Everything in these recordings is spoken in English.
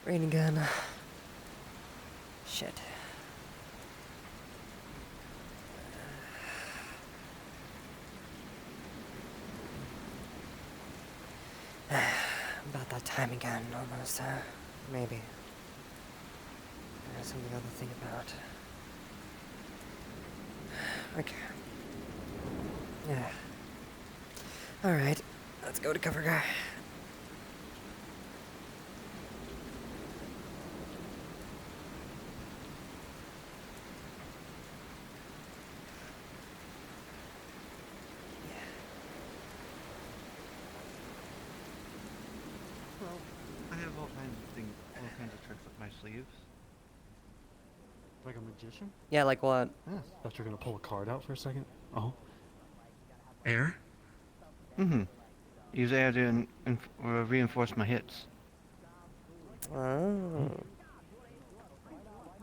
Rain again. Shit. About that time again, almost, maybe. There's something other thing about. Okay. Yeah. Alright, let's go to cover guy. Well, I have all kinds of things, all kinds of tricks up my sleeves. Like a magician? Yeah, like what? Yes. Thought you were gonna pull a card out for a second. Oh. Air? Mm-hmm. Use air to reinforce my hits. Oh.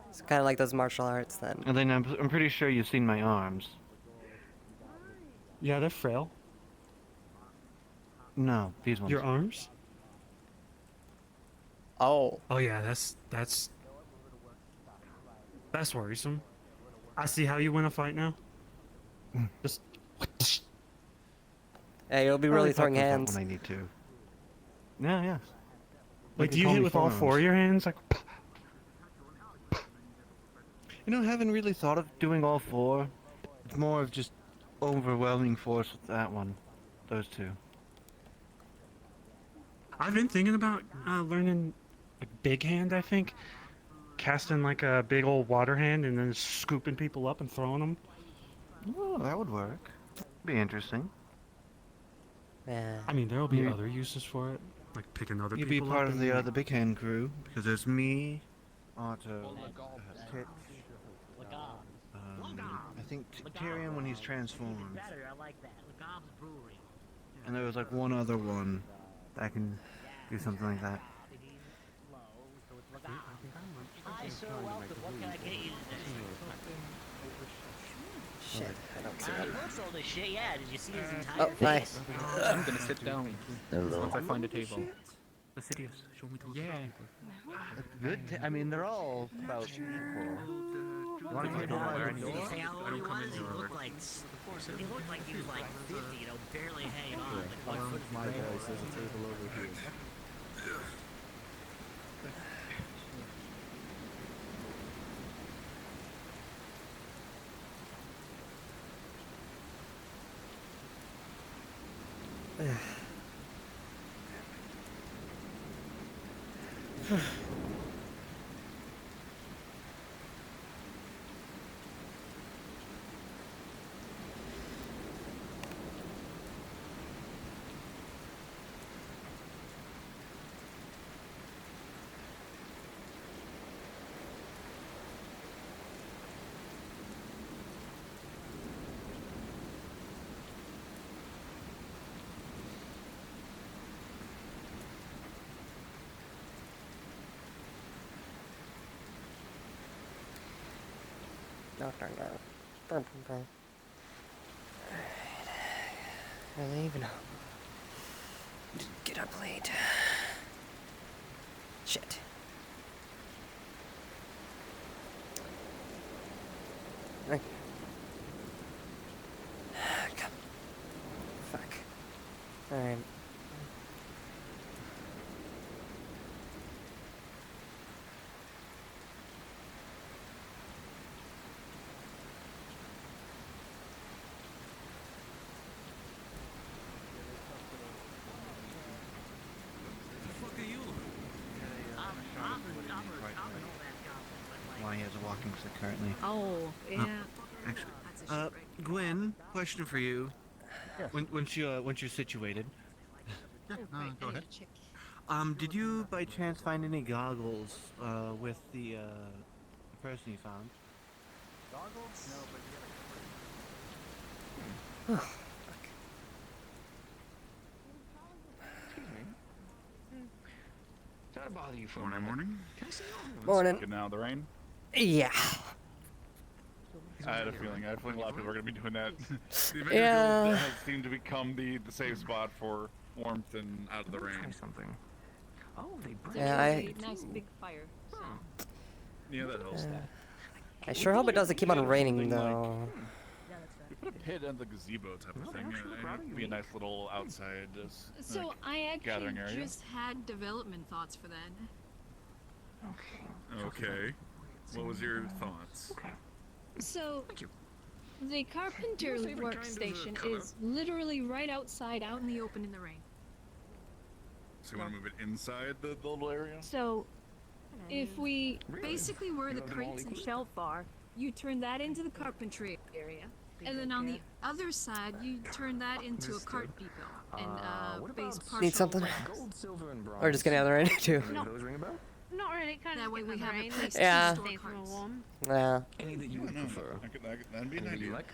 It's kind of like those martial arts then. And then I'm pretty sure you've seen my arms. Yeah, they're frail. No, these ones. Your arms? Oh. Oh yeah, that's worrisome. I see how you win a fight now. Just Hey, you'll be I really practice throwing that hands. when I need to. Yeah. like, do you hit with all four of your hands? Like, You know, I haven't really thought of doing all four. It's more of just overwhelming force with that one. Those two. I've been thinking about learning like big hand. I think casting like a big old water hand and then scooping people up and throwing them. Oh, that would work. Be interesting. Man. I mean, there will be You- other uses for it, like picking other You'd be people part up of and, the big hand crew because there's me, Otto, Titch, I think Tyrion when he's transformed, and there was like one other one that can do something like that. Hi, sir. Welcome. What can I get you today? Shit, I don't see He him. looks all this shit. Yeah. Did you see his Oh, entire hi. face? I'm gonna sit down once I find a table. The city is show me the Yeah. Good. I mean, they're all about equal. You want to keep Did going? he say how old he was? He looked like he was like 50, you know, barely hanging on. Like, what foot is My guy says a table over here. Knock. Alright. I don't even know. Didn't get up late. Shit. Okay. Come. Fuck. Alright. Why he has a walking stick currently. Oh, yeah. Actually, Gwen, question for you. Yeah. Once you're situated, Yeah, go ahead. did you by chance find any goggles with the person you found? Goggles? No, but excuse me. Does that bother you for Morning. Can I see you? Morning. Getting out of the rain. Yeah. I had a feeling a lot of people are going to be doing that. The Avengers Yeah. Guild has seemed to become the safe spot for warmth and out of the Try rain. something. Oh, they bring Yeah, There's a nice big fire. So. Yeah, that helps. I sure hope it doesn't keep on raining though. We put a pit and the gazebo type of thing. It'd be a nice little outside. So I gathering actually area. just had development thoughts for that. Okay. What was your thoughts? So Thank you. the carpenter Your favorite kind of, workstation color? is literally right outside, out in the open in the rain. So you want to move it inside the little area? So if we Really? basically where You the love them all crates and equally? shelf are, you turn that into the carpentry area. And then on the other side, you turn that into a cart depot and what base about partial. Need something? warehouse. Gold, silver, and bronze. Or just getting out of the rain too. Any of those ring a bell? Not really, kind That of way get we in the have a rain. place Yeah. to store Stays more carts. warm. Yeah, Any that you I would don't know. prefer? That'd be an Any that you idea. like?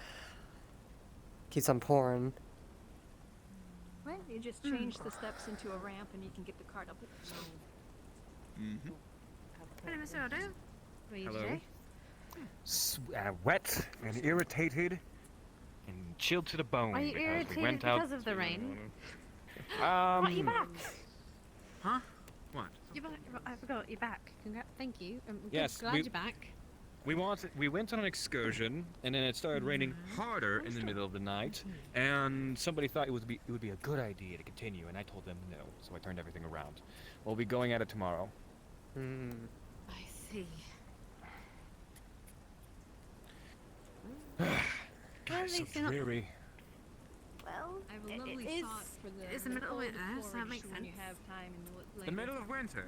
keeps on pouring. Well, you just change the steps into a ramp and you can get the cart up. Mm-hmm. Hello, Mr. Otto. How are you Hello. today? Wet and irritated and chilled to the bone. Are you because irritated we went because out of the rain? Um, What, you back? Huh? What? You back? I forgot, you're back. Thank you. I'm Yes, glad we- you're back. We went on an excursion, and then it started raining harder in the middle of the night, and somebody thought it would be a good idea to continue, and I told them no, so I turned everything around. We'll be going at it tomorrow. Hmm. I see. Guys, so least you're not- dreary. Well, I have a lovely thought for the it's the middle of cold winter, so that porridge makes when you sense. have time in the The middle of winter.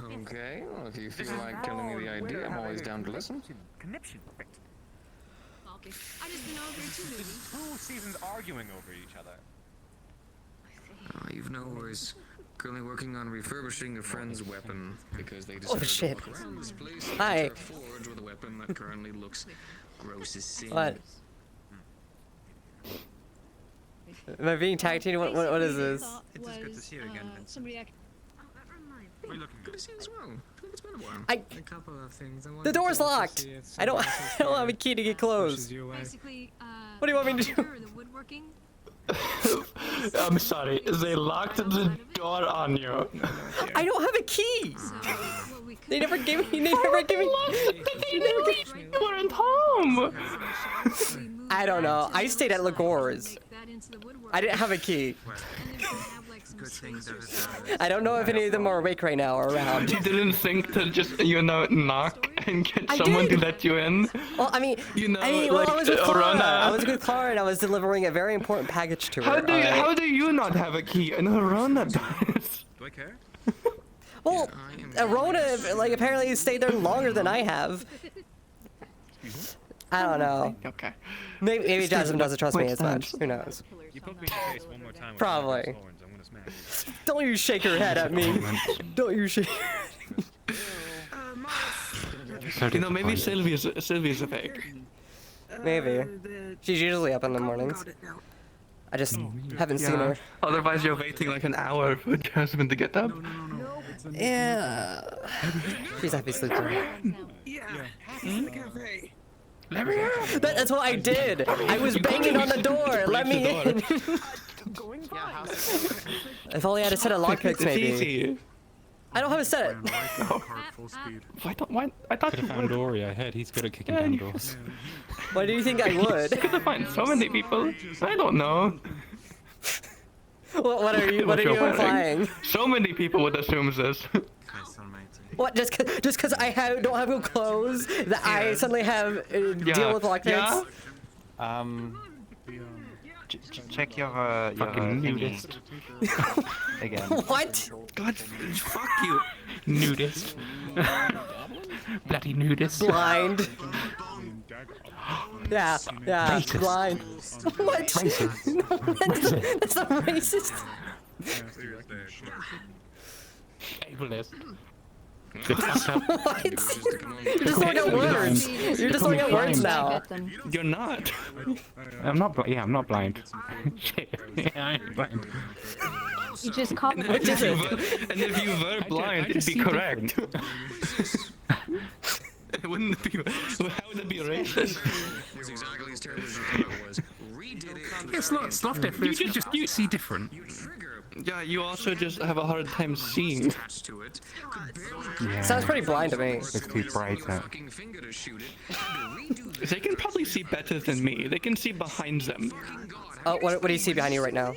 Okay, well, if you This feel is like telling me the all idea, I'm winter always having down a to listen. Connection. Salty. I just didn't know if you're too moody. 2 seasons arguing over each other. You've no worries. Currently working on refurbishing a friend's weapon because they Oh, decided shit. to walk around this place and Hi. enter a forge with a weapon that currently looks gross as sin. What? Am I being tag teamed? What is this? It is good to see you again, somebody Oh, that reminds me. We're looking Good to see you as well. I think it's been a while. I. A couple of things. I The wanted door's to locked. see if I don't. someone I don't have a key to get closed. pushes you away. basically, What do you want me to do? carpenter, the woodworking. I'm sorry, they locked the door on you. I don't have a key. So what we could They never do gave me. is They never gave me. They weren't home. we move I don't that know. to the I other stayed at side and Lagor's. make that into the woodwork. I didn't have a key. And then we can have like some Good thing that spacers it's, so I don't know if any of them are awake right now or around. You didn't think to just, knock and get I someone to did. let you in? Well, I mean, Well, I was with Clara. Orana. I was with Clara, and I was delivering a very important package to her. How do alright? how do you not have a key and Arona does? Do I care? Well, Arona, like, apparently stayed there longer than I have. I don't know. Okay. Maybe Jasmine doesn't trust me Wait, as much. Stabs. Who knows? You poke me in the face one more time with Probably. those horns, I'm gonna smack you. Don't you shake your head at me. Don't you shake. Maybe Sylvia's a fake. Maybe. She's usually up in the mornings. I just haven't seen her. Otherwise, you're waiting like an hour for Jasmine to get up. Yeah. She's obviously sleeping. Let me in. That's what I did. I was banging on the door. Let me in. If only I had a set of lockpicks, It's maybe. easy. I don't have a set. Full speed. Why? I thought Could you have found would. Dory. I heard he's good at kicking Yeah, down you- doors. Why do you think I would? Could have find so many people. I don't know. What are you What you're wearing. implying? So many people would assume this. Christ almighty. What? Just because I don't have good clothes that I suddenly have deal with lockpicks? Yeah. Check your Fucking nudist. again. What? God, fuck you. Nudist. Bloody nudist. Blind. Yeah, Racist. blind. What? That's not racist. Ableist. What? You're just throwing out words. You're just throwing out words now. You're not. I'm not. I'm not blind. Shit. Yeah, I ain't blind. You just caught And me. if you were, and if you were blind, it'd be correct. It wouldn't be. How would it be racist? It's exactly as terrible as you thought it was. Redid it. It's not different. You just see different. You trigger Yeah, you also just have a hard time seeing. attached to it. Could barely Yeah. Sounds pretty blind to me. It's too bright out. fucking finger to shoot it. Had to redo this They can probably see better than me. They can see behind them. fucking god. Oh, what do you see behind you right now?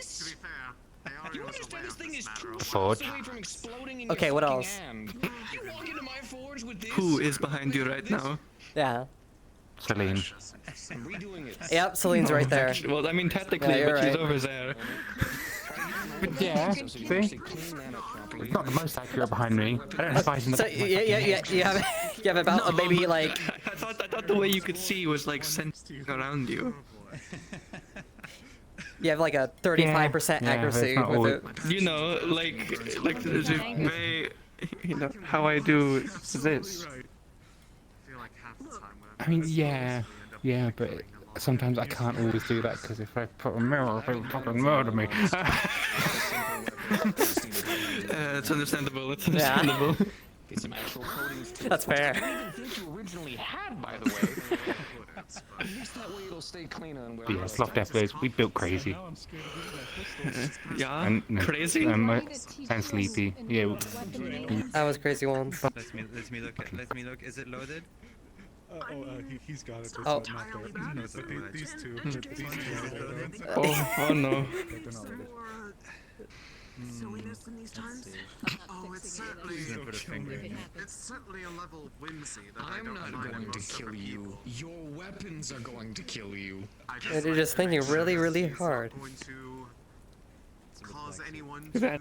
You understand this thing is 2 Forge. seconds away from exploding in Okay, your what fucking else? hand. You walk into my forge with this. Who is behind you right now? Yeah. Celine. I'm redoing it. Yep, Celine's right there. Actually, well, I mean technically, Yeah, you're but she's right. over there. But yeah, see? It's not the most accurate behind me. I don't have eyes in the So back of my yeah, you have about maybe like I thought the way you could see was like sensing around you. you have like a 35% Yeah, accuracy that's not with all- it. You know, like the way, you know, how I do this. I mean, yeah, but sometimes I can't always do that because if I put a mirror, they will fucking murder me. It's understandable. It's Yeah. understandable. Get some actual coatings too. That's fair. I didn't think you originally had, by the way. At least that way it'll stay cleaner and But yeah, Sloth Death Days, we built crazy. Yeah, And crazy. And sleepy. Yeah. That was crazy once. Let me look. Is it loaded? He's got it. Just Oh. not there. No, it's okay. These two. Oh no. Silliness in these times? Oh, it's certainly a level of whimsy that I'm not going to kill you. Your weapons are going to kill you. They're just thinking really, really hard. Going to cause anyone That-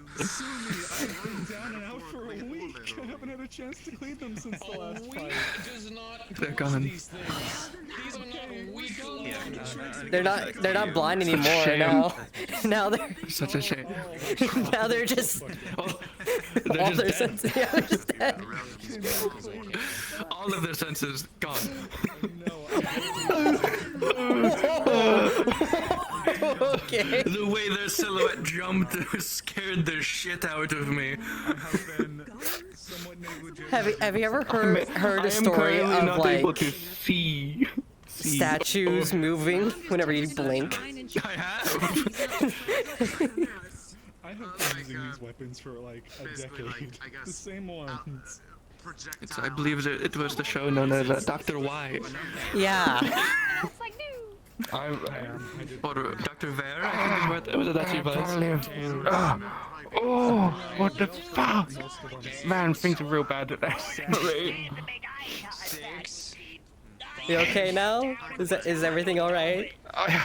Down and out for a week. I haven't had a chance to clean them since the last fight. does not They're gone. these things. These are not weak. They're not blind anymore shame. now. Now they're Such a shame. now they're just They're all just their dead. senses. Yeah, they're just dead. All of their senses gone. Okay. The way their silhouette jumped scared the shit out of me. Have you ever heard I a am story currently of not able like to see. statues moving whenever you blink? I have. I have been using these weapons for like a decade. The same ones. It's, I believe that it was the show known as Dr. Y. Yeah. It's like, no. Or Dr. Vare, I think is what was it that she was. Oh, what the fuck? Man, things are real bad today. You okay now? Is everything all right? Are you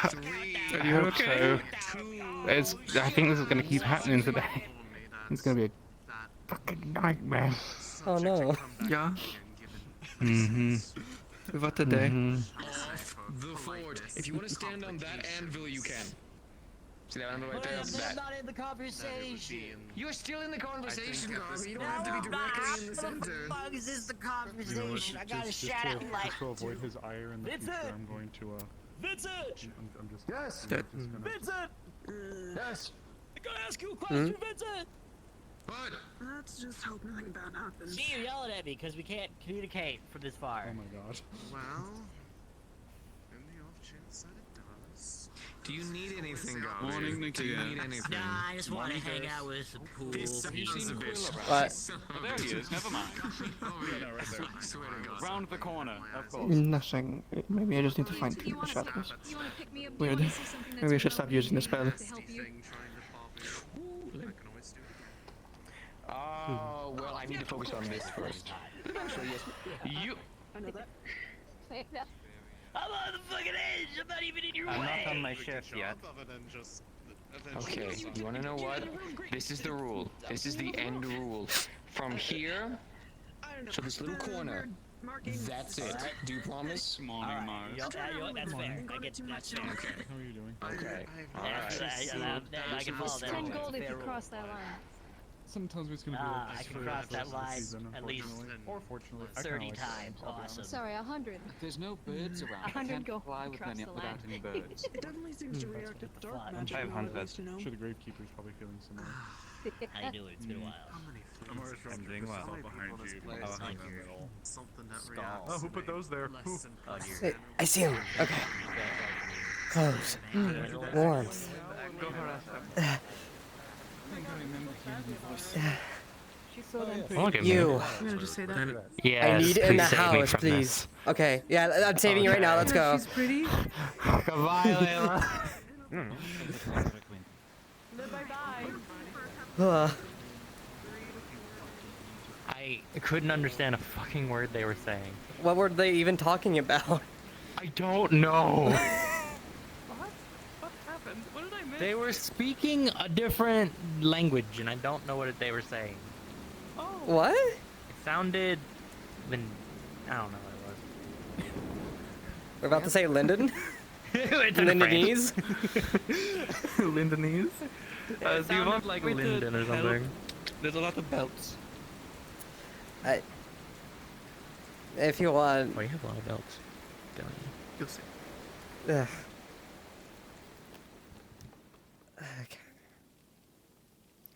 hope okay? so. I think this is gonna keep happening today. It's gonna be a fucking nightmare. Oh no. Yeah. Mm-hmm. What a day. The forge. If you want to stand on that anvil, you can. See that anvil right there? I'm That. not in the conversation. You're still in the conversation, Garvey. You don't have to be directly in the center. What the fuck is this the You know what, conversation? I gotta shout out like. just to avoid his ire in the Vincent! future, I'm going to Vincent! I'm just Yes. That- Vincent! Yes. I gotta ask you a question, Vincent! What? Let's just hope nothing bad happens. See, you're yelling at me because we can't communicate from this far. Oh my god. Well, in the off chance that it does. Do you need anything, Garvey? Morning, Do you Nikia. need anything? Nah, I just want to hang out with the pool. Have you seen Quill around? What? Oh, there he is. Never mind. Swear to God. Round the corner, of course. Nothing. Maybe I just need to find You wanna shadows. you wanna pick me up? Weird. You wanna see something that's Maybe I should real stop using the to spell. help you? Oh, well, I need to focus on this first. Eventually, yes. You. I know that. I'm on the fucking edge! I'm not even in your I'm way! not on my shift yet. Okay, you wanna know what? This is the rule. This is the end rule. From here, so this little corner, that's it. Do you promise? Morning, Mars. That's fair. That's fair. Okay. How are you doing? Okay. I can follow that. 10 gold if Fair you rule. cross that line. Sometimes it's gonna be Ah, like I can for cross the that rest of the line season, at least unfortunately. Or fortunately. I kinda 30 like that, times. I'll be honest. Awesome. Sorry, 100. There's no birds around. 100 gold fly with across any, the without line. any birds. It definitely seems to react to dark fuck? magic. I have hunted. I'm sure the Gravekeeper's probably feeling similar. How you doing? It's been a while. I'm doing well. Behind you. Thank you. Something that Skull. reacts Oh, who put those there? Who? less than Oh, dear. Wait, I see him. Okay. Close. Warmth. She's so damn pretty. Look at me. You. I'm gonna just say that. Yeah. I need in the please save me house, from please. Okay, yeah, I'm saving you right now. Let's go. She's pretty. Goodbye, Layla. Ugh. I couldn't understand a fucking word they were saying. What were they even talking about? I don't know. What happened? What did I miss? They were speaking a different language, and I don't know what they were saying. Oh. What? It sounded... I don't know what it was. We're about to say Linden? Lindenese? Lindenese? It Do you want like me to Linden or help? something. There's a lot of belts. If you want. Oh, you have a lot of belts. Don't you? You'll see. Ugh. Okay.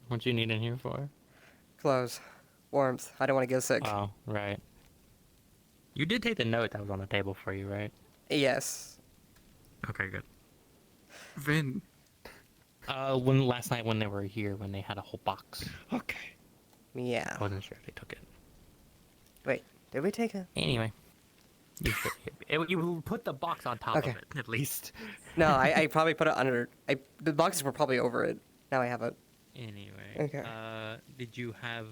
What you need in here for? Clothes. Warmth. I don't want to get sick. Oh, right. You did take the note that was on the table for you, right? Yes. Okay, good. Vin. When last night when they were here, when they had a whole box. Okay. Yeah. I wasn't sure if they took it. Wait, did we take it? Anyway. You put the box on top Okay. of it, at least. No, I probably put it under. The boxes were probably over it. Now I have it. Anyway. Okay. Did you have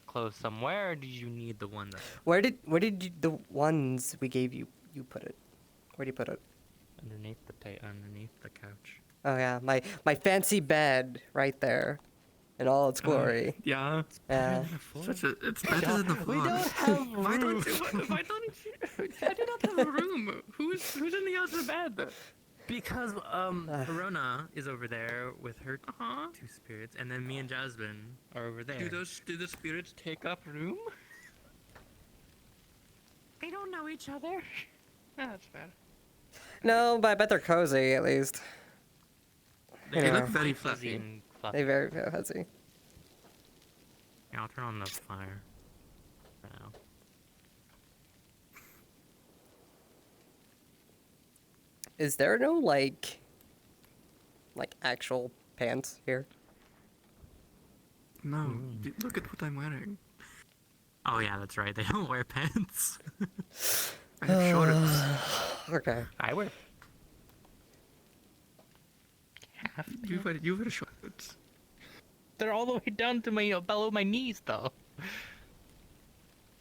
clothes somewhere, or did you need the one that... Where did the ones we gave you put it? Where do you put it? Underneath the couch. Oh yeah, my fancy bed right there, in all its glory. Yeah. Yeah. It's better than the floor. We don't have room. Why don't you? I do not have a room. Who's in the other bed? Because Verona is over there with her two spirits, and then me and Jasmine are over there. Do the spirits take up room? They don't know each other. That's fair. No, but I bet they're cozy at least. They Yeah. look very Fuzzy fluffy. and fluffy. They very fuzzy. Yeah, I'll turn on the fire. For now. Is there no like actual pants here? No, look at what I'm wearing. Oh yeah, that's right. They don't wear pants. I have shorts. Okay. I wear. You wear shorts. They're all the way down to my below my knees, though.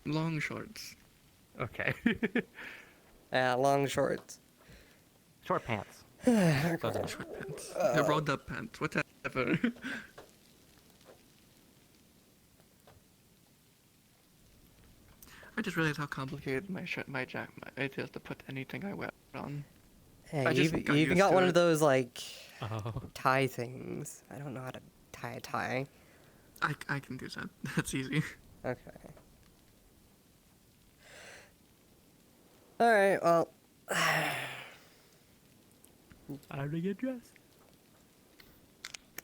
Long shorts. Okay. Yeah, long shorts. Short pants. Short pants. Rolled up pants. Whatever. I just realized how complicated my it is to put anything I wear on. Hey, I just you got even used got to one it. of those like Oh. tie things. I don't know how to tie a tie. I can do that. That's easy. Okay. All right. Well. How to get dressed?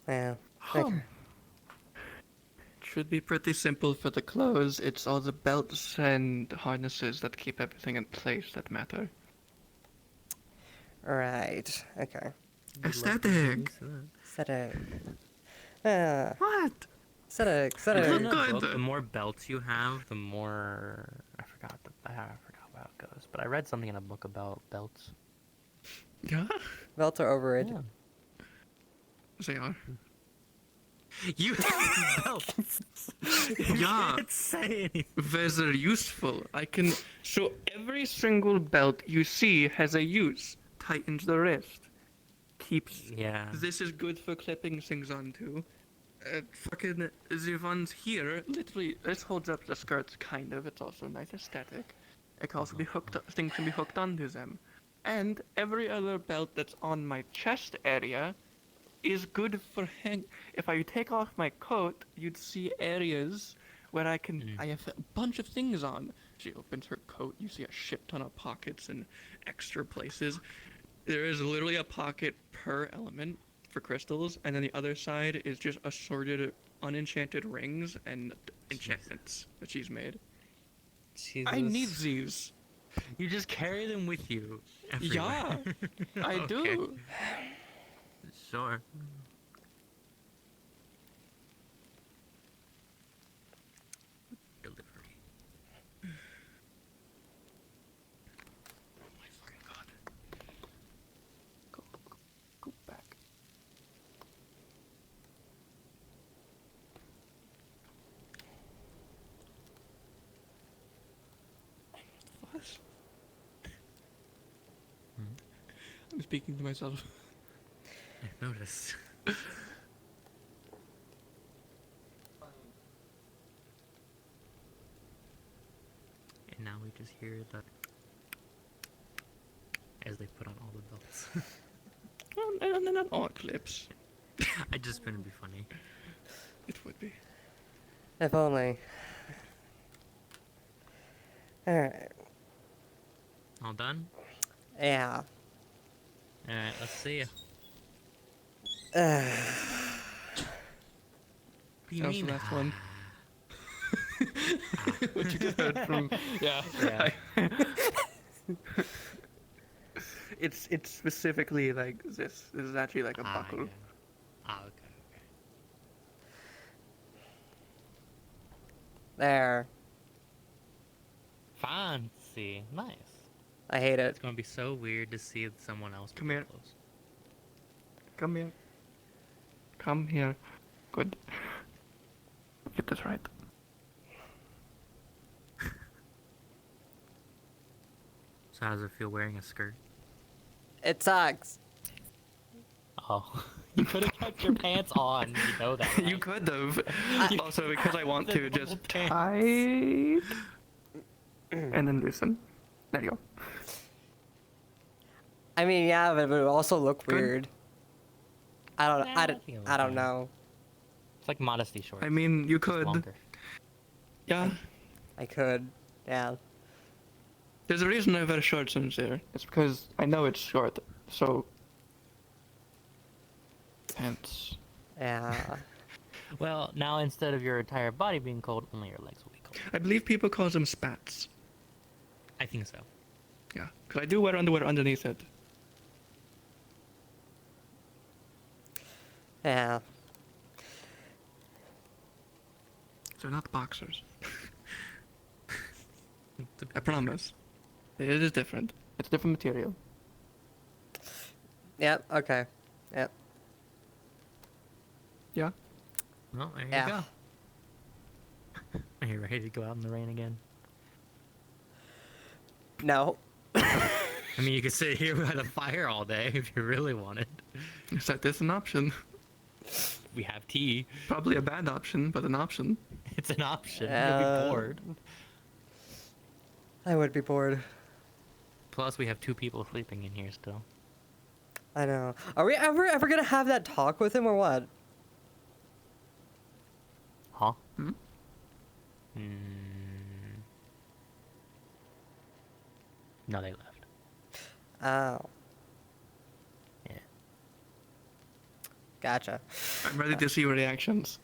Yeah. Okay. Should be pretty simple for the clothes. It's all the belts and harnesses that keep everything in place that matter. Right. Okay. Aesthetic. Aesthetic. Yeah. What? Aesthetic. In Aesthetic. the good. book, the more belts you have, the more I forgot how it goes. But I read something in a book about belts. Yeah? Belts are overrated. Yeah. They are. You have belts. Yeah. Can't say anything. They're useful. So every single belt you see has a use. Tightens the wrist. Keeps. Yeah. This is good for clipping things onto. Fucking the ones here, literally, this holds up the skirts, kind of. It's also a nice aesthetic. It can also be hooked. Things can be hooked onto them. And every other belt that's on my chest area is good for hang. If I take off my coat, you'd see areas where I have a bunch of things on. She opens her coat, you see a shit ton of pockets and extra places. There is literally a pocket per element for crystals, and then the other side is just assorted unenchanted rings and enchantments that she's made. Jesus. I need these. You just carry them with you everywhere. Yeah, I do. Sure. I'm speaking to myself. I noticed. And now we just hear the as they put on all the belts. And then not all clips. I just meant to be funny. It would be. If only. Alright. All done? Yeah. Alright, let's see ya. What do you That was mean? the last one. What you just heard from... Yeah. Yeah. It's specifically like this. This is actually like a buckle. Yeah. Ah, okay. There. Fancy. Nice. I hate it. It's gonna be so weird to see someone else. Come here. Close. Come here. Come here. Good. Get this right. So how does it feel wearing a skirt? It sucks. Oh. You could have kept your pants on, you know that, right? You could have. Also, because I want to just pants. tight and then loosen. There you go. I mean, yeah, but it would also look Good. weird. I don't. Nah, I I don't. think it I don't looks know. It's like modesty shorts. I mean, you just could. longer. Yeah. I could. Yeah. There's a reason I wear shorts in there. It's because I know it's short. So. Pants. Yeah. Well, now instead of your entire body being cold, only your legs will be cold. I believe people call them spats. I think so. Yeah. Because I do wear underwear underneath it. Yeah. They're not boxers. I promise. It is different. It's different material. Yep. Okay. Yep. Yeah. Well, there Yeah. you go. Are you ready to go out in the rain again? No. I mean, you could sit here by the fire all day if you really wanted. Is that this an option? We have tea. Probably a bad option, but an option. It's an option. You'll be bored. I would be bored. Plus, we have 2 people sleeping in here still. I know. Are we ever gonna have that talk with him or what? Huh? Hmm? No, they left. Oh. Yeah. Gotcha. I'm ready to see your reactions.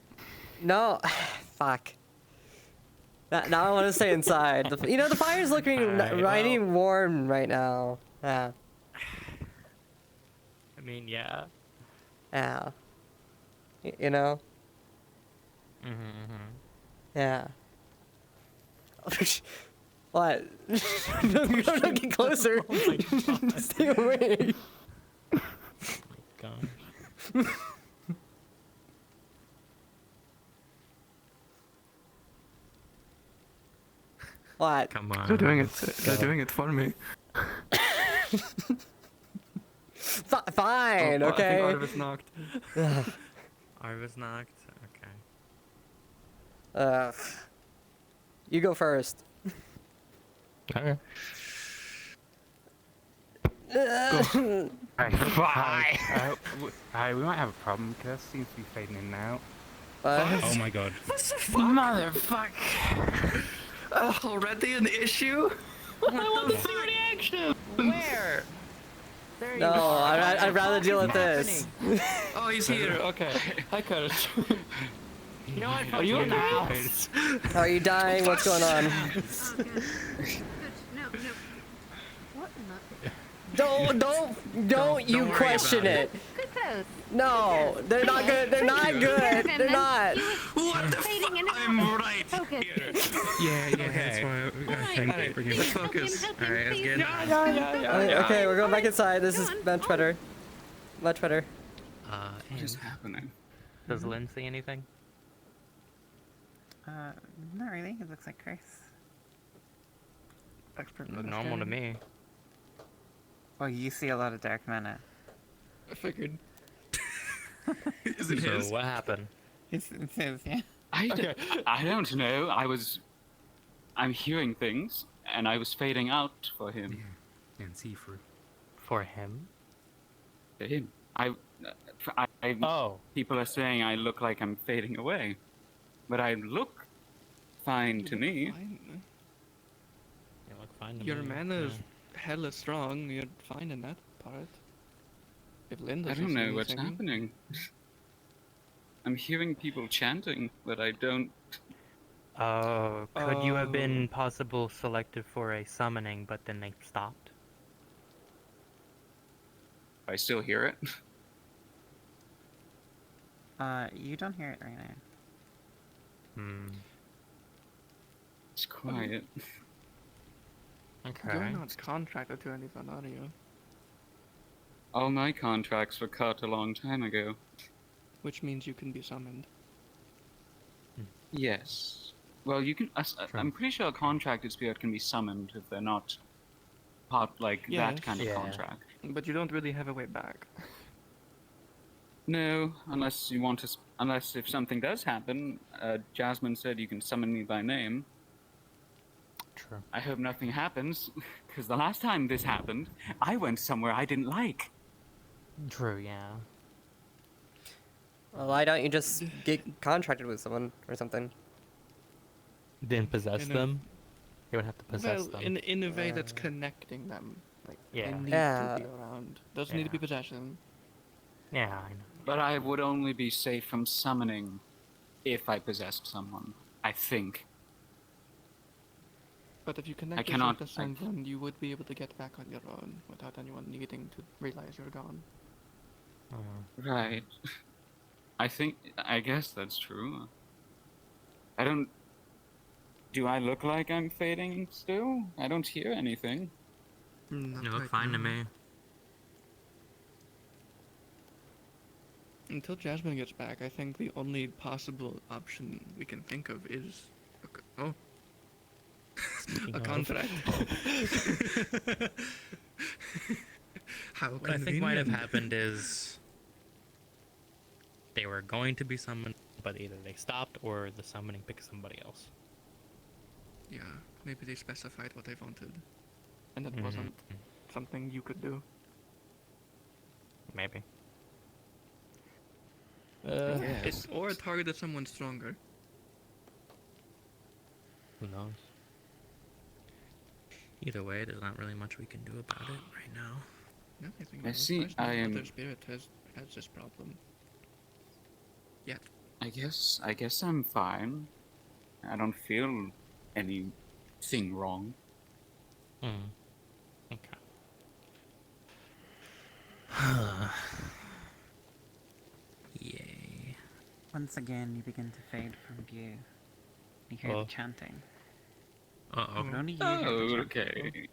No. Fuck. Now I want to stay inside. You know, the fire's looking mighty warm right now. Yeah. I mean, yeah. Yeah. You know? Yeah. What? Don't get closer. Oh my God. Stay away. Oh my gosh. What? Come on. They're doing it. They're doing it for me. Fine, Oh, okay. I think Arvis knocked. Arvis knocked? Okay. You go first. Okay. Hi, we might have a problem because seems to be fading in now. Oh my god. Motherfucker! Already an issue? I want to see reaction! Where? There you No, go. I'd rather deal with this. Oh, he's here. Okay. Hi, Curtis. You know what? Are you in the house? Are you dying? What's going on? Oh, good. Good. No, no. What in the... Don't you worry question about it. Good pose. No, they're not good. They're not good. They're not. What the fuck? I'm right Focus. here. Yeah, that's why Alright, let's focus. Alright, that's good. Okay, we're going back inside. This is much better. Much better. What is happening? Does Lynn see anything? Not really. It looks like Chris. Expert Look normal to me. Well, you see a lot of dark mana. I figured. Is it So his? what happened? It's his, yeah. I don't know. I'm hearing things, and I was fading out for him. And see for him? For him. Oh. People are saying I look like I'm fading away. But I look fine to me. You look fine to Your me. mana's hella strong. You're fine in that part. If Linda I don't know what's happening. I'm hearing people chanting, but I don't... Oh, could you have been possible selected for a summoning, but then they stopped? I still hear it. You don't hear it right now. It's quiet. Okay. You're not contracted to anything, are you? All my contracts were cut a long time ago. Which means you can be summoned. Yes. Well, you can... I'm pretty sure a contracted spirit can be summoned if they're not part, like, that kind of contract. But you don't really have a way back. No, unless you want to... Unless if something does happen, Jasmine said you can summon me by name. True. I hope nothing happens, because the last time this happened, I went somewhere I didn't like. True, yeah. Well, why don't you just get contracted with someone or something? Then possess them? You would have to possess them. In a way that's connecting them. Like, Yeah. they need to be around. Doesn't need to be possession. Yeah, I know. But I would only be safe from summoning if I possessed someone, I think. But if you connect yourself to someone, you would be able to get back on your own without anyone needing to realize you're gone. Right. I guess that's true. Do I look like I'm fading still? I don't hear anything. You look fine to me. Until Jasmine gets back, I think the only possible option we can think of is... a contract. How What I think might have happened is they were going to be summoned, but either they stopped or the summoning picked somebody else. Yeah, maybe they specified what they wanted, and it wasn't something you could do. Maybe. Or targeted someone stronger. Who knows? Either way, there's not really much we can do about it right now. I see. I am. Other spirit has this problem. Yet. I guess I'm fine. I don't feel anything wrong. Okay. Yay. Once again, you begin to fade from view. You hear the chanting. Uh-oh. But only you hear the okay.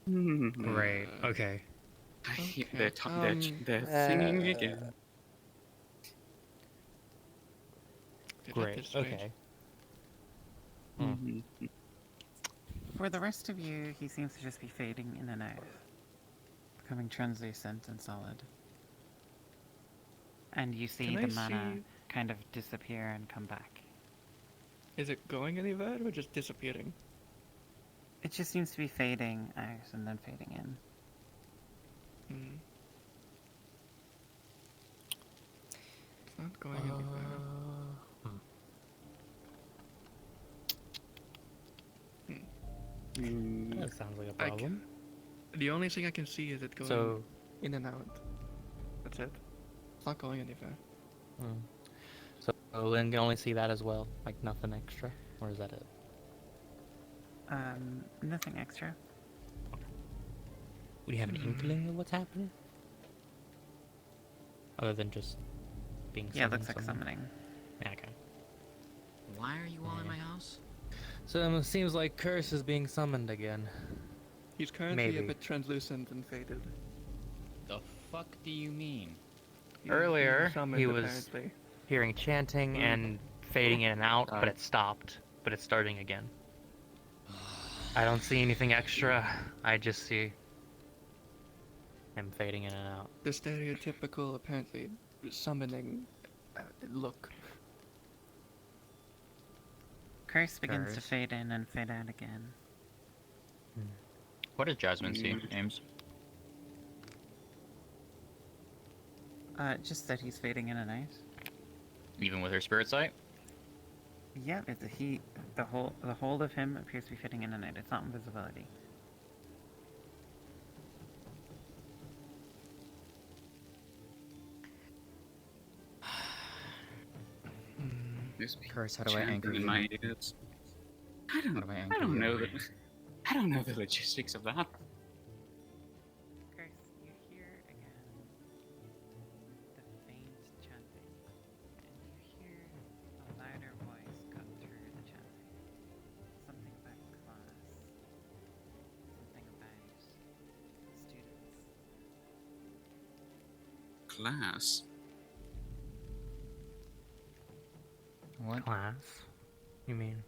Right, okay. They're singing again. Great, okay. For the rest of you, he seems to just be fading in and out, becoming translucent and solid. And you see the mana kind of disappear and come back. Is it going anywhere or just disappearing? It just seems to be fading out and then fading in. It's not going anywhere. That sounds like a problem. The only thing I can see is it going in and out. That's it. It's not going anywhere. So Lynn can only see that as well? Like nothing extra? Or is that it? Nothing extra. Would you have an inkling of what's happening? Other than just being summoned? Yeah, it looks like summoning. Yeah, okay. Why are you all in my house? So it seems like Curse is being summoned again. He's currently a bit translucent and faded. The fuck do you mean? Earlier, summoned, he was apparently. hearing chanting and fading in and out, but it stopped. But it's starting again. I don't see anything extra. I just see him fading in and out. The stereotypical, apparently, summoning look. Curse begins to Curse. fade in and fade out again. What does Jasmine see, Ames? Just that he's fading in and out. Even with her spirit sight? Yeah, the whole of him appears to be fading in and out. It's not invisibility. Curse, how do I anchor you? my ears. I don't know the logistics of that. Curse, you hear again the faint chanting, and you hear a louder voice cut through the chanting. Something about class. Something about students. Class? What? Class? You mean?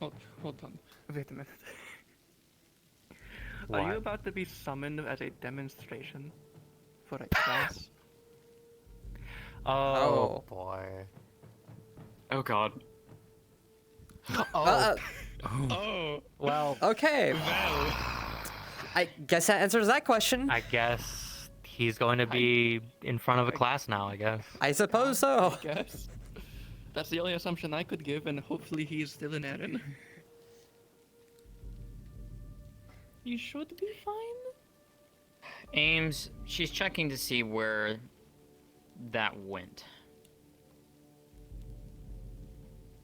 Hold on. Wait a minute. What? Are you about to be summoned as a demonstration for a class? Oh boy. Oh god. Oh. Well. Okay. I guess that answers that question. I guess he's going to be in front of a class now, I guess. I suppose so. I guess. That's the only assumption I could give, and hopefully he's still in Aaron. You should be fine. Ames, she's checking to see where that went.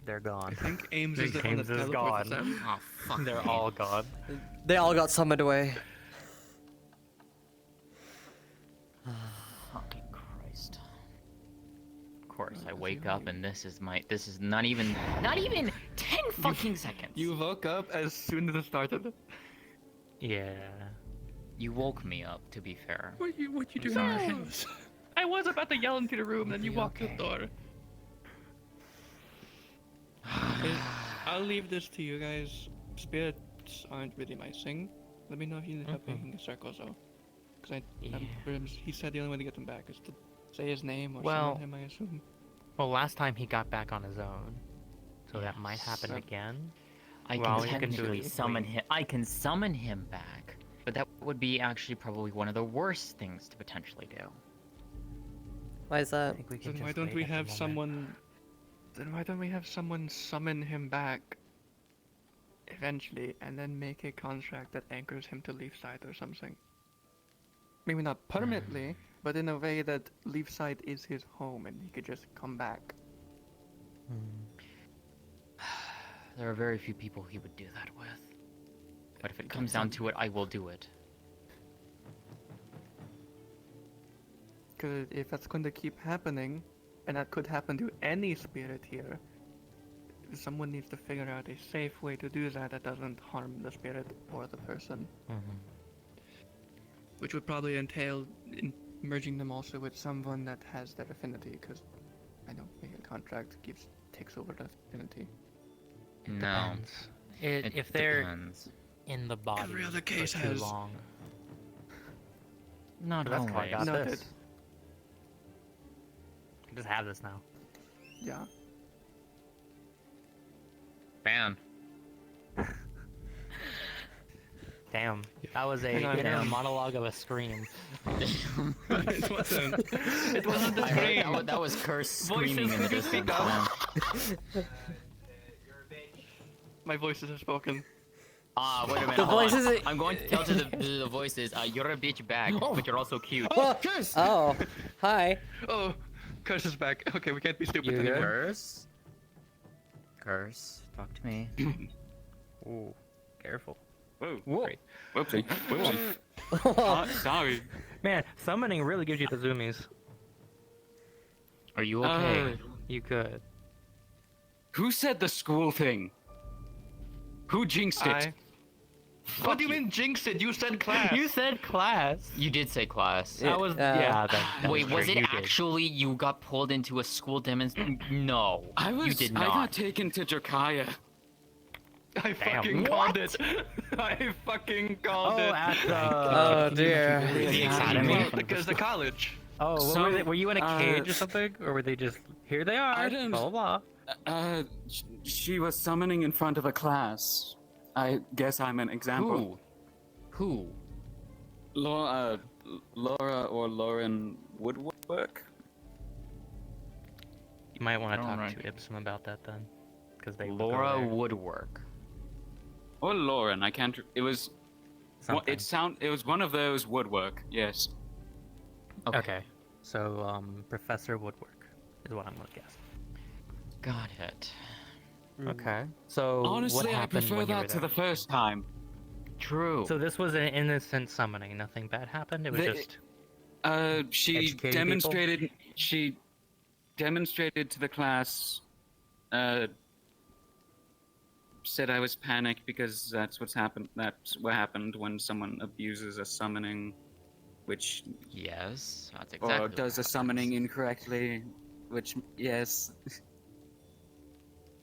They're gone. I think Ames is the one that is teleports gone. them. Oh, fuck. They're all gone. They all got summoned away. Fucking Christ. Of course, I wake up and this is not even 10 fucking seconds. You woke up as soon as it started. Yeah. You woke me up, to be fair. What you doing? I was about to yell into the room, then you walked the door. I'll leave this to you guys. Spirits aren't really my thing. Let me know if you need help making a circle, though. Because he said the only way to get them back is to say his name or summon him, I assume. Well, last time he got back on his own, so that might happen again. I Well, can you can do technically it. summon him. I can summon him back, but that would be actually probably one of the worst things to potentially do. Why is that? Then why don't we have someone? Then why don't we have someone summon him back? Eventually, and then make a contract that anchors him to Leafside or something. Maybe not permanently, but in a way that Leafside is his home and he could just come back. There are very few people he would do that with. But if it comes down to it, I will do it. Because if that's going to keep happening, and that could happen to any spirit here, someone needs to figure out a safe way to do that doesn't harm the spirit or the person. Which would probably entail merging them also with someone that has that affinity, because I know making a contract takes over the affinity. No. Depends. If they're in the body Every other case for too has. long. Not That's why I got Noted. this. I just have this now. Yeah. Ban. Damn, that was Hang on, a monologue of a scream. It wasn't. It wasn't the I heard scream. that was Curse screaming in the Voices, distance. speak up. My voices have spoken. Wait a minute. The hold on. voices- I'm going to tell to the voices, you're a bitch bag, but you're also cute. Oh, hi. Oh, Curse is back. Okay, we can't be stupid You anymore. Curse? Curse, talk to me. Ooh, careful. Whoa. Whoa. Whoopsie. Whoopsie. Sorry. Man, summoning really gives you the zoomies. Are you okay? You could. Who said the school thing? Who jinxed it? What do you mean jinxed it? You said class. You said class. You did say class. That was that Wait, was true, it you did. actually you got pulled into a school demonstration? No, I you did I not. got taken to Jokaya. I fucking called it. I fucking called it. At Oh dear. the academy. Because the college. Oh, Some- were you in a cage or something, or were they just here? They are. I didn't. Blah blah. She was summoning in front of a class. I guess I'm an example. Who? Laura or Lauren Woodwork? You might want to talk Alright. to Ipsum about that then, because they Laura would go there. Woodwork. Or Lauren, I can't. It was. Something. It was one of those Woodwork. Yes. Okay. So Professor Woodwork is what I'm gonna guess. Got it. Okay. So Honestly, what I happened prefer when you were that to there? the first time. True. So this was an innocent summoning. Nothing bad happened. It was just. She Educating demonstrated. People? She demonstrated to the class. Said I was panicked because that's what's happened. That's what happened when someone abuses a summoning, which Yes, that's exactly. or what does a happened. summoning incorrectly, which yes.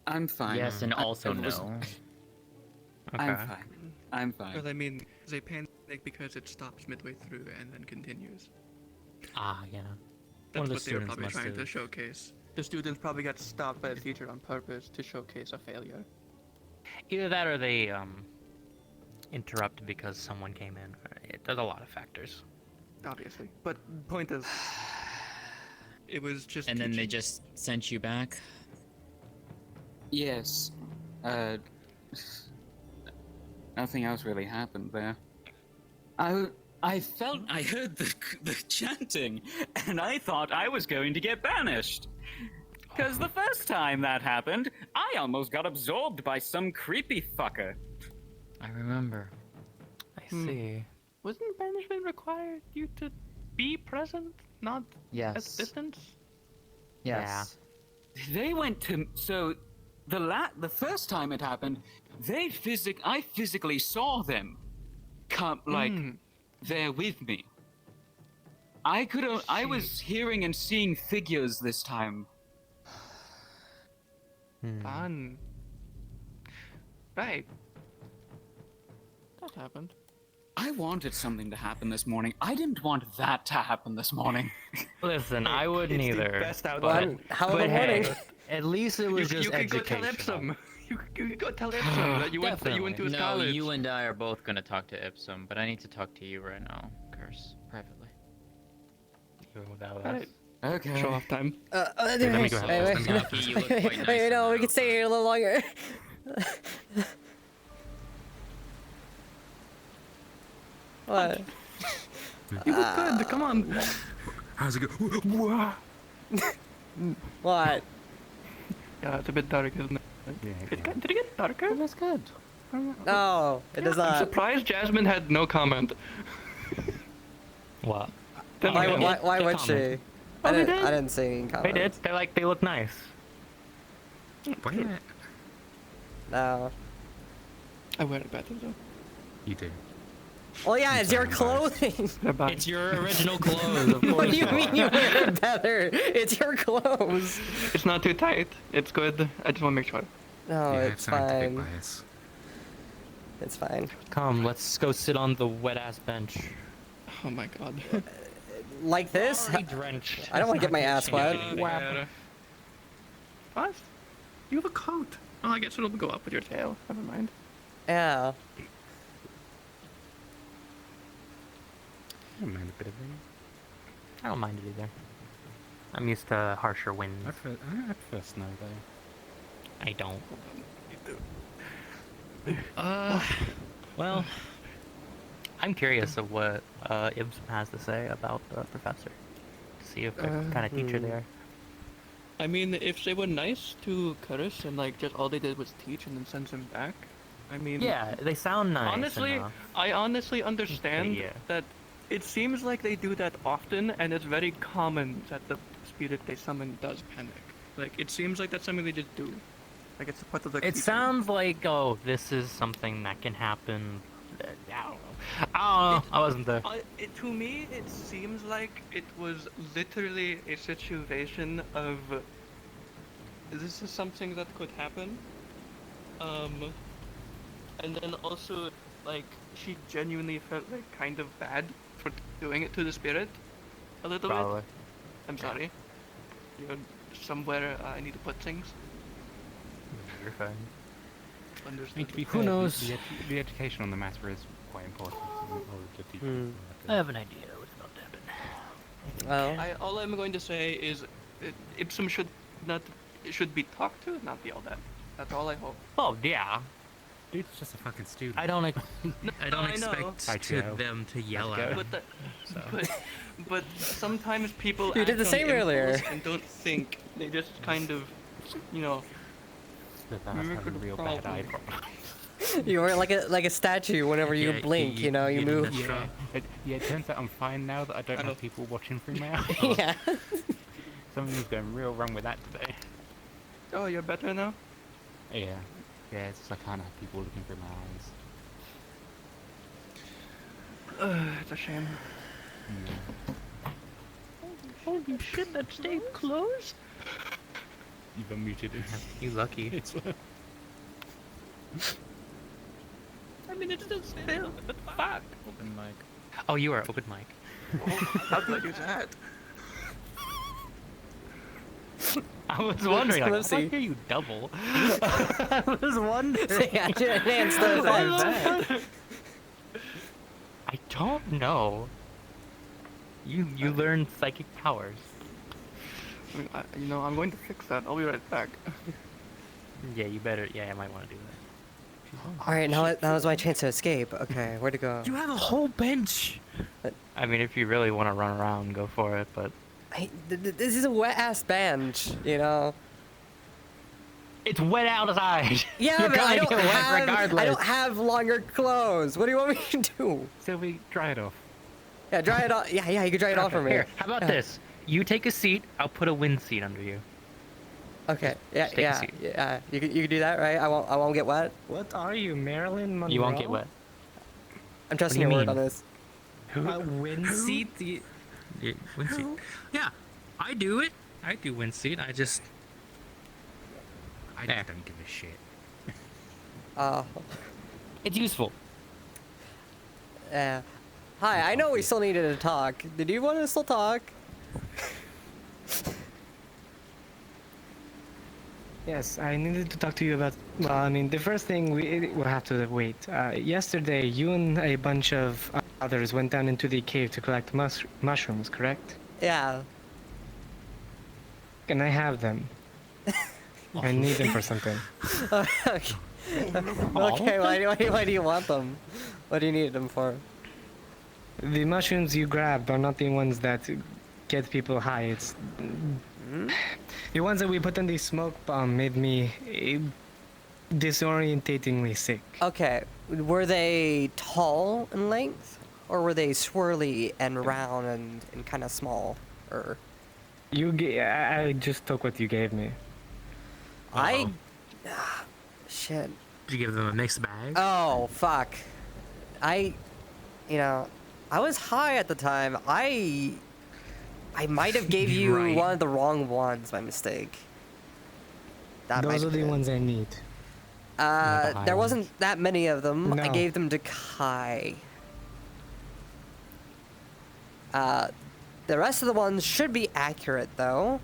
I'm fine. Yes, and also it was- no. I'm fine. I'm fine. Well, I mean, they panic because it stops midway through and then continues. Ah, yeah. That's One of the what they were students probably must trying to have- showcase. The students probably got stopped by the teacher on purpose to showcase a failure. Either that or they interrupted because someone came in. There's a lot of factors. Obviously. But point is, it was just And then they teaching. just sent you back. Yes. Nothing else really happened there. I felt I heard the chanting, and I thought I was going to get banished. Because the first time that happened, I almost got absorbed by some creepy fucker. I remember. I see. Wasn't banishment required you to be present, not at Yes. distance? Yes. They went to the first time it happened, I physically saw them come there with me. I was hearing and seeing figures this time. Fun. Right. That happened. I wanted something to happen this morning. I didn't want that to happen this morning. Listen, I wouldn't It's the either. best outcome. But, Hell of a but morning. hey, at least it was just you could go educational. tell Ipsum. You could go tell Ipsum that you went to his No, college. you and I are both gonna talk to Ipsum, but I need to talk to you right now, Curse, privately. Alright. Okay. Show off time. Let me go ahead. You look quite nice Wait, no, in we that can stay here a little longer. What? You look good. Come on. How's it go? What? Yeah, it's a bit dark, isn't it? Did it get darker? That's good. No, it does I'm not. surprised Jasmine had no comment. What? Why would she? comment. I they didn't. did? I didn't see any They comments. did. They look nice. No. I wear it better though. You do. Well, yeah, it's your clothing. It's your original clothes, of course. What do you mean you wear it better? It's your clothes. It's not too tight. It's good. I just want to make sure. No, Yeah, it's scientific fine. bias. It's fine. Come, let's go sit on the wet ass bench. Oh my god. Like this? Already drenched. I don't want to get my ass wet. What? You have a coat. Oh, I guess it'll go up with your tail. Never mind. Yeah. I don't mind a bit of rain. I don't mind it either. I'm used to harsher winds. I prefer snow though. I don't. Uh, Well, I'm curious of what Ibsen has to say about the professor. To see if what kind of teacher they are. I mean, if they were nice to Curtis and like just all they did was teach and then send him back, I mean. Yeah, they sound nice. Honestly, enough. I honestly understand Yeah. that it seems like they do that often, and it's very common that the spirit they summon does panic. Like, it seems like that's something they just do. Like, it's a part of the. It sounds like, oh, this is something that can happen. I don't know. I don't know. I wasn't there. To me, it seems like it was literally a situation of. This is something that could happen. And then also, like, she genuinely felt like kind of bad for doing it to the spirit a little Probably. bit. I'm sorry. You know, somewhere I need to put things. You're fine. I mean, Understood. to be Who fair, knows? the education on the matter is quite important. In order to teach people how to- I have an idea what's about to happen. Well, All I'm going to say is, Ipsum should be talked to, not yelled at. That's all I hope. Oh yeah. Dude's just a fucking student. I don't. I don't I know. expect them to yell at But, him. but sometimes people You act did the on same earlier. impulse and don't think. They just kind of, you know. That has having real bad eye problems. you were like a statue. Whenever you Yeah, blink, you know, you move. Yeah, it turns out I'm fine now that I don't have people watching through my eyes. Yeah. Something's going real wrong with that today. Oh, you're better now? Yeah. Yeah, it's just I can't have people looking through my eyes. It's a shame. Holy shit! That stayed closed. You've unmuted it. You lucky. It's I mean, it's just still, but fuck. Open mic. Oh, you are open mic. How do I do that? I was wondering, like, Let's why see. hear you double? I was wondering. Yeah, I did enhance those times. I don't know. You learn psychic powers. I mean, you know, I'm going to fix that. I'll be right back. Yeah, you better. Yeah, I might want to do that. All right, now that was my chance to escape. Okay, where to go? You have a whole bench. I mean, if you really want to run around, go for it. But This is a wet ass bench, you know. it's wet outside. Yeah, You're but I gonna don't get wet have. I regardless. don't have longer clothes. What do you want me to do? Sylvie, dry it off. Yeah, dry it off. Yeah, you can dry it off for me. Here, how about Yeah. this? You take a seat. I'll put a wind seat under you. Okay. Yeah, Just take a yeah, seat. yeah. You can do that, right? I won't get wet. What are you, Marilyn Monroe? You won't get wet. I'm trusting What do your you word on mean? this. A wind seat? Yeah, wind seat. Yeah, I do it. I do wind seat. I just I don't give a shit. It's useful. Hi, I know we still needed to talk. Did you want to still talk? Yes, I needed to talk to you about. Well, I mean, the first thing we'll have to wait. Yesterday, you and a bunch of others went down into the cave to collect mushrooms, correct? Yeah. Can I have them? I need them for something. Okay. Okay. Why do you want them? What do you need them for? The mushrooms you grabbed are not the ones that get people high. It's the ones that we put in the smoke bomb made me disorientatingly sick. Okay. Were they tall in length, or were they swirly and round and kind of small? Or I just took what you gave me. Shit. Did you give them a mixed bag? Oh fuck. I was high at the time. I might have gave you Right. one of the wrong ones by mistake. Those are the ones I need. There wasn't that many of them. I No. gave them to Kai. The rest of the ones should be accurate though.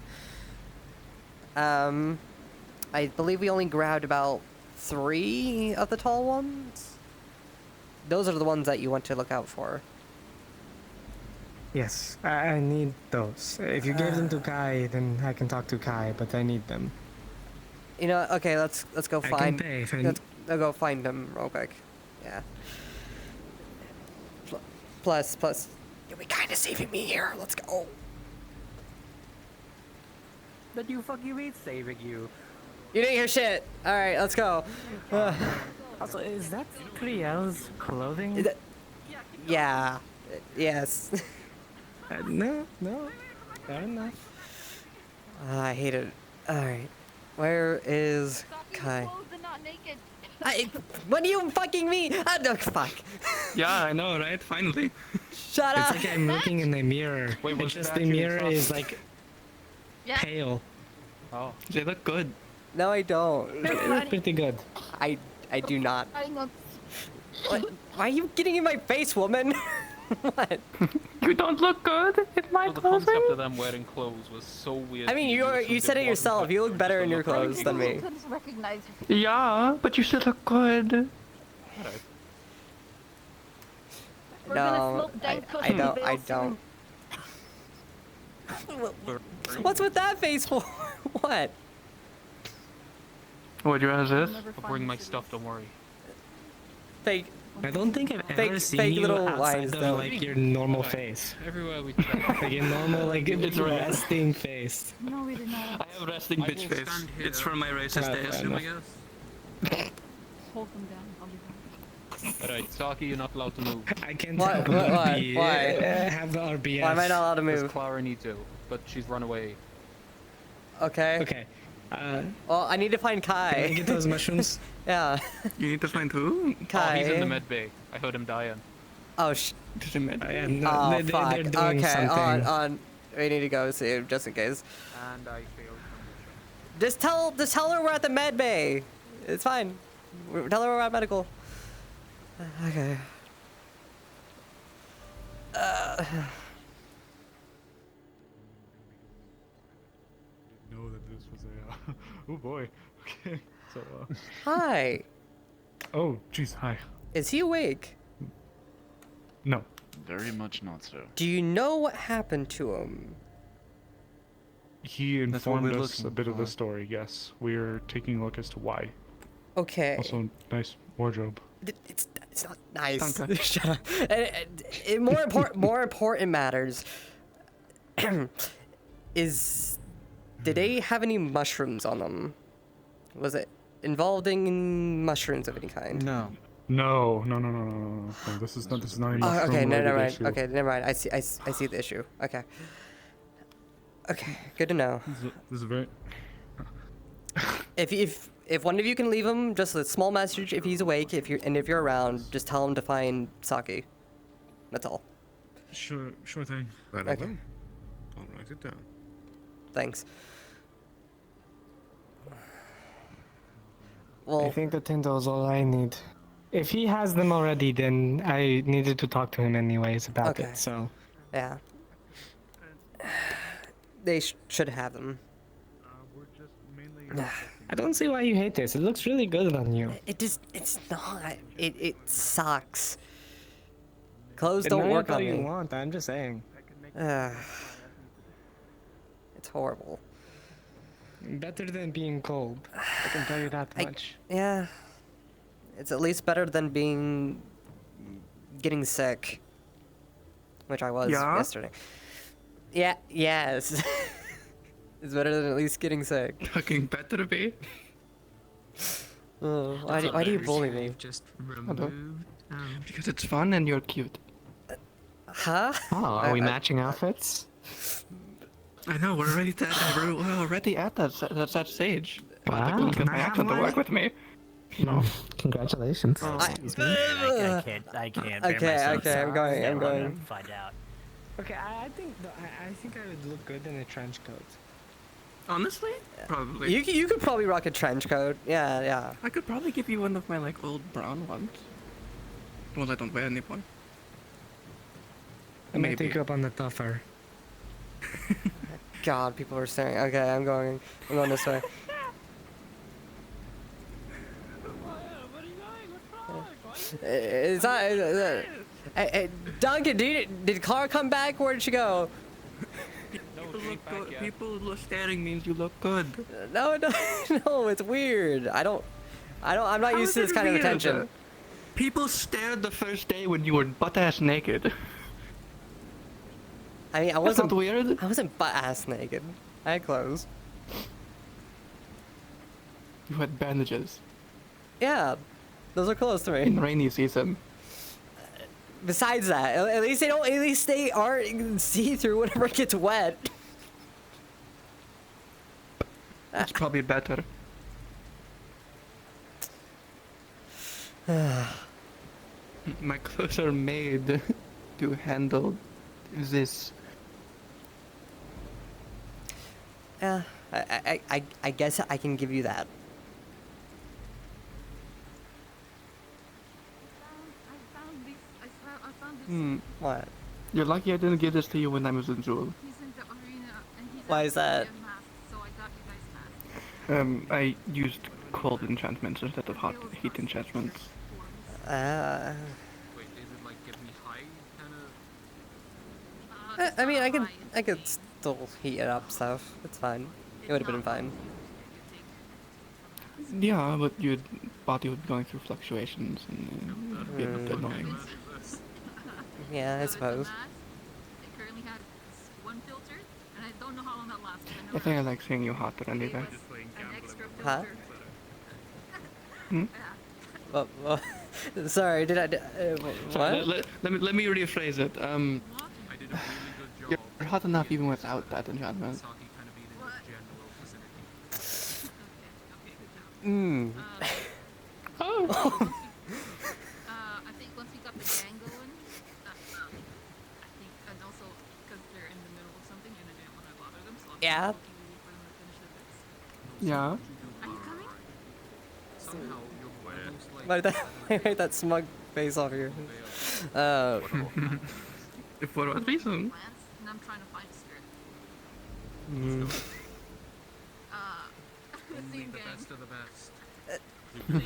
I believe we only grabbed about 3 of the tall ones. Those are the ones that you want to look out for. Yes, I need those. If you gave them to Kai, then I can talk to Kai, but I need them. You know, okay, let's go I can find. pay if I Let's go find them real quick. Yeah. Plus, you'll be kind of saving me here. Let's go. But you fuck you mean saving you? You didn't hear shit. All right, let's go. Also, is that Kriel's clothing? Yeah. Yes. No, fair enough. I hate it. All right. Where is Kai? What do you fucking mean? No, fuck. Yeah, I know, right? Finally. Shut up. It's like I'm looking in the mirror. Wait, It's what's just that the you mirror saw? is like pale. Oh. They look good. No, I don't. It looks pretty good. I do not. What? Why are you getting in my face, woman? What? You don't look good in my Well, the concept of them wearing clothes was so weird. I mean, to me. you said it yourself. You look better in your clothes than me. recognize Yeah, but you still look good. No, I don't. I don't. What's with that face for? What? What, you have this? I'll bring my stuff, don't worry. Fake. I don't think I've ever Fake- seen fake you little outside lines, of though. like your normal face. Everywhere we Like your normal, like It's red. resting face. No, we did not. I have resting bitch face. It's from my racist Fair days. enough. Hold them down. I'll be fine. Alright, Saki, you're not allowed to move. I can't What? tell What? What? the, Why? have the RBS. Why am I not allowed to Because move? Clara needs to, but she's run away. Okay. Okay. Well, I need to find Can I Kai. get those mushrooms? Yeah. You need to find who? Kai. Oh, he's in the med bay. I heard him dying. Oh, Is it med? I am not, oh, fuck. they're doing Okay, something. on. We need to go see him just in case. And I failed. Just tell her we're at the med bay. It's fine. Tell her we're at medical. Okay. Know that this was a. Oh boy. Okay. So. Hi. Oh, jeez. Hi. Is he awake? No. Very much not so. Do you know what happened to him? He That's what informed we're us a looking bit of the for. story. Yes, we're taking a look as to why. Okay. Also, nice wardrobe. It's not nice. Danke. Shut up. And more important matters is, did they have any mushrooms on them? Was it involving mushrooms of any kind? No. No. This is not. This is not a mushroom Okay, never related mind. issue. Okay, never mind. I see the issue. Okay. Okay, good to know. This is very. If one of you can leave him just a small message if he's awake, if you're around, just tell him to find Saki. That's all. Sure thing. Okay. I'll write it down. Thanks. I Well, think the Tinto is all I need. If he has them already, then I needed to talk to him anyways about Okay. it. So yeah. They should have them. We're just mainly. I don't see why you hate this. It looks really good on you. It's not. It sucks. Clothes And don't now work all on you me. want. I'm just saying. It's horrible. Better than being cold. I can tell you that much. Yeah. It's at least better than getting sick, which I was Yeah? yesterday. Yeah. Yes. It's better than at least getting sick. Fucking better be. Oh, why do you bully me? Just removed. Because it's fun and you're cute. Huh? Oh, are we matching outfits? I know, we're already at that stage. Wow. I couldn't get my accent to work with me. No. Congratulations. I can't. Bear myself. Okay, I'm going. I'm gonna find out. Okay, I think I think I would look good in a trench coat. Honestly? Probably. You could probably rock a trench coat. Yeah. I could probably give you one of my like old brown ones. Well, I don't wear anymore. I might Maybe. take you up on the offer. God, people are staring. Okay, I'm going this way. It's not. Duncan, did Clara come back? Where did she go? People look good. People staring means you look good. No, it's weird. I'm not used to this kind of attention. People stared the first day when you were butt-ass naked. I mean, I That's wasn't not weird. I wasn't butt-ass naked. I had clothes. You had bandages. Yeah, those are clothes to me. In rainy season. Besides that, at least they aren't see-through whenever it gets wet. That's probably better. My clothes are made to handle this. Yeah, I guess I can give you that. What? You're lucky I didn't give this to you when I was in Jewel. Why is that? I used cold enchantments instead of hot heat enchantments. Wait, is it like get me high kind of? I mean, I could still heat it up, so it's fine. It would have been fine. Yeah, but your body would be going through fluctuations and it'd be a bit annoying. Yeah, I suppose. It currently has one filter, and I don't know how long that lasts. I think I like seeing you hotter anyway. Huh? Hmm? Well, sorry, did I? Sorry, What? let me rephrase it. You're hot enough even without that enchantment. Hmm. Oh. I think once we got the gang going, I think, and also because they're in the middle of something and I didn't want to bother them, so Yeah. Yeah. Are you coming? Somehow you're most like. Why did that? Why that smug face off your? For what reason? And I'm trying to find a skirt. The same gang. Best of the best. The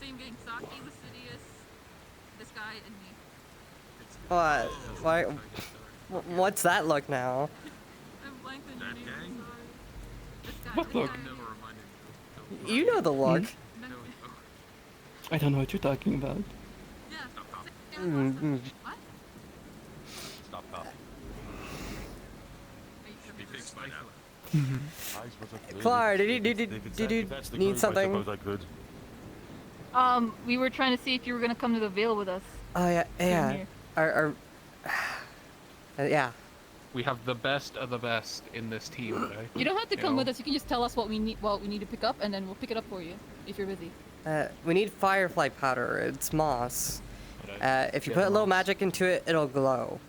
same gang. Saki, Lucidius, this guy, and me. What? Why? What's that look now? I'm blank on your name, I'm sorry. This guy. What look? You know the look. I don't know what you're talking about. Mm-hmm. What? Stop talking. Should be fixed by now. Clara, did you need something? I could. We were trying to see if you were gonna come to the Vale with us. Oh yeah, yeah. here. Yeah. We have the best of the best in this team today. You don't have to come with us. You can just tell us what we need to pick up, and then we'll pick it up for you if you're busy. We need firefly powder. It's moss. If you put a little magic into it, it'll glow.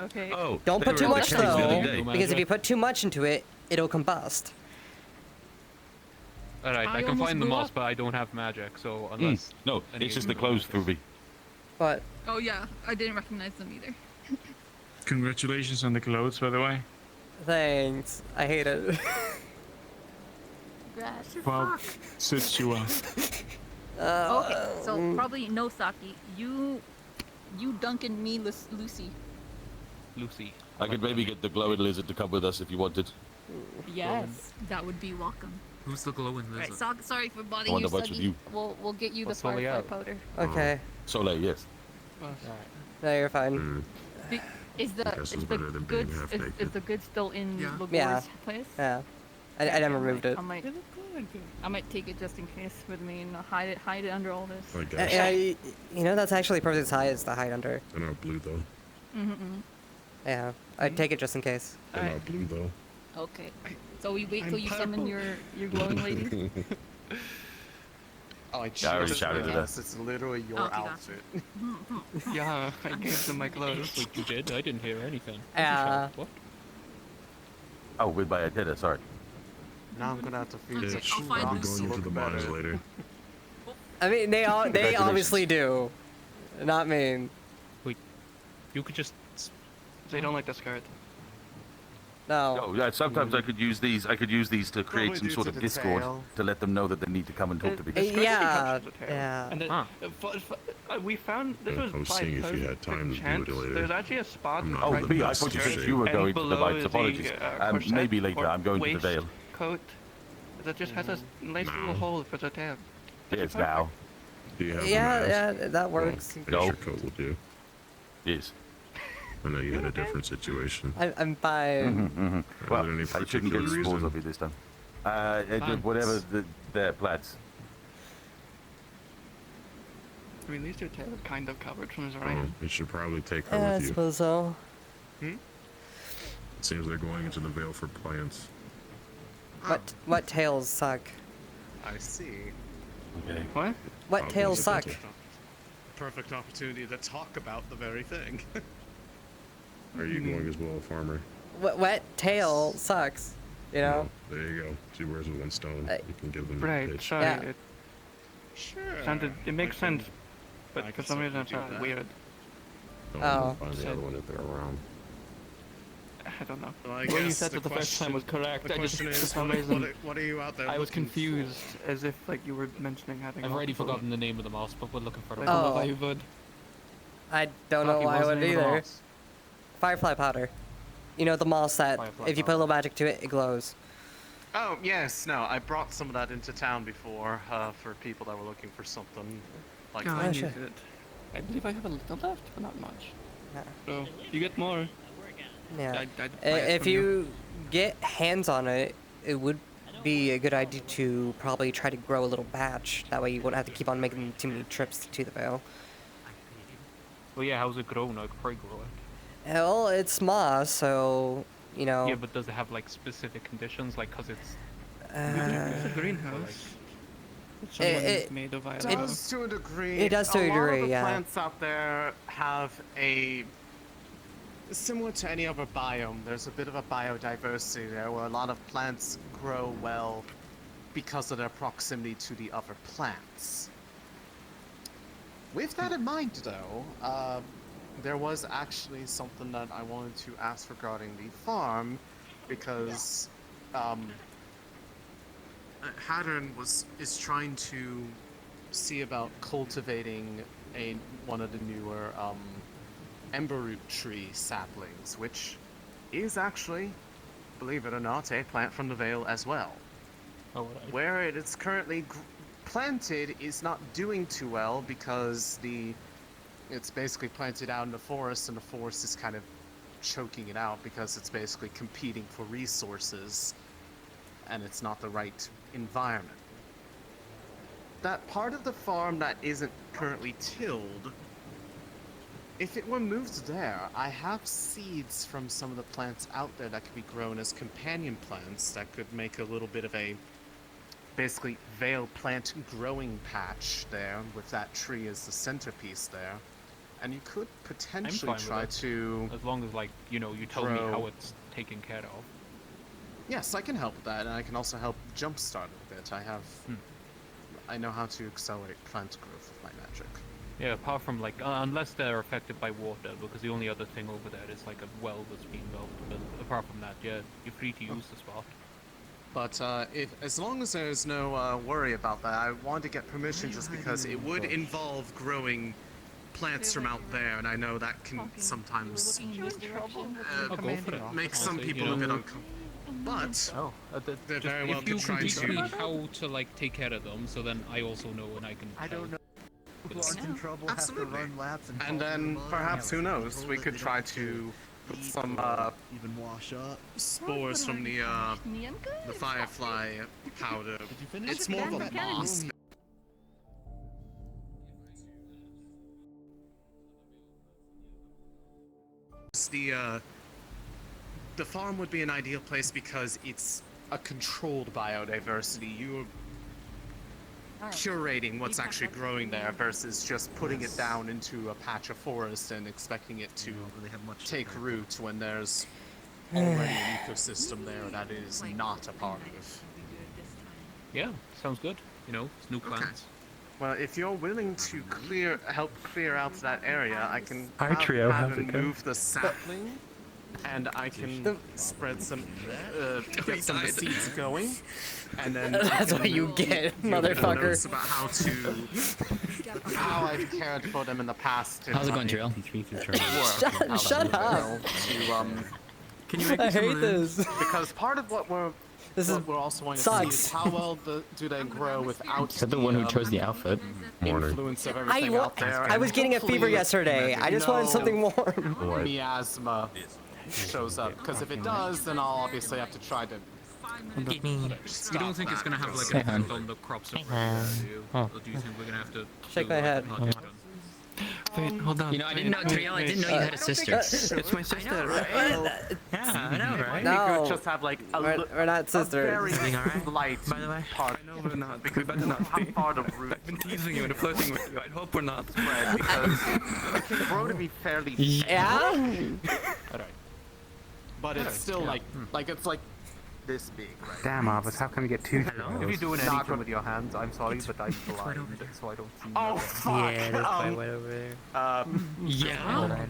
Okay. Oh. Don't put too much the other though, day. because if you put too much into it, it'll combust. Alright, I can almost find the blew moss, up. but I don't have magic, so unless... No, any it's of just you the clothes, know. Phoebe. But Oh yeah, I didn't recognize them either. Congratulations on the clothes, by the way. thanks. I hate it. Congrats. Well, suits you well. Okay, so probably no Saki. You, Duncan, me, Lucy. Lucy. I could maybe get the glowing lizard to come with us if you wanted. Yes. That would be welcome. Who's the glowing Alright, lizard? sorry for I bothering want you, a bunch of Suggy. you. We'll get you What's the Soleil firefly out? powder. Okay. Soleil, yes. No, you're fine. Is the guess it's better than being half is naked. the goods still in Lagor's Yeah. place? Yeah. I never removed it. I might take it just in case with me and hide it under all this. I guess. Yeah, you know that's actually perfect size to hide under. They're not blue though. Yeah, I'd take it just in case. They're not blue though. Okay. So we wait till you summon your glowing lady. I Oh, already shouted at us. It's literally your Okay, gotcha. outfit. Yeah, I gave them my clothes. Wait, you did? I didn't hear anything. What? Oh, with my antenna, sorry. Now I'm gonna have to feed Bitch, some I'll be rocks going to into look the mines better. later. I mean, they Congratulations. obviously do. Not me. You could just... They don't like the skirt. No. Oh, yeah, sometimes I could use these. I could use these to create Probably some due sort to of the discord tail. to let them know that they need to come and talk to me. Yeah, touches the tail. yeah. And we found this was I was by seeing if you perfect had time to do chance. it later. There's actually a spot I'm not Oh, right B, I below thought you the said skirt you were and going to the below Vice. Apologies. corset Maybe later. or I'm going to the Vale. waistcoat that just has a nice little hole for the tail. Yes, now. Do you have Yeah, that works. Well, I guess your coat will do. Yes. I know you had a different situation. I'm fine. Well, there any I shouldn't particular get spores reason? of you this time. Whatever the plats. I mean, these two tails are kind of covered from his Oh, right. you should probably take her Yeah, I with you. suppose so. It seems they're going into the Vale for plants. What tails suck? I see. Okay. What? What tails suck? Perfect opportunity to talk about the very thing. Are you going as well, farmer? Wet tail sucks. You know. There you go. 2 birds with 1 stone. You can give them Right. pitch. Sorry. Yeah. It Sure. sounded. It makes sense, but I for can some reason it certainly do sounded that. weird. Oh. Find the other one if they're around. I don't know. Well, I what you guess said the that the first time was correct. The I just, question for is, some what, reason, what are you out there I was looking for? confused, as if like you were mentioning having. I've already multiple- forgotten the name of the mouse, but we're looking for the I don't know Oh. why you would. I don't know Saki, why I what's the would name of the either. moss? Firefly powder. You know the moss that Firefly if you put a little magic to it, it glows. Oh, yes, no, I brought some of that into town before, for people that were looking for something like No, I that. use it. I believe I have a little left, but not much. So, you get more. Yeah. I'd buy it If from you get hands on it, it would be a good idea to probably try to grow a little batch. That way you wouldn't have to keep on making too many trips to the Vale. Well, yeah, how's it grown? I could probably grow it. Well, it's moss, so, you know... Yeah, but does it have like specific conditions? Like, cause it's. It's a greenhouse. It made of It does to a degree. It does to a lot degree, of the yeah. plants out there have a similar to any other biome. There's a bit of a biodiversity there, where a lot of plants grow well because of their proximity to the other plants. With that in mind, though, there was actually something that I wanted to ask regarding the farm, because Haddon is trying to see about cultivating one of the newer emberroot tree saplings, which is actually, believe it or not, a plant from the Vale as well. Oh, right. Where it is currently planted is not doing too well because it's basically planted out in the forest, and the forest is kind of choking it out because it's basically competing for resources, and it's not the right environment. That part of the farm that isn't currently tilled, if it were moved there, I have seeds from some of the plants out there that could be grown as companion plants that could make a little bit of a basically Vale plant growing patch there, with that tree as the centerpiece there. And you could potentially I'm fine try with it, to as long as, like, you know, you tell me grow- how it's taken care of. Yes, I can help with that, and I can also help jumpstart it a bit. I know how to accelerate plant growth with my magic. Yeah, apart from like, unless they're affected by water, because the only other thing over there is like a well that's being built. But apart from that, yeah, you're free to use the spot. But as long as there's no worry about that, I wanted to get permission just because it would involve growing plants from out there, and I know that can sometimes make some people a bit uncomfortable. But they very well if you could try can teach me to. how to like take care of them, so then I also know and I can. I don't know. People aren't in trouble, have to Absolutely. run laps and And then perhaps, who knows, we could try to put some even wash up. spores from the firefly powder. It's more of a moss. The farm would be an ideal place because it's a controlled biodiversity. You're curating what's actually growing there versus just putting it down into a patch of forest and expecting it to take root when there's already an ecosystem there that is not a part of. Yeah, sounds good. You know, it's new plants. Well, if you're willing to help clear out that area, I can Hi, Trio, how's have it him going? move the sapling, and I can spread some, get some of the seeds going, and then That's what you get, motherfucker. Notes about how I've cared for them in the past. How's it going, Trio? Shut up. Can you make I some hate of this. Because part of what we're also wanting to see is how well do they grow without Is that the one who chose the outfit? influence of everything out there. I was getting a fever Hopefully, yesterday. I just wanted something warm. Miasma shows up, because if it does, then I'll obviously have to try to. You don't think it's gonna have like an effect on the crops over there, do you? Or do you think we're gonna have to Shake my head. Wait, hold on. You know, I didn't know, Triel, I didn't know you had a sister. It's my sister, right? Yeah, I know, right? No, just have like a we're not sisters. Everything alright? Light By the way, part. I know we're not. We better not be. Part of root. I've been teasing you and flirting with you. I hope we're not. Spread, because it can grow to be fairly. Yeah. But it's still like it's like this big, right? Damn, Arvis, how come you get two If you're doing Not anything good. with your hands, I'm sorry, but I'm blind, so I don't see. Oh, nothing. fuck! Yeah, there's quite white over there. Yeah.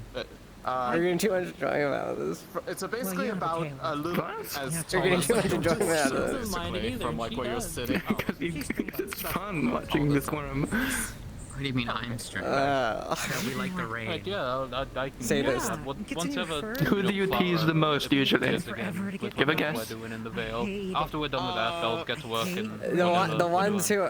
You're getting too much enjoyment out of this. It's basically about a loop as You're getting too much enjoyment out of this. basically, from like where you're sitting. Because it's fun watching this worm. What do you mean I'm strange? We like the rain. Yeah, I can Sadist. Once ever. Who do you tease the most usually? Give a guess. We're doing in the Veil. After we're done with that, they'll get to work and. The ones who,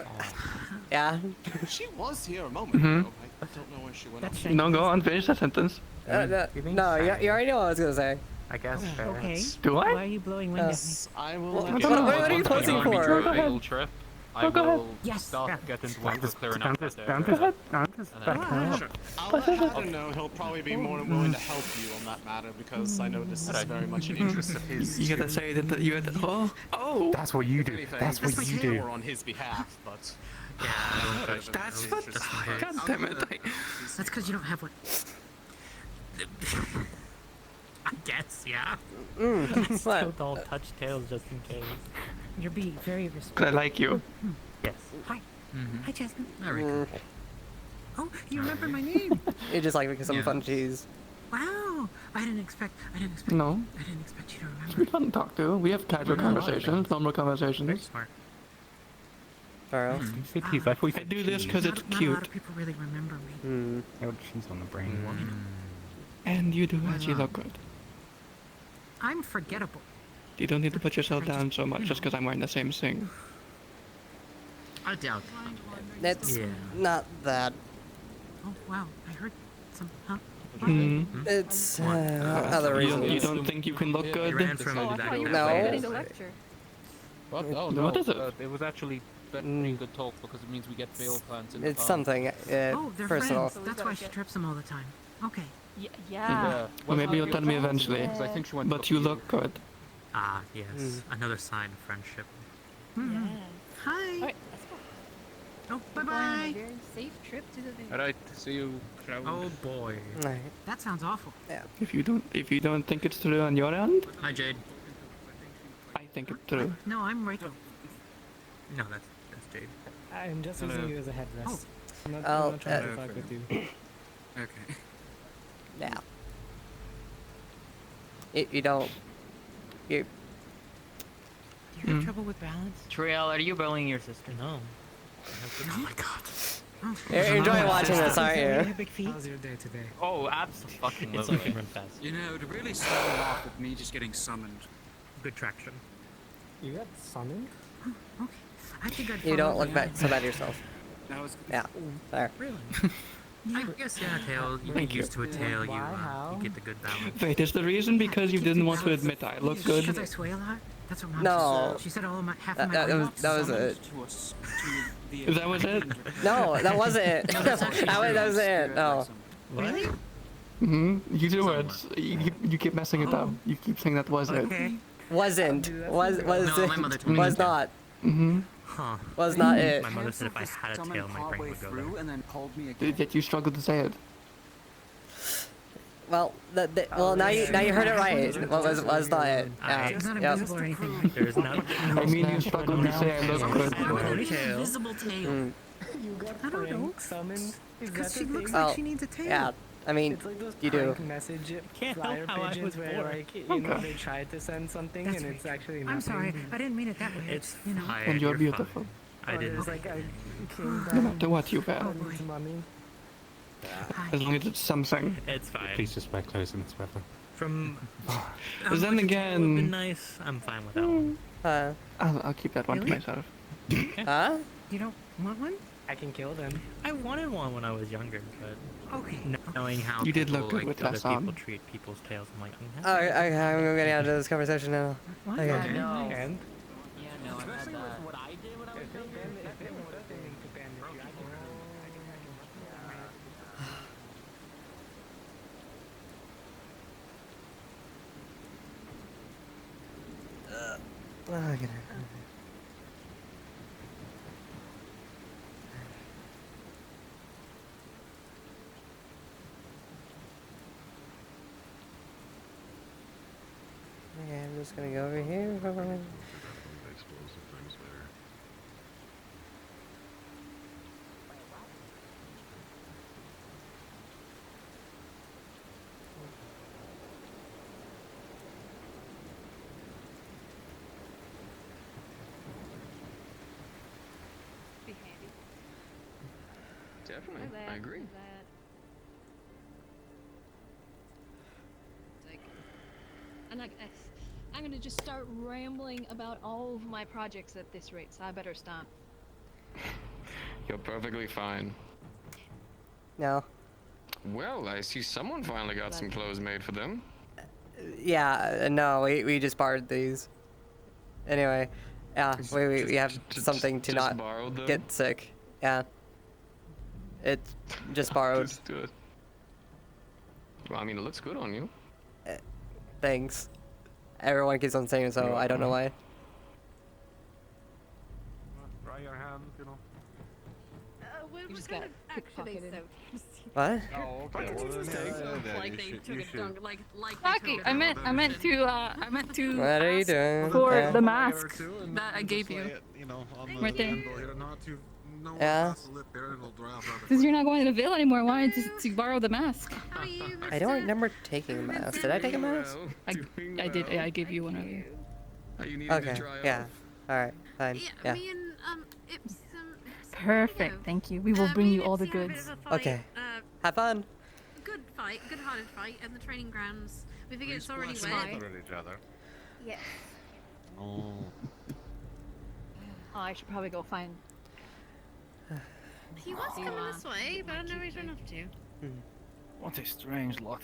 yeah. She was here a moment ago. I don't know where she went. No, go on, finish that sentence. No, you already know what I was gonna say. I guess. Okay. Do I? Why are you blowing wind at me? I will. What are you closing for? Trip. I will start getting to work with clearing up that area. I don't know. He'll probably be more than willing to help you on that matter because I know this is very much an interest of his. You gotta say that you had. Oh. That's what you do. That's what you do. More on his behalf, but. Yeah, That's what. God damn it. That's because you don't have one. I guess, yeah. Still don't touch tails just in case. You're being very respectful. 'Cause I like you. Yes. Hi. Hi, Jasmine. Very cool. Oh, you remember my name? You just like because I'm fun cheese. Wow. I didn't expect. No. I didn't expect you to remember. We don't talk to. We have casual conversations, normal conversations. Smart. Alright. I do this because it's Not a lot cute. of people really remember me. Oh, cheese on the brain. And you do actually look good. I'm forgettable. You don't need to put yourself down so much just because I'm wearing the same thing. I doubt It's not that. Oh wow, I heard some. Huh? It's other You reasons. don't think you can look good? No. What? Oh, no. What is it? It was actually very good talk because it means we get veil plants in the It's farm. something Oh, they're personal. friends. That's why she trips them all the time. Okay. Yeah. Well, maybe you'll tell me eventually. Because I think she went But you look good. Ah, yes. Another sign of friendship. Hi. Alright, Oh, bye-bye. very safe trip to the village. Alright, see you. Oh boy. That sounds awful. Yeah. If you don't think it's true on your end, Hi, Jade. I think it's true. No, I'm Rachel. No, that's Jade. I'm just using you as a headrest. I'm I'll, not trying to fuck with you. Okay. Yeah. You don't. You. Do you have trouble with balance? Triel, are you bullying your sister? No. Oh my god. You're enjoying watching this, aren't you? Big feet. How's your day today? Oh, absolutely. It's like run fast. You know, to really start it off with me just getting summoned. Good traction. You got summoned? Okay. I think I'd You don't follow look the bad, so bad yourself. That was Yeah. There. Really? I guess yeah, tail. You get used to a tail. You get the good balance. Wait, is the reason because you didn't want to admit I look good? Because I sway a lot? That's what Mom No. said. She said all of my half of my That brain was it. That was it? No, that wasn't it. that was it. No. Really? Use your words. You keep messing it up. You keep saying that was it. Wasn't. Was No, my mother told me was not to. not. Huh. Was not it. My mother said if I had a tail, my brain would go there. And then called me again. Yet you struggle to say it. Well, well now you heard it right. Was not it. Yeah. It's not Yep. invisible or anything. There's no. I mean, you struggle to say I look good. Invisible tail. I don't know. Summoned? Because she looks Oh, like she needs a tail. yeah. I mean, It's like those you do. prank message Can't flyer help how I pigeons was where, born. like, you know, they tried to send something and it's actually nothing. I'm sorry, I didn't mean it that way. It's you know. fine. And you're beautiful. Fine. I didn't. It's like I came No matter what you wear. to mommy. As long as it's something. It's fine. Please just wear clothes in this weather. From. But then Would've been again, nice. I'm fine with that one. I'll keep that one to myself. Huh? You don't want one? I can kill them. I wanted one when I was younger, but Okay. knowing how You did people, look good like, with other less people on. treat people's tails, I'm like, I'm getting out of this conversation now. What? Okay. And? Yeah, no, I had that. what I did when I was Okay. Okay, I'm just gonna go over here. Explosive things there. Be handy. Definitely, Like that, I agree. like that. Like, and I'm gonna just start rambling about all of my projects at this rate, so I better stop. You're perfectly fine. No. Well, I see someone finally got some clothes made for them. Yeah, no, we just borrowed these. Anyway, yeah, we have something to just not borrowed them? get sick. Yeah. It's just borrowed. Just do it. Well, I mean, it looks good on you. Thanks. Everyone keeps on saying so, I don't know why. Dry your hands, you know. You just got pickpocketed. What? Oh, okay. Well, then, Like they took a dunk, like Saki, I meant to. What are you doing? For Yeah. the mask That I gave you. You know, on the Right there. handle here, not to. No one Yeah. has to live there, it'll dry out rather Since you're not going to the Ville anymore, I wanted to borrow the mask. I don't remember taking a mask. Did I take a mask? I did. Yeah, I gave you one earlier. Okay. Yeah. All right. Fine. Yeah. Me and Ipsum. Perfect. Thank you. We will bring you all the goods. Okay. Have fun. Good-hearted fight in the training grounds. We think it's already Splash wet. water at each other. Yes. Oh. Oh, I should probably go find. He was coming this way, but I never returned off to. What a strange lot.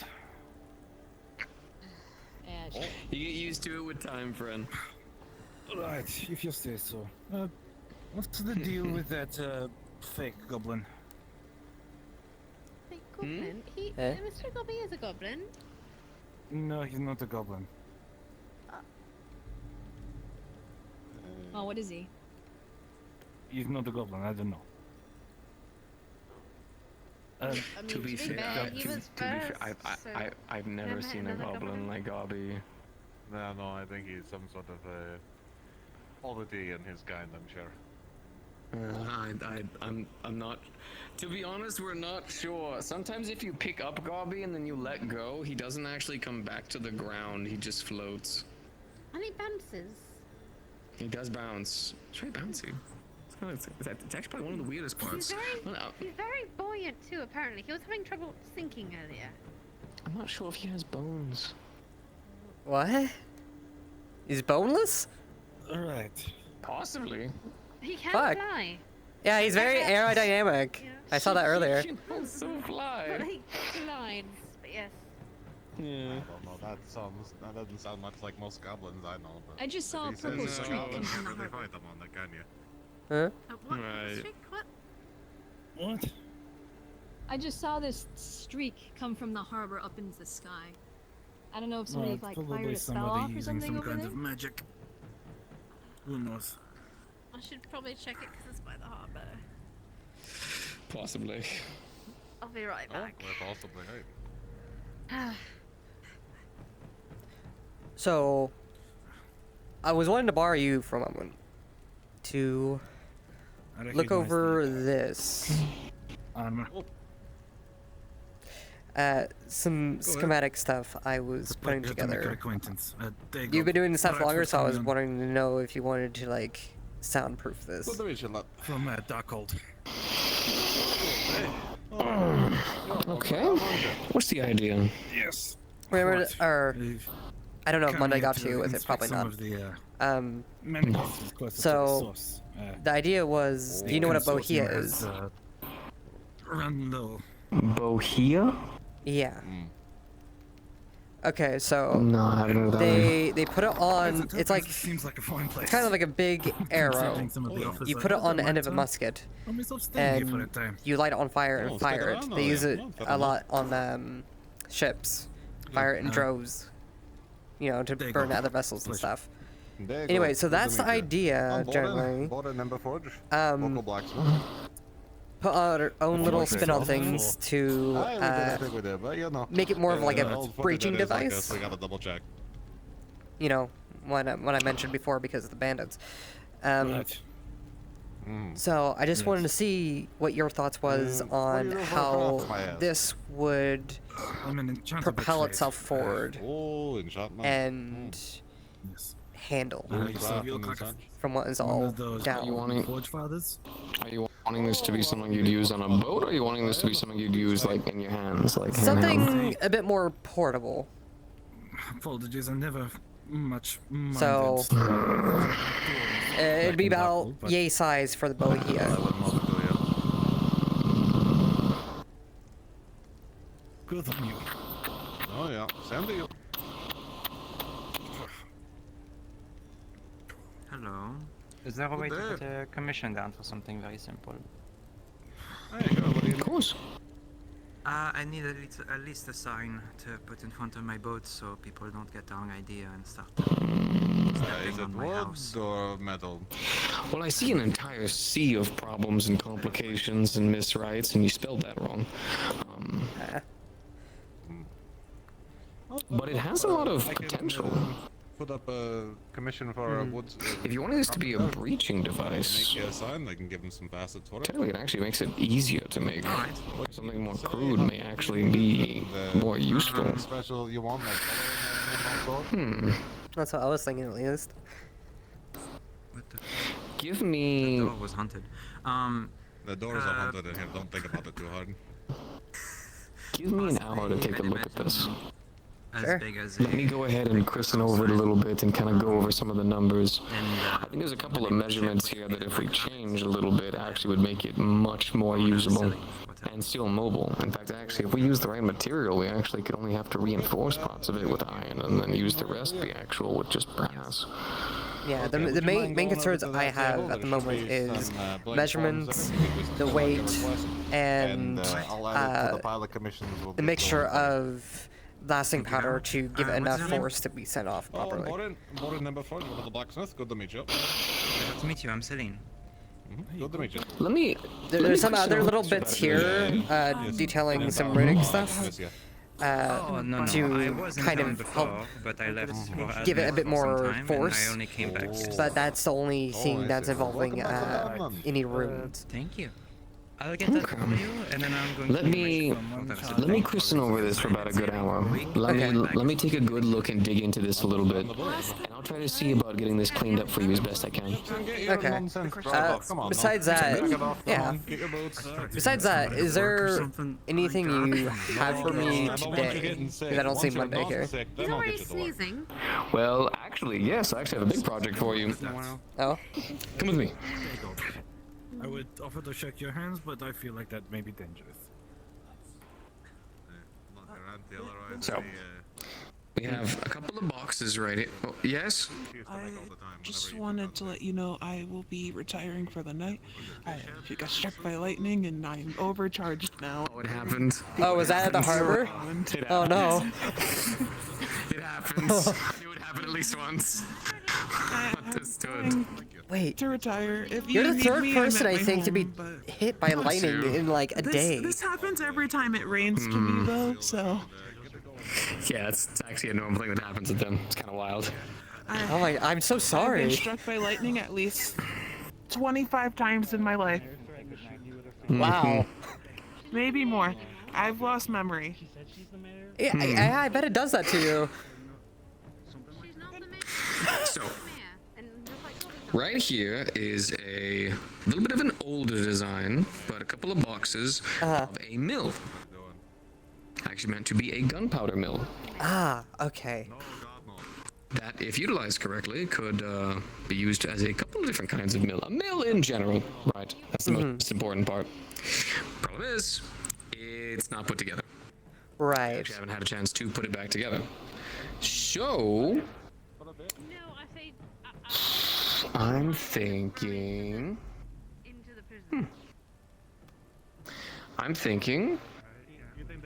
Yeah, You get used to it with time, friend. Right, if you say so. What's the deal with that fake goblin? Fake goblin? Eh? Mr. Gobby is a goblin. No, he's not a goblin. Oh, what is he? He's not a goblin, I don't know. To be fair, I've never seen a goblin like Gobby. No, I think he's some sort of a oddity in his kind, I'm sure. I'm not. To be honest, we're not sure. Sometimes if you pick up Gobby and then you let go, he doesn't actually come back to the ground. He just floats. And he bounces. He does bounce. It's very bouncy. It's actually probably one of the weirdest parts. He's very buoyant too, apparently. He was having trouble sinking earlier. I'm not sure if he has bones. What? He's boneless? Alright. Possibly. He can Fuck. fly. Yeah, he's very aerodynamic. I saw that earlier. He can also fly. But he glides, but yes. Yeah. I don't know. That doesn't sound much like most goblins I know. But I just saw a if he says purple it's a streak goblin, in you the can't really harbor. fight them on that, can you? Huh? What? Right. Streak? What? What? I just saw this streak come from the harbor up into the sky. I don't know if somebody like fired probably a spell somebody off or using something some over kind there. of magic. Who knows? I should probably check it because it's by the harbor. Possibly. I'll be right back. Well, possibly, hey. So, I was wanting to borrow you for a moment to look over this. Armor. Some schematic stuff I was putting Glad to make your together. acquaintance. There you You've go. been doing this stuff Alright, longer, what's so I going was on? wanting to know if you wanted to like soundproof this. From Darkhold. Okay. What's the idea? Yes. Remember, Quite. or I don't know if Come Monday here got to to you with it, inspect probably some not. of the, Um, many places closer to the so source. the idea was, do you know what a bohea consortium is? has, run low. Bohea? Yeah. Okay, so No, I haven't heard that they put it on. It's like seems like a fine place. it's kind of like a big arrow. Considering some of the offers You I put it got on the at end my of a time. musket, Let me stop staying here for and a time. you light it on fire Oh, and stick fire it. around They use there. it Oh, fair a enough. lot on ships. Fire it in droves, you know, to There you burn go. other vessels and Pleasure. stuff. There you Anyway, go. so Good to that's the meet you. idea I'm Borden, generally. Borden Number Forge. Um, Local blacksmith. Put our own little spin on yourself. things to I don't think we did, but you know. make it more of like a old fucker breaching that is like device. us, we gotta double check. You know, what I mentioned before because of the bandits. Right. So I just wanted to see what your thoughts was on how this would propel itself forward and handle from what is all down. Are you wanting this to be something you'd use on a boat, or are you wanting this to be something you'd use like in your hands, like Something a bit more portable. Apologies, I never much minded. So it'd be about yay size for the boat here. Good on you. Oh yeah, same to you. Hello. Is there a way to put a commission down for something very simple? Of course. I need at least a sign to put in front of my boat so people don't get the wrong idea and start Is it wood or metal? Well, I see an entire sea of problems and complications and miswrites, and you spelled that wrong. But it has a lot of potential. Put up a commission for a wood. If you wanted this to be a breaching device, make a sign, they can give them some facets for it. technically it actually makes it easier to make. Something more crude may actually be more useful. Special you want, like That's what I was thinking at least. Give me. The door was haunted. The doors are haunted in here. Don't think about it too hard. Give me an hour to take a look at this. As big as Let me go ahead and christen over it a little bit and kind of go over some of the numbers. I think there's a couple of measurements here that if we change a little bit actually would make it much more usable and still mobile. In fact, actually, if we use the right material, we actually could only have to reinforce parts of it with iron and then use the rest the actual with just brass. Yeah, the main concerns I have at the moment is measurements, the weight, and the mixture of blasting powder to give it enough force to be sent off properly. Warden number 4, one of the blacksmiths. Good to meet you. Good to meet you, I'm Celine. Good to meet you. Let me. There's some other little bits here detailing some runic stuff to kind of help but I left for give it a bit more and force. I only came back. But that's the only thing that's involving any runes. Thank you. I'll get that from you, and then I'm going Let me christen over this for about a good hour. Let me take a good look and dig into this a little bit, and I'll try to see about getting this cleaned up for you as best I can. Okay. Besides that, yeah. Besides that, is there anything you have for me today? Because I don't see Monday here. He's already sneezing. Well, actually, yes. I actually have a big project for you. Oh. Come with me. I would offer to shake your hands, but I feel like that may be dangerous. So, we have a couple of boxes right here. Oh, yes? I just wanted to let you know I will be retiring for the night. I got struck by lightning and I'm overcharged now. Oh, it happened. Oh, was that at the harbor? Oh no. It happens. It would happen at least once. Understood. Wait. To retire. If You're you the need third me, person I'm I at my think to be home, but hit by lightning in like a day. This happens every time it rains to me though, so. Yeah, it's actually a normal thing that happens with them. It's kind of wild. Oh my, I'm so I've sorry. been struck by lightning at least 25 times in my life. Wow. Maybe more. I've lost memory. Yeah, I bet it does that to you. So, right here is a little bit of an older design, but a couple of boxes of a mill. Actually meant to be a gunpowder mill. Ah, okay. That, if utilized correctly, could be used as a couple of different kinds of mill. A mill in general, right? That's the most important part. Problem is, it's not put together. Right. I actually haven't had a chance to put it back together. So, I'm thinking. I'm thinking.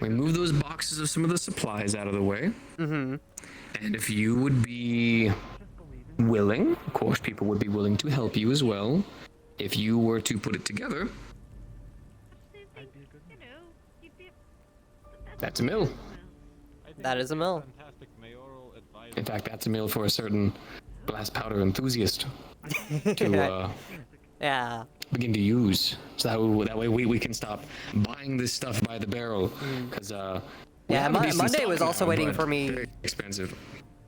We move those boxes of some of the supplies out of the way. Mm-hmm. And if you would be willing, of course, people would be willing to help you as well. If you were to put it together, that's a mill. That is a mill. In fact, that's a mill for a certain blast powder enthusiast to yeah. begin to use. So that way we can stop buying this stuff by the barrel. Because yeah, Monday was also waiting for me. Very expensive.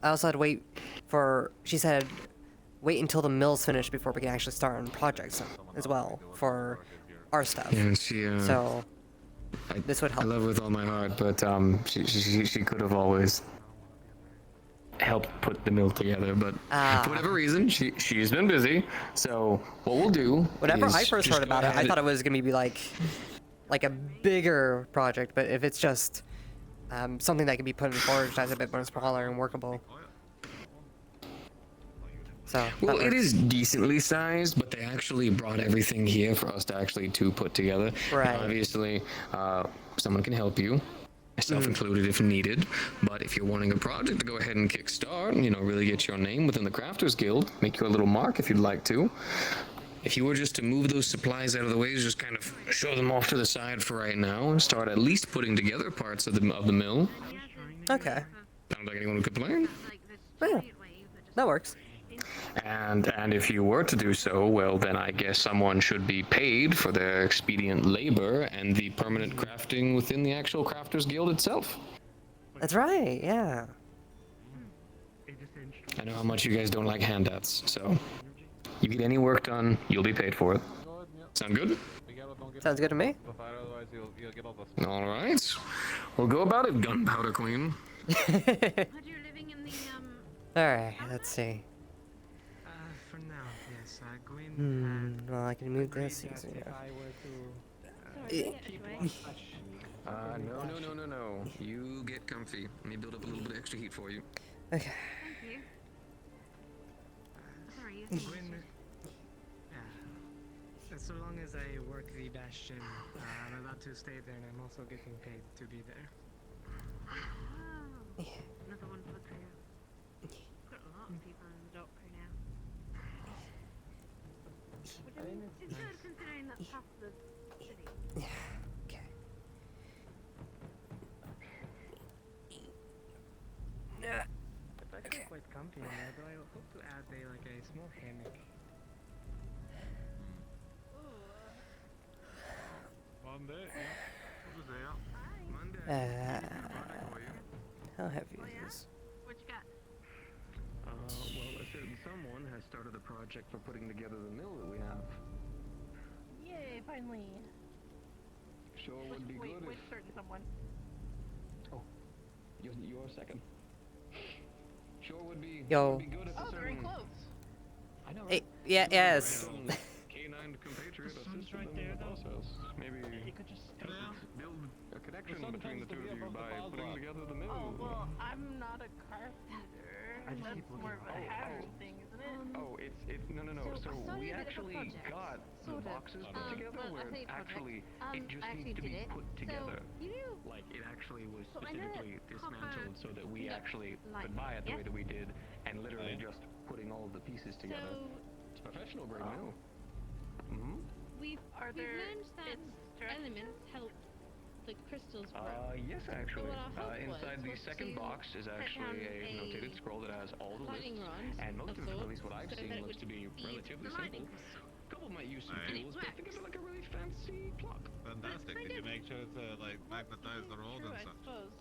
I also had to wait for. She said, wait until the mill's finished before we can actually start on projects as well for our stuff. Yeah, she. So this would help. I love her with all my heart, but she could have always helped put the mill together, but for whatever reason, she's been busy. So what we'll do. Whenever is I first just heard go about it, I ahead thought it was gonna be like a bigger project. But if it's just something that can be put in forge that's a bit more smaller and workable. So well, it is decently sized, but they actually brought everything here for us to actually put together. Right. Now, obviously, someone can help you, myself included if needed. But if you're wanting a project to go ahead and kickstart, really get your name within the Crafters Guild, make you a little mark if you'd like to. If you were just to move those supplies out of the way, just kind of show them off to the side for right now, and start at least putting together parts of the mill. Okay. Sounds like anyone would complain. Yeah, that works. And if you were to do so, well, then I guess someone should be paid for their expedient labor and the permanent crafting within the actual Crafters Guild itself. That's right, yeah. I know how much you guys don't like handouts, so you get any work done, you'll be paid for it. Sound good? Sounds good to me. All right. Well, go about it, Gunpowder Queen. Alright, let's see. For now, yes. Gwyn Well, I can move this easier. No. You get comfy. Let me build up a little bit of extra heat for you. Okay. Gwyn, so long as I work the Bastion, I'm allowed to stay there, and I'm also getting paid to be there. Another one for crew. Got a lot of people in the dock right now. Which I mean, it's good considering that's half the city. Okay. It's actually quite comfy in there, but I hope to add a small hammock. Monday, How heavy is this? What you got? Well, a certain someone has started a project for putting together the mill that we have. Yay, finally. Sure would be good Wait, certain someone. Oh, you're second. Sure would be. Yo. Would be good if a Very certain. close. I know. Hey, yes. K9 compatriot assisted right there, in the process. Maybe he could just build a connection between the two of you by putting together the mill. Oh, well, I'm not a carpenter. That's more of a Harry thing, isn't it? Oh, it's no. So we actually got the boxes put together where actually it just needs to be put together. Like it actually was specifically dismantled so that we actually could buy it the way that we did, and literally just putting all of the pieces together. It's professional grade mill. We've learned that elements help the crystals grow. Yes, actually. What our hope Inside the was second to box is actually a notated scroll that has all the lightning lists, rods and most of it, at least what I've so seen, that looks would to be be relatively the lightning simple. crystal. A couple might use some And it tools, but think of it like a really fancy clock. Fantastic. Did you make sure to magnetize the road and I such? suppose.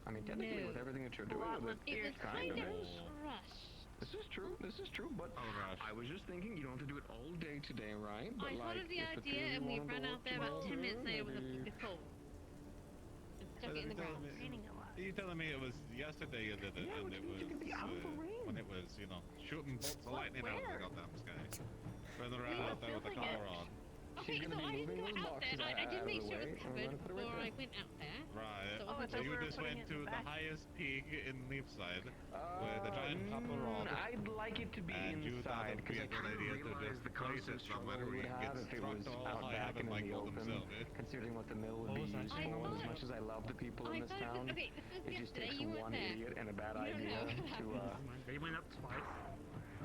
I mean, technically, with everything that you're doing with it, It was kind of is. rushed. This is true, but I was just thinking you don't have to do it all day today, right? But I thought of the if idea and we wanted to ran out work there about 10 minutes later with a maybe- big hole. And stuck it in the ground. Raining a lot. You telling me it was yesterday you did it, and it was when it was, shooting bolts of lightning out of the goddamn sky. Running around out there with a collar on. Okay, so I didn't go out there. I did make sure it was covered before I went out there. Right. So So you just went to the highest peak in Leafside with a giant copper rod. I'd like it to be and you thought inside it'd be because a I good kind idea of to realized just the place constant it struggle somewhere we where would he have gets if it was struck all out high back up and and in the Michael open, himself, eh? considering what the mill would be used for. And as much as I love the people in this town, okay, it just yesterday takes you one weren't there. idiot and a bad You don't idea know. to They went up twice.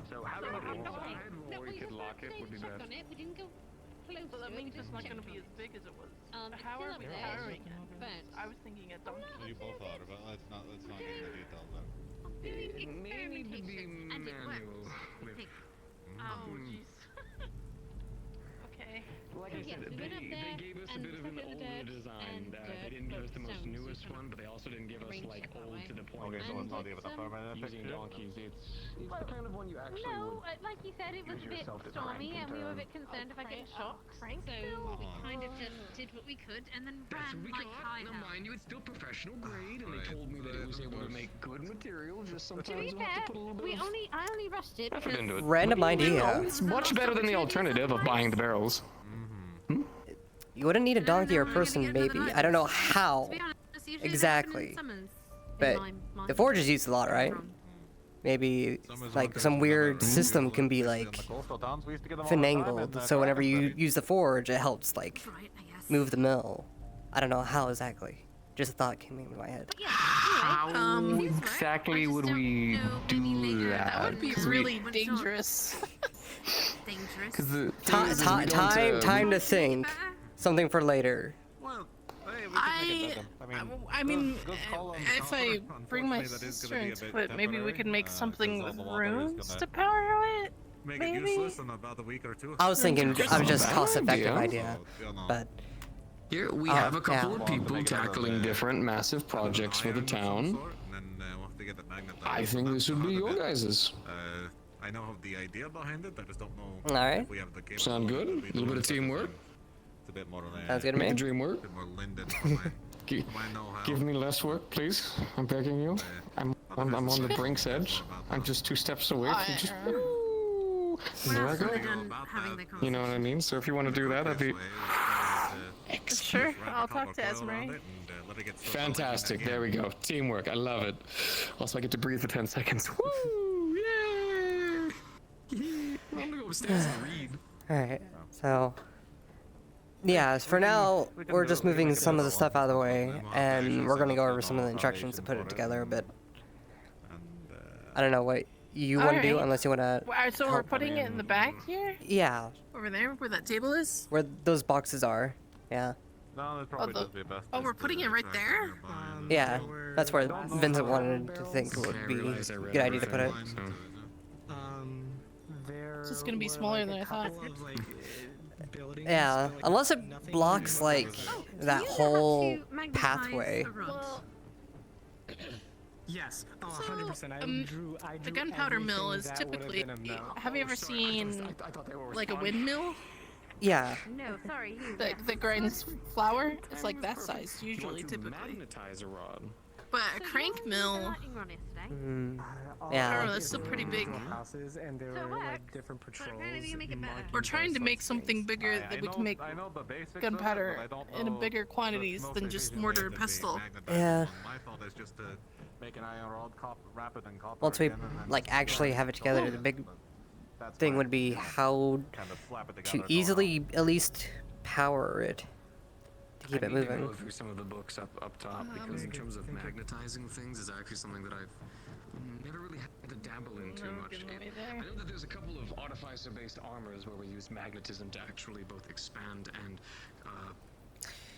So having it inside No, where we you could just lock it would be check best. on it. We didn't go close But that to it. means We it's just not checked going to be on as big as it was. It's How still are up we there, powering it? but I was thinking a donkey. So you both thought about it. Let's not get into details there. may need to be manual with. Oh, jeez. Okay. Like I said, they gave us a bit of an older design. They didn't give us the most newest one, but they also didn't give us like old to the point. Okay, so it's not even a permanent using picture? donkeys. It's the kind of one you actually No, would like you said, it was a bit stormy, and we were a bit concerned about getting shocked. So we kind of just did what we could, and then ran like high Now, mind you, it's still professional grade, and they told me that it was able to make good material. Just sometimes To be you have to fair, put a little bit I only rushed it effort because into it. Random idea. It's much better than the alternative of buying the barrels. You wouldn't need a donkey or a person, maybe. I don't know how exactly, but the forge is used a lot, right? Maybe like some weird system can be like finagled, so whenever you use the forge, it helps like move the mill. I don't know how exactly. Just a thought came into my head. How exactly would we do that? That would be really dangerous. Dangerous. Time to think. Something for later. I mean, if I bring my sister into it, maybe we could make something with runes to power it. Make it useless in about a week or two. I was thinking of just cost-effective idea, but here we have a couple of people tackling different massive projects for the town. I think this would be your guys's. I know the idea behind it. I just don't know. All right. If we have the Sound good? A little bit of teamwork. It's a bit more. Sounds good to me. Make the dream work. A bit more Linden for my know-how. Give me less work, please. I'm begging you. I'm on the brink's edge. I'm just 2 steps away from just. There I go. You know what I mean? So if you want to do that, that'd be. Sure, I'll talk to Esme. Fantastic. There we go. Teamwork. I love it. Also, I get to breathe for 10 seconds. Woo! Yay! I'm gonna go upstairs and read. Alright, so yeah, for now we're just moving some of the stuff out of the way, and we're gonna go over some of the instructions to put it together a bit. I don't know what you want to do, unless you want to. Alright, so we're putting it in the back here? Yeah. Over there, where that table is? Where those boxes are. Yeah. No, that'd probably just be best. Oh, we're putting it right there? Yeah, that's where Vincent wanted to think would be a good idea to put it. It's just gonna be smaller than I thought. Yeah, unless it blocks like that whole pathway. Yes, 100%. The gunpowder mill is typically. Have you ever seen like a windmill? Yeah. No, sorry. That grinds flour? It's like that size usually, typically. Magnetize a rod. But a crank mill. Yeah. I don't know, that's still pretty big. Houses and there were like different patrols. We're trying to make something bigger that we can make gunpowder in bigger quantities than just mortar and pestle. Yeah. My thought is just to make an iron rod, wrap it in copper. Once we like actually have it together, the big thing would be how to easily at least power it to keep it I need to moving. go through some of the books up top because in terms of magnetizing things is actually something that I've never really had to dabble in too much. I know that there's a couple of artificer-based armors where we use magnetism to actually both expand and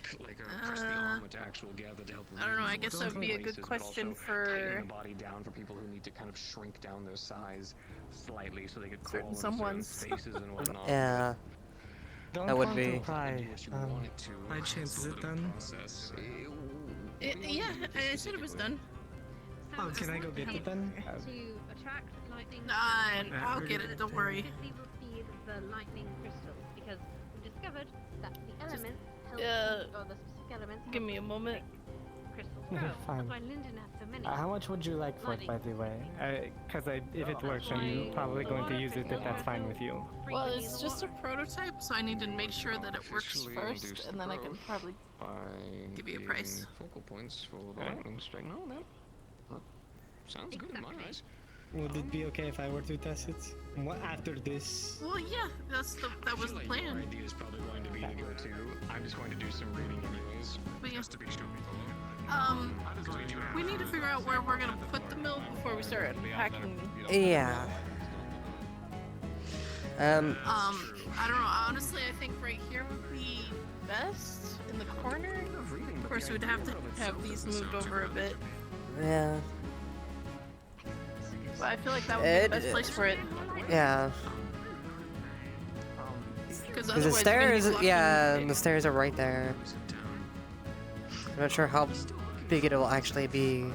press the armor to actually gather to help. I don't know. I guess that would be a good question for tightening the body down for people who need to kind of shrink down their size slightly so they could crawl in certain spaces and whatnot. Yeah. That would be. High chance is it done? Yeah, I said it was done. Oh, can I go get it then? To attract lightning. I'll get it. Don't worry. Will feed the lightning crystals because we discovered that the elements help or the specific elements. Give me a moment. Crystals Yeah, grow. fine. That's why Linden has so many. How much would you like for it, by the way? Because if it works, I'm probably going to use it if that's fine with you. Well, it's just a prototype, so I need to make sure that it works first, and then I can probably give you a price. Focal points for the lightning strike. No, that sounds good in my eyes. Would it be okay if I were to test it? What after this? Well, yeah, that was the plan. Your idea is probably going to be to go to. I'm just going to do some reading anyways, just to be stupid. We need to figure out where we're gonna put the mill before we start unpacking. Yeah. I don't know. Honestly, I think right here would be best in the corner. Of course, we'd have to have these moved over a bit. Yeah. But I feel like that would be the best place for it. Yeah. Because The stairs, yeah, the stairs are right there. I'm not sure how big it'll actually be.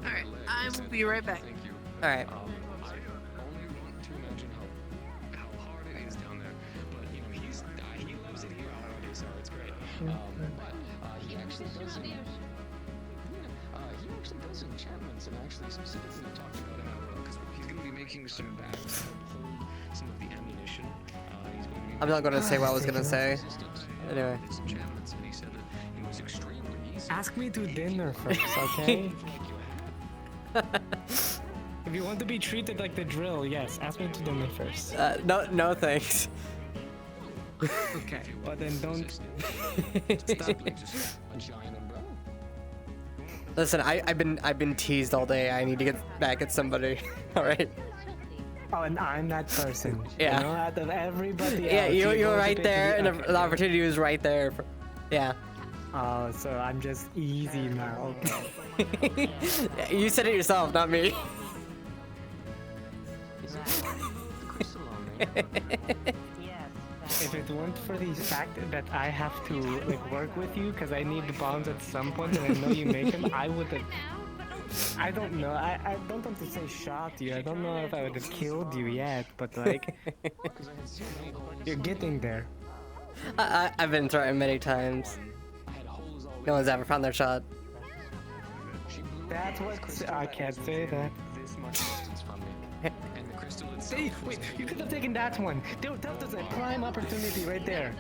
Alright, I will be right back. Alright. He actually does enchantments, and actually specifically talked about how because he's going to be making some bags that hold some of the ammunition. He's going to be I'm not gonna say what I was gonna say. Anyway. enchantments, and he said that it was extremely easy. Ask me to dinner first, okay? If you want to be treated like the drill, yes, ask me to dinner first. No thanks. Okay, but then don't stop. Listen, I've been teased all day. I need to get back at somebody. All right. Oh, and I'm that person. Yeah. You know, out of everybody Yeah, else, you were go right to there, and okay. the opportunity was right there. Yeah. Oh, so I'm just easy now. You said it yourself, not me. If it weren't for the fact that I have to like work with you because I need the bombs at some point and I know you make them, I would have. I don't know. I don't want to say shot you. I don't know if I would have killed you yet, but like, you're getting there. I've been threatened many times. No one's ever found their shot. That's what I can't say that. Hey, wait, you could have taken that one. Dude, that was a prime opportunity right there.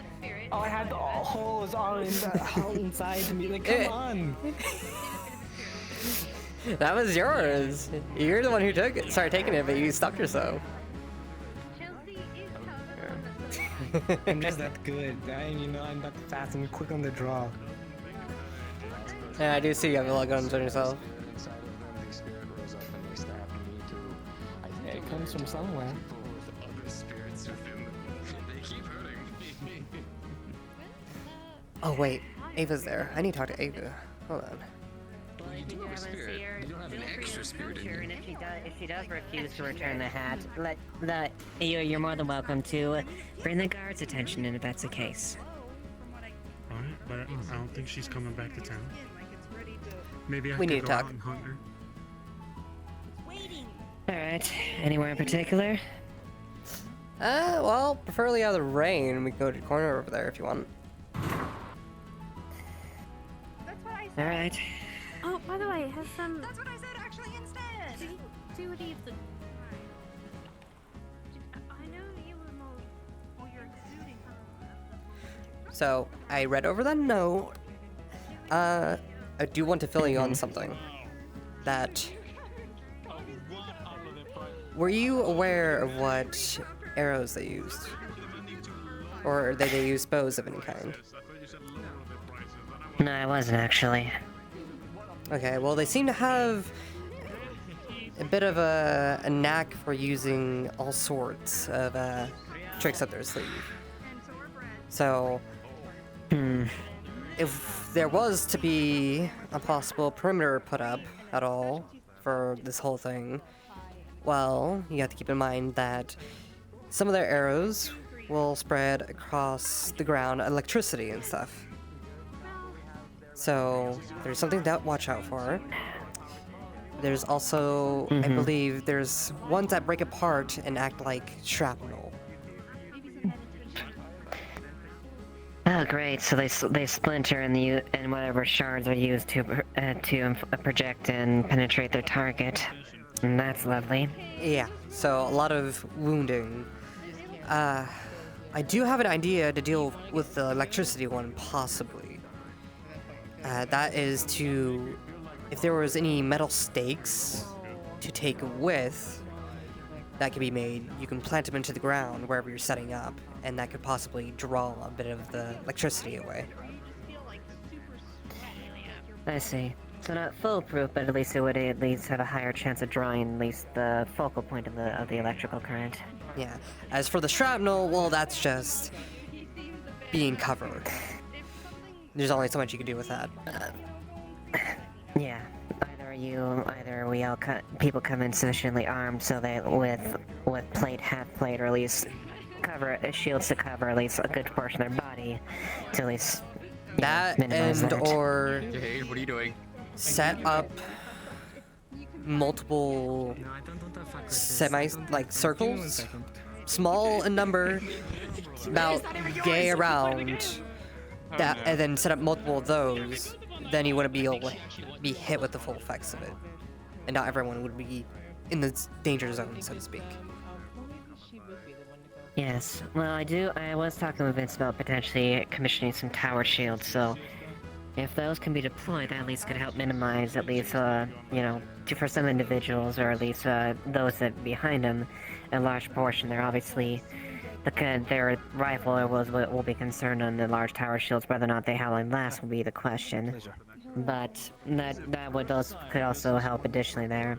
Oh, I had all holes all inside me. Like, come on. That was yours. You're the one who took it. Started taking it, but you stopped yourself. I'm just that good. I'm that fast and quick on the draw. Yeah, I do see you have a lot of guns on yourself. Yeah, it comes from somewhere. Oh wait, Ava's there. I need to talk to Ava. Hold on. You do have a spirit. You don't have an extra spirit in you. And if she does refuse to return the hat, you're more than welcome to bring the guard's attention in if that's the case. Alright, but I don't think she's coming back to town. Maybe I We could need to go talk. out and hunt her. Alright, anywhere in particular? Well, preferably out of the rain. We can go to the corner over there if you want. Alright. Oh, by the way, has some. That's what I said actually instead! Do what the. I know you were more. Well, you're exuding So, I read over that note. I do want to fill you on something. That... Were you aware of what arrows they used? Or that they used bows of any kind? No, I wasn't actually. Okay, well they seem to have a bit of a knack for using all sorts of tricks up their sleeve. So, if there was to be a possible perimeter put up at all for this whole thing, well, you have to keep in mind that some of their arrows will spread across the ground electricity and stuff. So, there's something to watch out for. There's also, I believe, there's ones that break apart and act like shrapnel. Oh, great. So they splinter and whatever shards are used to project and penetrate their target. And that's lovely. Yeah, so a lot of wounding. I do have an idea to deal with the electricity one, possibly. That is to, if there was any metal stakes to take with, that could be made. You can plant them into the ground wherever you're setting up, and that could possibly draw a bit of the electricity away. I see. So not foolproof, but at least it would at least have a higher chance of drawing at least the focal point of the electrical current. Yeah. As for the shrapnel, well, that's just being covered. there's only so much you can do with that. Yeah. Either we all people come in sufficiently armed so they with plate, half plate, or at least shields to cover at least a good portion of their body to at least that minimize and that. or Hey, what are you doing? set up multiple circles, small in number, about yay around that, and then set up multiple of those. Then you wouldn't be able to be hit with the full effects of it, and not everyone would be in the danger zone, so to speak. Yes. Well, I was talking with Vince about potentially commissioning some tower shields, so if those can be deployed, that at least could help minimize at least, for some individuals, or at least those that behind them, a large portion. They're obviously, their rifle will be concerned on the large tower shields. Whether or not how long last will be the question. But that could also help additionally there.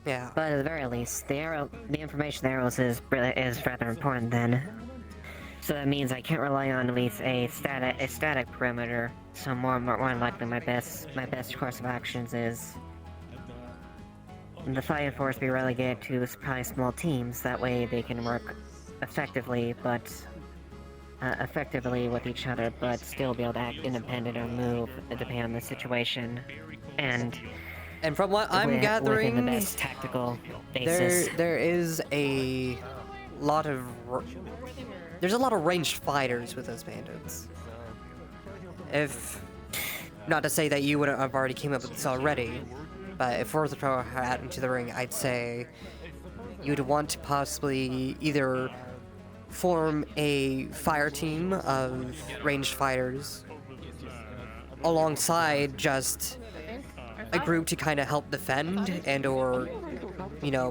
Yeah. But at the very least, the information arrows is rather important then. So that means I can't rely on at least a static perimeter. So more likely my best course of actions is the fighting force be relegated to probably small teams. That way they can work effectively with each other, but still be able to act independent or move depending on the situation. And from what I'm gathering, within the best tactical basis. there's a lot of ranged fighters with those bandits. If not to say that you would have already came up with this already, but if we're to throw a hat into the ring, I'd say you'd want to possibly either form a fire team of ranged fighters alongside just a group to kind of help defend and or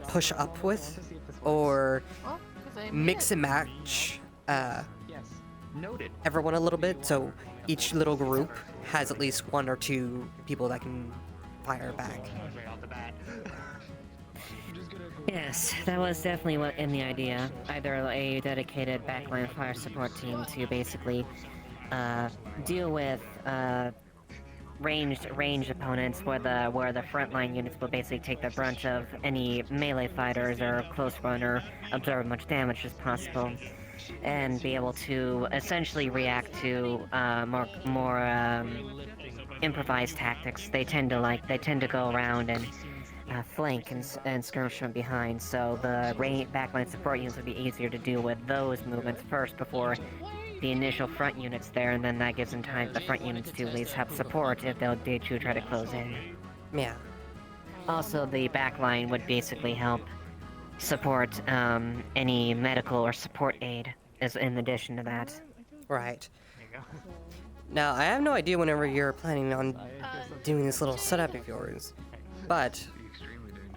push up with, or mix and match everyone a little bit, so each little group has at least one or two people that can fire back. Yes, that was definitely in the idea. Either a dedicated backline fire support team to basically deal with ranged opponents, where the frontline units will basically take the brunt of any melee fighters or close run or absorb as much damage as possible, and be able to essentially react to more improvised tactics. They tend to go around and flank and skirmish from behind, so the backline support units would be easier to deal with those movements first before the initial front units there, and then that gives them time for the front units to at least have support if they'll try to close in. Yeah. Also, the backline would basically help support any medical or support aid as in addition to that. Right. Now, I have no idea whenever you're planning on doing this little setup of yours, but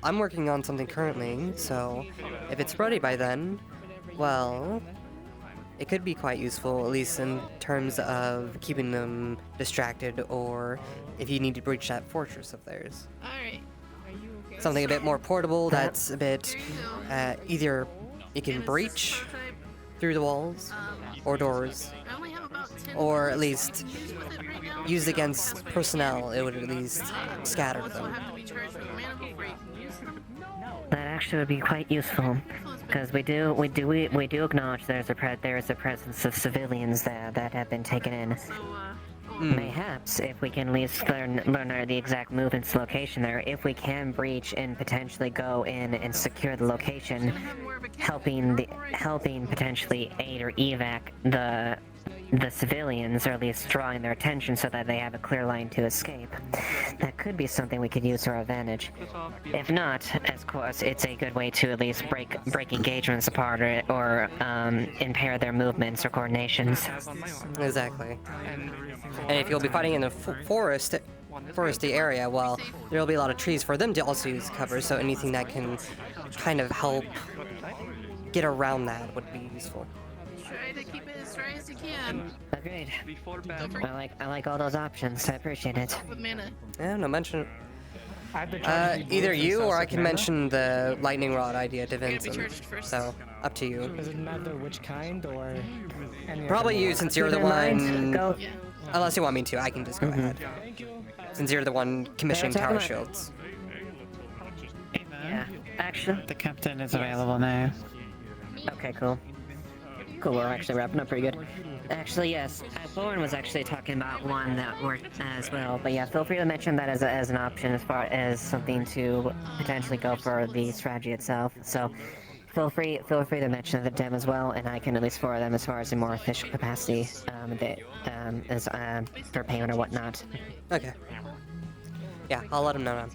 I'm working on something currently, so if it's ready by then, well, it could be quite useful, at least in terms of keeping them distracted, or if you need to breach that fortress of theirs. Alright. Something a bit more portable that's a bit, either you can breach through the walls or doors, or at least used against personnel, it would at least scatter them. That actually would be quite useful, because we do acknowledge there is a presence of civilians there that have been taken in. Mayhaps, if we can at least learn the exact movements location there, if we can breach and potentially go in and secure the location, helping potentially aid or evac the civilians, or at least drawing their attention so that they have a clear line to escape. That could be something we could use to our advantage. If not, of course, it's a good way to at least break engagements apart or impair their movements or coordinations. Exactly. And if you'll be fighting in the foresty area, well, there'll be a lot of trees for them to also use cover, so anything that can kind of help get around that would be useful. Try to keep it as dry as you can. Agreed. I like all those options. I appreciate it. Yeah, no, mention it. Either you or I can mention the lightning rod idea to Vincent. So, up to you. Does it matter which kind or any Probably you, since you're the one. Unless you want me to, I can just go ahead. Since you're the one commissioning tower shields. Yeah, actually. The captain is available now. Okay, cool. Cool, we're actually wrapping up pretty good. Actually, yes, Lauren was actually talking about one that worked as well. But yeah, feel free to mention that as an option as far as something to potentially go for the strategy itself. So feel free to mention the dem as well, and I can at least forward them as far as a more official capacity as for payment or whatnot. Okay. Yeah, I'll let him know now.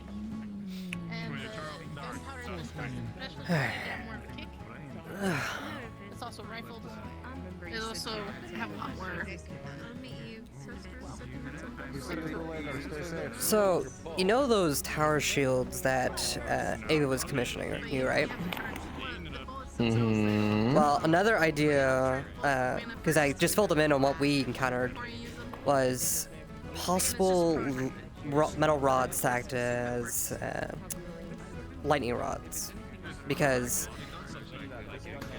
It's also rifled. They also have a lot more. So, you know those tower shields that Ava was commissioning you, right? Mm-hmm. Well, another idea, because I just filled them in on what we encountered, was possible metal rods to act as lightning rods. Because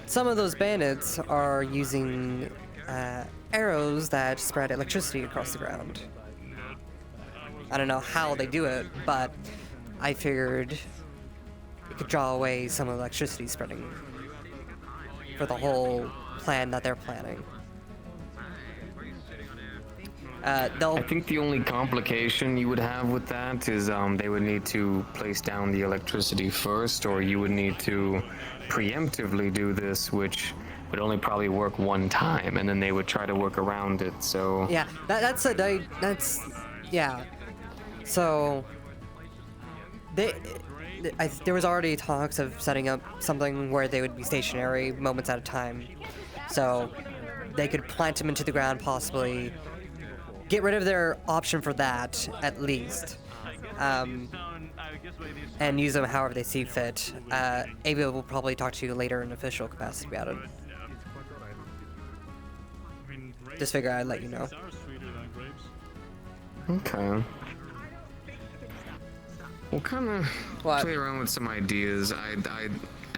some of those bandits are using arrows that spread electricity across the ground. I don't know how they do it, but I figured it could draw away some of the electricity spreading for the whole plan that they're planning. I think the only complication you would have with that is they would need to place down the electricity first, or you would need to preemptively do this, which would only probably work one time, and then they would try to work around it. So yeah, yeah. So there was already talks of setting up something where they would be stationary moments at a time, so they could plant them into the ground, possibly get rid of their option for that at least, and use them however they see fit. Ava will probably talk to you later in official capacity about it. Just figure I'd let you know. okay. We'll kind of play around with some ideas. I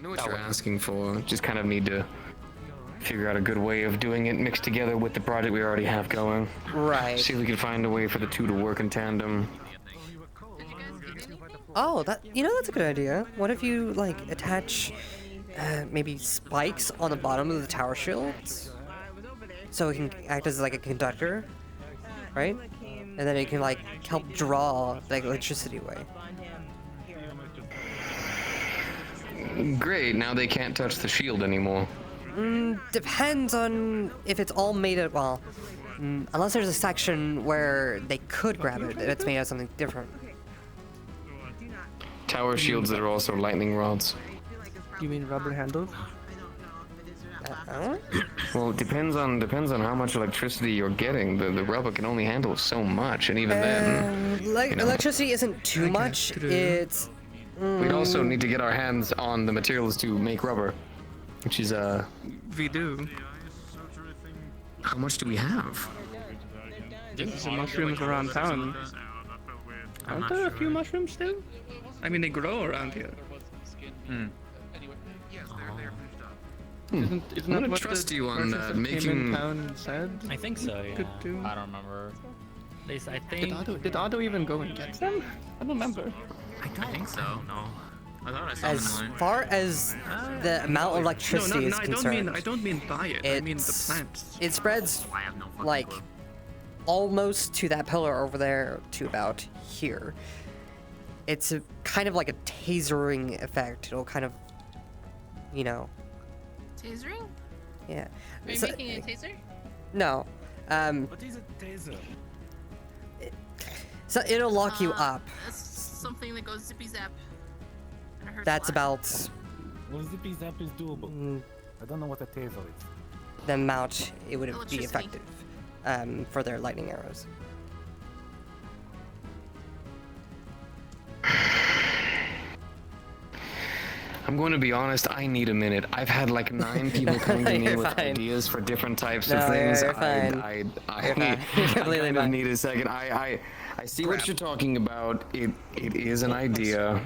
know what you're asking for. Just kind of need to figure out a good way of doing it mixed together with the project we already have going. Right. See if we can find a way for the two to work in tandem. Oh, that's a good idea. What if you like attach maybe spikes on the bottom of the tower shields, so it can act as like a conductor, right? And then it can like help draw like electricity away. Great. Now they can't touch the shield anymore. Depends on if it's all made of, well, unless there's a section where they could grab it, it's made out of something different. Tower shields that are also lightning rods. You mean rubber handles? Well, it depends on how much electricity you're getting. The rubber can only handle so much, and even then, electricity isn't too much. It's. We'd also need to get our hands on the materials to make rubber, which is We do. How much do we have? There's some mushrooms around town. Aren't there a few mushrooms still? I mean, they grow around here. Isn't I'm gonna that what trust the you on person that making. came in town said? I think so, yeah. Could do? I don't remember. I think... Did Otto even go and get them? I don't remember. I think so. No. I thought I saw As them. far as the amount of electricity is concerned, I don't mean buy it. I mean the plants. It spreads like almost to that pillar over there to about here. It's a kind of like a tasering effect. It'll kind of, you know. Tasering? Yeah. Are you So- making a taser? No. What is a taser? So it'll lock you up. That's something that goes zippy zap. And it hurts That's a lot. about Well, zippy zap is doable. I don't know what a taser is. the amount it would be Electricity. effective for their lightning arrows. I'm going to be honest, I need a minute. I've had like 9 people coming to me You're with fine. ideas for different types No, of things. you're fine. I You're fine. You're completely kind of fine. need a second. I see what you're talking about. It is an idea.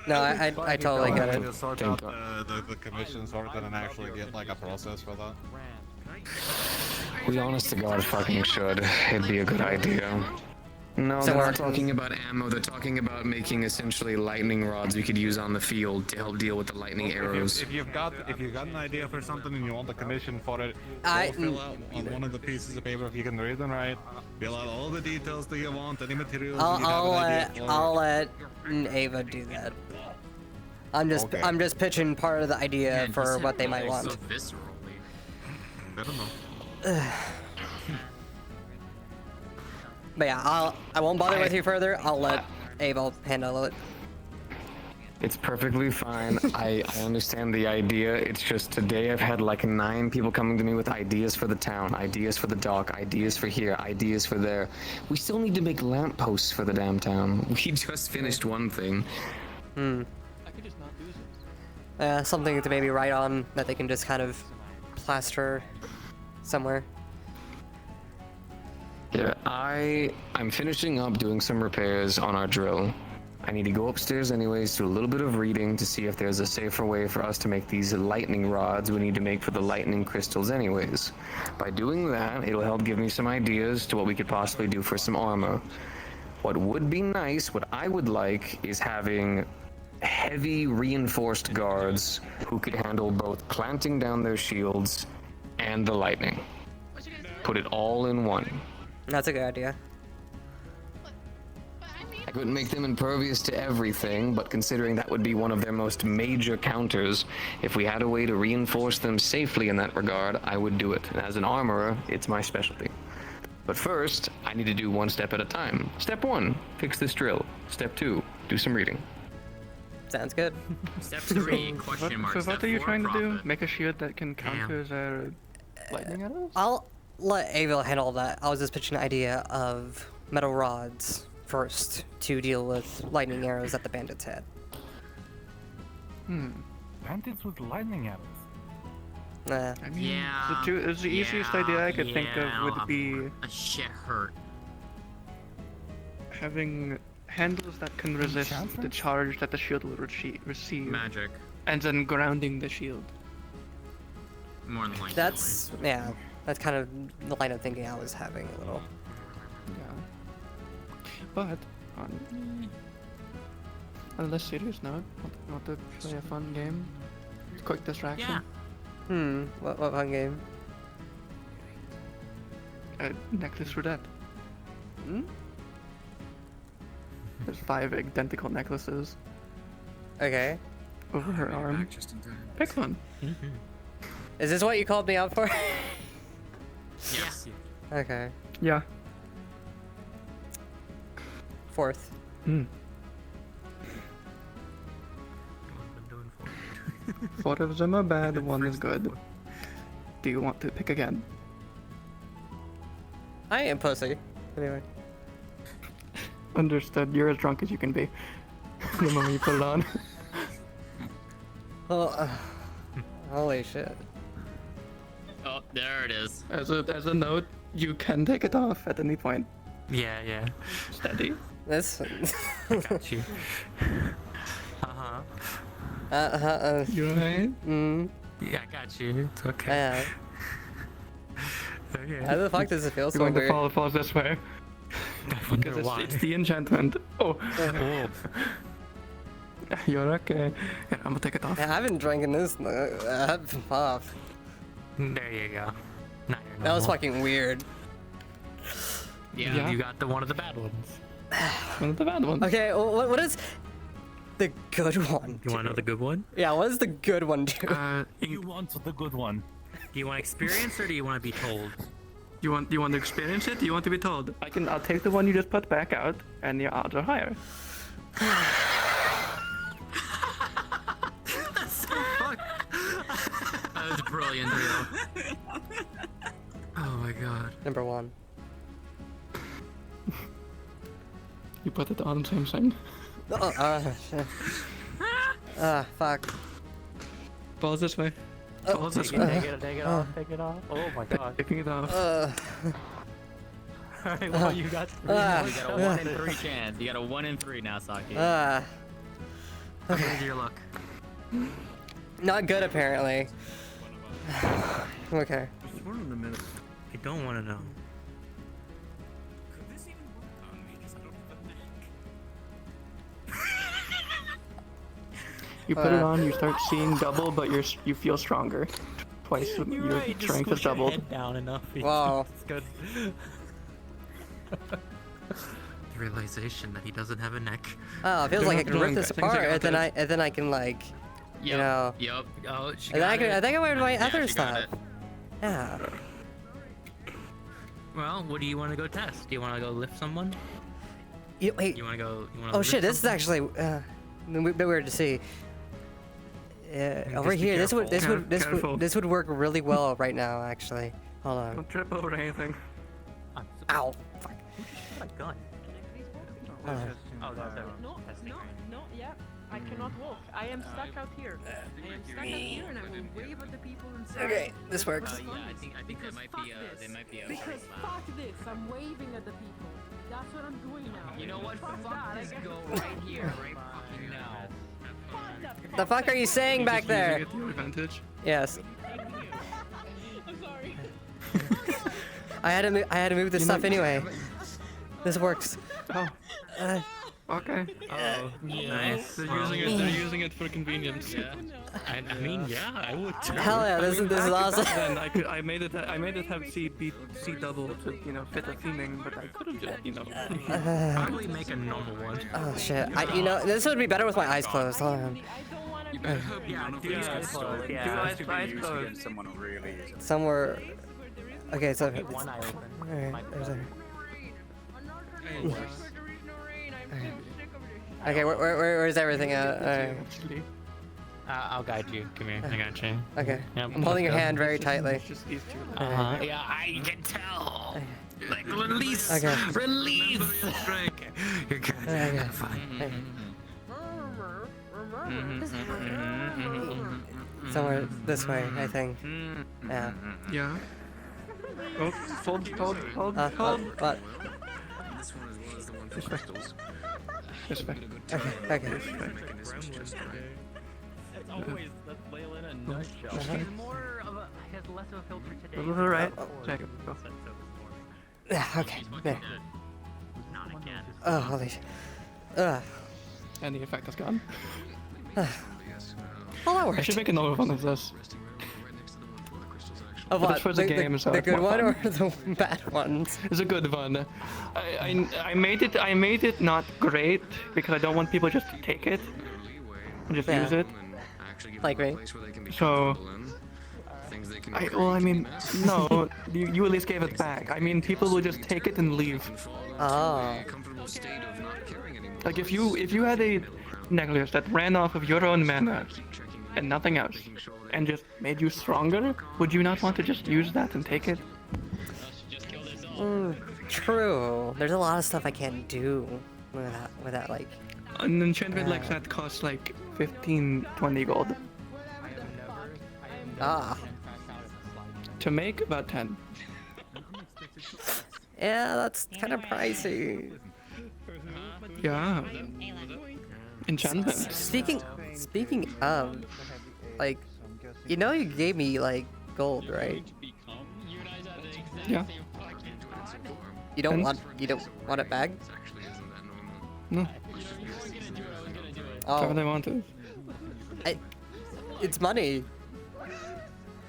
No, I totally get it. To sort out the commission sorted and actually get like a process for that. We honest to God fucking should. It'd be a good idea. No, So they're we're- not talking about ammo. They're talking about making essentially lightning rods we could use on the field to help deal with the lightning arrows. If you've got an idea for something and you want a commission for it, I- fill out on one of the pieces of paper if you can read and write. Fill out all the details that you want, any materials that you have an idea for. I'll let Ava do that. I'm just pitching part of the idea for what they might want. I don't know. But yeah, I won't bother with you further. I'll let Ava handle it. It's perfectly fine. I understand the idea. It's just today I've had like 9 people coming to me with ideas for the town, ideas for the dock, ideas for here, ideas for there. We still need to make lampposts for the damn town. We just finished one thing. I could just not do this. Something to maybe write on that they can just kind of plaster somewhere. Yeah, I'm finishing up doing some repairs on our drill. I need to go upstairs anyways, do a little bit of reading to see if there's a safer way for us to make these lightning rods we need to make for the lightning crystals anyways. By doing that, it'll help give me some ideas to what we could possibly do for some armor. What would be nice, what I would like, is having heavy reinforced guards who could handle both planting down their shields and the lightning. Put it all in one. That's a good idea. I couldn't make them impervious to everything, but considering that would be one of their most major counters, if we had a way to reinforce them safely in that regard, I would do it. And as an armorer, it's my specialty. But first, I need to do one step at a time. Step 1, fix this drill. Step 2, do some reading. Sounds good. Step 3, question mark. So Step what are you 4, trying to do? profit. Make a shield that can counter their lightning arrows? I'll let Ava handle that. I was just pitching an idea of metal rods first to deal with lightning arrows that the bandits had. Bandits with lightning arrows. I mean, Yeah. the easiest idea I could think of would be a shit hurt. having handles that can resist the charge that the shield will receive. Magic. And then grounding the shield. More than likely. That's kind of the line of thinking I was having a little. Yeah. But on a less serious note, want to play a fun game? Quick distraction. Yeah. What fun game? Necklace roulette. There's 5 identical necklaces. Okay. Over her arm. Pick one. Is this what you called me out for? Yes. Okay. Yeah. 4th. Four of them are bad, one is good. Do you want to pick again? I am pussy. Anyway. Understood. You're as drunk as you can be. The moment you put it on. Oh, holy shit. Oh, there it is. As a note, you can take it off at any point. Yeah. Steady. This. I got you. You right? Yeah, I got you. It's okay. Yeah. Okay. How the fuck does it feel We're so going weird? to follow this way. Because it's the enchantment. Oh. You're okay. Yeah, I'm gonna take it off. I haven't drank in this. Off. There you go. Now you're That was normal. fucking weird. Yeah, you got one of the bad ones. One of the bad ones. Okay, what is the good one? You want to know the good one? Yeah, what does the good one do? You want the good one. Do you want experience or do you want to be told? You want to experience it? Do you want to be told? I'll take the one you just put back out, and your odds are higher. That's so fucked. That was brilliant, Rio. Oh my god. Number 1. You put it on, same thing. Shit. Fuck. Balls this way. Balls this Take way. it, take it off, take it off. Oh my god. Taking it off. Alright, well, you got 3. You got a 1 in 3 chance. You got a 1 in 3 now, Saki. Okay. Your luck. Not good, apparently. Okay. More than a minute. I don't want to know. Could this even work on me? Because I don't have a neck. You put it on, you start seeing double, but you feel stronger. Twice your right, strength is doubled. Head down enough. Wow. It's good. The realization that he doesn't have a neck. Oh, it feels like I can rip this apart, and then I can like, you know. Yep. Oh, she And then got I think I went my Yeah, other she got stuff. Yeah. Well, what do you want to go test? Do you want to go lift someone? Wait. You want to go? You want Oh shit! This is actually a bit weird to see. Over here, this would work really well right now. Actually, hold on. Don't trip over anything. Ow! Fuck. My gun. Hold on. Oh, that's it. No, yeah. I cannot walk. I am stuck out here. I am stuck out here, and I will wave at the people inside. Okay, this works. Yeah, I think there might be a. Because fuck this, I'm waving at the people. That's what I'm doing now. You know what? Fuck that. this. Go right here, right fucking now. The fuck are you saying back there? Advantage. Yes. I'm sorry. I had to move this stuff anyway. This works. Oh. Okay. Oh, nice. They're using it for convenience. Yeah. I mean, yeah, I would too. Hell yeah, this is awesome. Then I made it have C double to fit the theming, but I could have just Probably make a normal one. Oh shit! This would be better with my eyes closed. Hold on. You better hope none of these eyes closed. Do Eyes closed. Someone really is. Somewhere. Okay, so. One eye open. Alright, there's there. Okay, where's everything at? Alright. I'll guide you. Come here. I got you. Okay. Yep. I'm holding your hand very tightly. Yeah, I can tell. Like release. Okay. Release. You're good. Okay. Fine. Somewhere this way, I think. Yeah. Yeah. Oh, hold. What? This one as well as the one for This way. crystals. This way. Okay. It's always that's Layla in a nutshell. He's more of a has less of a filter today. A little right. Check it. Go. Yeah. Okay. There. Not again. Oh, holy shit. And the effect is gone. Well, that worked. I should make another one of this. Of But what? it's for the game, so the it's good more one fun. or the bad ones? It's a good one. I made it not great because I don't want people just to take it and just use it. Like me. So no, you at least gave it back. I mean, people will just take it and leave. Oh. Like if you had a necklace that ran off of your own mana and nothing else, and just made you stronger, would you not want to just use that and take it? True. There's a lot of stuff I can't do with that like. An enchantment like that costs like 15, 20 gold. Ah. To make about 10. Yeah, that's kind of pricey. Yeah. Enchantment. Speaking of, like, you gave me like gold, right? Yeah. You don't want it back? No. Oh. That's what I wanted. It's money.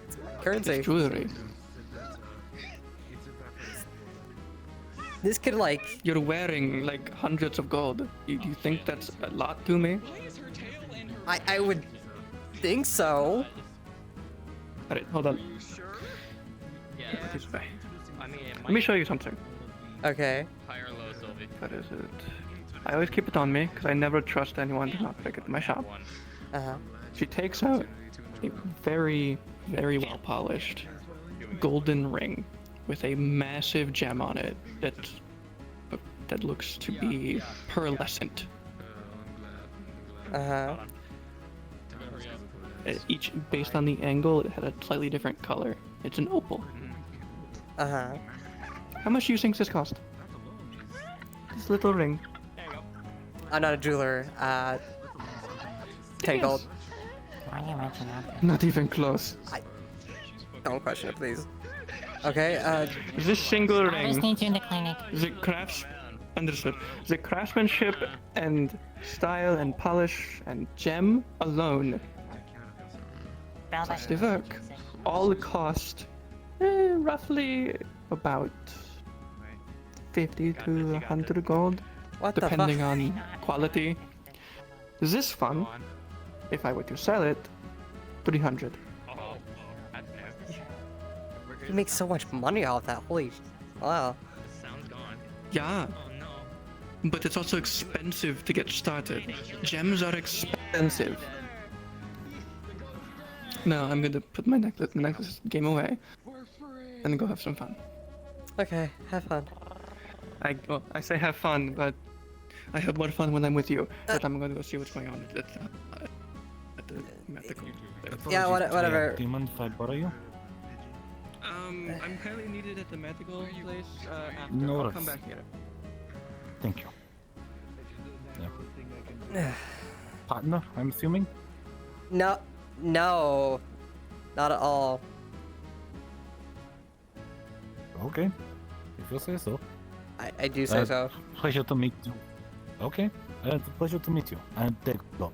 It's currency. It's jewelry. This could like. You're wearing like hundreds of gold. Do you think that's a lot to me? I would think so. Alright, hold on. This way. Let me show you something. Okay. High or low, Sylvie? What is it? I always keep it on me because I never trust anyone to not pick it in my shop. She takes out a very, very well polished golden ring with a massive gem on it that looks to be pearlescent. Each based on the angle, it had a slightly different color. It's an opal. How much do you think this cost? This little ring. I'm not a jeweler. 10 gold. Why do you mention that? Not even close. Don't question it, please. Okay, This single I always ring. need you in the clinic. The crafts. Understood. The craftsmanship and style and polish and gem alone. The work. All cost roughly about 50 to 100 gold. What the depending fuck? on quality. This one, if I were to sell it, 300. You make so much money off that. Holy, wow. Yeah. But it's also expensive to get started. Gems are expensive. No, I'm gonna put my necklace game away and go have some fun. Okay, have fun. I say have fun, but I have more fun when I'm with you. But I'm gonna go see what's going on at the medical. Yeah, whatever. Do you mind if I borrow you? I'm currently needed at the medical place. After. No I'll come worries. back here. Thank you. Yeah. Partner, I'm assuming? No, not at all. Okay, if you say so. I do say so. Pleasure to meet you. Okay, it's a pleasure to meet you. I'm Deg Bob.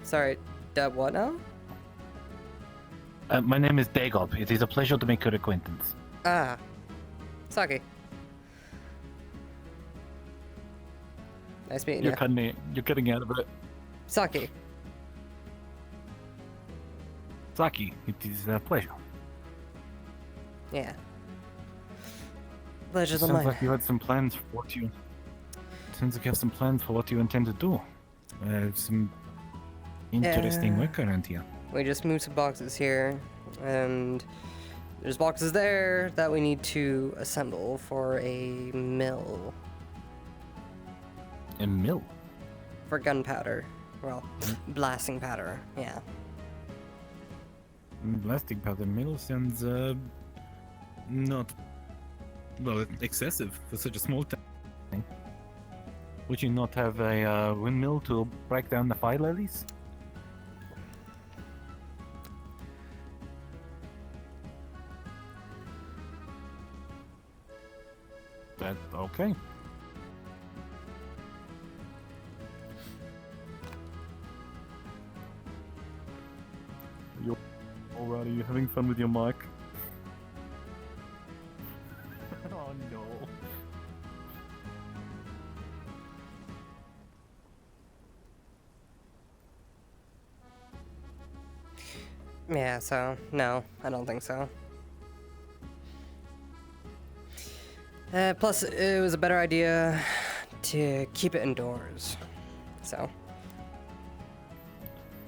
Sorry, Deb, what now? My name is Dagob. It is a pleasure to make your acquaintance. Ah, Saki. Nice meeting you. You're cutting out of it. Saki. Saki, it is a pleasure. Yeah. Pleasure's all Sounds mine. like you had some plans for what you. Sounds like you have some plans for what you intend to do. Some interesting work around here. We just moved some boxes here, and there's boxes there that we need to assemble for a mill. A mill? For gunpowder. Well, blasting powder, yeah. Blasting powder mill sounds not well excessive for such a small thing. Would you not have a windmill to break down the fire lilies? That okay. Alright, are you having fun with your mic? Oh no. Yeah, so, no, I don't think so. Plus, it was a better idea to keep it indoors. So.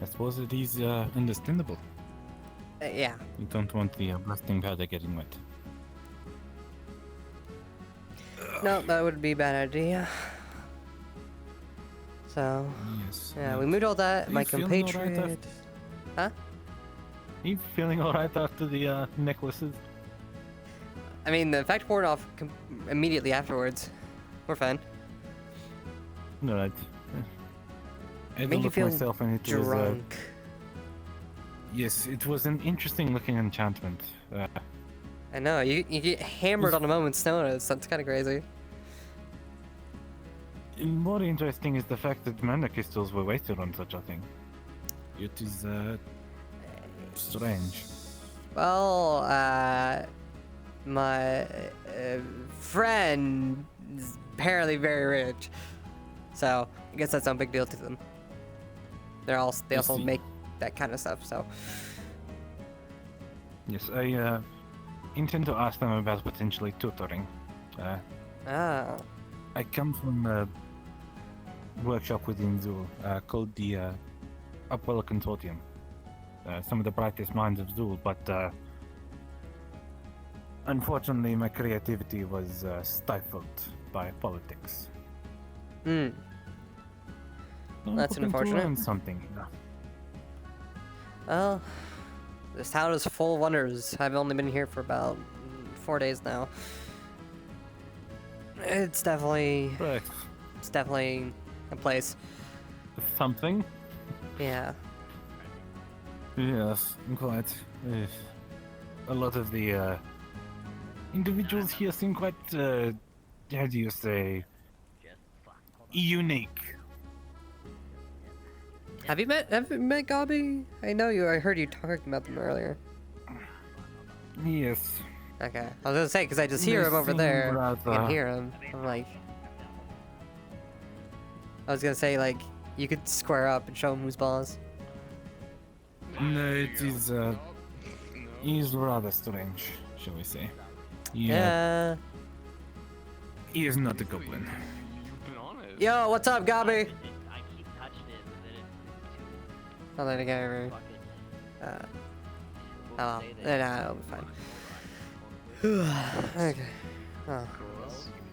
I suppose it is understandable. Yeah. You don't want the blasting powder getting wet. No, that would be a bad idea. So. Yes. Yeah, we moved all that. Are My you feeling compatriot. alright Huh? Are you feeling alright after the necklaces? I mean, the effect wore off immediately afterwards. We're fine. Alright. I had to Make you look feel myself and it was drunk. yes, it was an interesting looking enchantment. I know, you get hammered on a moment's notice. That's kind of crazy. More interesting is the fact that mana crystals were wasted on such a thing. It is strange. Well, my friend is apparently very rich, so I guess that's no big deal to them. They also make that kind of stuff. So Yes, I intend to ask them about potentially tutoring. I come from a workshop within Zool called the Upwell Consortium. Some of the brightest minds of Zool, but unfortunately my creativity was stifled by politics. Hmm. I'm That's hoping to unfortunate. learn something. Well, this town is full of wonders. I've only been here for about 4 days now. It's definitely a place. Something? Yeah. Yes, quite. a lot of the individuals here seem quite, how do you say, unique. Have you met Gabi? I know you. I heard you talking about them earlier. Yes. Okay. I was gonna say, because I just hear They him over seem there. rather- I can hear him. I'm like... I was gonna say, like, you could square up and show him who's boss. No, it is, he's rather strange, shall we say. Yeah. He is not a goblin. Yo, what's up, Gabi? I'll let it go over. Oh, it'll be fine. Okay. Oh.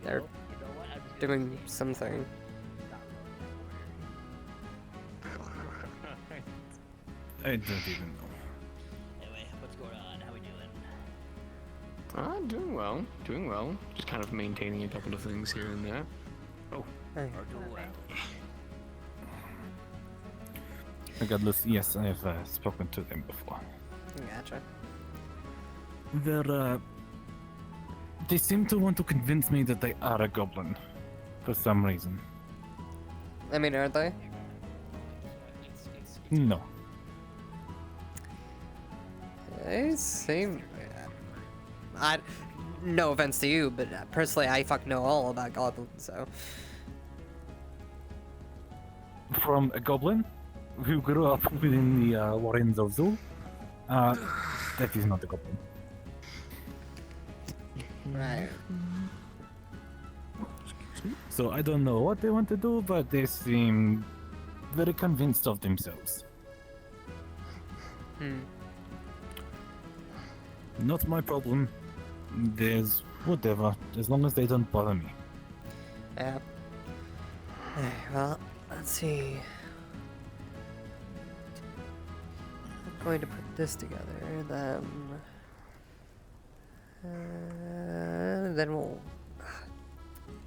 They're doing something. I don't even know. Anyway, what's going on? How we doing? Doing well. Doing well. Just kind of maintaining a couple of things here and there. Oh. Hey. Regardless, yes, I have spoken to them before. Gotcha. They seem to want to convince me that they are a goblin, for some reason. I mean, aren't they? No. They seem... no offense to you, but personally, I fucking know all about goblins, so... From a goblin who grew up within the Wardens of Zul, that is not a goblin. Right. So I don't know what they want to do, but they seem very convinced of themselves. Not my problem. There's whatever, as long as they don't bother me. Yeah. Alright, well, let's see. I'm going to put this together, then we'll...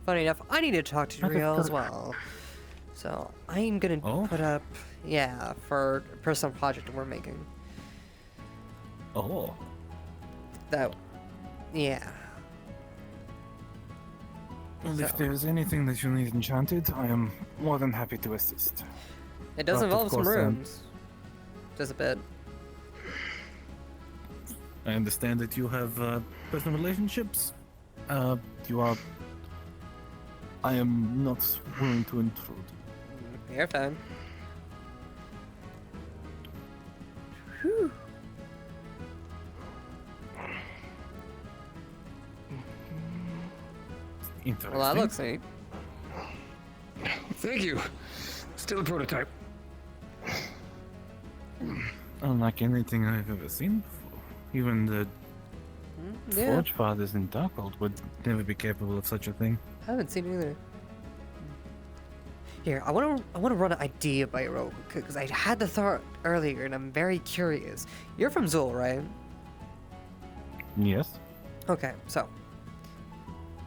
Funny enough, I need to talk to Riel as well. So, I'm gonna put up... Yeah, for a personal project we're making. Oh. That... Yeah. Well, if there's anything that you need enchanted, I am more than happy to assist. It does But, involve of some course, rooms. Just a bit. I understand that you have personal relationships. You are... I am not willing to intrude. You're fine. Whew. Interesting. Well, that looks neat. Thank you. Still a prototype. Unlike anything I've ever seen before. Even the Yeah. Forge Fathers in Darkhold would never be capable of such a thing. I haven't seen it either. Here, I want to run an idea by you real quick, because I had the thought earlier, and I'm very curious. You're from Zul, right? Yes. Okay, so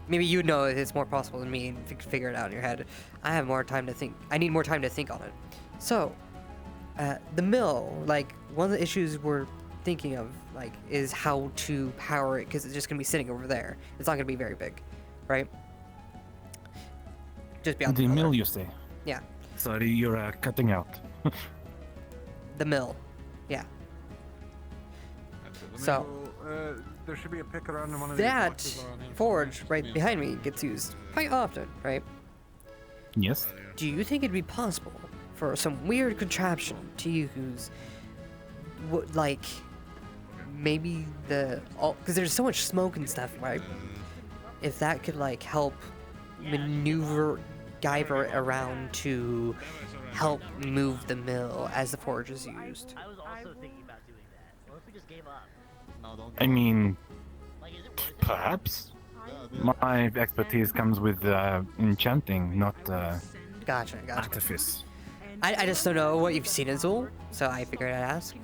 maybe you know it's more possible than me and figure it out in your head. I have more time to think. I need more time to think on it. So, the mill, like, one of the issues we're thinking of, like, is how to power it, because it's just gonna be sitting over there. It's not gonna be very big, right? Just beyond The mill, you say? Yeah. Sorry, you're cutting out. The mill, yeah. So, there should be a pick around in one of that these boxes on him. forge right behind me gets used quite often, right? Yes. Do you think it'd be possible for some weird contraption to use, like, maybe because there's so much smoke and stuff, right? If that could, like, help maneuver Guyver around to help move the mill as the forge is used. I was also thinking about doing that. What if we just gave up? I mean, perhaps. My expertise comes with enchanting, not Gotcha. artifice. I just don't know what you've seen in Zul, so I figured I'd ask.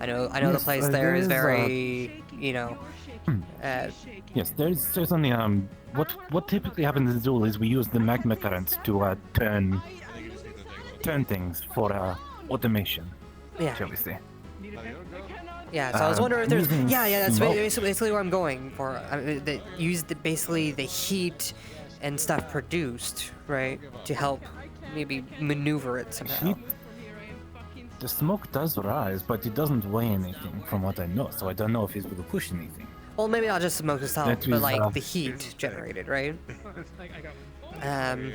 I know the Yes, place there is there's, very, you know, Yes, there's certainly what typically happens in Zul is we use the magma currents to turn things for automation. Yeah. Shall we say? Yeah, so I was wondering if there's... using Yeah, that's smoke. basically where I'm going for. I mean, basically the heat and stuff produced, right, to help maybe maneuver it somehow. Heat, the smoke does rise, but it doesn't weigh anything from what I know, so I don't know if it will push anything. Well, maybe not just smoke itself, That but is, like the heat generated, right? I'm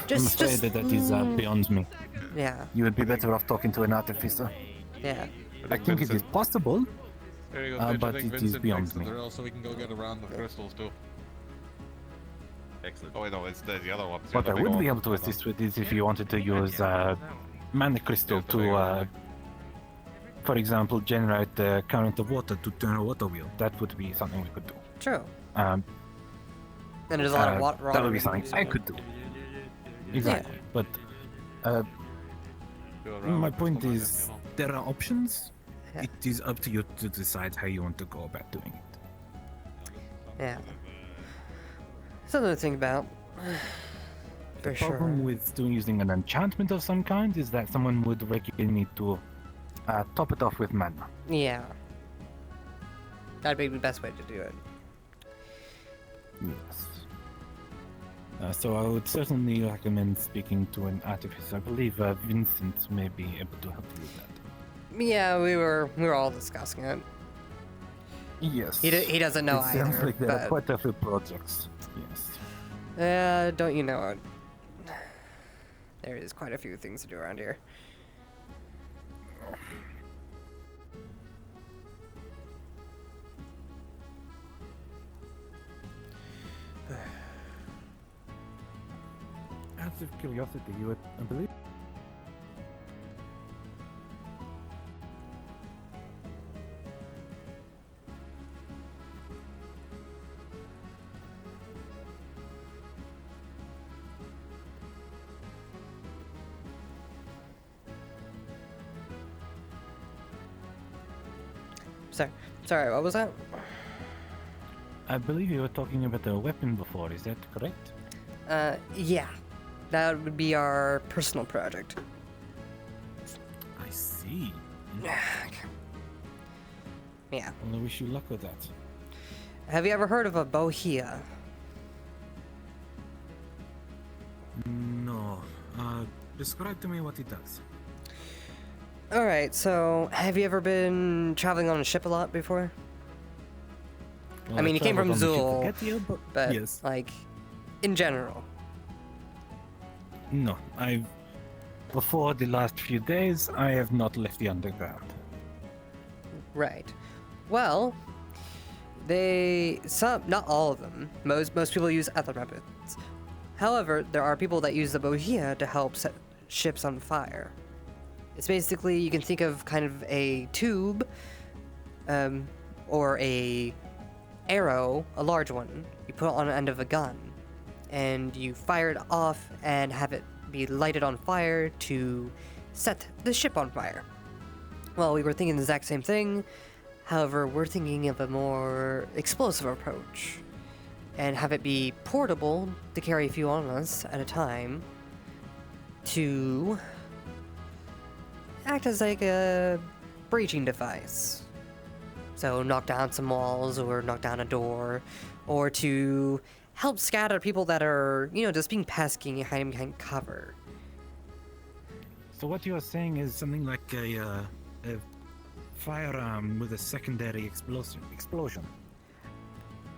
Just afraid that is beyond me. Yeah. You would be better off talking to an artificer. Yeah. I think it is possible, There you go, but I think it is Vincent beyond next to me. the rail so we can go get around the crystals too. Excellent. Oh wait, no, it's the other one. What I would be able to assist with is if you wanted to use mana crystal to, for example, generate the current of water to turn a water wheel. That would be something we could do. True. And there's a lot of water. That would be something I could do. Exactly. But my point is, there are options. Yeah. It is up to you to decide how you want to go about doing it. Yeah. Something to think about. The For problem sure. with using an enchantment of some kind is that someone would regularly need to top it off with mana. Yeah. That'd be the best way to do it. Yes. So I would certainly recommend speaking to an artificer. I believe Vincent may be able to help you with that. Yeah, we were all discussing it. Yes. He doesn't know it sounds either. like there are But quite a few projects. Yes. don't you know it? There is quite a few things to do around here. Out of curiosity, you would, I believe. Sorry, what was that? I believe you were talking about a weapon before, is that correct? Yeah. That would be our personal project. I see. Yeah. Well, I wish you luck with that. Have you ever heard of a bohia? No. Describe to me what it does. Alright, so have you ever been traveling on a ship a lot before? Well, I mean, you came from traveled on the ship Zool, to get here, but yes. like, in general. No, before the last few days, I have not left the underground. Right. Well, not all of them. Most people use other methods. However, there are people that use the bohia to help set ships on fire. It's basically, you can think of kind of a tube, or a arrow, a large one. You put it on the end of a gun, and you fire it off and have it be lighted on fire to set the ship on fire. Well, we were thinking the exact same thing. However, we're thinking of a more explosive approach and have it be portable to carry a few on us at a time to act as like a breaching device. So knock down some walls or knock down a door, or to help scatter people that are, just being pesky and hiding behind cover. So what you are saying is something like a firearm with a secondary explosion.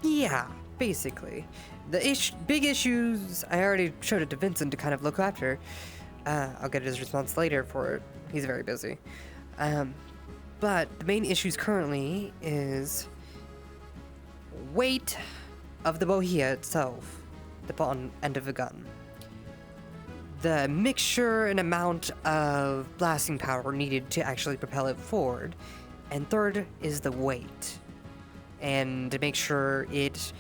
Yeah, basically. The big issues I already showed it to Vincent to kind of look after. I'll get his response later for it. He's very busy. But the main issues currently is weight of the bohia itself, the bottom end of a gun. The mixture and amount of blasting power needed to actually propel it forward. And third is the weight. And to make sure it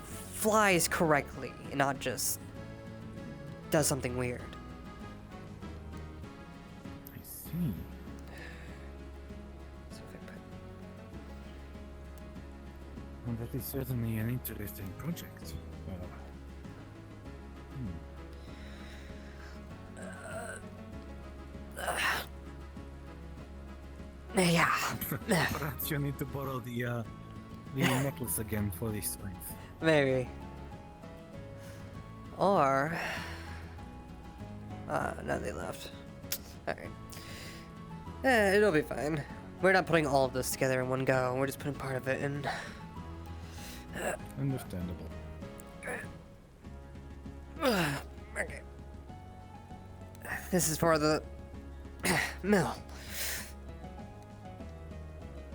flies correctly and not just does something weird. I see. Well, that is certainly an interesting project. Yeah. Perhaps you need to borrow the necklace again for these strength. Maybe. Or... now they left. Alright. It'll be fine. We're not putting all of this together in one go. We're just putting part of it in. Understandable. Okay. This is for the mill.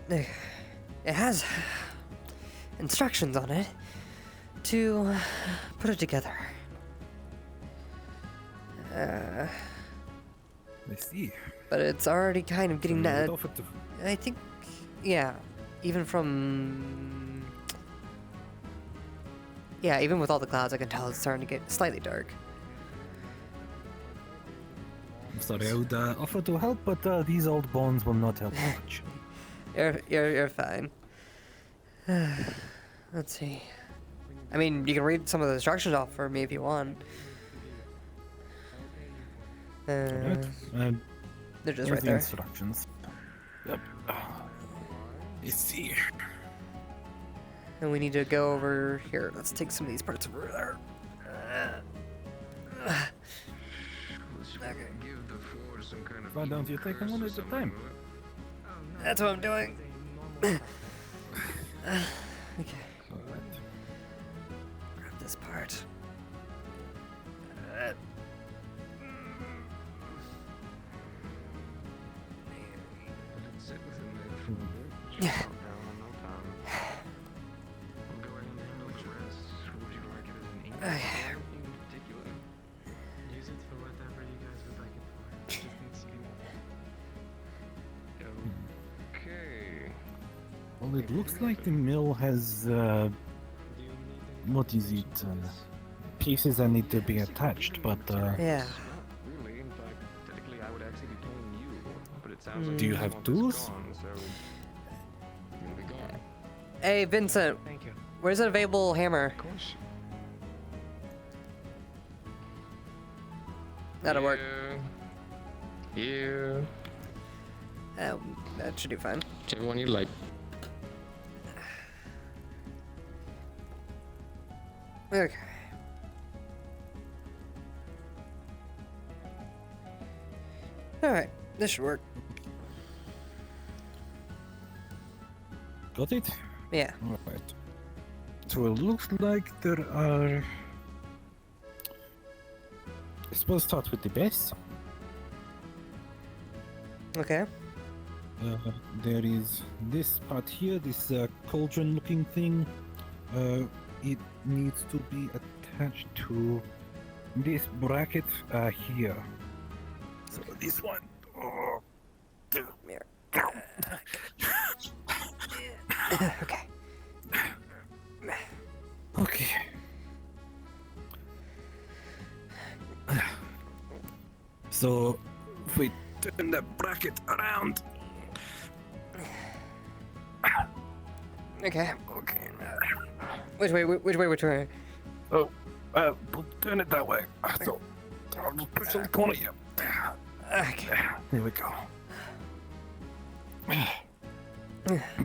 It has instructions on it to put it together. I see. But it's already kind of getting that. Offer to... I think, yeah, even from. Yeah, even with all the clouds, I can tell it's starting to get slightly dark. I'm sorry, I would offer to help, but these old bones will not help much. You're fine. Let's see. I mean, you can read some of the instructions off for me if you want. They're just right the there. Instructions. Yep. Let's see. And we need to go over here. Let's take some of these parts over there. Okay. Why don't you take them one at a time? That's what I'm doing. Okay. Grab this part. Use it for whatever you guys would like it for. It just needs to be Well, it looks like the mill has, what is it? Pieces that need to be attached, but, yeah. Do you have tools? Hey, Vincent. Thank you. Where's an available hammer? That'll work. Here. That should do fine. Whichever one you like. Okay. Alright, this should work. Got it? Yeah. Alright. So it looks like there are... I suppose start with the base. Okay. There is this part here, this cauldron looking thing. It needs to be attached to this bracket here. So this one. Oh. Okay. Okay. So if we turn the bracket around. Okay. Okay. Which way? Oh, turn it that way. So I'll just push on the corner here. Okay. There we go.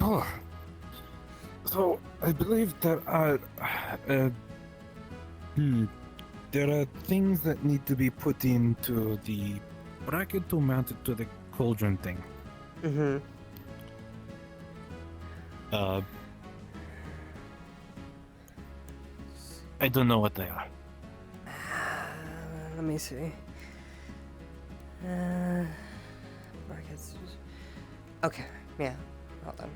Oh. So I believe there are there are things that need to be put into the bracket to mount it to the cauldron thing. Mm-hmm. I don't know what they are. Let me see. Brackets. Okay. Yeah. Hold on.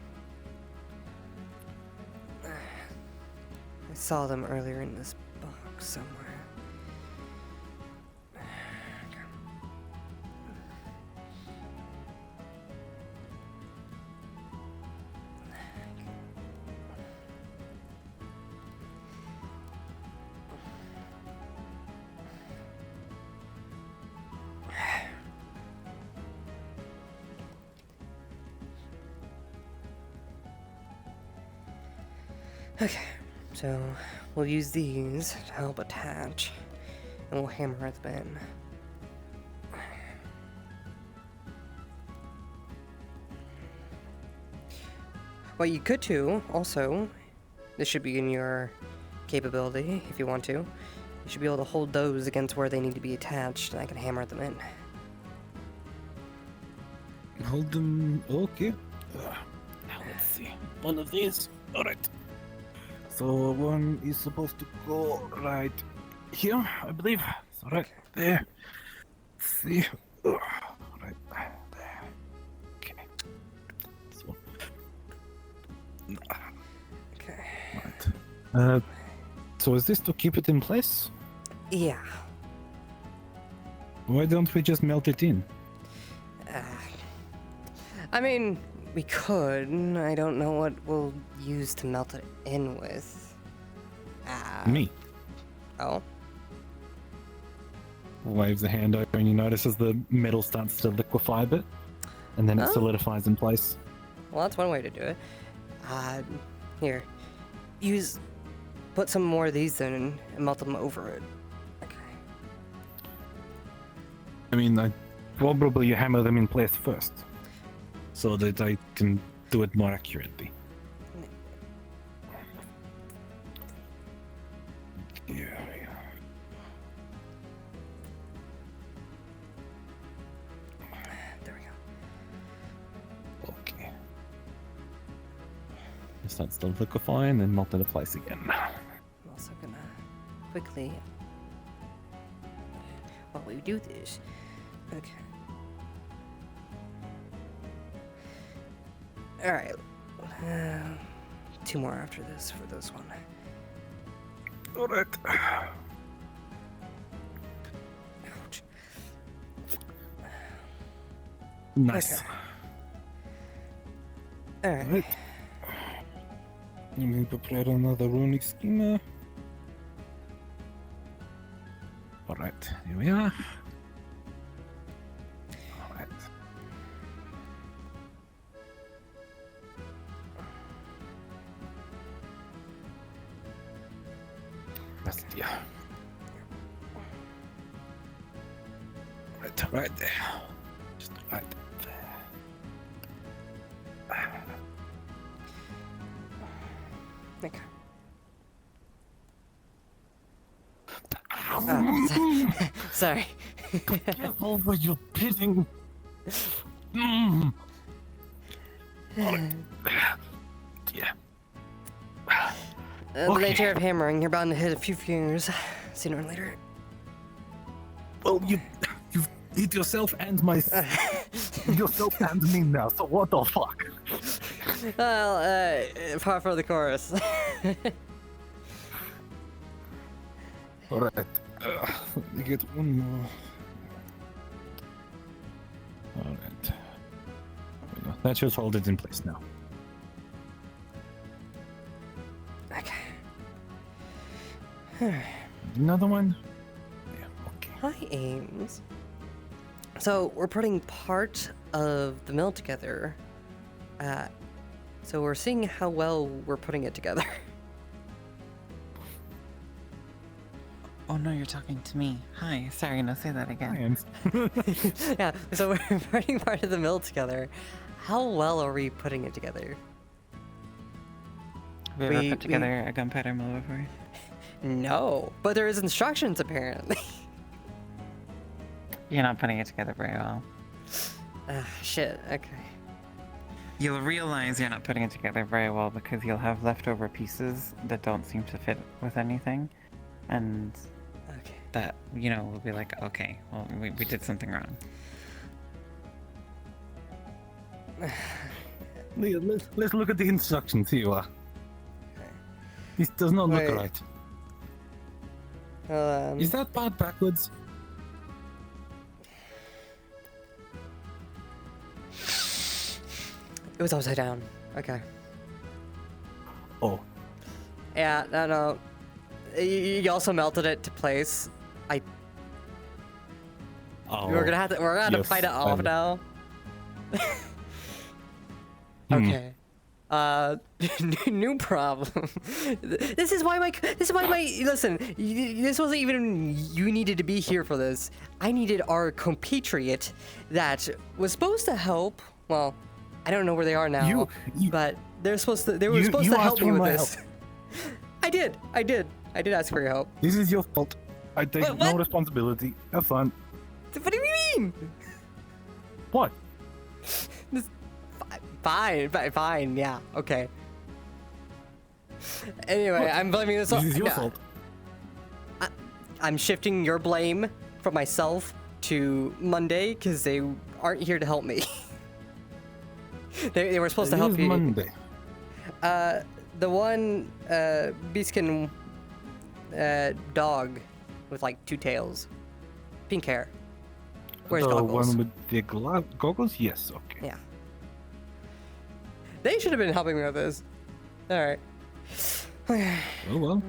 I saw them earlier in this box somewhere. Okay, so we'll use these to help attach, and we'll hammer at them in. what you could do, also, this should be in your capability if you want to. You should be able to hold those against where they need to be attached, and I can hammer them in. Hold them. Okay. Now let's see. One of these. All right. So one is supposed to go right here, I believe. So right there. Let's see. Right there. Okay. So. Okay. Right. So is this to keep it in place? Yeah. Why don't we just melt it in? I mean, we could. I don't know what we'll use to melt it in with. Me. Oh? Waves a hand over and you notice as the metal starts to liquefy a bit, and then it Oh. solidifies in place. Well, that's one way to do it. Here. Put some more of these in and melt them over it. I mean, I probably hammer them in place first, so that I can do it more accurately. Here we are. There we go. Okay. It starts to liquefy and then melt into place again. I'm also gonna quickly, while we do this, okay. All right, 2 more after this for this one. All right. Ouch. Nice. Okay. All right. Right. Let me prepare another runic schema. Alright, here we are. Alright. That's yeah. Right there. Just right there. Okay. Oh, sorry. Careful where you're pitting. Mm. Yeah. The nature of hammering, you're bound to hit a few fingers sooner or later. Well, you've hit yourself and my yourself and me now. So what the fuck? Well, par for the chorus. All right. Let me get one more. All right. There we go. That should hold it in place now. Okay. Alright. Another one. Hi, Ames. So we're putting part of the mill together. So we're seeing how well we're putting it together. Oh no, you're talking to me. Hi, sorry, no, say that again. Yeah, so we're putting part of the mill together. How well are we putting it together? Have you ever put together a gunpowder mill before? No, but there is instructions apparently. You're not putting it together very well. Shit, okay. You'll realize you're not putting it together very well because you'll have leftover pieces that don't seem to fit with anything. And that, you know, will be like, okay, well, we did something wrong. Let's look at the instructions here. This does not look right. Is that part backwards? It was upside down. Okay. Oh. Yeah, no. You also melted it to place. Oh. We're gonna have to fight it off now. Okay. New problem. This is why my listen. This wasn't even you needed to be here for this. I needed our compatriot that was supposed to help. Well, I don't know where they are now, but They were supposed to help me with this. I did ask for your help. This is your fault. I take no responsibility. Have fun. What do you mean? What? Fine, yeah, okay. Anyway, I'm blaming this on... This is your fault. I'm shifting your blame from myself to Monday because they aren't here to help me. they were supposed to help you. Monday? The one beastskin dog with like 2 tails, pink hair. Wears goggles. The one with the goggles? Yes. Okay. Yeah. They should have been helping me with this. All right. Oh well.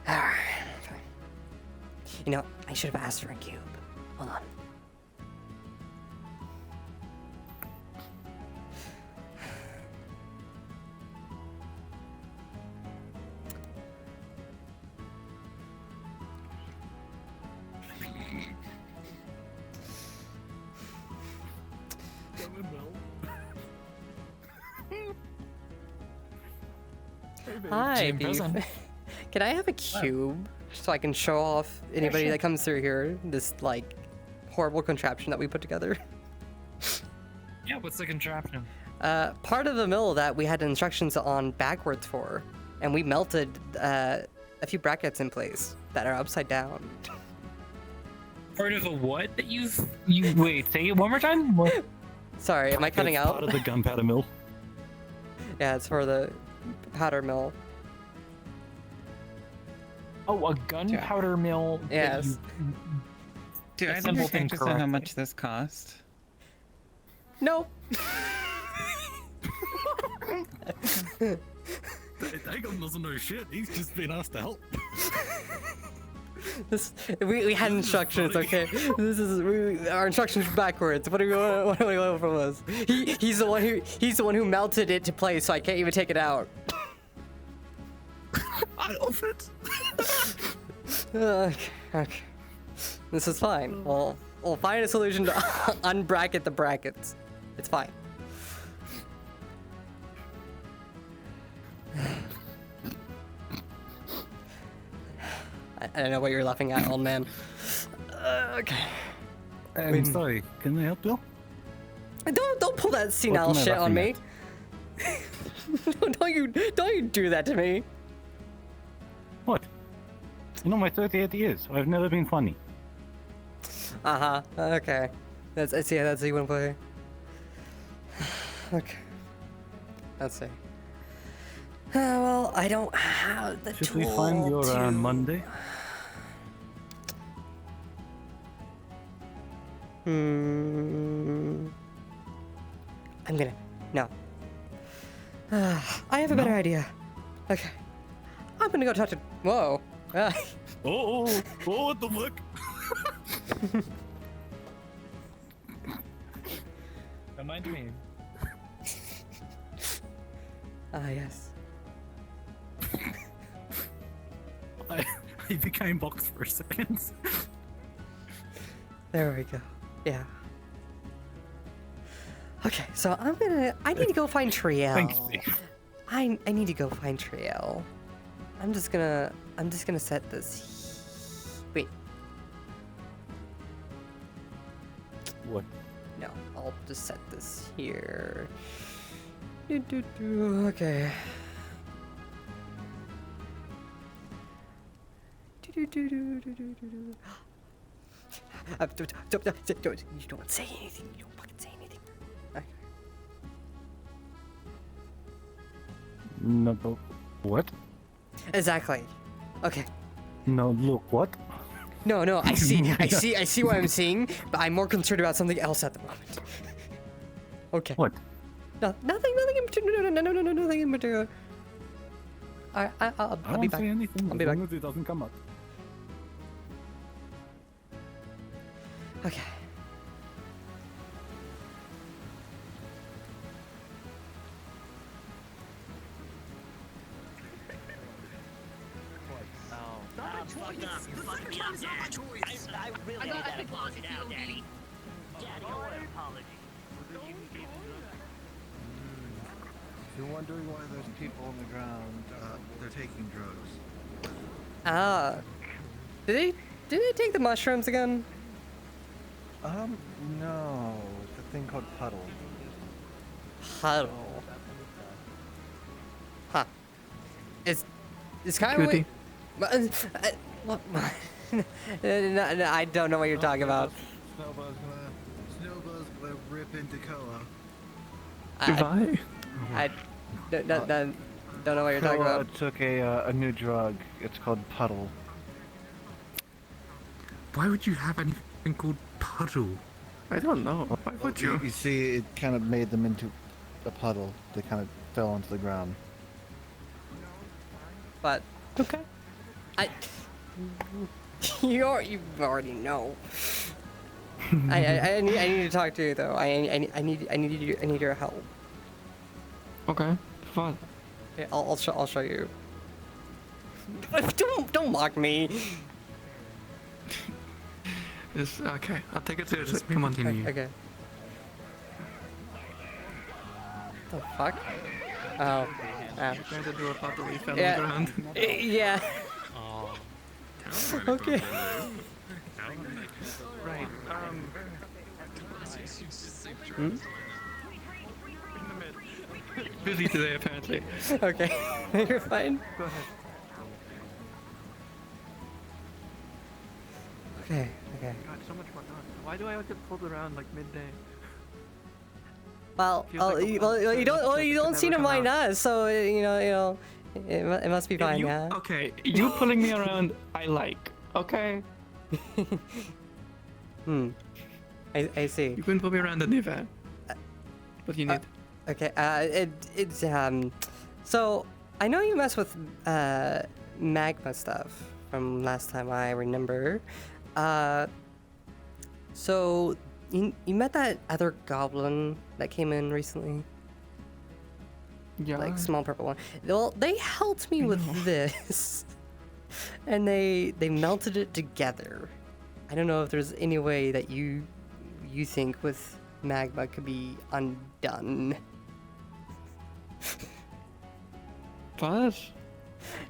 Alright. You know, I should have asked for a cube. Hold on. Hi, Beef. Can I have a cube so I can show off anybody that comes through here this like horrible contraption that we put together? Yeah, what's the contraption? Part of the mill that we had instructions on backwards for, and we melted a few brackets in place that are upside down. Part of a what that you wait? Say it one more time. What? Sorry, am I cutting out? Part of the gunpowder mill. Yeah, it's for the powder mill. Oh, a gunpowder mill. Yes. Do I understand just how much this cost? No. Dagon doesn't know shit. He's just been asked to help. We had instructions, okay? Our instructions backwards. What do you want from us? He's the one who melted it to place, so I can't even take it out. I love it. Okay. This is fine. We'll find a solution to unbracket the brackets. It's fine. I don't know what you're laughing at, old man. Okay. I'm sorry. Can I help you? Don't pull that senile shit on me. don't you do that to me. What? You know my 38 years. I've never been funny. Okay. That's the one play. Okay. Let's see. Well, I don't have the Should tool we find your to... Monday? No. I have a better idea. Okay. I'm gonna go talk to... Whoa. Oh, what the fuck? Don't mind me. Yes. I became boxed for a second. There we go. Yeah. Okay, so I need to go find Triel. Thanks, Beef. I need to go find Triel. I'm just gonna set this. Wait. What? No, I'll just set this here. Okay. You don't say anything. You don't fucking say anything. Okay. No, what? Exactly. Okay. No, look, what? No, I see what I'm seeing, but I'm more concerned about something else at the moment. Okay. What? No, nothing in particular. No, nothing in particular. I'll be back. Say anything I'll be as back. long as it doesn't come up. Okay. Fucked up. You're fucking me up, Dad. I really need that apology now, Daddy. Daddy, I want an apology. If you're wondering why there's people on the ground, they're taking drugs. Ah. Did they take the mushrooms again? No. It's a thing called puddle. Puddle. Huh. It's kind of Cutie. what? No, I don't know what you're talking about. Snowball's gonna rip into Koa. Goodbye. I don't know what you're talking Koa about. took a new drug. It's called puddle. Why would you have anything called puddle? I don't know. Why would you? You see, it kind of made them into a puddle. They kind of fell onto the ground. But okay. You already know. I need to talk to you though. I need your help. Okay. Fun. Yeah, I'll show you. Don't mock me. Okay. I'll take it seriously. Come on, Tina. Okay. The fuck? Oh. You're trying to do a puddle leaf on Yeah. the ground. Yeah. Oh. Okay. Right. Hmm? Busy today, apparently. Okay. You're fine. Go ahead. Okay. Okay. God, so much going on. Why do I always get pulled around like midday? Well, you don't seem to mind us, so it must be fine, yeah. Okay, you pulling me around, I like. Okay. I see. You couldn't pull me around the Niva. What do you need? Okay. So I know you mess with magma stuff from last time I remember. So you met that other goblin that came in recently? Yeah. Like small purple one. Well, they helped me with this. And they melted it together. I don't know if there's any way that you think with magma could be undone. What?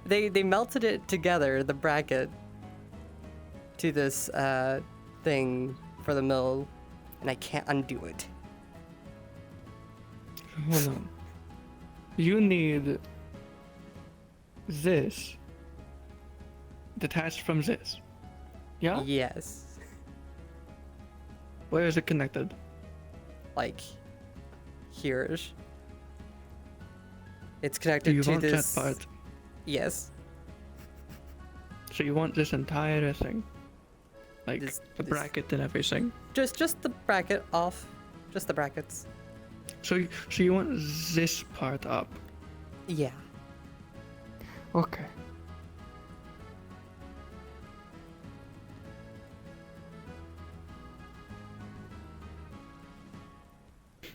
They melted it together, the bracket, to this thing for the mill, and I can't undo it. Hold on. You need this detached from this. Yeah? Yes. Where is it connected? Like here-ish. It's Do connected you to want this. that part? Yes. So you want this entire thing? Like the bracket and everything? Just the bracket off. Just the brackets. So you want this part up? Yeah. Okay.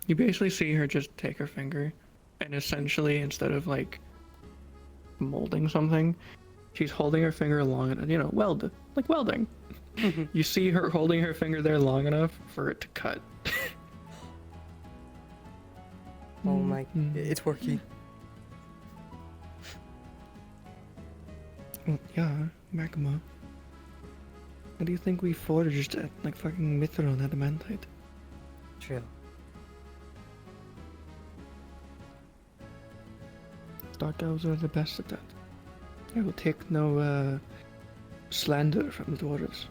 You basically see her just take her finger, and essentially instead of like molding something, she's holding her finger long enough, weld, like welding. You see her holding her finger there long enough for it to cut. Oh my, it's working. Well, yeah, magma. What do you think we forged at like fucking Mithron adamantite? True. Dark elves are the best at that. I will take no slander from the dwarves.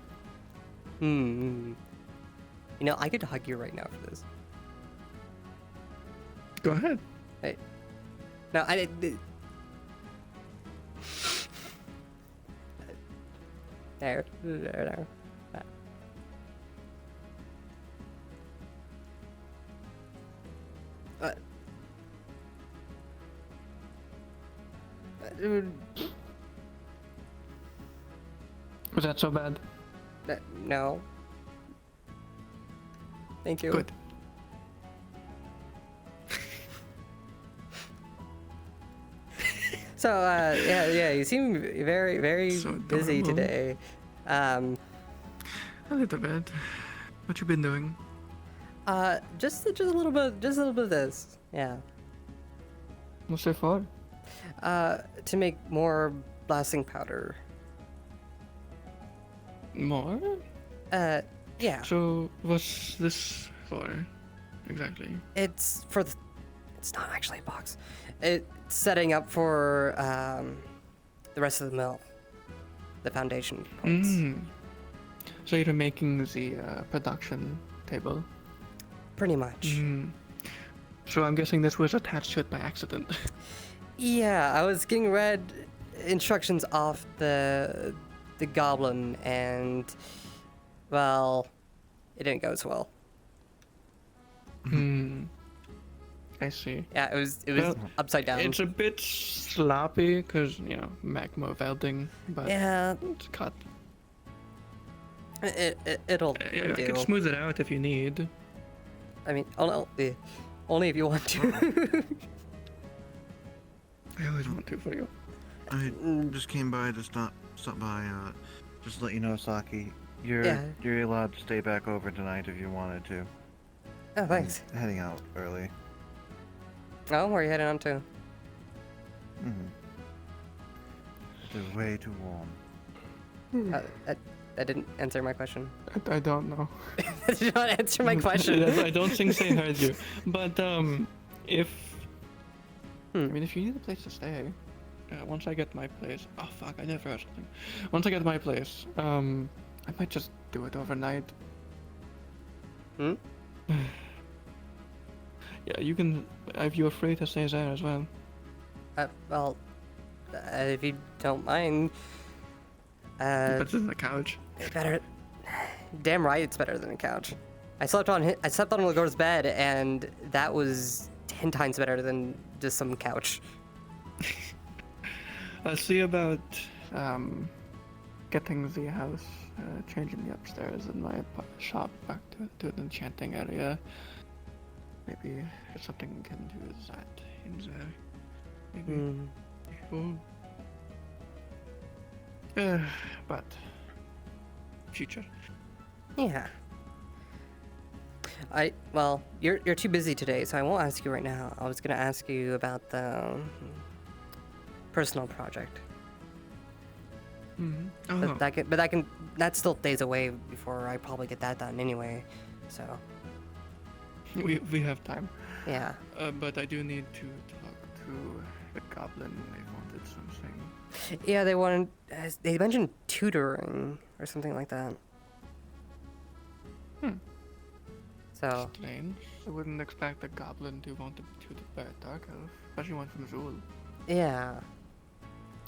I could hug you right now for this. Go ahead. Hey. No, I didn't. There. Was that so bad? No. Thank you. Good. So, yeah, you seem very, very So busy adorable. today. A little bit. What you been doing? Just a little bit of this. Yeah. What's it for? To make more blasting powder. More? Yeah. So, what's this for, exactly? It's for the... It's not actually a box. It's setting up for, the rest of the mill. The foundation points. So you're making the production table? Pretty much. So I'm guessing this was attached to it by accident. Yeah, I was getting read instructions off the goblin, and well, it didn't go as well. I see. Yeah, it was Well, upside down. It's a bit sloppy because magma welding, but yeah, it's cut. It'll do. I can smooth it out if you need. I mean, only if you want to. I always want to for you. I just came by to stop by, just to let you know, Saki, you're allowed to stay back over tonight if you wanted to. Oh, thanks. I'm heading out early. Oh, where are you heading on to? It's way too warm. That didn't answer my question. I don't know. That did not answer my question. I don't think they heard you. But if I mean, if you need a place to stay, once I get my place. Oh fuck! I never heard something. Once I get my place, I might just do it overnight. Yeah, you can. If you're free to stay there as well. Well, if you don't mind. Better than the couch. Better. Damn right, it's better than a couch. I slept on Lagora's bed, and that was 10 times better than just some couch. I'll see about getting the house, changing the upstairs in my shop back to an enchanting area. Maybe something we can do with that in there. Maybe. But future. Yeah. Well, you're too busy today, so I won't ask you right now. I was gonna ask you about the personal project. Oh. That's still days away before I probably get that done anyway. So. We have time. Yeah. But I do need to talk to the goblin. They wanted something. Yeah, they mentioned tutoring or something like that. So. Strange. I wouldn't expect a goblin to want to be tutored by a dark elf, especially one from Zul. Yeah.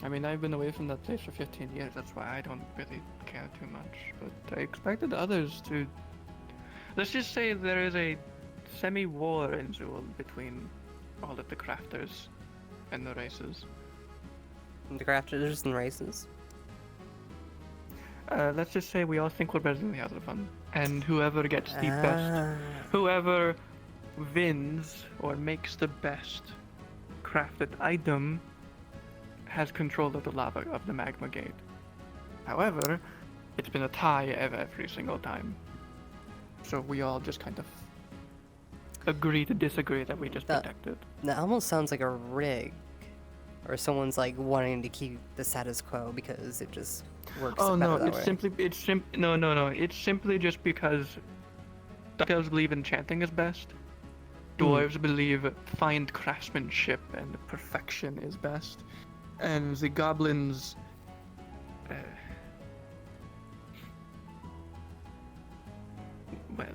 I mean, I've been away from that place for 15 years, that's why I don't really care too much. But I expected others to. Let's just say there is a semi-war in Zul between all of the crafters and the races. The crafters and races? Let's just say we all think we're better than the other one. And whoever gets the best, whoever wins or makes the best crafted item has control of the lava, of the magma gate. However, it's been a tie every single time. So we all just kind of agree to disagree that we just protected. That almost sounds like a rig. Or someone's like wanting to keep the status quo because it just works better that way. No. It's simply just because dark elves believe enchanting is best. Dwarves believe fine craftsmanship and perfection is best. And the goblins well,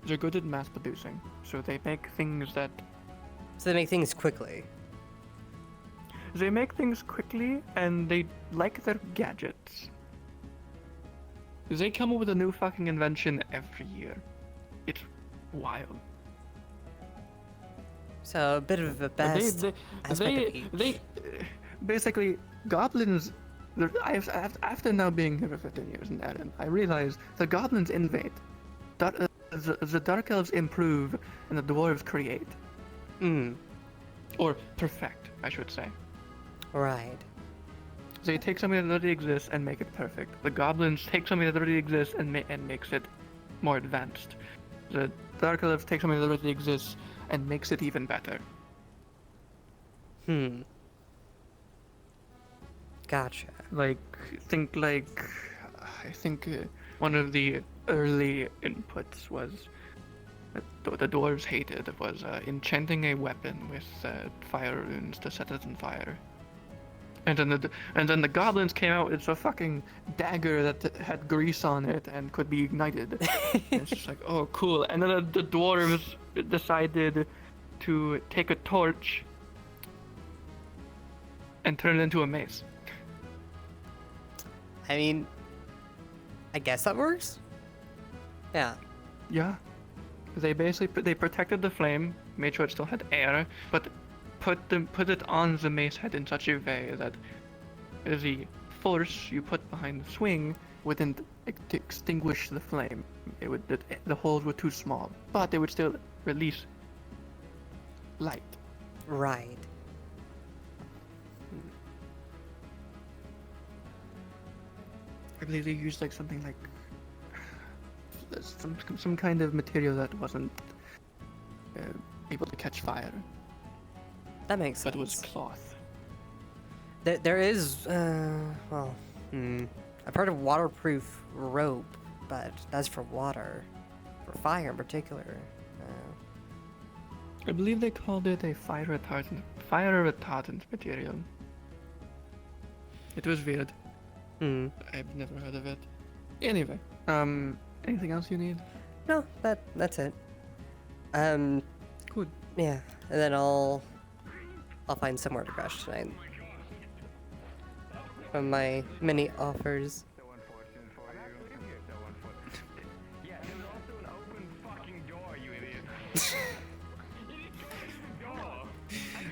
they're good at mass producing, so they make things that... So they make things quickly. They make things quickly, and they like their gadgets. They come up with a new fucking invention every year. It's wild. So a bit of a best basically, goblins... After now being here for 15 years in Erin, I realized the goblins innovate. The dark elves improve, and the dwarves create. Or perfect, I should say. Right. They take something that already exists and make it perfect. The goblins take something that already exists and makes it more advanced. The dark elves take something that already exists and makes it even better. Gotcha. I think one of the early inputs was that the dwarves hated was enchanting a weapon with fire runes to set it on fire. And then the goblins came out with a fucking dagger that had grease on it and could be ignited. And it's just like, oh, cool. And then the dwarves decided to take a torch and turn it into a mace. I mean, I guess that works. Yeah. Yeah. They basically protected the flame, made sure it still had air, but put it on the mace head in such a way that the force you put behind the swing wouldn't extinguish the flame. The holes were too small, but they would still release light. Right. I believe they used something like some kind of material that wasn't able to catch fire. That makes sense. But it was cloth. There is, well, I've heard of waterproof rope, but that's for water. For fire in particular. I believe they called it a fire retardant material. It was weird. I've never heard of it. Anyway, anything else you need? No, that's it. Good. Yeah, and then I'll find somewhere to crash tonight. From my many offers.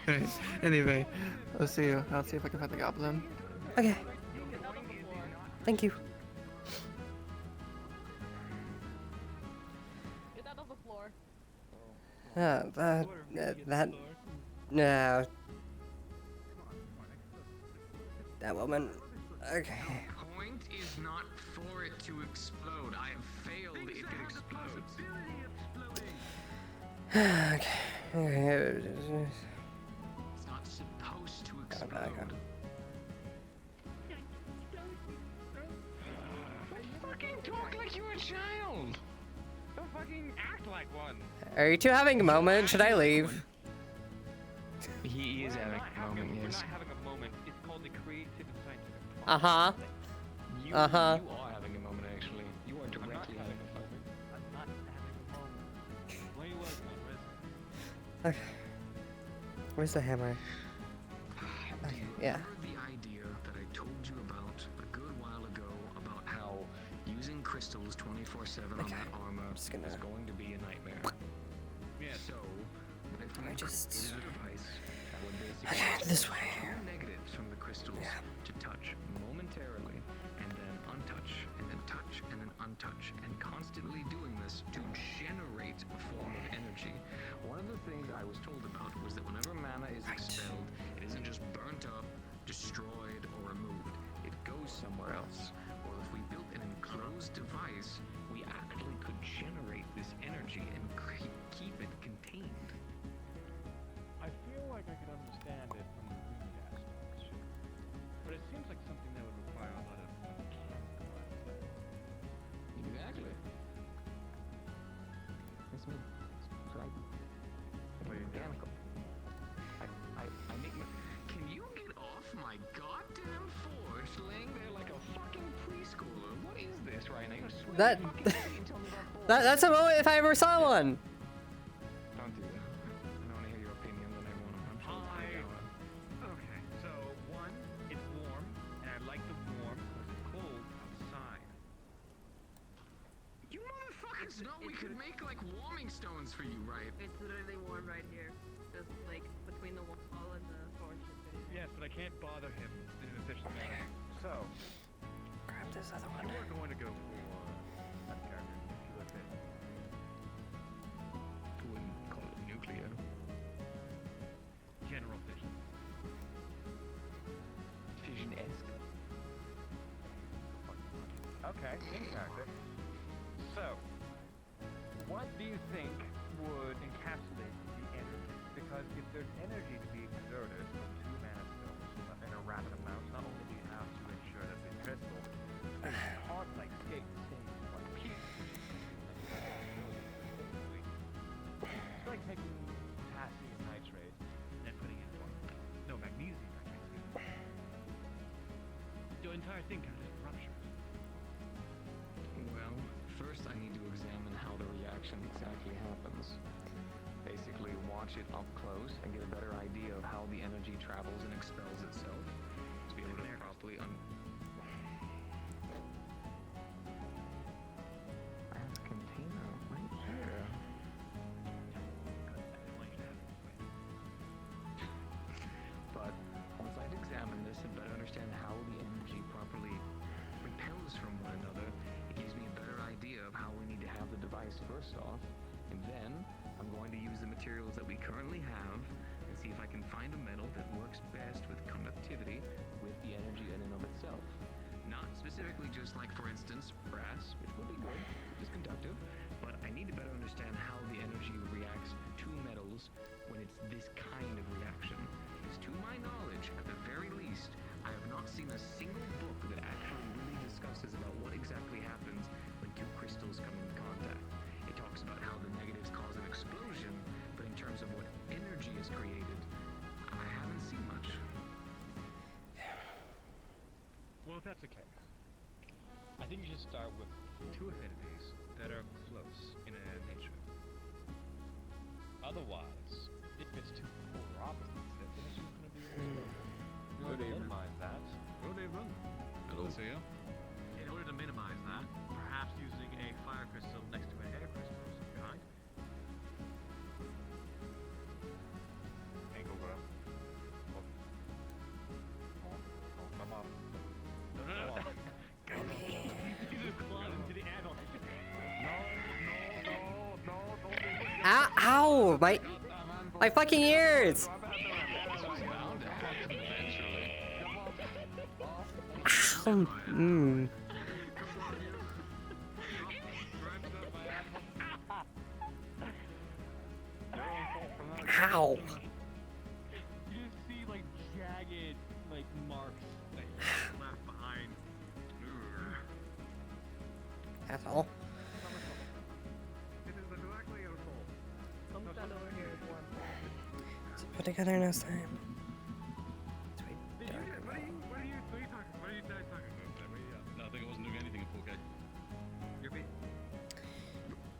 Right. Anyway, I'll see you. I'll see if I can find the goblin. Okay. Thank you. Get out of the floor. No. That woman. Okay. The point is not for it to explode. I have failed if it explodes. Okay. It's not supposed to explode. Fucking talk like you're a child. Don't fucking act like one. Are you two having a moment? Should I leave? He is having a moment, yes. We're not having a moment. It's called the creative and scientific process. Uh-huh. You are having a moment, actually. You are directly having a moment. I'm not having a moment. Where you working on, Riz? Okay. Where's the hammer? Okay, yeah. The idea that I told you about a good while ago about how using crystals 24/7 on that armor is going to be a nightmare. Yeah. So, I just is a device that would basically this way. Two negatives from the crystals to touch momentarily, and then untouch, and then touch, and then untouch, and constantly doing this to generate a form of energy. One of the things I was told about was that whenever mana is expelled, it isn't just burnt up, destroyed, or removed. It goes somewhere else. Well, if we built an enclosed device, we actually could generate this energy and keep it contained. I feel like I could understand it from the movie aspect, but it seems like something that would require a lot of mechanical aspect. Exactly. That's me. That's right. Mechanical. I make my... Can you get off my goddamn force laying there like a fucking preschooler? What is this right now? You're That's a moment if I ever saw one. Don't do that. I don't want to hear your opinions on everyone. I'm sure Okay, so one, it's warm, and I like the warm because it's cold outside. You motherfuckers know we could make like warming stones for you, right? It's literally warm right here. Just like between the wall and the porch. Yes, but I can't bother him in an official manner. So, grab this other one. You are going to go for that character if you look at. I wouldn't call it nuclear. General fission. Fission-esque. Okay, in character. So, what do you think would encapsulate the energy? Because if there's energy to be exerted from 2 mana stones in a rapid amount, not only do you have to ensure that the crystal can't like stay in one piece. It's like taking potassium nitrate and then putting it in one. No, magnesium nitrate. Your entire thing kind of just ruptures. Well, first I need to examine how the reaction exactly happens. Basically, watch it up close and get a better idea of how the energy travels and expels itself to be able to properly I have a container right here. But once I've examined this and better understand how the energy properly repels from one another, it gives me a better idea of how we need to have the device first off, and then I'm going to use the materials that we currently have and see if I can find a metal that works best with conductivity with the energy in and of itself. Not specifically just like, for instance, brass, which would be good, is conductive, but I need to better understand how the energy reacts to metals when it's this kind of reaction. Because to my knowledge, at the very least, I have not seen a single book that actually really discusses about what exactly happens when 2 crystals come into contact. It talks about how the negatives cause an explosion, but in terms of what energy is created, I haven't seen much. Well, if that's the case, I think you should start with 2 affinities that are close in nature. Otherwise, if it's 2 polar opposites, then it's just going to be Good evening. minimize that. Good evening. Hello, sir. In order to minimize that, perhaps using a fire crystal next to an air crystal or some kind. Ain't go grab. Oh, come on. No. You just clawed into the anvil. Ow! My fucking ears! Ow! Ow! You just see like jagged like marks like left behind. Asshole. Put together next time. What are you guys talking about? No, I think I wasn't doing anything in 4K. You're being...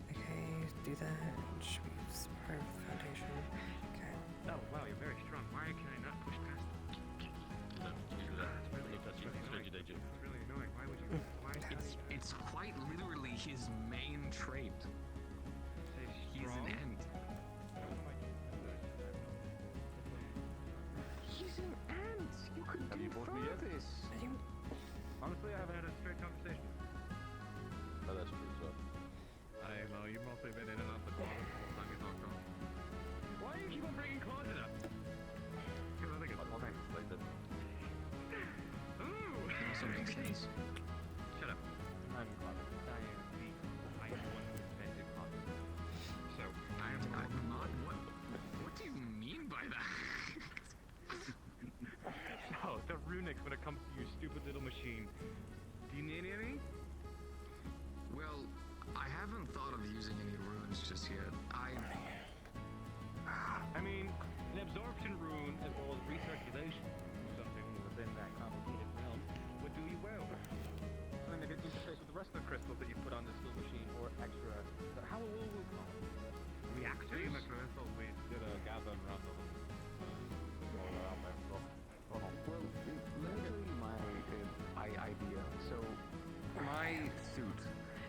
Okay, do that. Should be part of the foundation. Okay. Oh wow, you're very strong. Why can I not push past that? It's really annoying. Why would you? Why is It's quite literally his main trait. He's an ant. He's an ant! You could confer this! Honestly, I haven't had a straight conversation. Oh, that's true, so. I know, you've mostly been in and out the closet the whole time you talked on. Why do you keep on bringing closet up? Because I think it's all things like that. Ooh! Also makes sense. Shut up. I'm in closet. I am the one who invented closet. So, I am not. What do you mean by that? No, the runics when it comes to your stupid little machine. Do you need any? Well, I haven't thought of using any runes just yet. I mean, an absorption rune as well as recirculation, something within that complicated realm, would do you well. And then they get interface with the rest of the crystals that you put on this little machine, or extra. How will we call it? Reactors? Speaking of crystals, we did a gathering around them. All around there, so. Well, let me tell you my idea. So, my suit,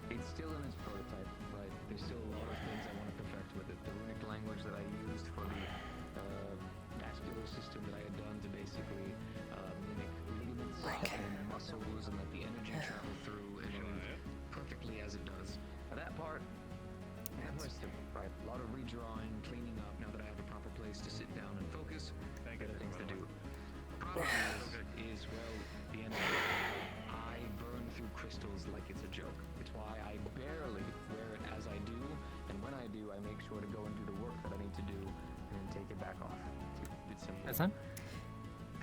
it's still in its prototype, but there's still a lot of things I want to perfect with it. The runic language that I used for the vascular system that I had done to basically mimic ligaments and muscles and let the energy travel through and move perfectly as it does. Now that part, right, a lot of redrawing, cleaning up now that I have a proper place to sit down and focus. Better things to do. Problem is, well, the end of it. I burn through crystals like it's a joke. It's why I barely wear it as I do, and when I do, I make sure to go and do the work that I need to do, and then take it back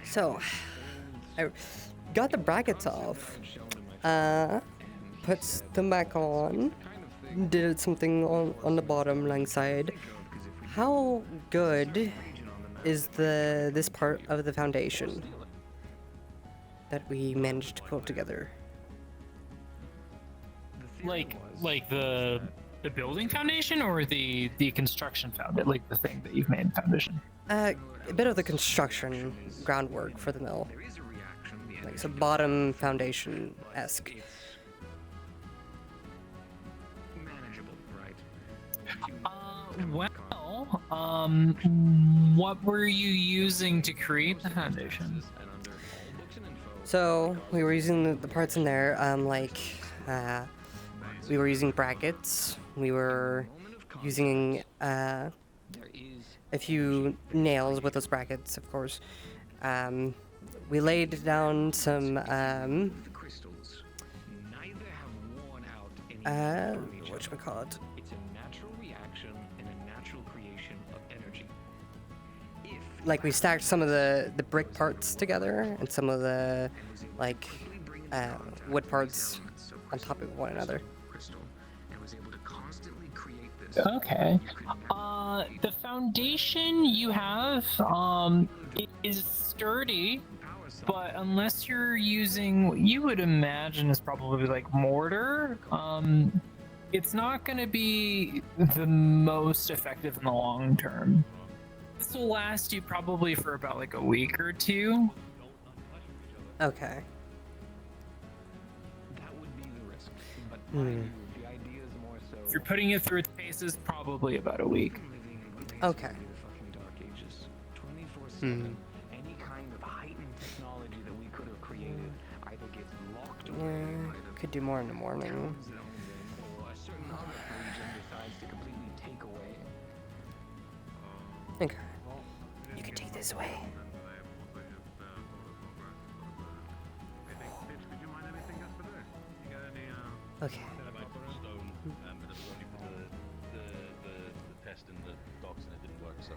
So, I got the brackets off, put them back on, did something on the bottom left side. How good is this part of the foundation that we managed to pull together? Like the building foundation or the construction foundation, like the thing that you've made foundation? A bit of the construction groundwork for the mill. Like it's a bottom foundation-esque. Well, what were you using to create the foundation? So we were using the parts in there, we were using brackets. We were using a few nails with those brackets, of course. We laid down some whatchamacallit? It's a natural reaction and a natural creation of energy. Like we stacked some of the brick parts together and some of the wood parts on top of one another. Okay. The foundation you have is sturdy, but unless you're using what you would imagine is probably like mortar, it's not going to be the most effective in the long term. This will last you probably for about like a week or two. Okay. That would be the risk. But the idea is more so. If you're putting it through its paces, probably about a week. Okay. Any kind of heightened technology that we could have created either gets locked away. Could do more in the morning. Or a certain other region decides to completely take away. Okay. You can take this away. Okay. The test in the docks and it didn't work, so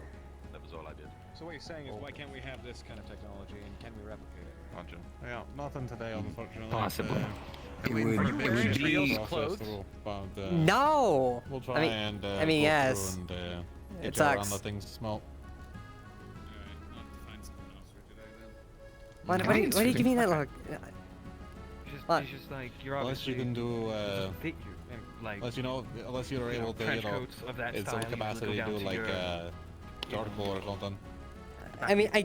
that was all I did. So what you're saying is, why can't we have this kind of technology and can we replicate it? Roger. Yeah, nothing today, unfortunately. Possibly. It would be clothes. No! We'll try and I mean, go yes. through and It get you around sucks. the things to smelt. Why do you give me that look? It's just like you're Unless you can do, unless you're able to, trench coats of that in some style, you capacity go down do to like your, charcoal or something. I mean, I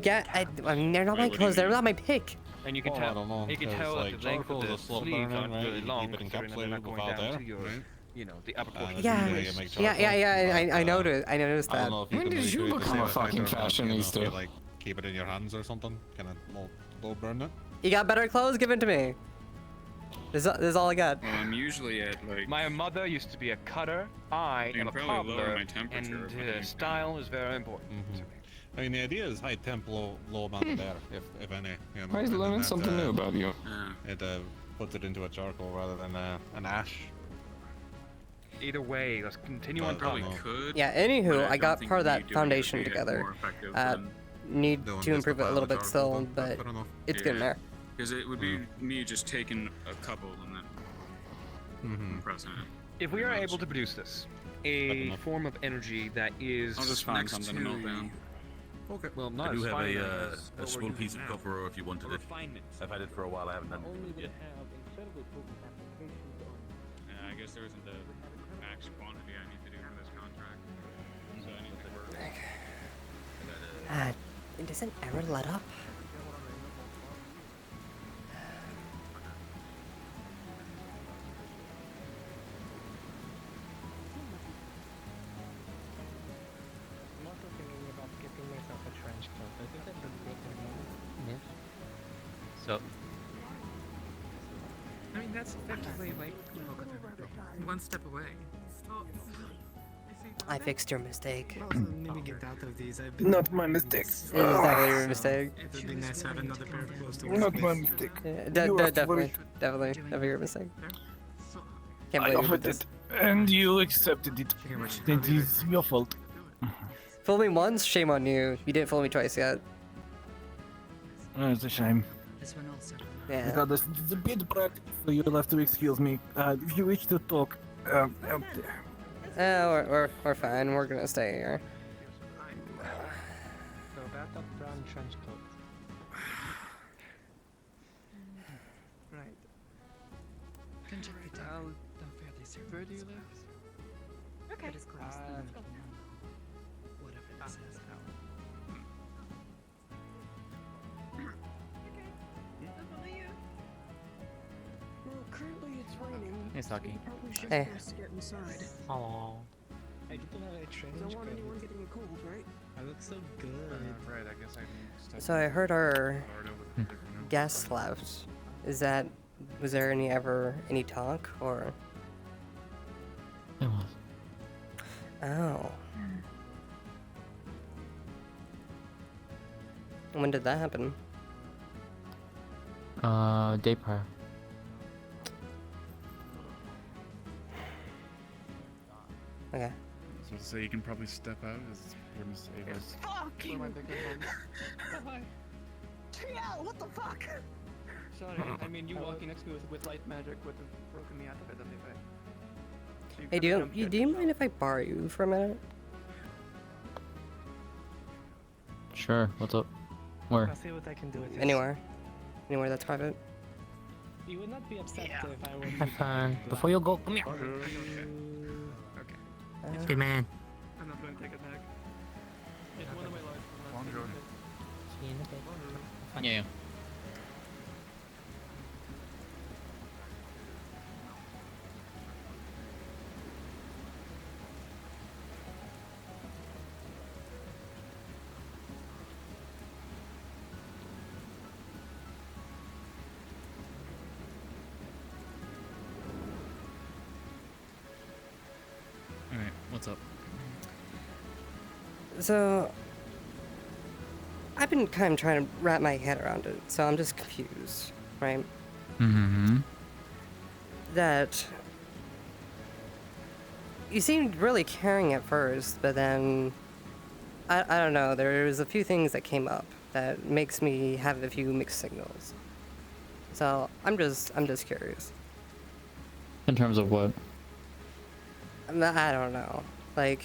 mean, they're not my clothes. They're not my pick. And you can I tell. don't know, You can 'cause, tell like, that the length of charcoal's the a slow sleeves burner, aren't right? really You long, keep it considering that they're not encapsulated going without down air, to your, right? you know, the upper portion. Yeah. I noticed. I noticed I that. don't know if you When can did you recreate the become a same fucking effect or not, fashionista? if you, like keep it in your hands or something, kind of low burn it. You got better clothes? Give it to me. This is all I got. Well, I'm usually at like. My mother used to be a cutter. I You am a can probably lower cobbler, my temperature, and but style is very important. I mean, the idea is high temp, low amount of air, if any. You know, Always and then learning that, something new about you. It puts it into a charcoal rather than an ash. Either way, let's continue on. Probably Probably could. Yeah. but I Anywho, I don't got think part of me that doing it foundation would be together. more effective than Need doing to just improve it a pile little of bit charcoal, still, but fair enough. it's getting there. Because it would be me just taking a couple and then pressing it. If we are able to produce this, a form of energy that is I'll just find next something to to melt down. Okay. Well, not I do as have fine a as what small we're piece using of now. copper ore if you wanted it. I've had it for a while, I haven't done it yet. Yeah, I guess there isn't the max quantity I need to do for this contract. So I need to work. Does an error let up? I'm also thinking about getting myself a trench coat. I think that would make a So, I mean, that's effectively like one step away. I fixed your mistake. Maybe get out of these. I've been Not my mistake. It's exactly your mistake. It would be nice to have another pair of clothes to Not work my with. mistake. Yeah, You asked for definitely your mistake. Can't I believe you offered did this. it, and you accepted it. It is your fault. Fool me once, shame on you. You didn't fool me twice yet. It's a shame. This one also. Yeah. Regardless, it's a bit practical, so you'll have to excuse me. If you wish to talk, out there. We're fine. We're gonna stay here. So about that brown trench coat. Right. Can check the town. Fairly certain. Where do you live? Okay. But it's close. Whatever this is. Well, currently it's raining. Hey, Saki. You probably should Hey. force to get inside. Oh. I didn't have a trench Don't want coat. anyone getting a cold, right? I look so good. Right, I guess I can So I heard our guest left. Was there any talk or? It was. Oh. When did that happen? Day prior. Okay. So to say, you can probably step out as we're gonna save us. Fucking. TL, what the fuck? Sorry, I mean you walking next to me with light magic would have broken me out of it anyway. So Hey, do you mind if I borrow you for a minute? Sure. What's up? Where? I'll see what I can do with this. Anywhere that's private. You would not be upset if I were. Have fun. Before you go, come here. Good man. I'm not going to take it back. It's one of my lives. See you in a bit. Yeah. Alright, what's up? So, I've been kind of trying to wrap my head around it, so I'm just confused, right? Mm-hmm. That you seemed really caring at first, but then I don't know. There was a few things that came up that makes me have a few mixed signals. So I'm just curious. In terms of what? I don't know. Like,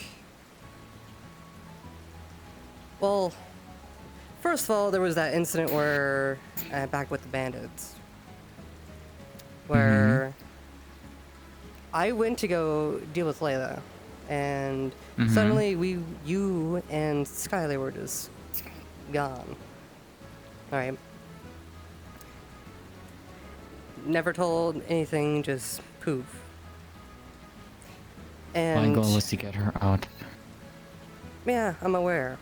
well, first of all, there was that incident where back with the bandits, where I went to go deal with Layla, and suddenly you and Skylar were just gone. All right. Never told anything, just poof. And my goal was to get her out. yeah, I'm aware.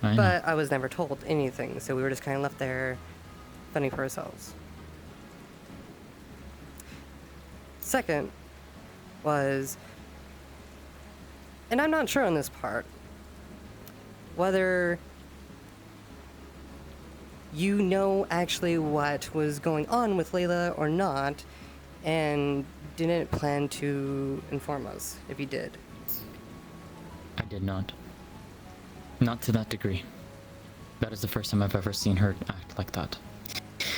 I know. But I was never told anything, so we were just kind of left there fending for ourselves. Second was, and I'm not sure on this part, whether you know actually what was going on with Layla or not, and didn't plan to inform us if you did. I did not. Not to that degree. That is the first time I've ever seen her act like that.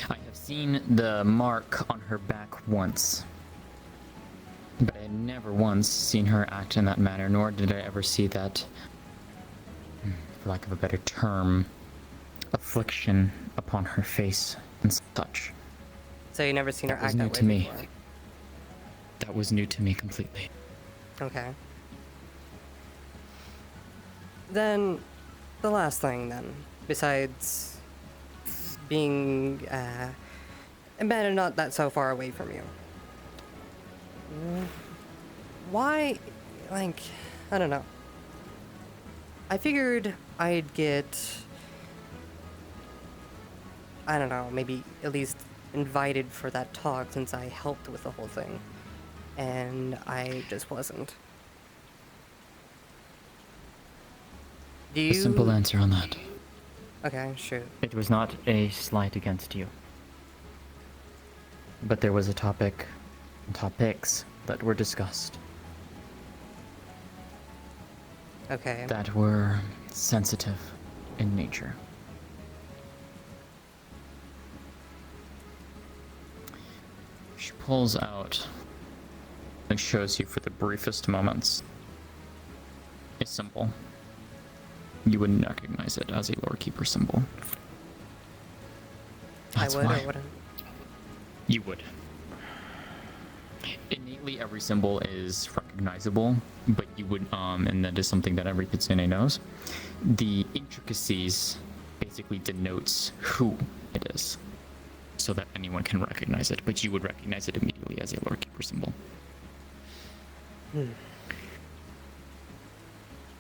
I have seen the mark on her back once, but I had never once seen her act in that manner, nor did I ever see that, for lack of a better term, affliction upon her face and such. So you never seen her That was act new that to way me. before? That was new to me completely. Okay. Then, the last thing then, besides being embedded not that so far away from you. Why, like, I don't know. I figured I'd get, I don't know, maybe at least invited for that talk since I helped with the whole thing. And I just wasn't. Do you... A simple answer on that. Okay, shoot. It was not a slight against you. But there was a topic, topics that were discussed. Okay. That were sensitive in nature. pulls out and shows you for the briefest moments a symbol. You wouldn't recognize it as a lorekeeper symbol. That's I would why. or wouldn't? You would. Innately, every symbol is recognizable, but you would, and that is something that every Kitsune knows. The intricacies basically denotes who it is, so that anyone can recognize it, but you would recognize it immediately as a lorekeeper symbol.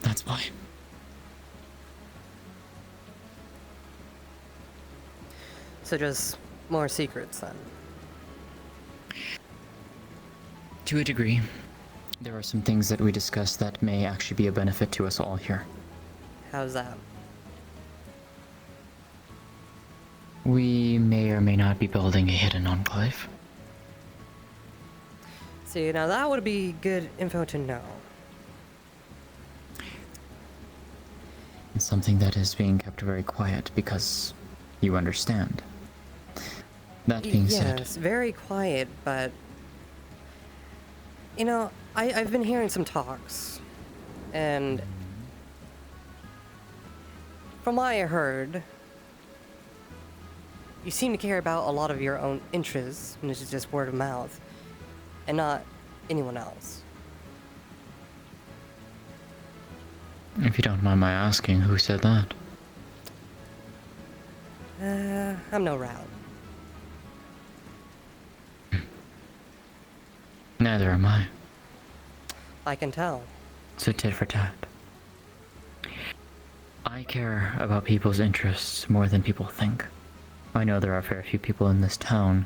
That's why. So just more secrets then. To a degree. There are some things that we discussed that may actually be a benefit to us all here. How's that? We may or may not be building a hidden enclave. See, now that would be good info to know. It's something that is being kept very quiet because you understand. That being said... Yes, very quiet, but... You know, I've been hearing some talks, and... From what I heard... You seem to care about a lot of your own interests, and this is just word of mouth, and not anyone else. If you don't mind my asking, who said that? I'm no rat. Neither am I. I can tell. So tit for tat. I care about people's interests more than people think. I know there are very few people in this town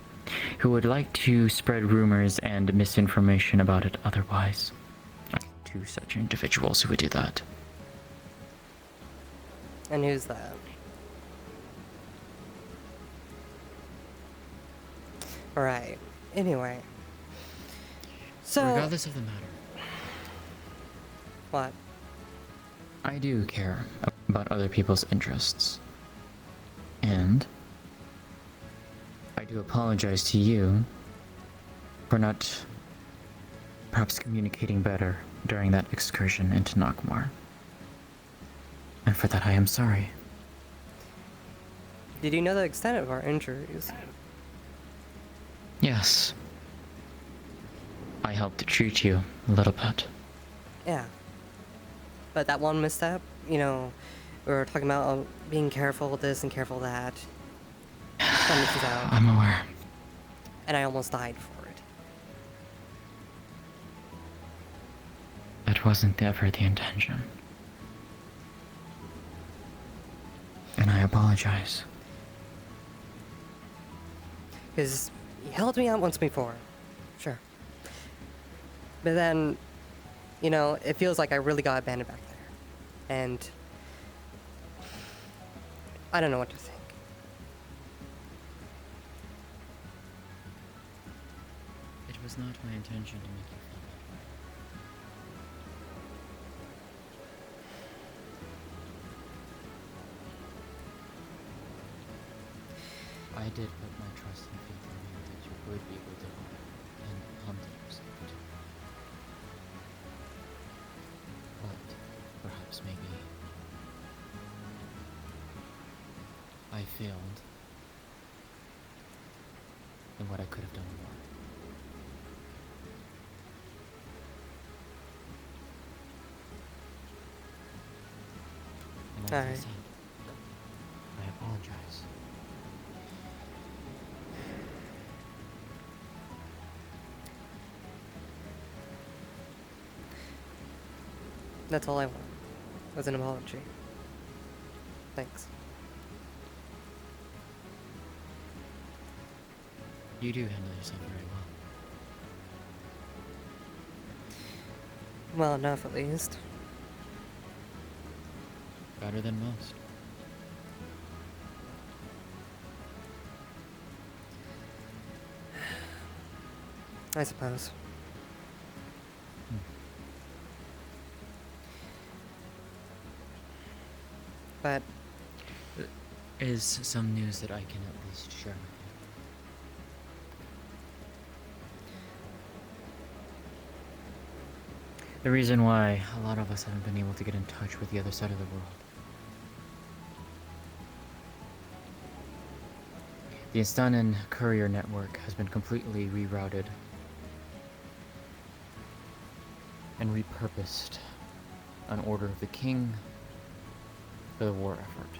who would like to spread rumors and misinformation about it otherwise. I know two such individuals who would do that. And who's that? Right. Anyway. So... Regardless of the matter. What? I do care about other people's interests. And... I do apologize to you for not perhaps communicating better during that excursion into Nakmar. And for that I am sorry. Did you know the extent of our injuries? Yes. I helped to treat you a little bit. Yeah. But that one misstep, you know, we were talking about being careful with this and careful that. Out, I'm aware. And I almost died for it. That wasn't ever the intention. And I apologize. Because you held me out once before. Sure. But then, you know, it feels like I really got abandoned back there. And I don't know what to think. It was not my intention to make you feel that way. I did put my trust and faith in you that you would be able to and humble yourself to. But perhaps maybe I failed in what I could have done more. And as I Alright. said, I apologize. That's all I want. Was an apology. Thanks. You do handle yourself very well. Well enough, at least. Better than most. I suppose. But Is some news that I can at least share with The reason why a lot of us haven't been able to get in touch with the other side of the world. The Istanan courier network has been completely rerouted and repurposed on order of the king for the war effort.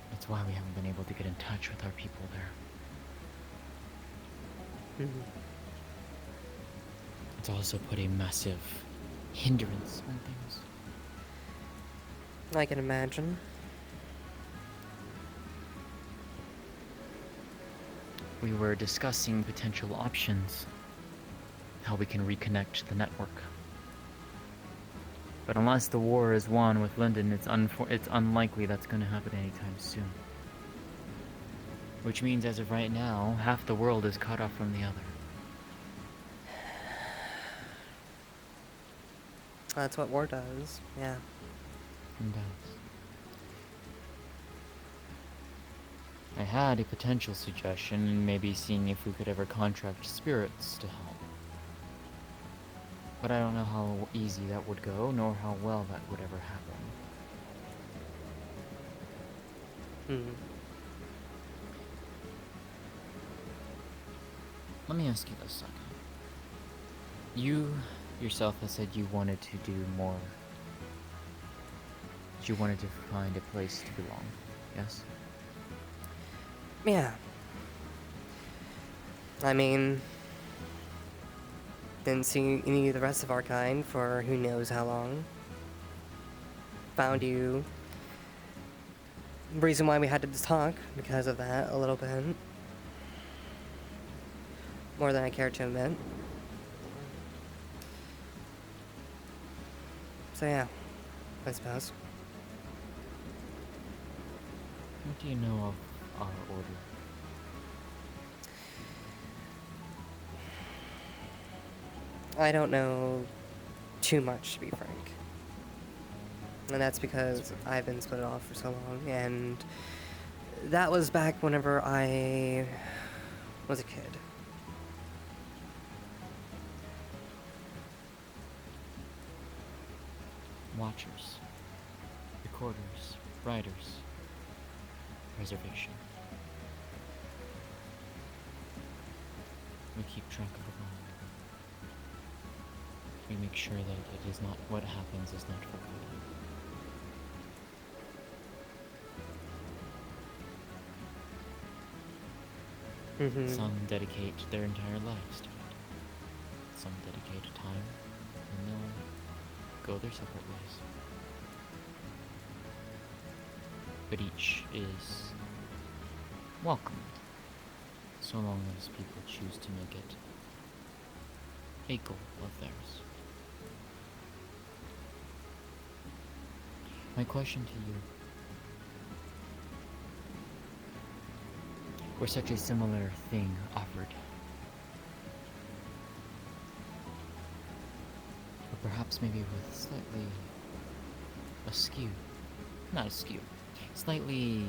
That's why we haven't been able to get in touch with our people there. It's also put a massive hindrance on things. I can imagine. We were discussing potential options, how we can reconnect the network. But unless the war is won with London, it's unlikely that's going to happen anytime soon. Which means, as of right now, half the world is cut off from the other. That's what war does, yeah. It does. I had a potential suggestion in maybe seeing if we could ever contract spirits to help. But I don't know how easy that would go, nor how well that would ever happen. Let me ask you this, Saki. You yourself have said you wanted to do more. You wanted to find a place to belong, yes? Yeah. I mean, didn't see any of the rest of our kind for who knows how long. Found you. Reason why we had to talk, because of that, a little bit. More than I care to admit. So yeah, I suppose. What do you know of our order? I don't know too much, to be frank. And that's because I've been split off for so long, and that was back whenever I was a kid. Watchers, recorders, writers, preservation. We keep track of it all. We make sure that it is not, what happens is not forgotten. Some dedicate their entire lives to it. Some dedicate time, and they'll go their separate ways. But each is welcomed, so long as people choose to make it a goal of theirs. My question to you, were such a similar thing offered, or perhaps maybe with slightly askew, not askew, slightly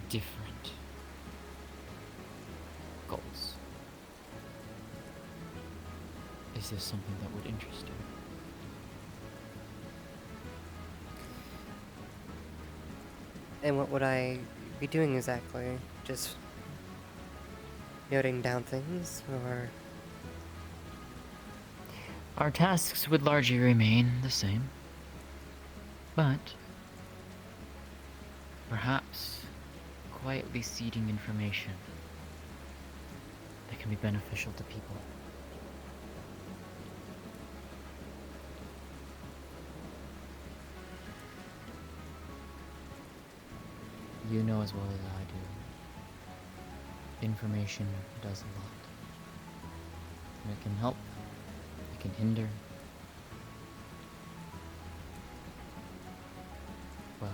different goals. Is this something that would interest you? And what would I be doing exactly? Just noting down things, or? Our tasks would largely remain the same, but perhaps quietly seeding information that can be beneficial to people. You know as well as I do, information does a lot. And it can help, it can hinder, but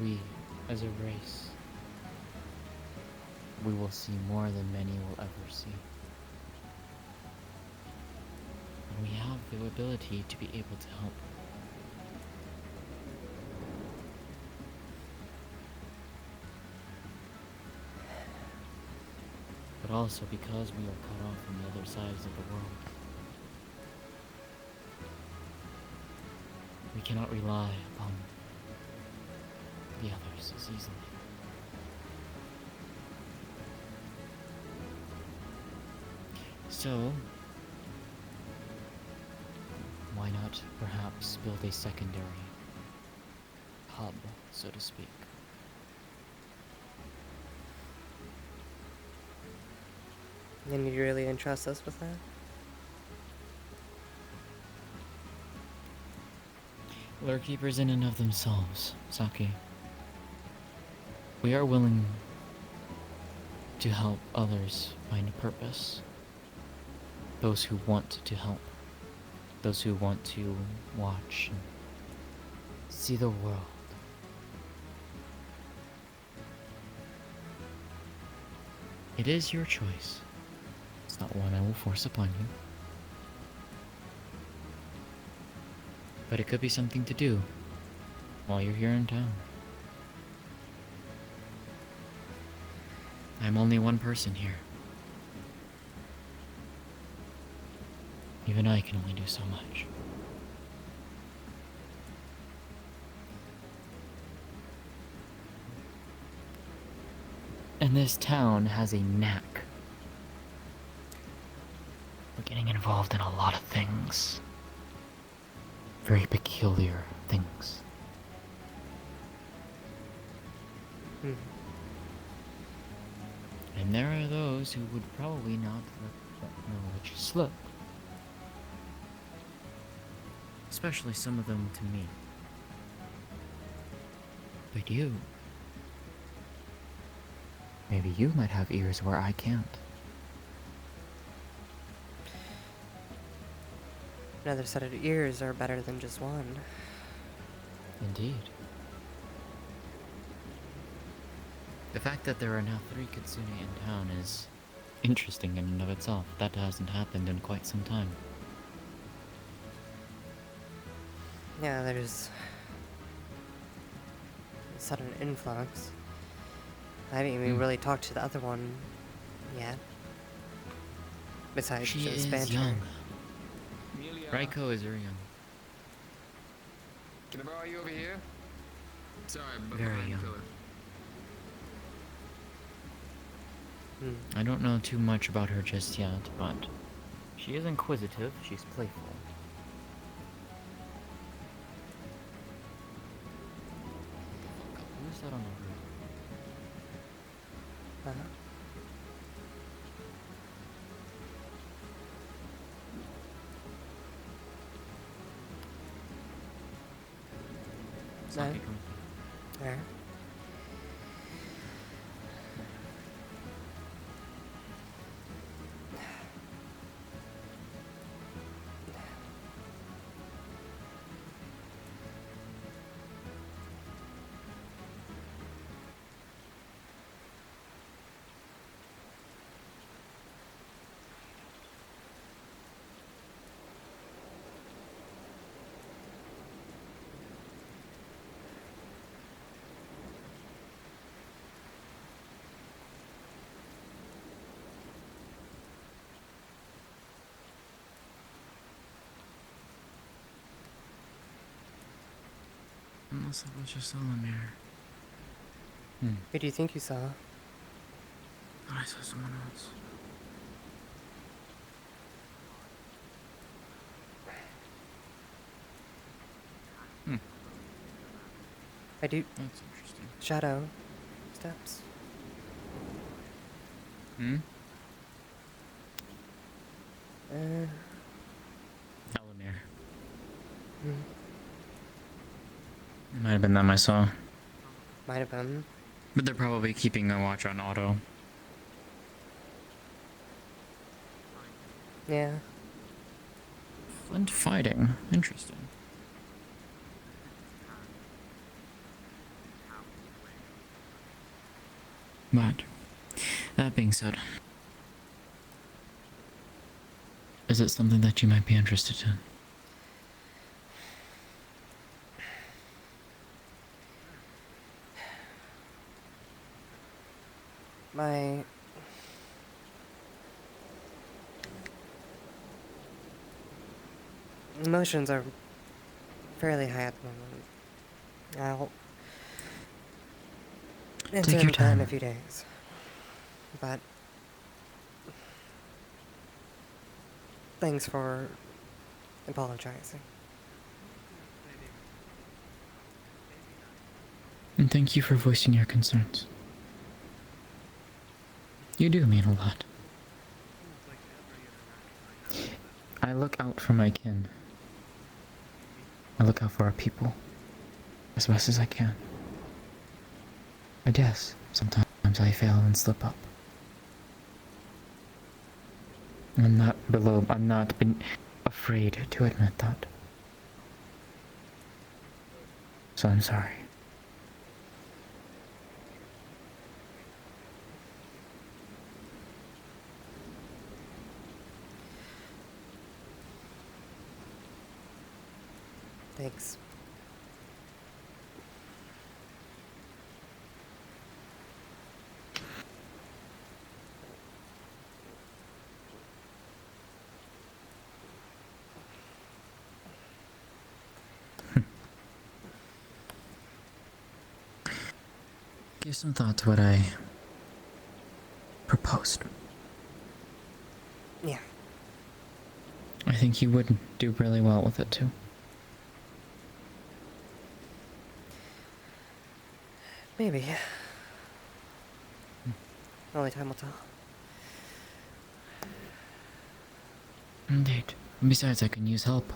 we, as a race, we will see more than many will ever see. And we have the ability to be able to help. but also because we are cut off from the other sides of the world. We cannot rely upon the others as easily. So, why not perhaps build a secondary hub, so to speak? And you really entrust us with that? Lure keepers in and of themselves, Saki. We are willing to help others find a purpose. Those who want to help. Those who want to watch and see the world. It is your choice. It's not one I will force upon you. But it could be something to do while you're here in town. I'm only one person here. Even I can only do so much. And this town has a knack for getting involved in a lot of things. Very peculiar things. And there are those who would probably not let that knowledge slip. Especially some of them to me. But you... maybe you might have ears where I can't. Another set of ears are better than just one. Indeed. The fact that there are now 3 Kitsune in town is interesting in and of itself. That hasn't happened in quite some time. Yeah, there's a sudden influx. I haven't even really talked to the other one yet. Besides She just is banter. young. Raiko is very young. Can I borrow you over here? Sorry, but Very behind the young. pillar. I don't know too much about her just yet, but she is inquisitive, she's playful. Who's that on the roof? Saki, come There. Unless it was just a mirror. Who do you think you saw? I saw someone else. I do. That's interesting. Shadow steps. Elamir. It might have been them I saw. Might have been. But they're probably keeping a watch on Otto. Yeah. Flint fighting. Interesting. But, that being said, is it something that you might be interested in? emotions are fairly high at the moment. I'll Take your that time. in a few days. But thanks for apologizing. And thank you for voicing your concerns. You do mean a lot. I look out for my kin. I look out for our people as best as I can. But yes, sometimes I fail and slip up. I'm not afraid to admit that. So I'm sorry. Thanks. Give some thought to what I proposed. Yeah. I think you would do really well with it too. Maybe. Only time will tell. Indeed. Besides, I can use help.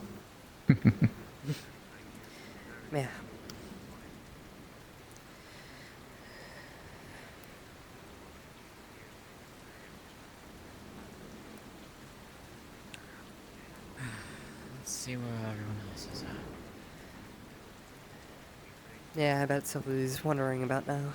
Yeah. Let's see where everyone else is at. Yeah, I bet somebody's wondering about now.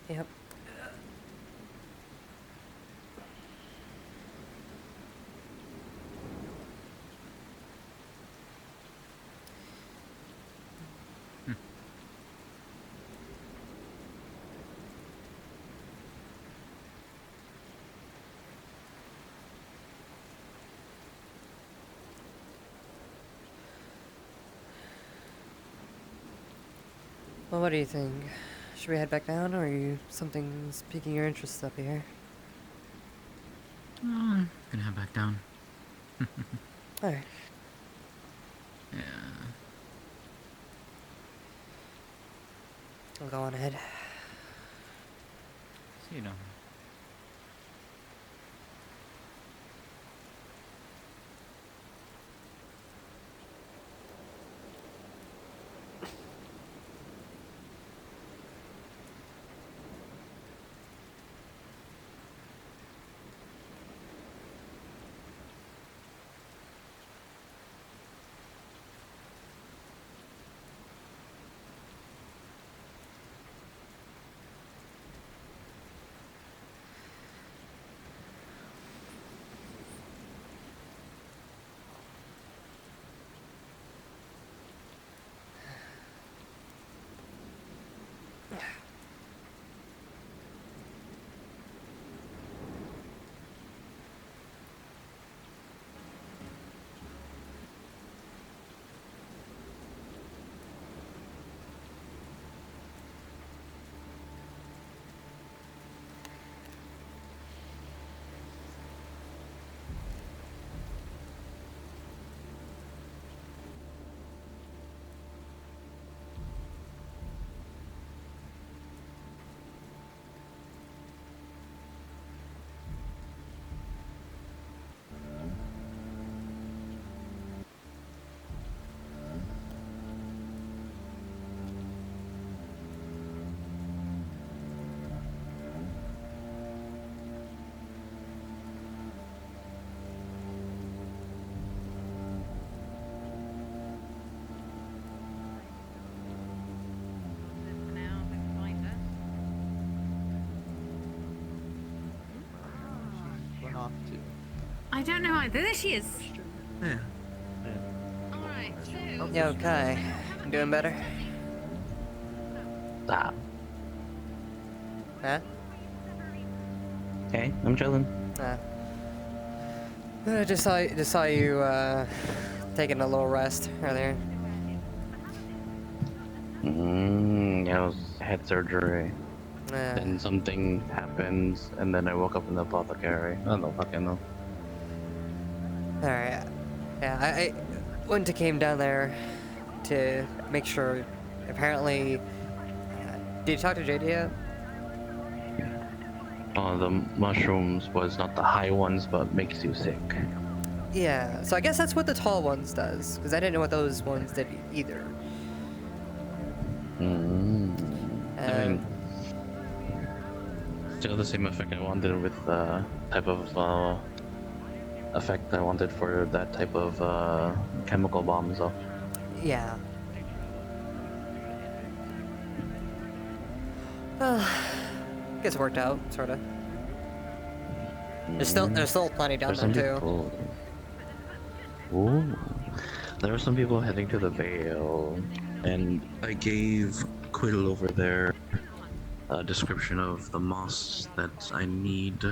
Yep. Well, what do you think? Should we head back down, or are you something's piquing your interest up here? I'm gonna head back down. Alright. Yeah. I'll go on ahead. See you down. I don't know either. There she is. Yeah. Alright, so... Yeah, okay. You doing better? Stop. Huh? Okay, I'm chilling. I just saw you taking a little rest earlier. Yeah, I had surgery. Then something happens, and then I woke up in the apothecary. I don't know, fucking know. Alright. Yeah, I went to came down there to make sure. Apparently, did you talk to JD yet? The mushrooms was not the high ones, but makes you sick. Yeah, so I guess that's what the tall ones does, because I didn't know what those ones did either. I mean, still the same effect I wanted with the type of effect I wanted for that type of chemical bombs, though. Yeah. Gets worked out, sorta. There's still plenty down there too. People... Ooh. There are some people heading to the Vale, and I gave Quiddle over there a description of the moss that I need.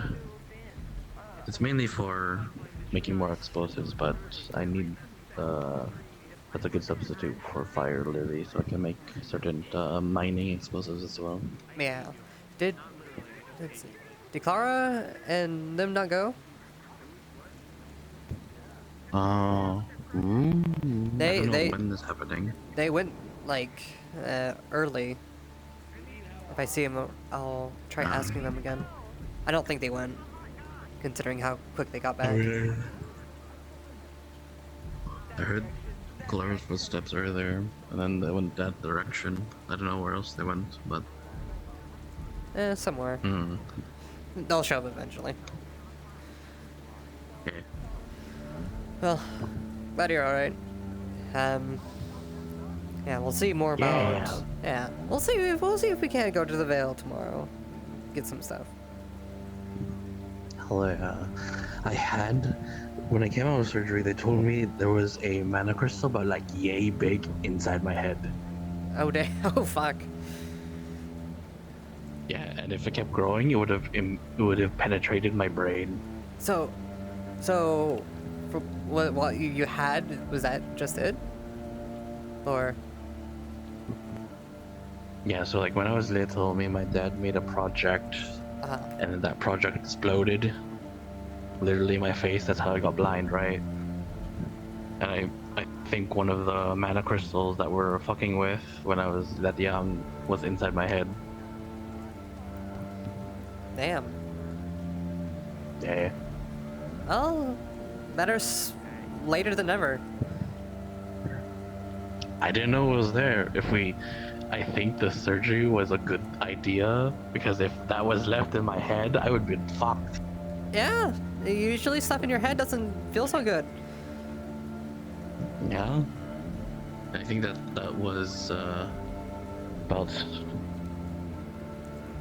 It's mainly for making more explosives, but I need that's a good substitute for fire lily, so I can make certain mining explosives as well. Yeah. Did Clara and them not go? I don't know when this is happening. They went like early. If I see them, I'll try asking them again. I don't think they went, considering how quick they got back. I heard Clara's footsteps earlier, and then they went that direction. I don't know where else they went, but... Somewhere. They'll show up eventually. Okay. Well, glad you're alright. Yeah, we'll see more about... Yeah, we'll see if we can't go to the Vale tomorrow. Get some stuff. Hell yeah. I had... When I came out of surgery, they told me there was a mana crystal about like yay big inside my head. Oh damn! Oh fuck! Yeah, and if it kept growing, it would have penetrated my brain. So, for what you had, was that just it, or? Yeah, so like when I was little, me and my dad made a project, and then that project exploded. Literally my face, that's how I got blind, right? And I think one of the mana crystals that we're fucking with when I was that young was inside my head. Damn. Yeah. Oh, better later than never. I didn't know it was there. I think the surgery was a good idea, because if that was left in my head, I would be fucked. Yeah, usually stuff in your head doesn't feel so good. Yeah. I think that was about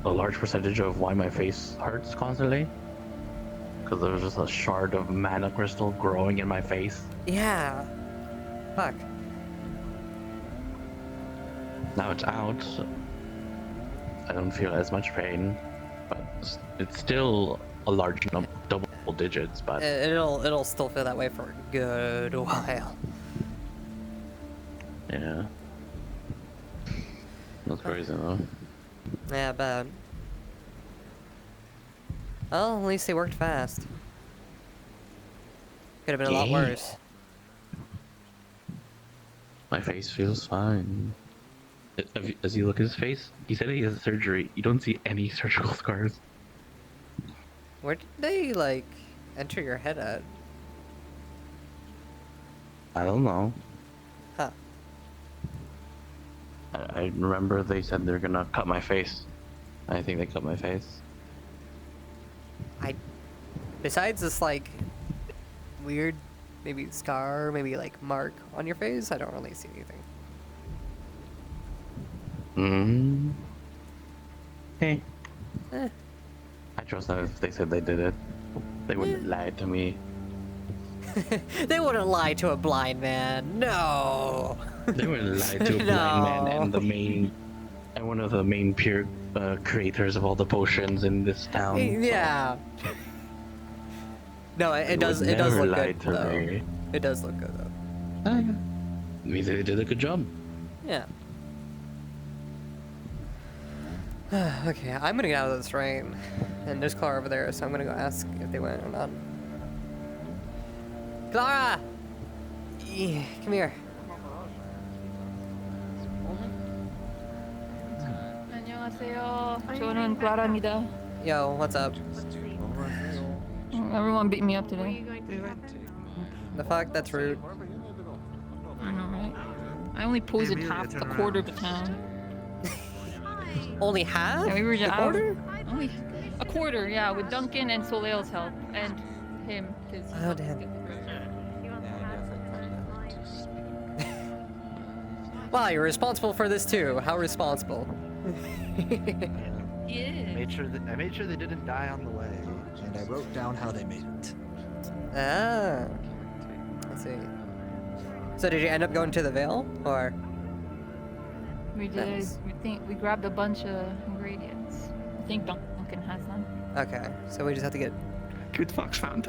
a large percentage of why my face hurts constantly. Because there was just a shard of mana crystal growing in my face. Yeah. Fuck. Now it's out. I don't feel as much pain, but it's still a large number, double digits. But it'll still feel that way for a good while. Yeah. That's crazy though. Yeah, bad. Well, at least they worked fast. Could have been a lot worse. My face feels fine. As you look at his face, he said he has surgery. You don't see any surgical scars. Where did they, like, enter your head at? I don't know. Huh. I remember they said they're gonna cut my face. I think they cut my face. Besides this, like, weird, maybe scar, maybe, like, mark on your face, I don't really see anything. Hey. I trust them if they said they did it. They wouldn't lie to me. They wouldn't lie to a blind man. No. They wouldn't lie to a blind man and one of the main peer creators of all the potions in this town. Yeah. No, it does look good though. Me. It does look good though. Means they did a good job. Yeah. Okay, I'm gonna get out of this rain. And there's Clara over there, so I'm gonna go ask if they went or not. Clara! Come here. 안녕하세요. 저는 클라라입니다. Yo, what's up? Everyone beat me up today. The fuck? That's rude. I know, right? I only poisoned a quarter of the town. Only half? Yeah, we were a quarter? Only a quarter, yeah, with Duncan and Soleil's help, and him. Oh, damn. Wow, you're responsible for this too. How responsible? Yeah. I made sure they didn't die on the way, and I wrote down how they made it. Ah. I see. So did you end up going to the Vale, or? We did. Nice. We grabbed a bunch of ingredients. I think Duncan has them. Okay, so we just have to get. Good fox found.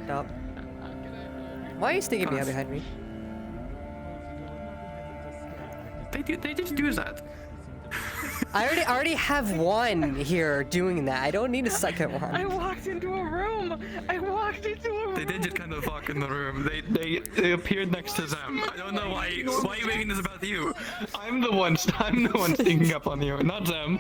Stop. Why are you sneaking behind me? They just do that. I already have one here doing that. I don't need a second one. I walked into a room. They did just kind of walk in the room. They appeared next to them. I don't know why are you making this about you? I'm the one sneaking up on you, not them.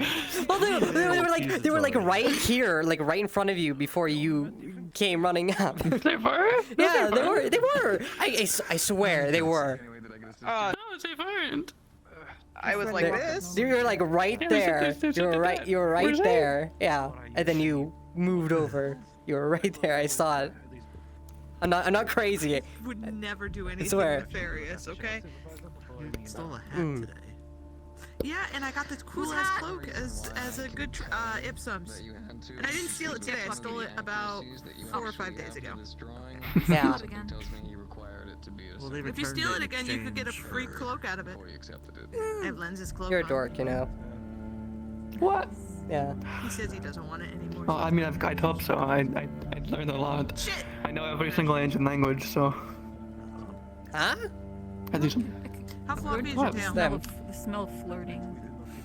Well, they were like right here, like right in front of you before you came running up. They were? Yeah, they were. I swear they were. No, they weren't. I was like this. You were like right there. You were right there. Yeah, and then you moved over. You were right there. I saw it. I'm not crazy. Would never do anything swear. nefarious, okay? You stole a hat today. Yeah, and I got this cool ass cloak as a good Ipsum's. And I didn't steal it today. I stole it about 4 or 5 days ago. Yeah. Well, if you steal it again, you could get a free cloak out of it. I have Lens's cloak. You're a on. dork, you know. What? Yeah. He says he doesn't want it anymore. Oh, I mean, I've guide help, so I learned a lot. I know every single ancient language, so. Huh? I do some. How floppy is your tail? The smell of flirting.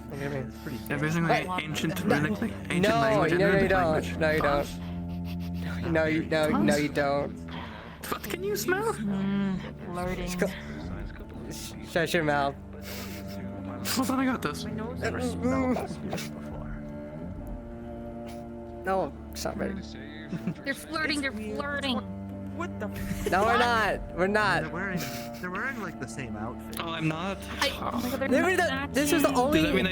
What do you mean? Everything like ancient language. Ancient No, language. you Arabic don't. language. No, you don't. No, you don't. What can you smell? Flirting. Shut your mouth. Hold on, I got this. No, stop it. They're flirting. They're flirting. What the? No, we're not. We're not. They're wearing like the same outfit. Oh, I'm not. This is the only. Does that mean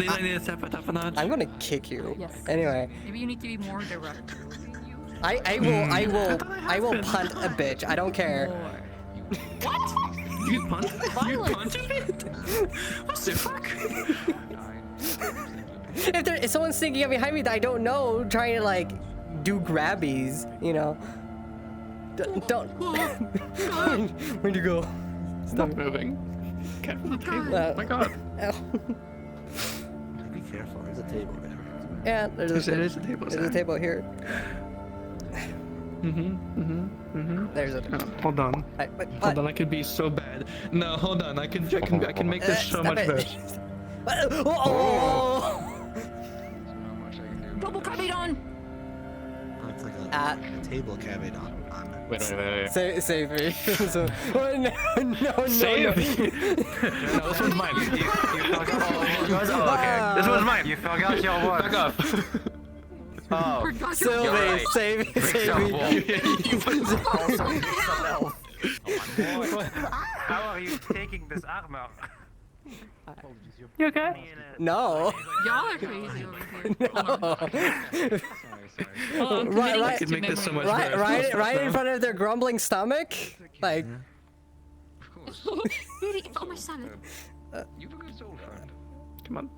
I need to step it up a notch? I'm gonna kick you. Yes. Anyway, Maybe you need to be more direct. I will punt a bitch. I don't care. What? You punt? You punch a bit? What the fuck? If someone's sneaking up behind me that I don't know, trying to like do grabbies, you know. Don't. Where'd you go? Stop moving. Get from the table. Oh my god. Be careful. There's a table there. Yeah, there's a table. There's a table here. There's a. Hold on. Hold on. I could be so bad. No, hold on. I can make this so much worse. Oh! Double cabidon. It's like a table cabinet on it. Wait. Save me. No. Save me. No, this one's mine. Okay. This one's mine. You forgot your word. Back off. Oh. Sylvie, save me. How are you taking this armor? You okay? No. Y'all are crazy over here. No. I could make this so much worse. Right in front of their grumbling stomach? Like. Really? Oh, my salad. You've a good soul, friend. Come on.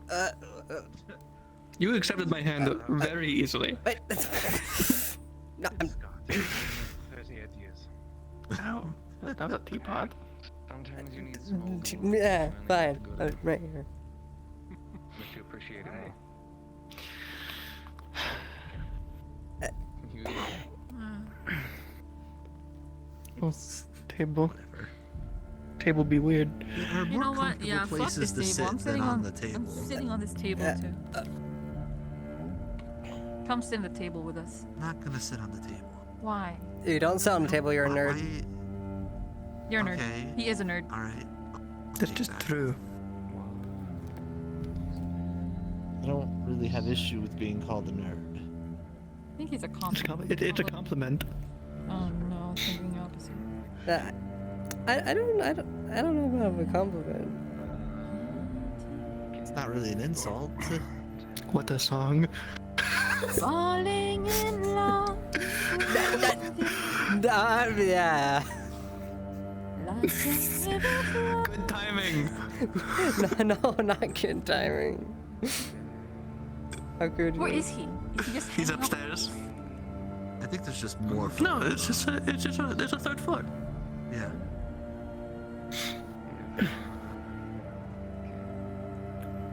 You accepted my hand very easily. No, 38 years. Ow. That was a teapot. Sometimes you need small. Yeah, fine. Right here. Make you appreciate it more. Table be weird. You know what? Yeah, fuck this table. I'm sitting on this table too. Come sit on the table with us. I'm not gonna sit on the table. Why? You don't sit on the table, you're a nerd. You're a nerd. Okay. He is a nerd. Alright. That's just true. I don't really have issue with being called a nerd. I think he's a compliment. It's a compliment. Oh no, I was thinking the opposite. I don't know about a compliment. It's not really an insult. What a song. Falling in love. Yeah. Good timing. No, not good timing. How good? Where is he? Is he just He's upstairs. I think there's just more. No, there's a third floor. Yeah.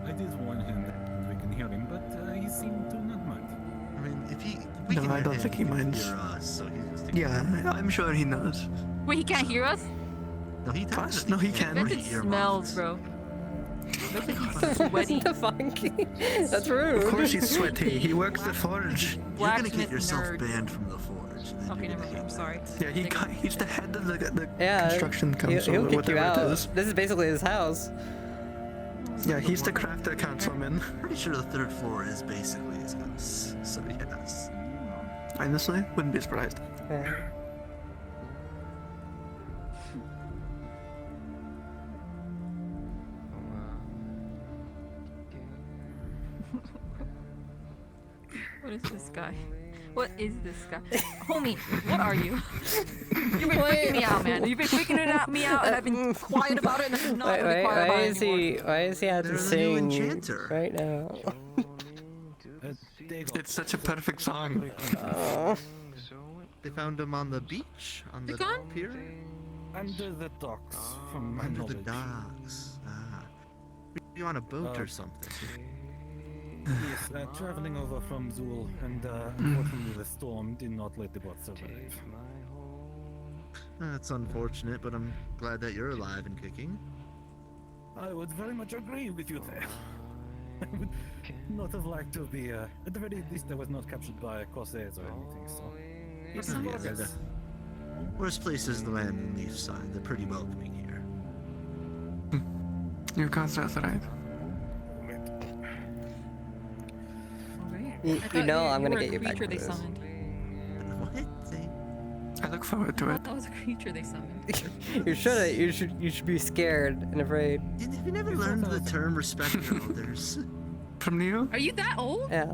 I did warn him that we can hear him, but he seemed to not mind. I mean, if he. No, I don't think he minds. Hear us, so he's just Yeah, I'm sure he knows. Wait, he can't hear us? No, he does. No, he can. That's it smells, bro. Looks like he's sweaty. The funky. That's rude. Of course he's sweaty. He works the forge. You're gonna get yourself banned from the forge. Okay, never mind. I'm sorry. Yeah, he's the head of the Yeah, construction council he'll or kick you whatever out. it is. This is basically his house. Yeah, he's the crafter councilman. Pretty sure the third floor is basically his house. So yes. Honestly, wouldn't be surprised. Yeah. What is this guy? What is this guy? Homie, what are you? You've been freaking me out, man. You've been freaking me out, and I've been quiet about it, and I'm not really quiet about it anymore. Why is he having to sing right now? It's such a perfect song. They found him on the beach, on the pier. Under the docks, from my Under knowledge. the docks. Ah. You on a boat or something? Yes, traveling over from Zool, and unfortunately the storm did not let the boat survive. That's unfortunate, but I'm glad that you're alive and kicking. I would very much agree with you there. I would not have liked to be, at the very least, I was not captured by Corsairs or anything, so... Worst place is the Land and Leaf side. They're pretty welcoming here. You got that right. You know I'm gonna get you back for for they this. summoned. I look forward to it. That was a creature they summoned. You should be scared and afraid. Have you never learned the term respect your elders? From you? Are you that old? Yeah.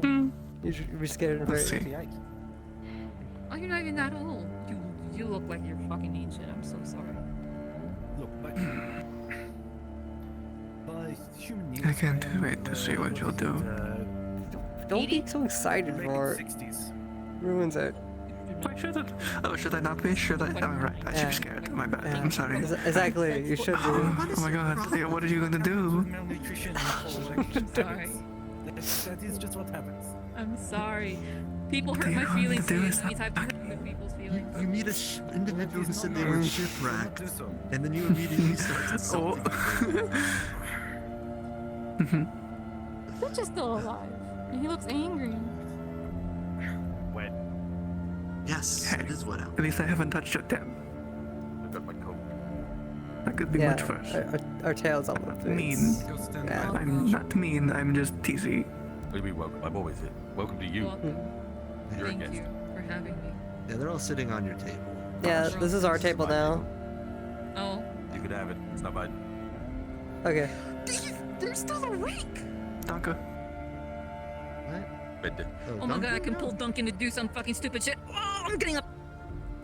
You should be scared and afraid. Oh, you're not even that old. You look like you're fucking ancient. I'm so sorry. Look, by human I can't wait to see what you'll do. Don't be so excited for it. Ruins it. I shouldn't. Oh, should I not be? Should I? Oh, right. I should be scared. My bad. I'm sorry. Exactly. You should be. Oh my god. Yeah, what are you gonna do? Sorry. That is just what happens. I'm sorry. People hurt my feelings. So anytime I hurt people's feelings. You meet individual who said they were shipwrecked, and then you immediately start insulting Rich is still alive. He looks angry. When? Yes, hey, it is wet out. At least I haven't touched your tab. I got my coat. That could be much worse. Our tails on the Mean. Yeah. I'm not mean. I'm just teasy. What do you mean welcome? I'm always here. Welcome to you. Welcome. You're a Thank guest. you for having me. Yeah, they're all sitting on your table. Yeah, this is our table now. Oh. You could have it. It's not mine. Okay. They're still awake. Danke. What? Oh my god, I can pull Duncan to do some fucking stupid shit. Oh, I'm getting up.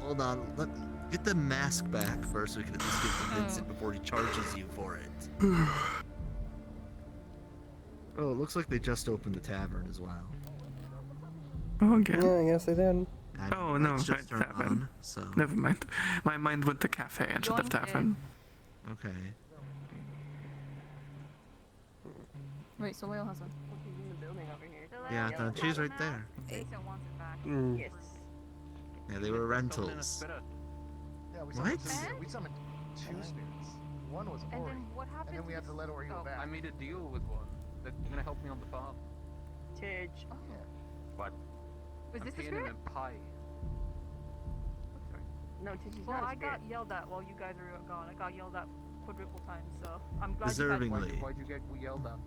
Hold on. Get the mask back first so we can at least get Vincent before he charges you for it. Oh, it looks like they just opened the tavern as well. Oh, okay. Yeah, I guess they did. Oh no, It's right, just turned tavern. on, so. Never mind. My mind went to cafe instead of tavern. Okay. Wait, so Whale has one. Yeah, she's right there. Mm. Yeah, they were rentals. Yeah, we What? summoned two spirits. One was Ori, and then we had to let Ori go back. I made a deal with one that's gonna help me on the farm. Tidge. Oh. What? Was this the paying him spirit? in pie. No, Tidge is Well, not a I got spirit. yelled at while you guys were gone. I got yelled at quadruple times, so I'm glad Deservingly. Why'd you get yelled at?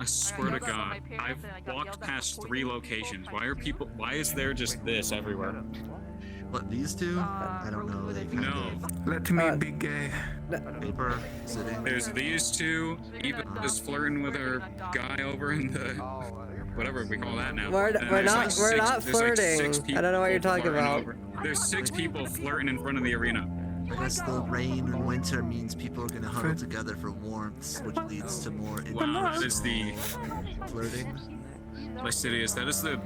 I swear to God, I've walked past 3 locations. Why is there just this everywhere? What, these two? I don't know. They kind No. Let me be gay. paper sitting. There's these two. Eva is flirting with her guy over in the whatever we call that now. We're And there's not like six- flirting. there's like 6 I don't know what you're people talking flirting about. over. There's 6 people flirting in front of the arena. I guess the rain and winter means people are gonna huddle together for warmth, which leads to more Wow, that is the flirting. Lycidius. That is the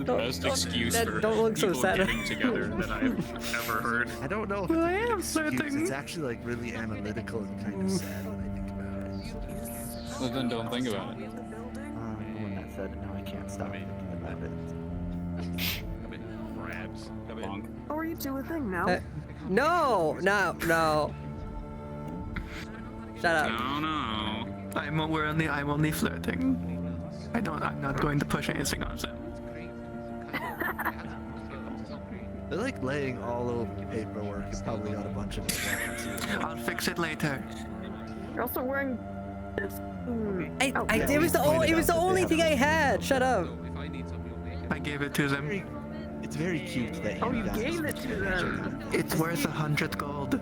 best excuse for don't look so people sad. getting together that I've ever heard. I don't know if it's a good excuse. It's actually like really analytical and kind of sad when I think about it. Well, then don't think about it. When that said it, now I can't stop thinking about it. Crabs. Bonk. Oh, are you two a thing now? No. Shut up. No. I'm only flirting. I'm not going to push anything on them. They're like laying all over the paperwork. You probably got a bunch of it wrong, too. I'll fix it later. You're also wearing this. It was the only thing I had. Shut up. I gave it to them. It's very cute that Oh, you gave it to them. It's worth 100 gold.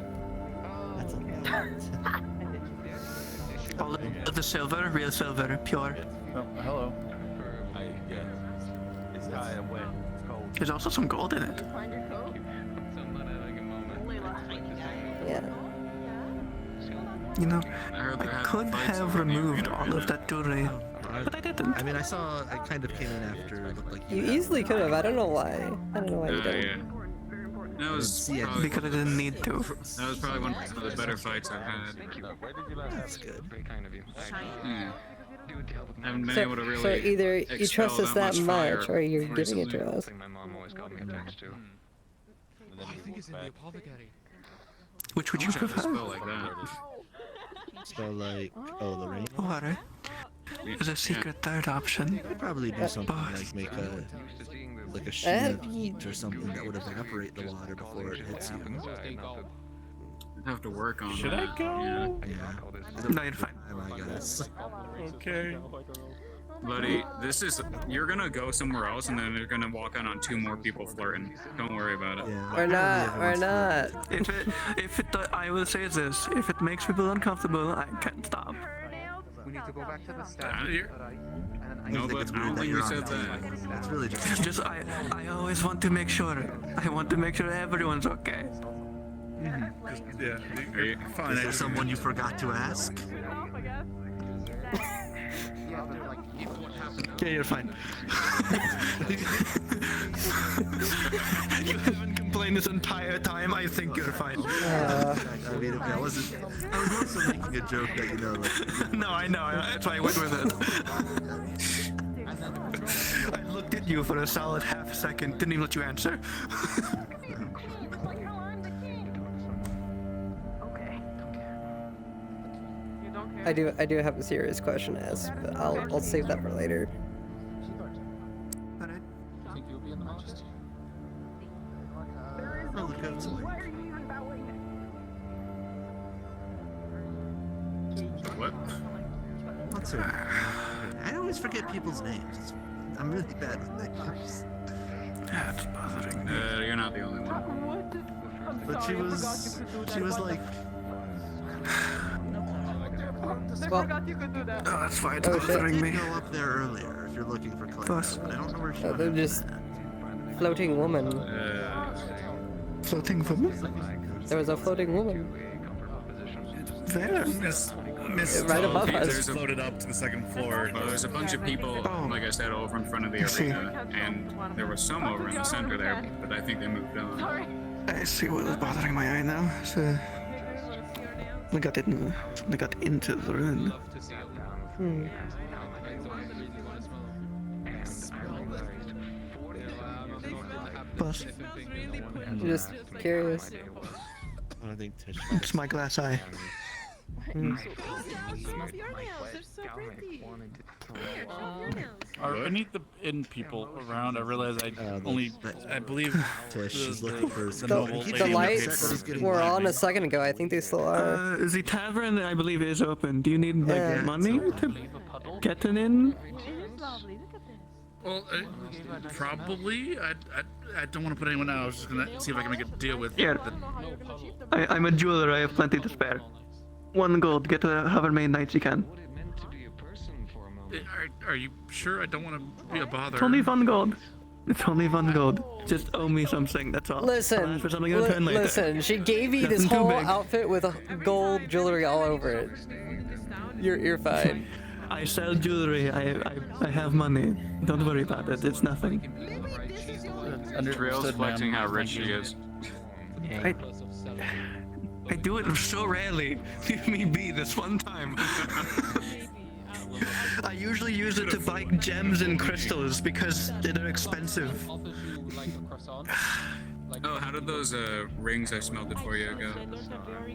That's a lot. All of the silver, real silver, pure. Oh, hello. It's kind of wet. It's cold. There's also some gold in it. Find your coat. Yeah. You know, I heard I they're having could fights have over in the removed arena all right of that jewelry, but I didn't. I mean, I kind of came in after it looked like You had easily the could have. knife. I don't know why. I don't know why you Yeah. didn't. That was See it. probably Because I didn't need to. that was probably one of the better fights I've had. Where did you last? That's good. Very kind of you. Yeah. I haven't been So, able to really so either you expel trust us that fire much, or you're giving it recently. to us. My mom always called me a text too. Which would you prefer? Spell like that. So like, oh, the rain. Water. There's a secret third option. I'd probably do something like make a sheet of heat or something that would evaporate the water before it hits you. I'd have to work on Should that. I go? Yeah. No, you're fine. I guess. Okay. Buddy, you're gonna go somewhere else and then you're gonna walk out on 2 more people flirting. Don't worry about it. Yeah. Or not, or not. I will say this, if it makes people uncomfortable, I can't stop. We need to go back to the Out of here. No, but I don't think we said that. It's really just I always want to make sure. I want to make sure everyone's okay. Yeah. Fine. Is there someone you forgot to ask? Yeah, you're fine. You haven't complained this entire time. I think you're fine. I mean, I was also making a joke that like. No, I know. That's why I went with it. I looked at you for a solid half a second. Didn't even let you answer. I do have a serious question to ask, but I'll save that for later. Think you'll be in the Majesty? Oh, look outside. What? What's her? I always forget people's names. I'm really bad with names. That's bothering me. You're not the only one. But she was like. I forgot you could do that. Oh, that's why it's bothering me. Go up there earlier if you're looking for Claire. But I don't know where she They're just floating woman. Floating woman? There was a floating woman. There. Right above us. There's floated up to the 2nd floor. Well, there's a bunch of people, like I said, over in front of the arena, and there was some over in the center there, but I think they moved on. I see what was bothering my eye now. So they got into the room. Boss. I'm just curious. I don't think Tish. It's my glass eye. Are any of the inn people around? I realize I believe Tish is looking for the noble lady. The lights were on a second ago. I think they still are. The tavern, I believe, is open. Do you need money to get an inn? Well, probably. I don't want to put anyone out. I was just gonna see if I can make a deal with. Yeah. I'm a jeweler. I have plenty to spare. 1 gold. Get to however many nights you can. Are you sure? I don't want to be a bother. It's only 1 gold. It's only 1 gold. Just owe me something. That's all. Listen, for something in return later. listen. She gave you this Nothing too whole big. outfit with gold jewelry all over it. You're fine. I sell jewelry. I have money. Don't worry about it. It's nothing. Trail's flexing how rich she is. I do it so rarely. Leave me be this one time. I usually use it to buy gems and crystals because they're expensive. Oh, how did those rings I smelted for you go?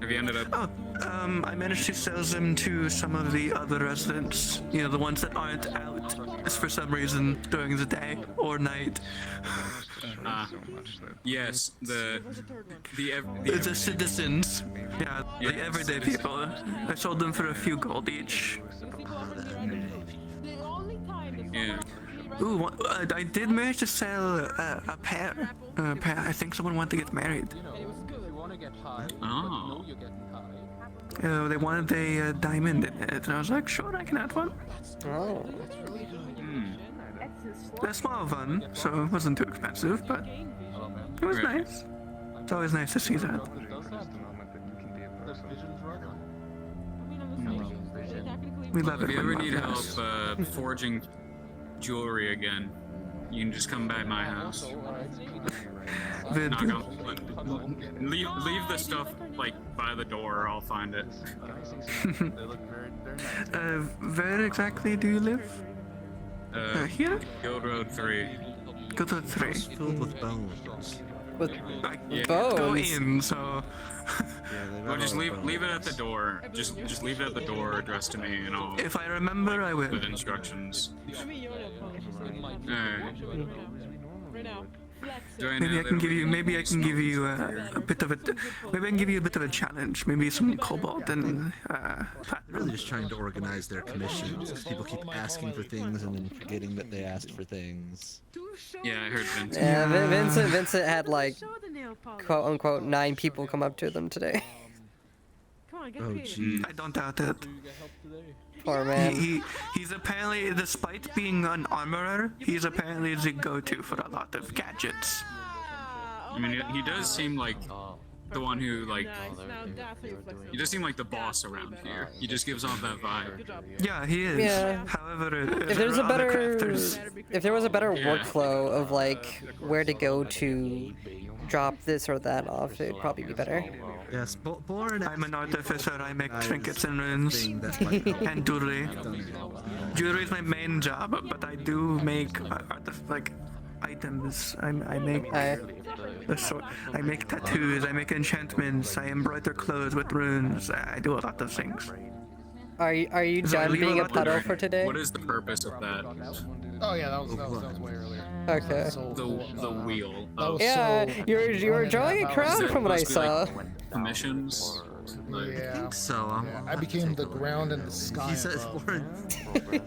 Have you ended up? I managed to sell them to some of the other residents. You know, the ones that aren't out for some reason during the day or night. Yes, the citizens. Yeah, the everyday people. I sold them for a few gold each. Yeah. Ooh, I did manage to sell a pair. I think someone wanted to get married. Oh. They wanted a diamond in it, and I was like, sure, I can add one. Oh. A small one, so it wasn't too expensive, but it was nice. It's always nice to see that. We love it. If you ever need help forging jewelry again, you can just come by my house. Leave the stuff like by the door, or I'll find it. Where exactly do you live? Here? Guild Road 3. Guild Road 3. Filled with bones. with Go bones. in, so. Well, just leave it at the door. Just leave it at the door, addressed to me, and I'll. If I remember, I will. With instructions. Alright. Maybe I can give you. Maybe I can give you a bit of a. Maybe I can give you a bit of a challenge. Maybe some cobalt and. Really just trying to organize their commissions. 'Cause people keep asking for things and then forgetting that they asked for things. Yeah, I heard Vincent. Yeah, Vincent had like, quote unquote, 9 people come up to them today. Oh gee. I don't doubt it. Poor man. He's apparently, despite being an armorer, he's apparently the go-to for a lot of gadgets. I mean, he does seem like the one who, like, he does seem like the boss around here. He just gives off that vibe. Yeah, he is. Yeah. However, If there was a better, Yeah. workflow of like where to go to drop this or that off, it'd probably be better. Yes, born. I'm an artificer. I make trinkets and runes and jewelry. Jewelry is my main job, but I do make like items. I make I make tattoos. I make enchantments. I embroider clothes with runes. I do a lot of things. Are you done being a puddle for today? What is the purpose of that? Oh yeah, that was way earlier. Okay. The wheel. Yeah, you were drawing a crowd from what I saw. Commissions. Yeah. So Yeah, I became the ground and the sky. He said above.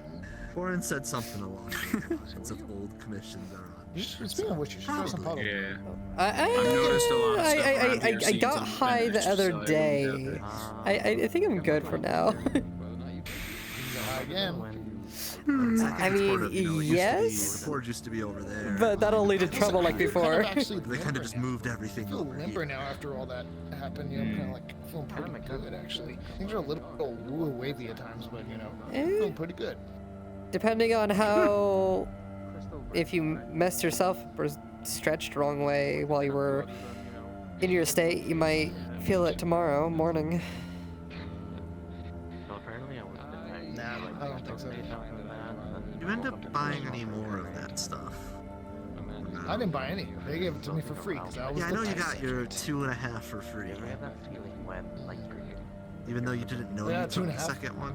Warren said something along the lines of old commissions are on. Speaking of which, you should throw some puddle. Yeah. I've noticed a lot of stuff around here I seems got high the unfinished, other so I day. wouldn't I think I'm good for now. Again. I mean, yes. The board used to be over there. But that'll lead to trouble like before. They kind of just moved everything I feel over limber now after all that happened. You know, I'm kind of like feeling pretty good actually. Things are a little wavy at times, but you know, feeling pretty good. Depending on how, if you messed yourself or stretched the wrong way while you were in your state, you might feel it tomorrow morning. Nah, I don't think so. You end up buying any more of that stuff? I didn't buy any. They gave it to me for free. Yeah, I know you got your 2.5 for free. Even though you didn't know you took the second one.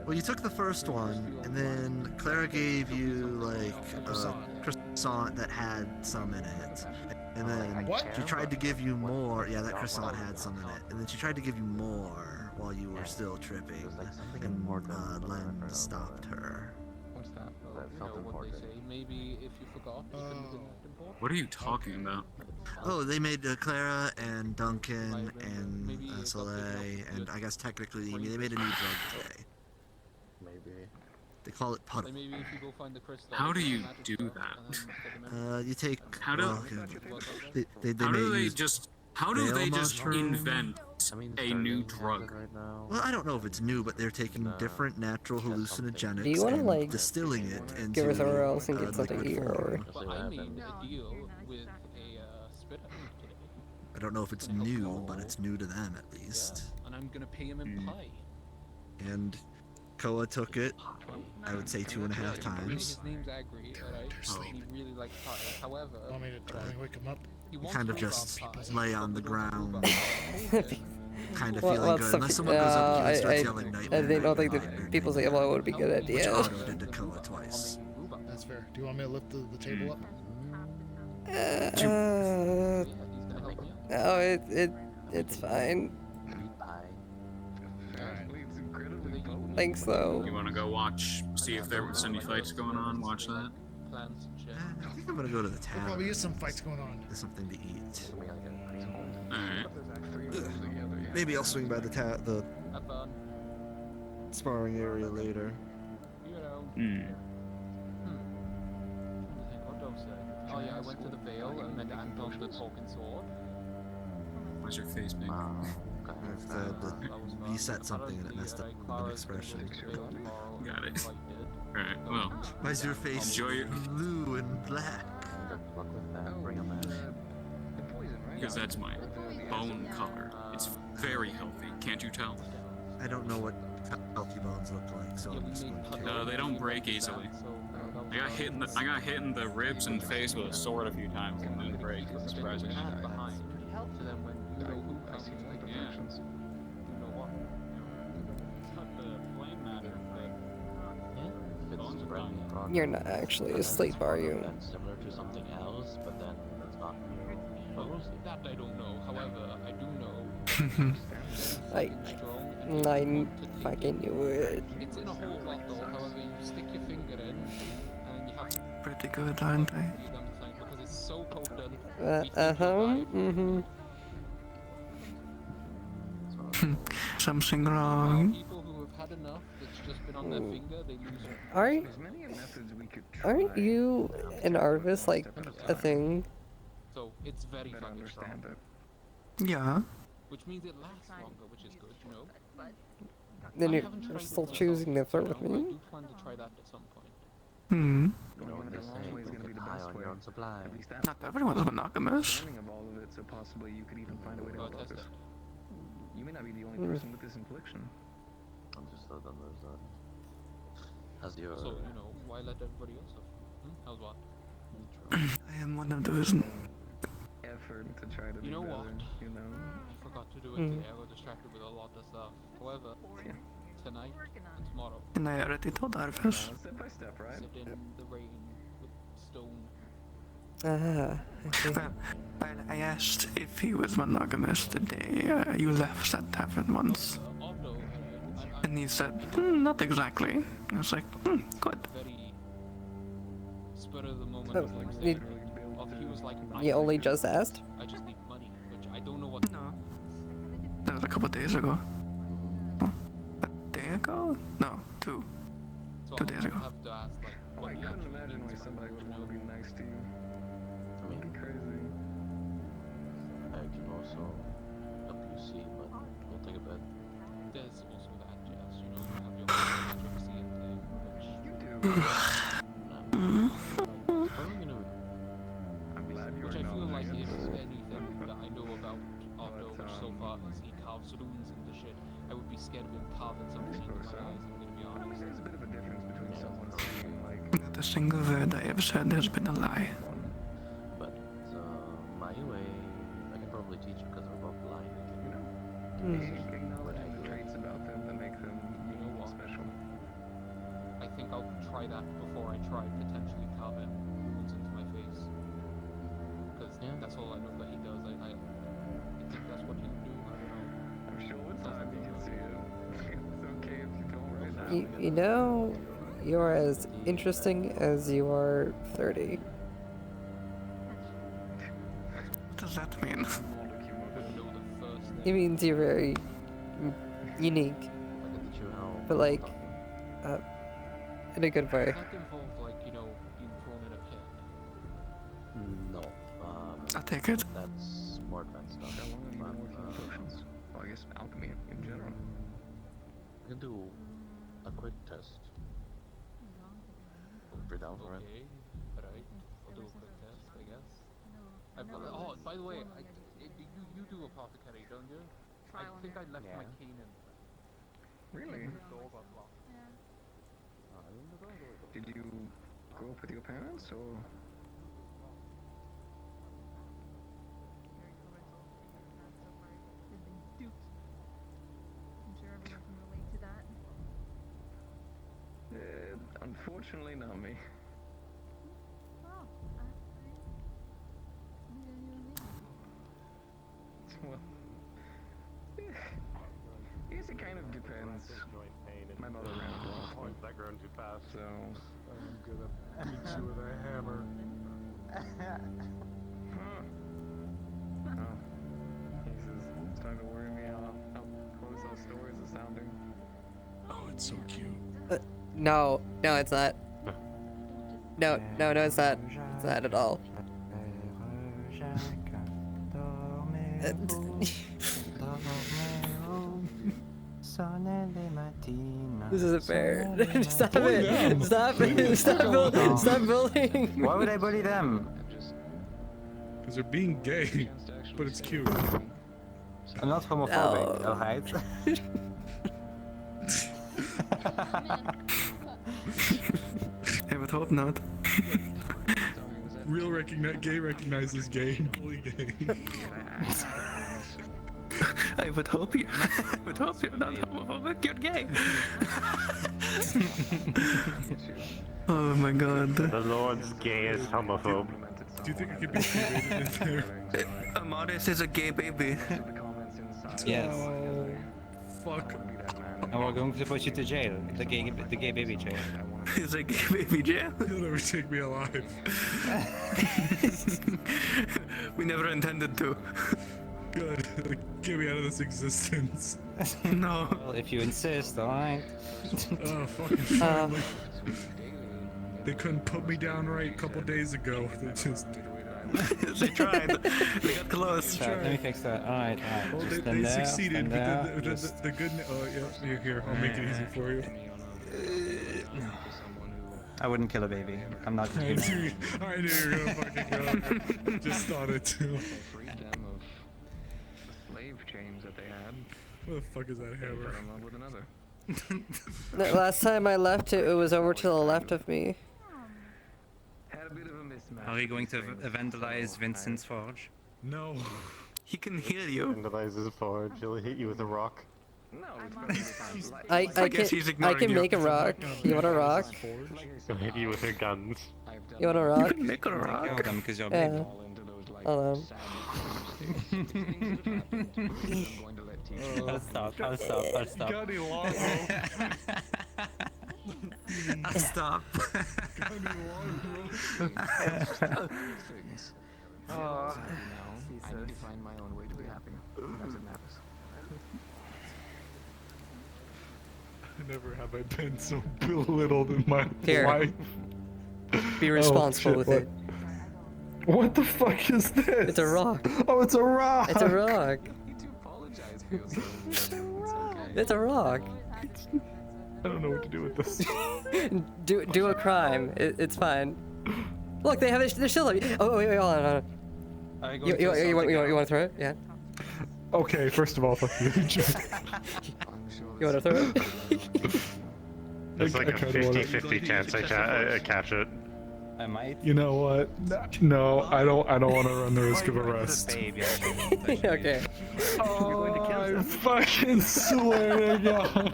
Well, you took the first one, and then Clara gave you like a croissant that had some in it. And then she tried to give you more. Yeah, that croissant had some in it. And then she tried to give you more while you were still tripping. And Len stopped her. Maybe if you forgot, What are you talking about? Oh, they made Clara and Duncan and Soleil, and I guess technically Amy, they made a new drug today. They call it puddle. How do you do that? You take. How do How do they just invent a new drug? Well, I don't know if it's new, but they're taking different natural hallucinogenics Do you want to and like distilling it into give her somewhere else and get something to eat, or? I don't know if it's new, but it's new to them at least. and I'm gonna pay him in pie. And Koa took it, I would say 2.5 times. His name's Agri, alright? He really likes pie. However, Want me to wake him up? You kind of just lay on the ground, kind of Well, feeling good. Unless someone goes up to you and starts yelling nightmare. I don't think that people's ammo would be a good Which idea. Otto did to Koa twice. That's fair. Do you want me to lift the table up? No, it's fine. Thanks though. You want to go watch, see if there was any fights going on? Watch that. I think I'm gonna go to the There'll town. probably is some fights going on. Get something to eat. Alright. Maybe I'll swing by the sparring area later. Oh yeah, I went to the Vale and met Anton the Talking Sword. Why's your face big? I've had to reset something and it messed up an expression. Got it. Alright, well. Why's your face Enjoy your... blue and black? Because that's my bone color. It's very healthy, can't you tell? I don't know what healthy bones look like. So I'm just going to. No, they don't break easily. I got hit in the ribs and face with a sword a few times and didn't break. Surprisingly. Behind. So then when you know who comes in the directions, you know what. It's not the flame matter, but Bones are You're not actually asleep, are you? similar to something else, but then it's not bones. That I don't know. However, I do know. I fucking knew it. It's in a whole lot though. However, you stick your finger in, and you have to. Pretty good, aren't they? Because it's so potent. Mm-hmm. Something wrong. People who have had enough, that's just been on their finger, they lose. Aren't you an Arvis like a thing? So it's very fucking strong. Yeah. Which means it lasts longer, which is good, you know. Then you're still choosing to flirt with me? I do plan to try that at some point. Hmm. You know what they say, high on your own supply. Not everyone's monogamous. Of all of it, so possibly you could even find a way to test it. You may not be the only person with this infliction. Understood. How's your... So, you know, why let everybody else have? How's what? I am one of those. Effort to try to you know what? You know? I forgot to do it today. I got distracted with a lot of stuff. However, tonight and tomorrow. And I already told Arvis. Step by step, right? Sit in the rain with stone. Well, I asked if he was monogamous the day you left that tavern once. And he said, not exactly. I was like, good. Very spur of the moment things that he was like, You only just asked? I just need money, which I don't know what. No. That was a couple days ago. A day ago? No, 2 days ago. Have to ask, like, I couldn't imagine why somebody would want to be nice to you. I mean, crazy. I can also help you see, but we'll take a bet. There's also that, Jess. You know, you have your magic seeing thing, which you do. I'm glad you're. Which I feel like if anything that I know about Otto, which so far is he carves runes into shit, I would be scared of him carving something into my eyes. I'm gonna be honest. There's a bit of a difference between someone saying like. Not a single word I ever said has been a lie. But my way, I can probably teach you because I'm about blind. You know, Acknowledge the traits about them that make them, you know, special. I think I'll try that before I try potentially carving runes into my face. Because that's all I know that he does. I think that's what he would do. I don't know. I'm sure one time you can see it. It's okay if you don't right now. You know, you're as interesting as you are 30. What does that mean? It means you're very unique. But like, in a good way. Does that involve, like, you know, being thrown in a pit? No. I'll take it. That's more advanced stuff. How long have you been working on potions? Well, I guess alchemy in general. I can do a quick test. If you're down for it. Okay, alright. I'll do a quick test, I guess. Oh, by the way, you do apothecary, don't you? I think I left my cane in. Really? Did you grow up with your parents, or? I'm sure everyone can relate to that. Unfortunately, not me. Oh, Well, I guess it kind of depends. My mother ran a brothel. That grown too fast. So I'm gonna beat you with a hammer. Oh, Jesus, it's starting to worry me how close those stories are sounding. Oh, it's so cute. No, it's not. No, it's not. It's not at all. This isn't fair. Stop it! Stop bullying! Why would I bully them? Because they're being gay, but it's cute. I'm not homophobic, alright? I would hope not. Real gay recognizes gay, fully gay. I would hope you. I would hope you're not homophobic. You're gay. Oh my god. The Lord's gayest homophobe. Do you think it could be integrated in there? Amaris is a gay baby. Yes. Oh, fuck. And we're going to put you to jail. The gay baby jail. He's a gay baby jail? You'll never take me alive. We never intended to. Good. Get me out of this existence. No. Well, if you insist, alright. Oh, fucking fine. They couldn't put me down right a couple days ago. They just... They tried. They got close. Let me fix that. Alright, alright. Well, Just they stand succeeded, there, but stand there, the good... Oh, yeah, here, I'll make it easy for you. I wouldn't kill a baby. I'm not I human. knew you were gonna fucking go. Just thought it too. Slave chains that they had. What the fuck is that hammer? With another. The last time I left it, it was over to the left of me. Are you going to vandalize Vincent's forge? No. He can heal you. Vandalize his forge. He'll hit you with a rock. No, I can make a rock. You want a rock? He'll hit you with her guns. You want a rock? You can make a rock. Kill them because you're Yeah. big. Hold on. I'll stop. I'll stop. I'll stop. Got any long I'll stop. Oh. I need to find my own way to be happy. That's what matters. Never have I been so belittled in my Here. life. Be responsible with it. What the fuck is this? It's a rock. Oh, it's a rock! It's a rock. It's a rock. I don't know what to do with this. do a crime. It's fine. Look, they have it. They're still up. Oh wait, hold on. You want to throw it? Yeah. Okay, first of all, fuck you. You want to throw it? There's like a 50-50 chance I catch it. I might. You know what? No, I don't want to run the risk of arrest. Okay. Oh, I fucking swear to God.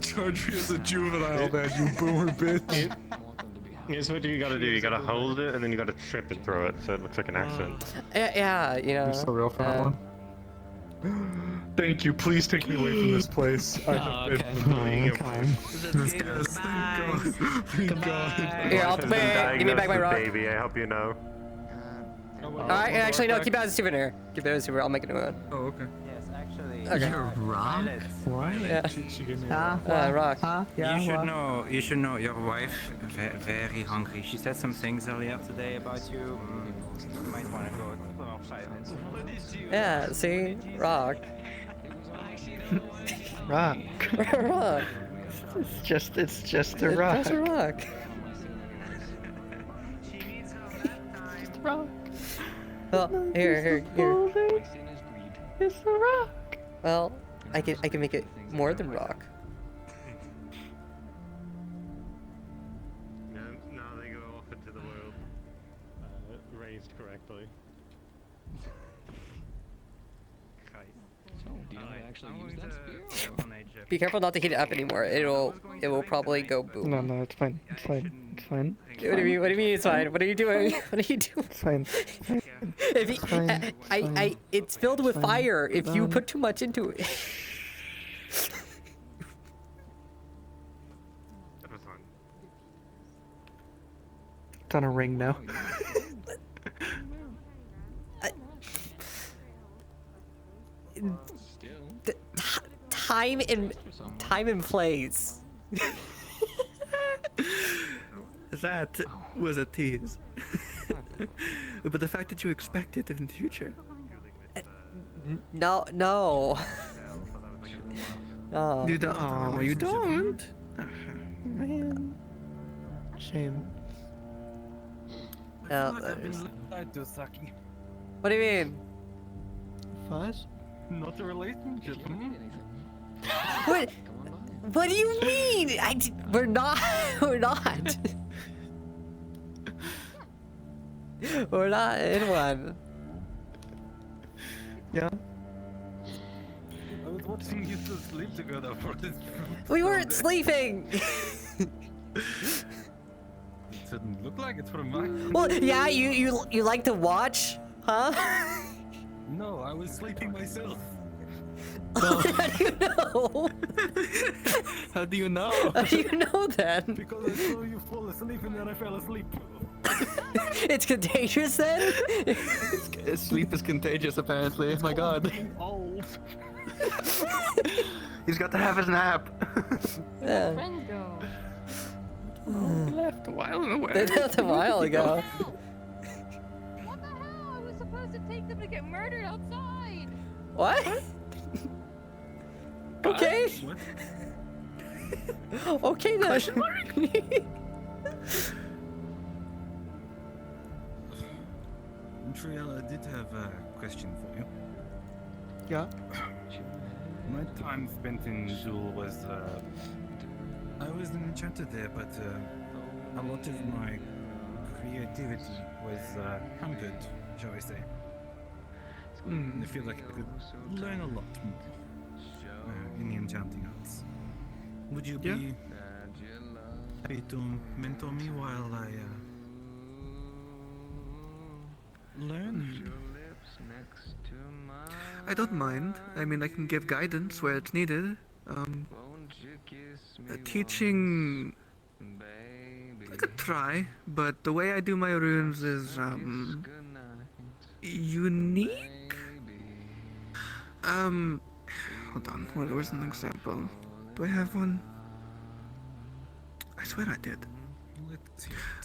Charge me as a juvenile, man, you boomer bitch. Here's what you gotta do. You gotta hold it, and then you gotta trip and throw it, so it looks like an accident. Yeah, you know. You're so real for that one. Thank you. Please take me away from this place. I have been Thank God. Here, I'll give me back my rock. Baby, I hope you know. Alright, actually, no, keep it as a souvenir. Keep it as a souvenir. I'll make a new one. Oh, okay. Yes, actually. Okay. You're rock? What? Yeah. She gave me a rock. You should know. You should know. Your wife very hungry. She said some things earlier today about you. You might want to go outside. Yeah. See, rock. Rock. Rock. It's just a rock. It's just a rock. Just a rock. Well, here. It's a rock. Well, I can make it more than rock. Now they go off into the world, raised correctly. So, do you know how to actually use that spear? Be careful not to heat it up anymore. It will probably go boom. No, it's fine. It's fine. It's fine. What do you mean it's fine? What are you doing? What are you doing? It's fine. If you, it's filled with fire. If you put too much into it. That was fun. It's on a ring now. Time and place. That was a tease. But the fact that you expect it in the future. No. Oh. You don't. Oh, you don't. Man. Shame. No. I do Saki. What do you mean? What? Not a relationship. What? What do you mean? We're not. We're not. We're not in one. Yeah. I was watching you two sleep together for this. We weren't sleeping. It didn't look like it from my. Well, yeah, you like to watch, huh? No, I was sleeping myself. How do you know? How do you know? How do you know then? Because I saw you fall asleep and then I fell asleep. It's contagious then? Sleep is contagious apparently. Oh my god. Old. He's got to have his nap. Yeah. Friends go. They left a while ago. They left a while ago. What the hell? I was supposed to take them to get murdered outside. What? Okay. Okay then. Triel, I did have a question for you. Yeah. My time spent in Jewel was, I was an enchanter there, but a lot of my creativity was hampered, shall I say. I feel like I could learn a lot more in the enchanting arts. Would you be happy to mentor me while I learn? I don't mind. I mean, I can give guidance where it's needed. Teaching, I could try, but the way I do my runes is unique. Hold on. Where's an example? Do I have one? I swear I did.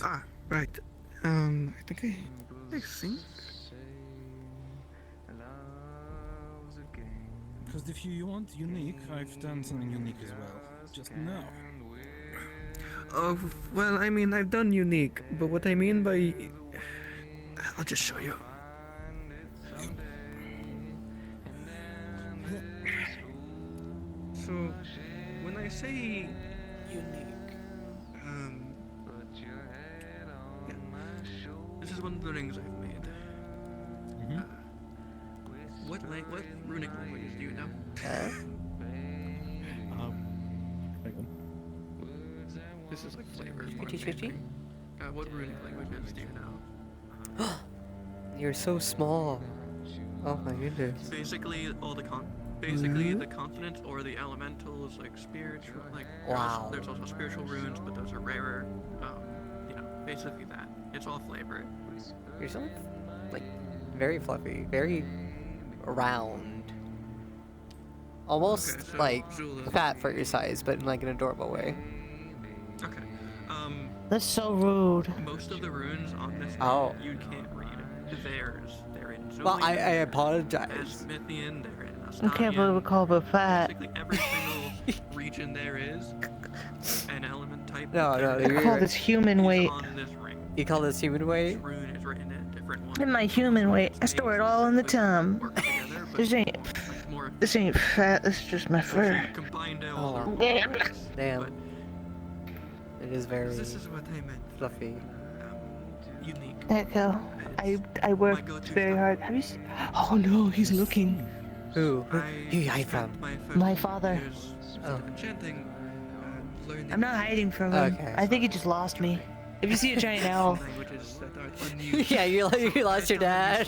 Ah, right. I think. Because if you want unique, I've done something unique as well. Just now. Oh, well, I mean, I've done unique, but what I mean by... I'll just show you. So, when I say unique, yeah, this is one of the rings I've made. What runic languages do you know? This is like flavors. 50-50? What runic languages do you know? You're so small. Oh my goodness. Basically, the continents or the elementals, like spiritual, like Wow. there's also spiritual runes, but those are rarer. You know, basically that. It's all flavor. You're so like very fluffy, very round. Almost Okay, so like Zula. fat for your size, but in like an adorable way. Okay. That's so rude. Most of the runes on this Oh. you can't read. They're in Zulian. Well, I apologize. Asmithian, they're in I can't believe we call it fat. Basically every single region there is an element type. No, there I call this human weight. on this ring. You call this human weight? Each rune is written in a different one. In my human weight, I store it all in the tom. This ain't fat. This is just my fur. Oh, damn. It is very This is what I meant. fluffy. Unique. Echo, I worked very hard. Have you seen? Oh no, he's looking. Who? Who you hide from? My father. Oh. Enchanting, learning I'm not hiding from him. Okay. I think he just lost me. If you see a giant owl. languages that are unused. Yeah, you lost your dad.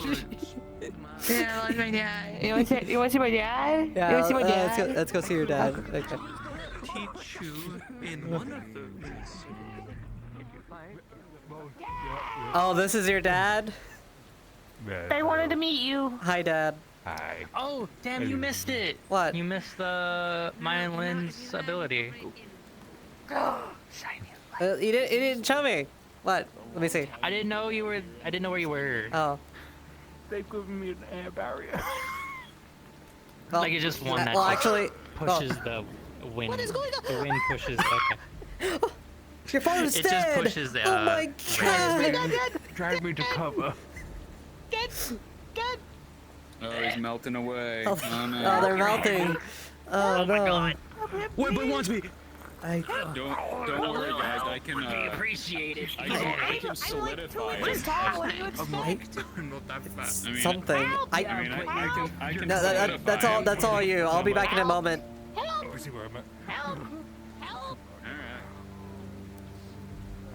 Yeah, I lost my dad. You want to see my dad? Yeah, you want to see my dad? let's go see your dad. Okay. Teach you in one of them. Oh, this is your dad? I wanted to meet you. Hi, Dad. Hi. Oh, damn, you missed it. What? You missed the Mayan Lin's ability. You didn't show me. What? Let me see. I didn't know where you were. Oh. They've given me an air barrier. Well, like it's just one that well, just actually, pushes the wind. What is going on? The wind pushes. Okay. Your father's It dead. just pushes the. Oh my god. Drag me to cover. Oh, he's melting away. Oh, Oh, no. oh, they're melting. Oh, my no. god. Help him, Wait, but please. once we... Don't worry, guys. I can. Would be appreciated. I can solidify it. What is tall? What do you expect? Not that fast. I mean, Something. I can. No, that's all. That's all you. I'll be back in a moment. Help! See where I'm at. Help! Help! Alright.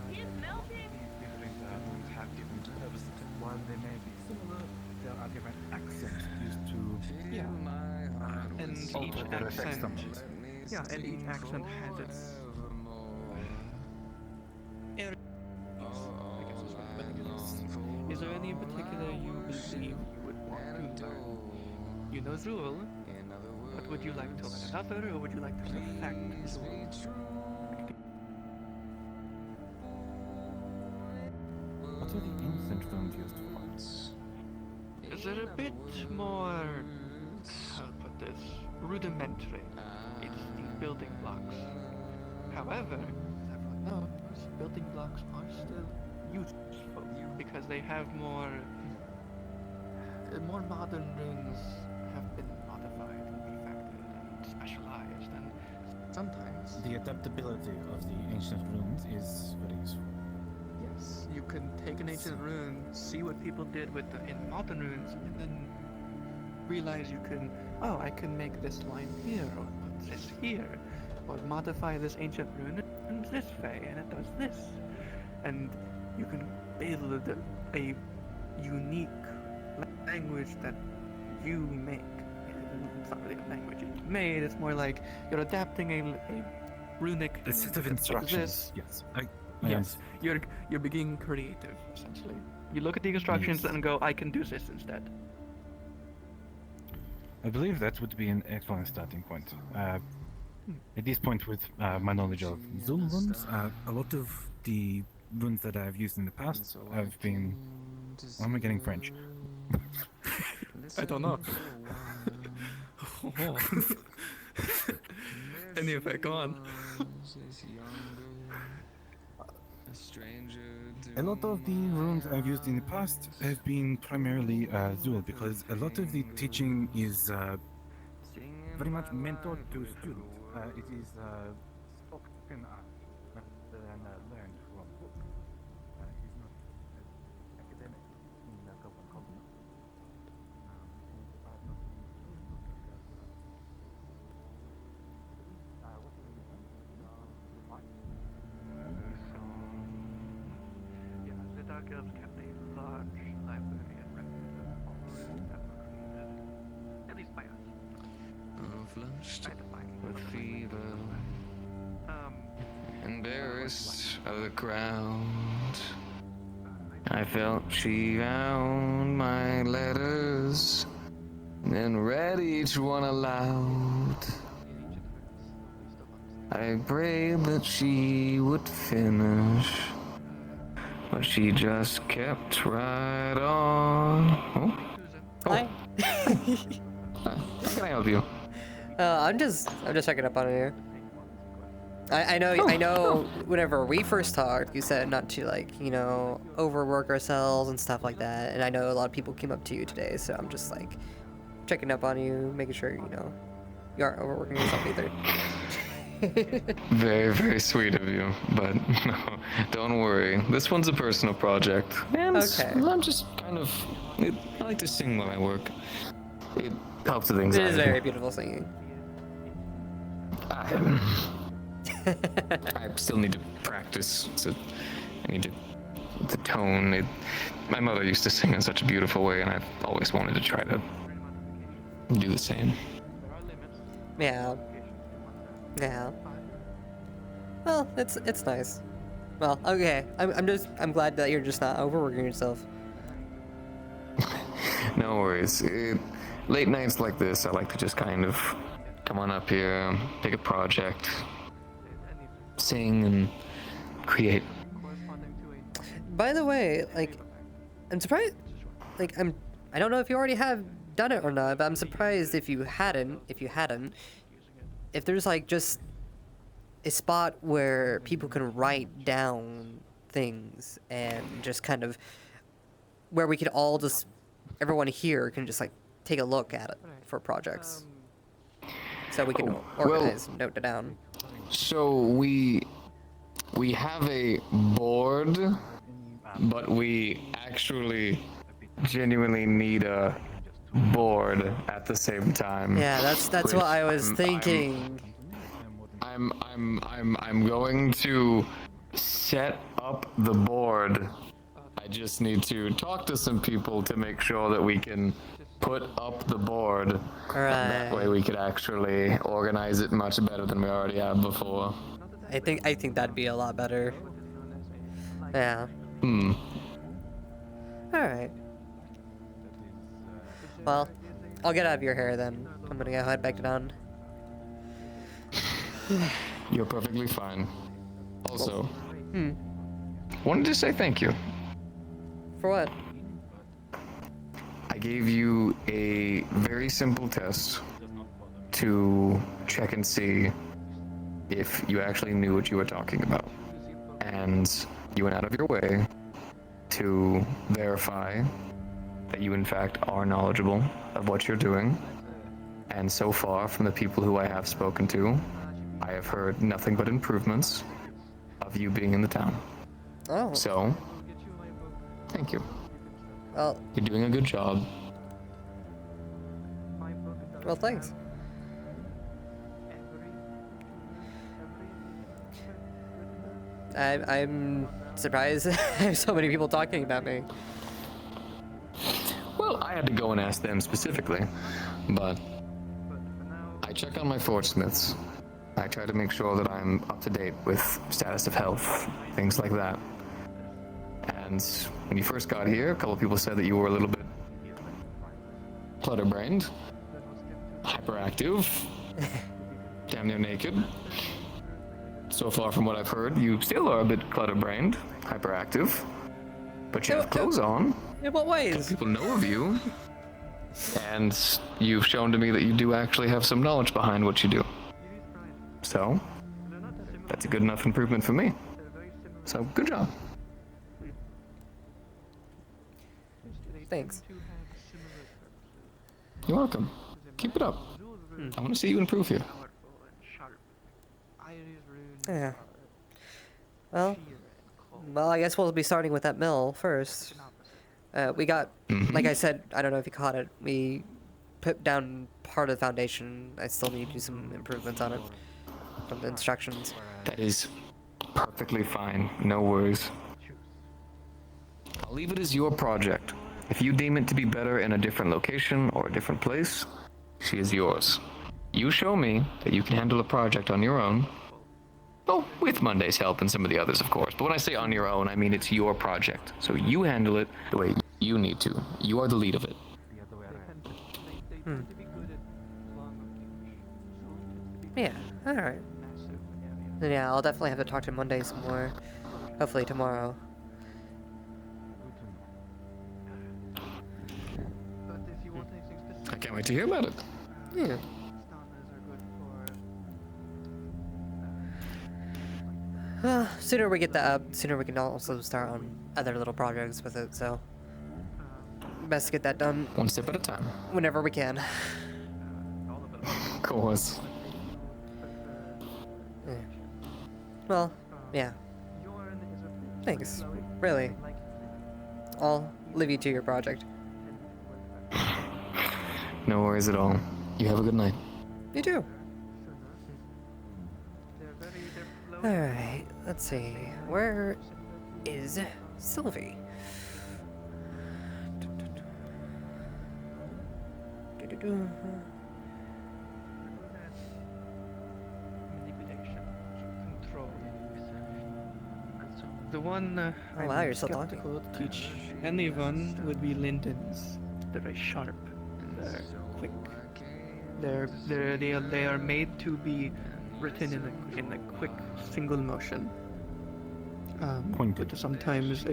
He's melting. Have different purposes. While they may be similar, there are different accents used to And alter each their effects accent, somewhat. yeah, and each accent has its. Is there any in particular you believe you would want to learn? You know Zool, but would you like to learn another, or would you like to perfect Zool? What are the ancient runes used for? Is it a bit more, how to put this, rudimentary? It's the building blocks. However, as everyone knows, building blocks are still useful because they have more modern runes have been modified and perfected and specialized, and sometimes The adaptability of the ancient runes is very useful. yes, you can take an ancient rune, see what people did with in modern runes, and then realize you can, oh, I can make this line here, or put this here, or modify this ancient rune in this way, and it does this. And you can build a unique language that you make. It's not really a language you made, it's more like you're adapting a runic A set of that does instructions. this. Yes. Yes, you're being creative, essentially. You look at the instructions and go, I can do this instead. I believe that would be an excellent starting point. At this point, with my knowledge of Zoom runes, a lot of the runes that I've used in the past have been... Why am I getting French? I don't know. Anyway, go on. A lot of the runes I've used in the past have been primarily Zool, because a lot of the teaching is very much mentored to student. It is spoken rather than learned from book. It is not academic in the Copenhagen continent. Yeah, the Dark Elves kept a large library and records of all runes that were created, at least by us. With fever, embarrassed of the crowd. I felt she found my letters and read each one aloud. I prayed that she would finish, but she just kept right on. Hi. How can I help you? I'm just checking up on it here. I know whenever we first talked, you said not to, like, you know, overwork ourselves and stuff like that. And I know a lot of people came up to you today, so I'm just like checking up on you, making sure, you know, you aren't overworking yourself either. Very, very sweet of you, but no, don't worry. This one's a personal project. And I'm just kind of, I like to sing when I work. It helps with It anxiety. is very beautiful singing. I still need to practice, so I need to, the tone. My mother used to sing in such a beautiful way, and I've always wanted to try to do the same. Yeah. Yeah. Well, it's nice. Well, okay. I'm glad that you're just not overworking yourself. No worries. Late nights like this, I like to just kind of come on up here, pick a project, sing, and create. By the way, like, I'm surprised. Like, I don't know if you already have done it or not, but I'm surprised if you hadn't. If there's like just a spot where people can write down things and just kind of where we could all just, everyone here can just like take a look at it for projects. so we can organize and note it down. So we have a board, but we actually genuinely need a board at the same time. Yeah, that's what I was thinking. I'm going to set up the board. I just need to talk to some people to make sure that we can put up the board. Right. That way we could actually organize it much better than we already have before. I think that'd be a lot better. Yeah. Alright. Well, I'll get out of your hair then. I'm gonna go head back down. You're perfectly fine. Also, wanted to say thank you. For what? I gave you a very simple test to check and see if you actually knew what you were talking about. And you went out of your way to verify that you in fact are knowledgeable of what you're doing. And so far, from the people who I have spoken to, I have heard nothing but improvements of you being in the town. Oh. So, thank you. Well, you're doing a good job. Well, thanks. I'm surprised there's so many people talking about me. Well, I had to go and ask them specifically, but I check on my forge smiths. I try to make sure that I'm up to date with status of health, things like that. And when you first got here, a couple of people said that you were a little bit clutter-brained, hyperactive, damn near naked. So far from what I've heard, you still are a bit clutter-brained, hyperactive, but you have clothes on. In what ways? People know of you, and you've shown to me that you do actually have some knowledge behind what you do. So, that's a good enough improvement for me. So, good job. Thanks. You're welcome. Keep it up. I want to see you improve here. Yeah. Well, I guess we'll be starting with that mill first. We got, like I said, I don't know if you caught it, we put down part of the foundation. I still need to do some improvements on it from the instructions. That is perfectly fine. No worries. I'll leave it as your project. If you deem it to be better in a different location or a different place, she is yours. You show me that you can handle a project on your own. Well, with Monday's help and some of the others, of course. But when I say on your own, I mean it's your project. So you handle it the way you need to. You are the lead of it. Yeah, alright. Then yeah, I'll definitely have to talk to Monday some more. Hopefully tomorrow. I can't wait to hear about it. Yeah. Sooner we get that up, sooner we can also start on other little projects with it, so best to get that done. One step at a time. Whenever we can. Of course. Yeah. Well, yeah. Thanks. Really. I'll leave you to your project. No worries at all. You have a good night. You too. Alright, let's see. Where is Sylvie? The one oh, wow, you're still talking. to teach anyone would be lindens. They're very sharp and they're quick. They are made to be written in a quick single motion. Pointed. But sometimes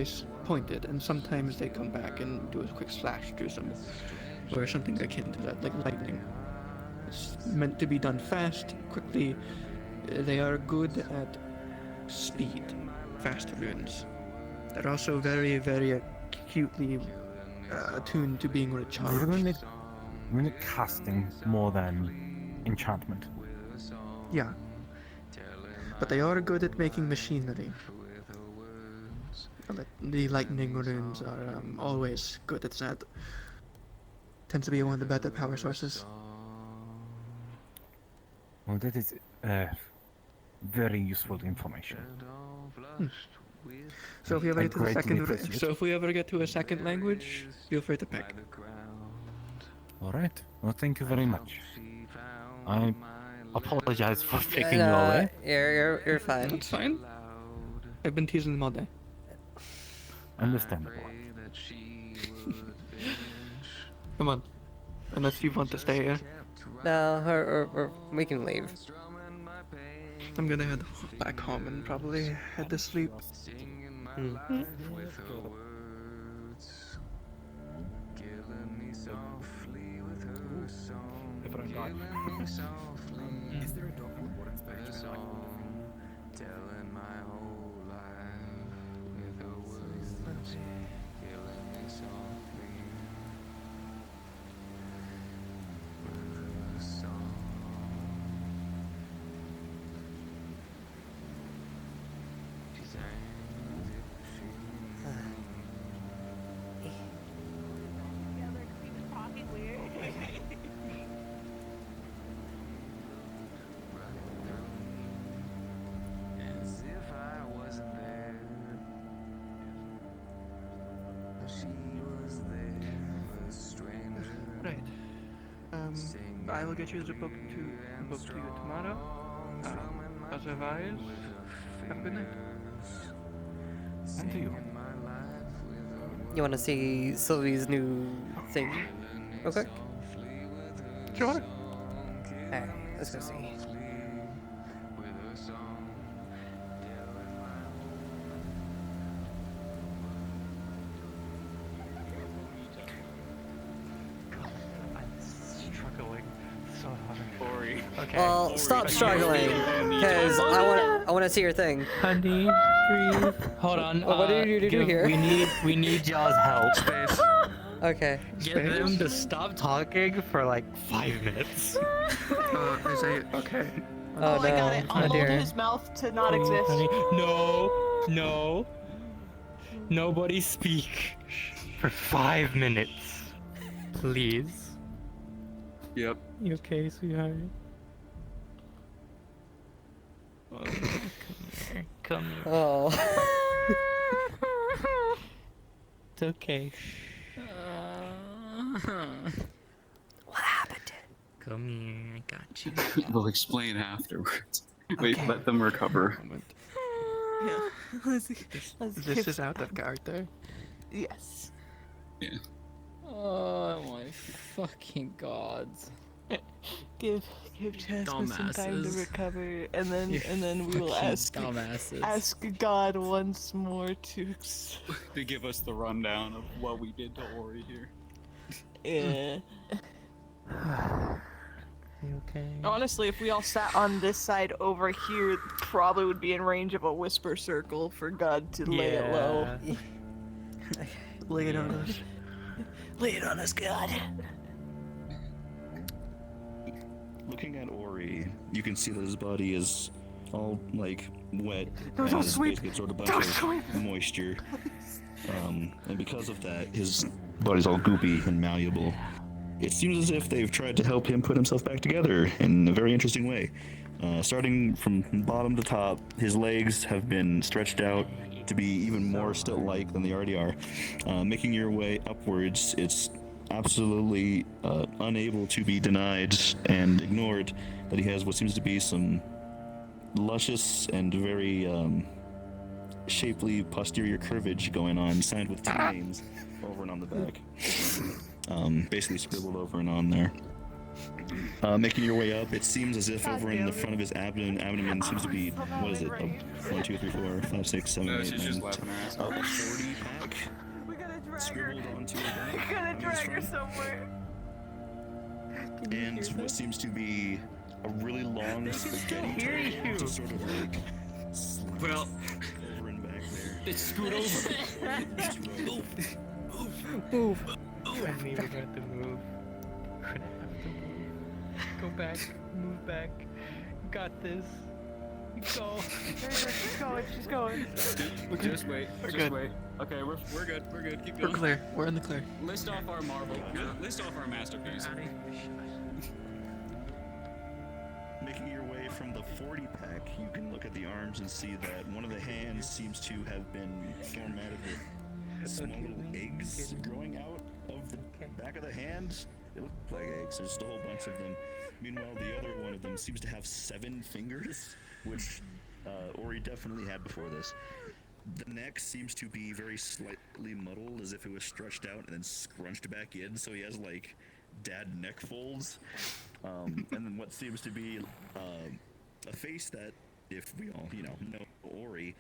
pointed, and sometimes they come back and do a quick slash through some, or something akin to that, like lightning. It's meant to be done fast, quickly. They are good at speed, fast runes. They're also very, very acutely attuned to being recharged. We're going to casting more than enchantment. Yeah. But they are good at making machinery. The lightning runes are always good at that. Tends to be one of the better power sources. Well, that is very useful information. So if we ever I get to the greatly second, appreciate so if we ever get to a second language, feel free to pick. All right. Well, thank you very much. I apologize for taking you away. You're fine. It's fine. I've been teasing them all day. Understandable. Come on. Unless you want to stay here. No, or we can leave. I'm gonna head back home and probably head to sleep. Is there a dog in the Wardens Session? Telling my whole life with her words, killing me softly with a song. She sang as if she as if I wasn't there. She was there, a stranger. Right. I will get you the book to you tomorrow. Otherwise, have a good night. And to you. You want to see Sylvie's new thing? Okay. Sure. Alright, let's go see. Struggling so hard. Ori. Okay. Well, stop struggling, because I want to see your thing. Honey, breathe. Hold on. What do you do here? We need y'all's help. Okay. Get them to stop talking for like 5 minutes. Okay. Oh, I got it. no. I'll Oh, hold dear. his mouth to not exist. No. Nobody speak for 5 minutes, please. Yep. You okay, sweetheart? Come here. Oh. It's okay. What happened? Come here, I got you. We'll explain afterwards. Wait, let them recover. This is out of character. Yes. Yeah. Oh my fucking gods. Give Jasmine some time to Dumbasses. recover, and then we will Fucking ask dumbasses. God once more to. To give us the rundown of what we did to Ori here. Yeah. You okay? Honestly, if we all sat on this side over here, probably would be in range of a whisper circle for God to lay it low. Lay it on us. Lay it on us, God. Looking at Ori, you can see that his body is all like wet No, and don't it's sweep. basically sort of a bunch Don't of sweep. moisture. And because of that, his body's all goopy and malleable. It seems as if they've tried to help him put himself back together in a very interesting way. Starting from bottom to top, his legs have been stretched out to be even more stilt-like than they already are. Making your way upwards, it's absolutely unable to be denied and ignored that he has what seems to be some luscious and very shapely posterior curvage going on, signed with two names over and on the back. Basically scribbled over and on there. Making your way up, it seems as if over in the front of his abdomen seems to be, what is it, 1, 2, 3, 4, 5, 6, 7, 8, 9, 10, 40 pack scribbled onto the back. We're gonna drag her somewhere. And what seems to be a really long spaghetti toe just sort of like Well, over and back there. it's scoot over. Move. I mean, we're going to move. We're gonna have to move. Go back. Move back. Got this. Go. She's going. She's going. Just wait. We're Just good. wait. Okay, we're good. We're good. Keep We're going. clear. We're in the clear. List off our marvel. List off our masterpiece. Making your way from the 40 pack, you can look at the arms and see that one of the hands seems to have been formatted with small little eggs growing out of the back of the hand. They look like eggs. There's just a whole bunch of them. Meanwhile, the other one of them seems to have 7 fingers, which Ori definitely had before this. The neck seems to be very slightly muddled, as if it was stretched out and then scrunched back in, so he has like dad neck folds. And then what seems to be a face that, if we all, know Ori,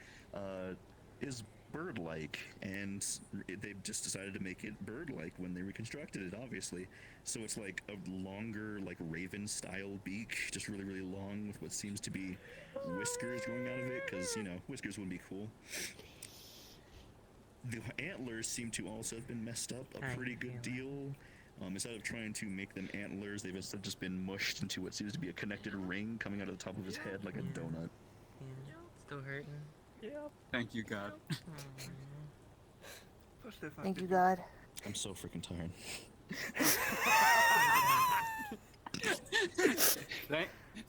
is bird-like, and they've just decided to make it bird-like when they reconstructed it, obviously. So it's like a longer, like raven-style beak, just really, really long, with what seems to be whiskers going out of it, because, whiskers wouldn't be cool. The antlers seem to also have been messed up a pretty good deal. Instead of trying to make them antlers, they've instead just been mushed into what seems to be a connected ring coming out of the top of his head like a donut. Still hurting. Yep. Thank you, God. Thank you, God. I'm so freaking tired.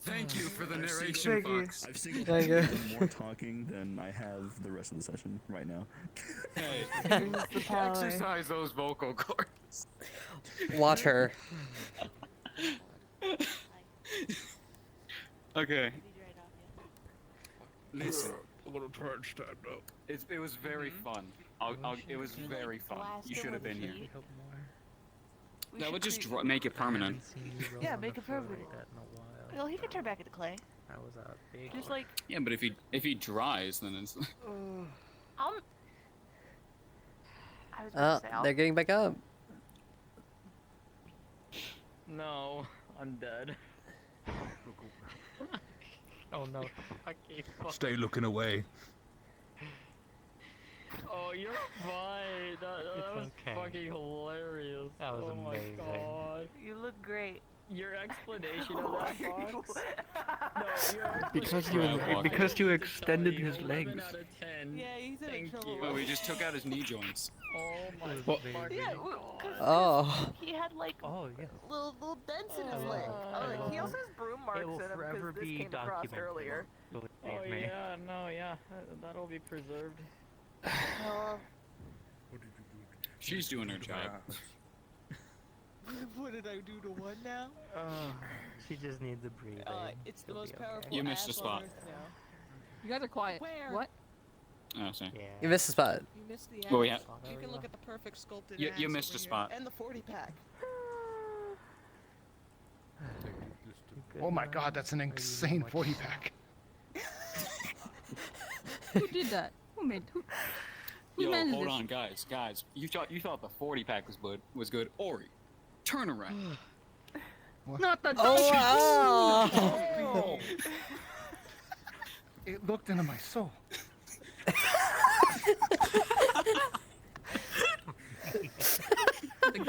Thank you for the narration, Fox. I've seen more talking than I have the rest of the session right now. Hey, the power. exercise those vocal cords. Watch her. Okay. Listen. A little charge stand up. It was very fun. It was very fun. You should have been here. That would just make it permanent. Yeah, make it permanent. Well, he can turn back into clay. That was a big. Just like. Yeah, but if he dries, then it's. I was gonna say, They're getting back up. No, I'm dead. Oh no. Okay, Stay looking away. Oh, you're fine. That was fucking hilarious. That was amazing. Oh my god. You look great. Your explanation of that, Fox. No, your Because you extended his legs. 11 out of 10. Yeah, he's in Thank trouble. you. Well, we just took out his knee joints. Oh my What? fucking Yeah, Oh. he had like little dents in his leg. He also has broom marks in him because this came across earlier. Oh yeah, no, yeah, that'll be preserved. She's doing her job. What did I do to one now? She just needs a breather. It's the most powerful. You missed a spot. You guys are quiet. Where? What? Oh, sorry. You missed a spot. You missed the Well, ass. yeah. You can look at the perfect sculpted You ass missed over a here. spot. And the 40 pack. Oh my god, that's an insane 40 pack. Who did that? Who made? Who Yo, managed hold this? on, guys. You thought the 40 pack was good. Ori, turn around. Not the. Oh! It looked into my soul. You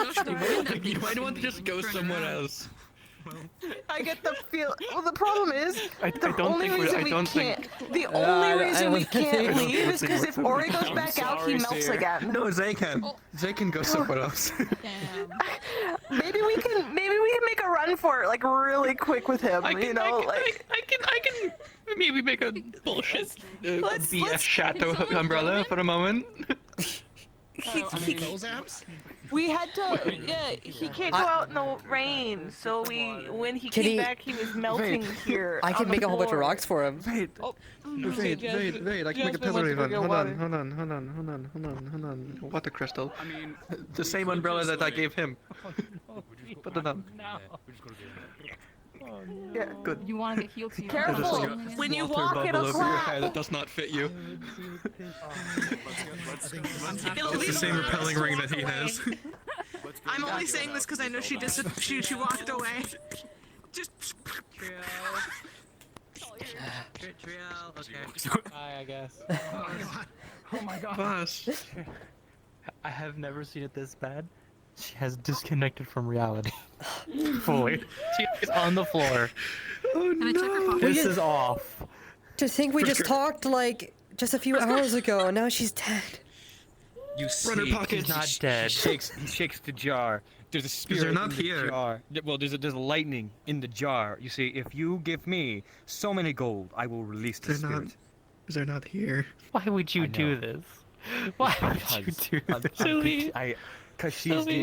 might want to just go somewhere else. I get the feel. Well, the problem is the only think reason I we don't can't. think- The only reason we I can't don't leave is because if Ori goes I'm back out, he sorry, melts sir. again. No, Zay can. Zay can go somewhere else. Damn. Maybe we can make a run for it, like really quick with him. I can maybe make a bullshit BS shadow umbrella for a moment. We had to. Yeah, he can't go out in the rain. So when he Can came he- back, he was melting here. I on can the make a whole bunch of floor. rocks for him. Wait, wait, I can make a pillar even. Hold on. Water crystal. I mean, The same umbrella that I gave him. Put it on. Yeah, good. You want to get healed? So you Careful. don't- When you Water walk, bubble it'll over your clap. head. It does not fit you. It's It's the same repelling ring that he has. I'm only saying this because I know she walked away. Just. Trio, okay. Hi, I guess. Oh my god. Boss. I have never seen it this bad. She has disconnected from reality. Fully. She is on the floor. Can I check her pocket? This is off. To think we just talked like just a few hours ago, and now she's dead. You Runner see, pocket. She's not dead. He shakes the jar. There's a spirit they're not in the here. jar. Well, there's lightning in the jar. You see, if you give me so many gold, I will release the spirit. They're not here. Why would you do this? Why would you do this? Sylvie.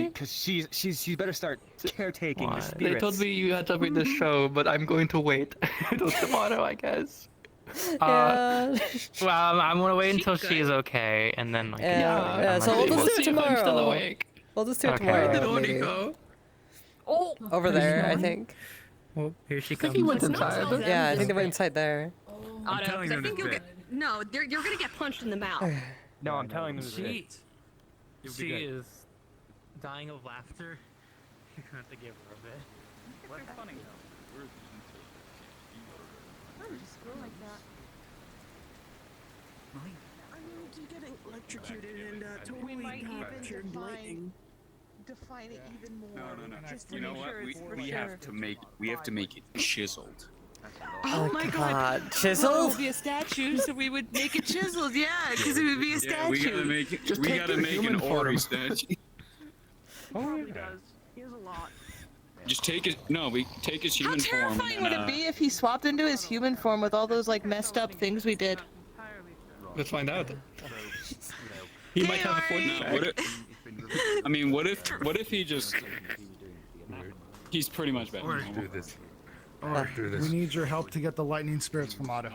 Because she's better start caretaking the spirits. They told me you had to read the show, but I'm going to wait until tomorrow, I guess. Well, I'm gonna wait until she's okay, and then like. Yeah, so we'll just do it tomorrow. I'm still awake. We'll just do it Okay. tomorrow. Where did Oni maybe. go? Oh, Over there, I think. Well, here she I think comes. he went inside. Yeah, I think they went inside there. I'm Otto, 'cause I think you'll get. No, you're gonna get punched in the mouth. No, I'm telling them. She is dying of laughter. You're gonna have to give her a bit. What's funny? I'm getting electrocuted and totally captured lightning. Define it even more. No. Just to You know make what? sure it's for We sure. have to make it chiseled. Oh my god, Well, it chiseled? would be a statue, so we would make it chiseled, yeah, because it would be a statue. Yeah, we gotta make it. Just We take gotta the make human an form. Ori statue. He does. He has a lot. Just take his. No, we take his human form. Terrifying and, would it be if he swapped into his human form with all those like messed up things we did? Let's find out. He might have a 40 No, what if he just? He's pretty much better. Or do this. We need your help to get the lightning spirits from Otto.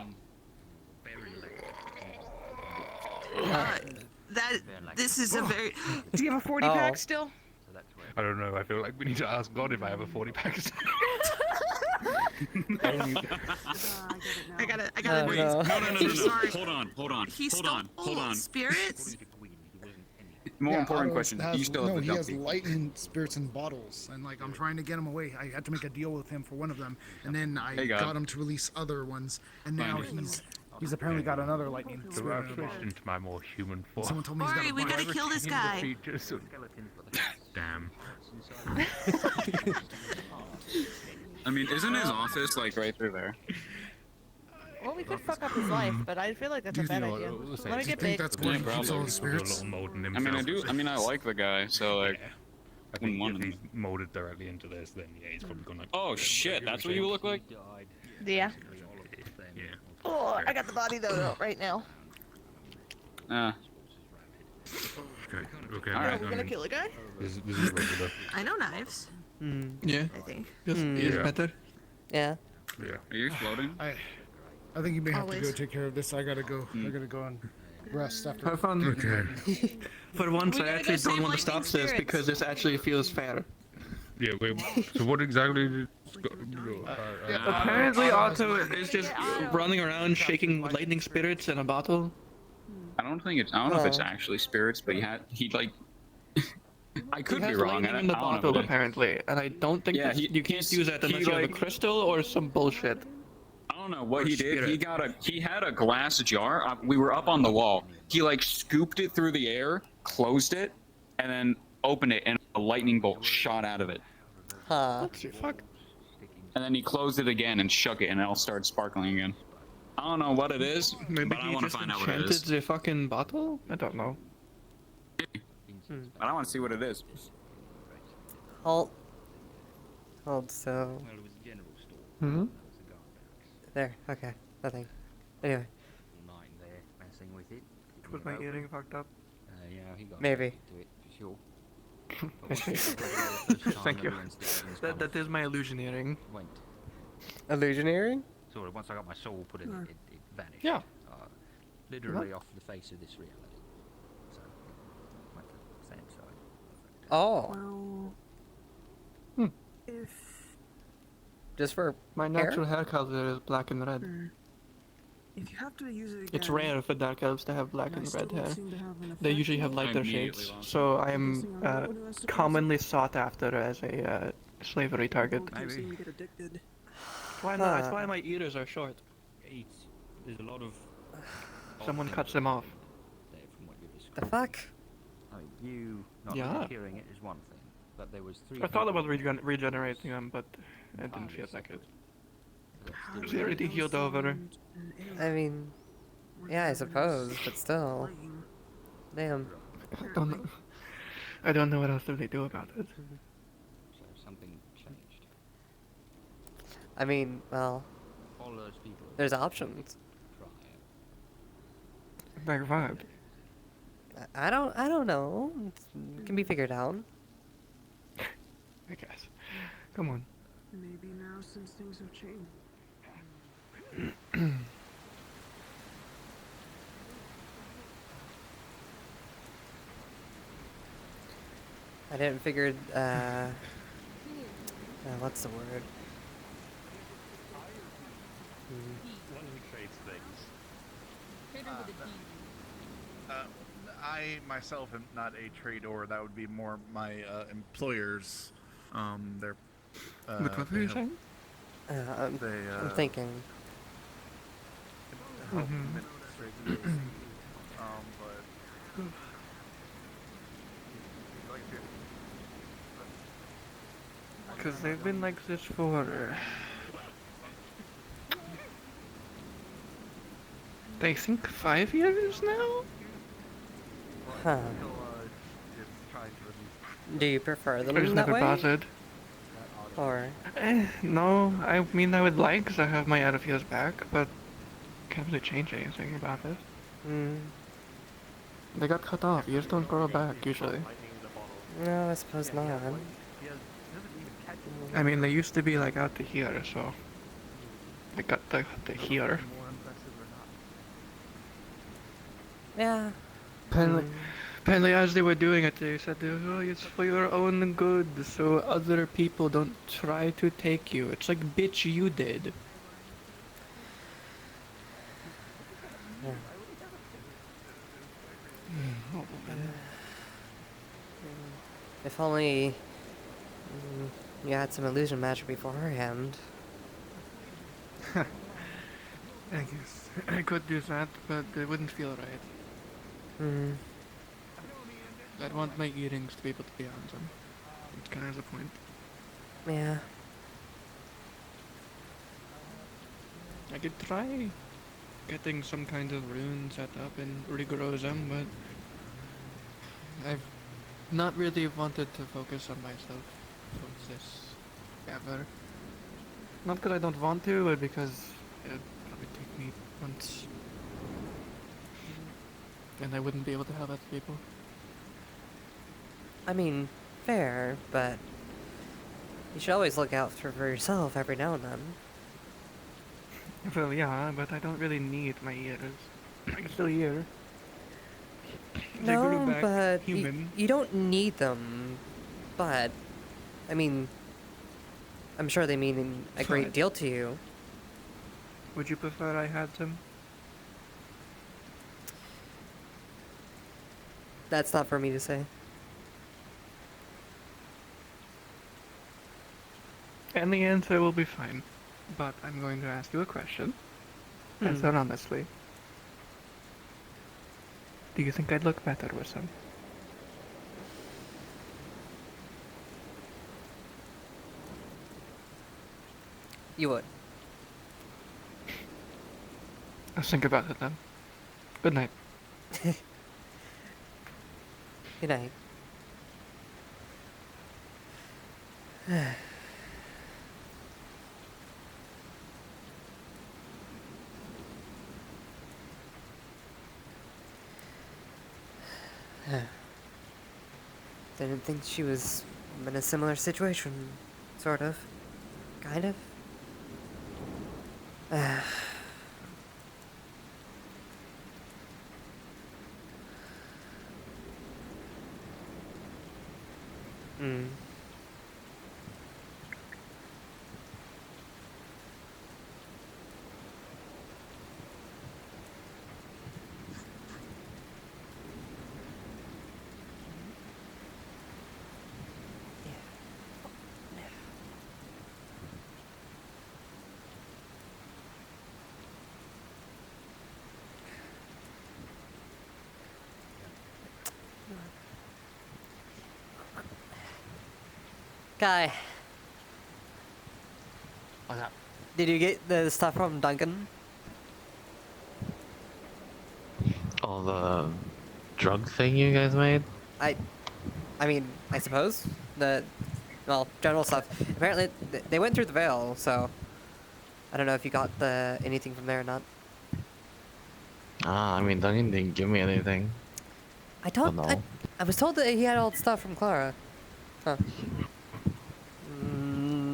This is a very. Do you have a 40 pack still? I don't know. I feel like we need to ask God if I have a 40 pack. I gotta. Wait, no. Sorry. Hold on. He stole spirits. Yeah, Important Otto question. has- You still have no, the he has dumpy. lightning spirits in bottles, and like I'm trying to get him away. I had to make a deal with him for one of them, and then I Hey, God. got him to release other ones, and now Fine. he's apparently got another lightning So spirit. I've in a switched bottle. into my more human form. Someone told me he's got a we gotta bunch. kill this guy. Damn. I mean, isn't his office like right through there? Well, we could fuck up his life, but I feel like that's a bad idea. Let me get big. going to keep all the spirits? I mean, I like the guy, so like. I think if he's molded directly into this, then yeah, he's probably gonna. Oh shit, that's what you look like? Yeah. Yeah. Oh, I got the body though right now. Okay. Alright, we're gonna kill a guy. This is regular. I know knives. Yeah. I think. Yes, Yeah. better. Yeah. Yeah. Are you floating? I think you may have to go Always. take care of this. I gotta go. I gotta go and rest after. Have fun. Okay. For once, We I gotta actually go save don't want to stop lightning this spirits. because this actually feels fair. Yeah. Wait. So what exactly did? Apparently, Otto is just running around shaking lightning spirits in a bottle. I don't know if it's actually spirits, but he like. I could He be has wrong. lightning I in the don't know bottle, if it is. apparently, and I don't think Yeah, you can't use that unless he, you have a like- crystal or some bullshit. I don't know what Or he did. spirit. He had a glass jar. We were up on the wall. He like scooped it through the air, closed it, and then opened it, and a lightning bolt shot out of it. Huh. Fuck. And then he closed it again and shook it, and it all started sparkling again. I don't know what it is, Maybe but I he want to just find out what it enchanted is. the fucking bottle? I don't know. But I want to see what it is. Hold, so. Hmm? There, okay, nothing. Anyway, Was my earring fucked up? maybe. Thank you. That is my illusion earring. Illusioneering? Sort of, once I got my soul put in it, it vanished. Yeah. Literally off the face of this reality. So, went to the same side. Oh. Well, if Just for My natural hair color is black and red. if you have to use it again, It's rare for dark elves to have black I and still red don't hair. seem to have an They effect. usually have I lighter immediately shades, lost so I am commonly sought after as a slavery target. People seem to get addicted. Why not? That's why my ears are short. There's a lot of. Someone cuts them off. There from what you're The describing. fuck? I mean, you not Yeah. hearing it is one thing, but there was three. I thought people- about regenerating him, but it didn't feel like it. He already healed over. I mean, yeah, I suppose, but still. Damn. I don't know what else they do about it. So something changed. I mean, well, All those people. there's options. Try it. Like what? I don't know. It can be figured out. I guess. Come on. Maybe now since things have changed. I didn't figure, what's the word? One who trades things. I myself am not a trador. That would be more my employers. They're. What were you saying? I'm They, thinking. help Mhm. administrate this. But Because they've been like this for... I think 5 years now? Huh. Do you prefer them I just that never way? bothered. Or? No, I mean I would like to have my Edifiers back, but can't really change anything about it. Hmm. They got cut off, you just don't grow back usually. No, I suppose not. I mean they used to be like out to here, so... They got the here. Yeah. Apparently as they were doing it, they said, oh, it's for your own good, so other people don't try to take you. It's like, bitch, you did. If only you had some illusion magic beforehand. I guess I could do that, but it wouldn't feel right. Hmm. I'd want my earrings to be able to be on them. It's kind of the point. Yeah. I could try getting some kind of rune set up and regrow them, but I've not really wanted to focus on myself for this ever. Not because I don't want to, but because it'd probably take me months. And I wouldn't be able to help other people. I mean, fair, but you should always look out for yourself every now and then. Well, yeah, but I don't really need my ears. I can still hear. They grew No, back but human. you don't need them. But, I mean, I'm sure they mean a great But- deal to you. Would you prefer I had them? That's not for me to say. And the answer will be fine. But I'm going to ask you a question. Answer honestly. Do you think I'd look better with them? You would. I'll think about it then. Good night. Good night. Didn't think she was in a similar situation. Sort of. Kind of. Hmm. Guy, What's up? did you get the stuff from Duncan? Oh, the drug thing you guys made? I mean, I suppose well, general stuff. Apparently, they went through the veil, so I don't know if you got anything from there or not. I mean, Duncan didn't give me anything. I was told that he had all the stuff from Clara. Huh.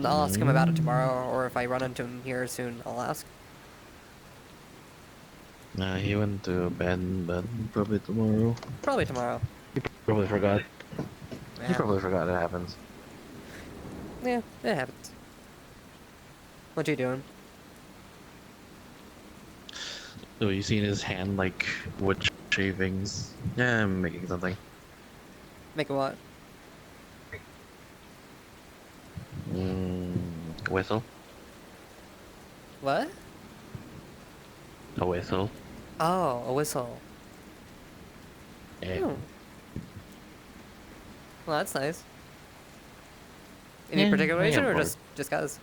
I'll ask him about it tomorrow, or if I run into him here soon, I'll ask. Nah, he went to bed, but probably tomorrow. Probably tomorrow. He probably forgot. Yeah. He probably forgot it happens. Yeah, it happens. What you doing? So you seen his hand like wood shavings? Yeah, I'm making something. Making what? Whistle. What? A whistle. Oh, a whistle. Yeah. Hmm. Well, that's nice. Any particular reason, or just cause?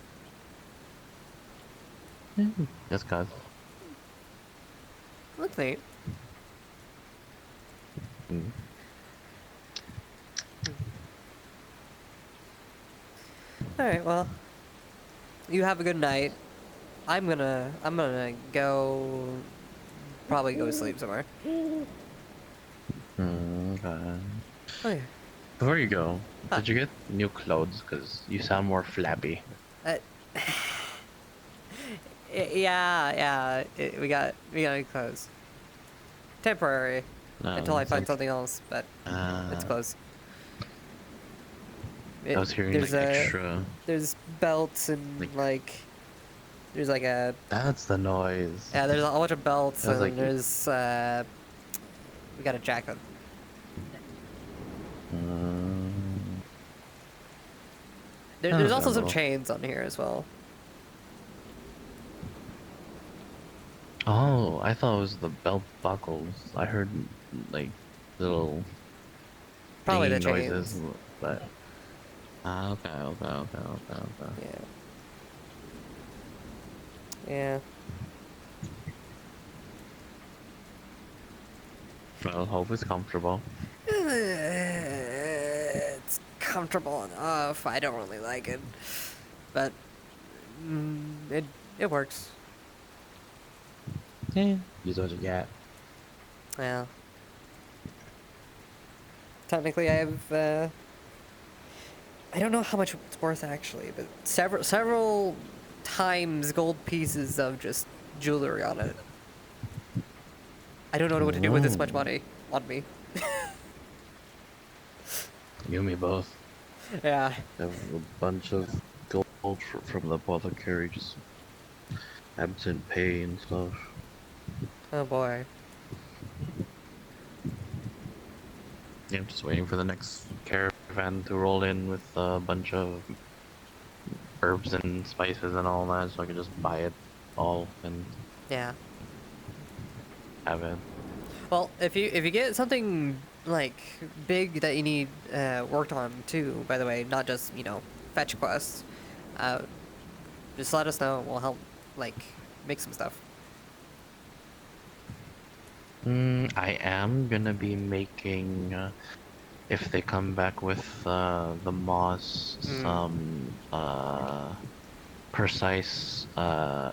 Just cause. That's neat. Alright, well. You have a good night. I'm gonna probably go to sleep somewhere. Okay. Oh yeah. Before you go, did you get new clothes? Cause you sound more flabby. Yeah. We got new clothes. Temporary. Until I find something else, but it's close. I was hearing like extra. There's belts and like there's like a. That's the noise. Yeah, there's a whole bunch of belts and like, there's we got a jacket. There's also some chains on here as well. Oh, I thought it was the belt buckles. I heard like little probably the noises, chains. but okay. Yeah. Well, hope it's comfortable. It's comfortable enough. I don't really like it, but it works. Yeah. Use what you got. Yeah. Technically, I have. I don't know how much it's worth actually, but several times gold pieces of just jewelry on it. I don't know what to do with this much money on me. You and me both. Yeah. I have a bunch of gold from the apothecary, just absent pay and stuff. Oh boy. Yeah, I'm just waiting for the next caravan to roll in with a bunch of herbs and spices and all that, so I can just buy it all and yeah, have it. Well, if you get something like big that you need worked on too, by the way, not just fetch quests, just let us know. We'll help make some stuff. I am gonna be making, if they come back with the moss, some precise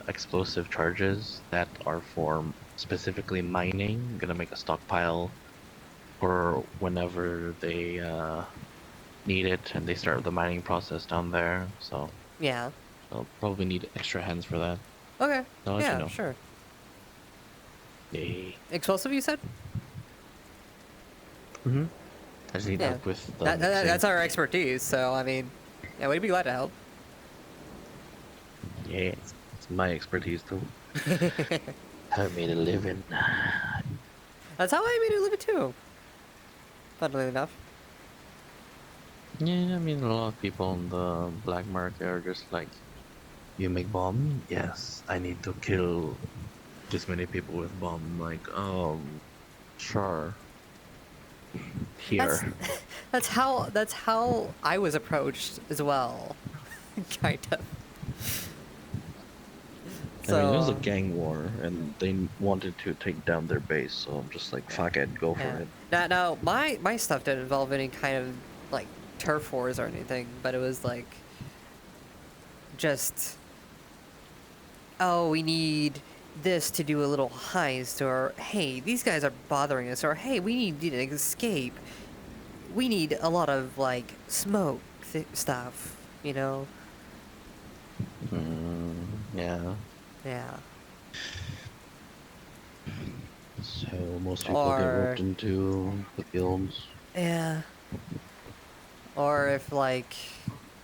explosive charges that are for specifically mining. I'm gonna make a stockpile for whenever they need it and they start the mining process down there. So yeah, I'll probably need extra hands for that. Okay. I'll let yeah, you know. Sure. Yay. Explosive, you said? I just need help with the that's our expertise, so I mean, yeah, we'd be glad to help. Yeah, it's my expertise too. How I made a living. That's how I made a living too. Funnily enough. Yeah, I mean a lot of people in the black market are just like, you make bomb? Yes, I need to kill this many people with bomb. Like, sure. here. That's how I was approached as well, kind of. I mean, it was a gang war, and they wanted to take down their base, so I'm just like, fuck it, go for it. Now, my stuff didn't involve any kind of like turf wars or anything, but it was like just, oh, we need this to do a little heist, or hey, these guys are bothering us, or hey, we need to escape. We need a lot of like smoke stuff, you know. Yeah. Yeah. So most people get roped into the guilds. Yeah. Or if like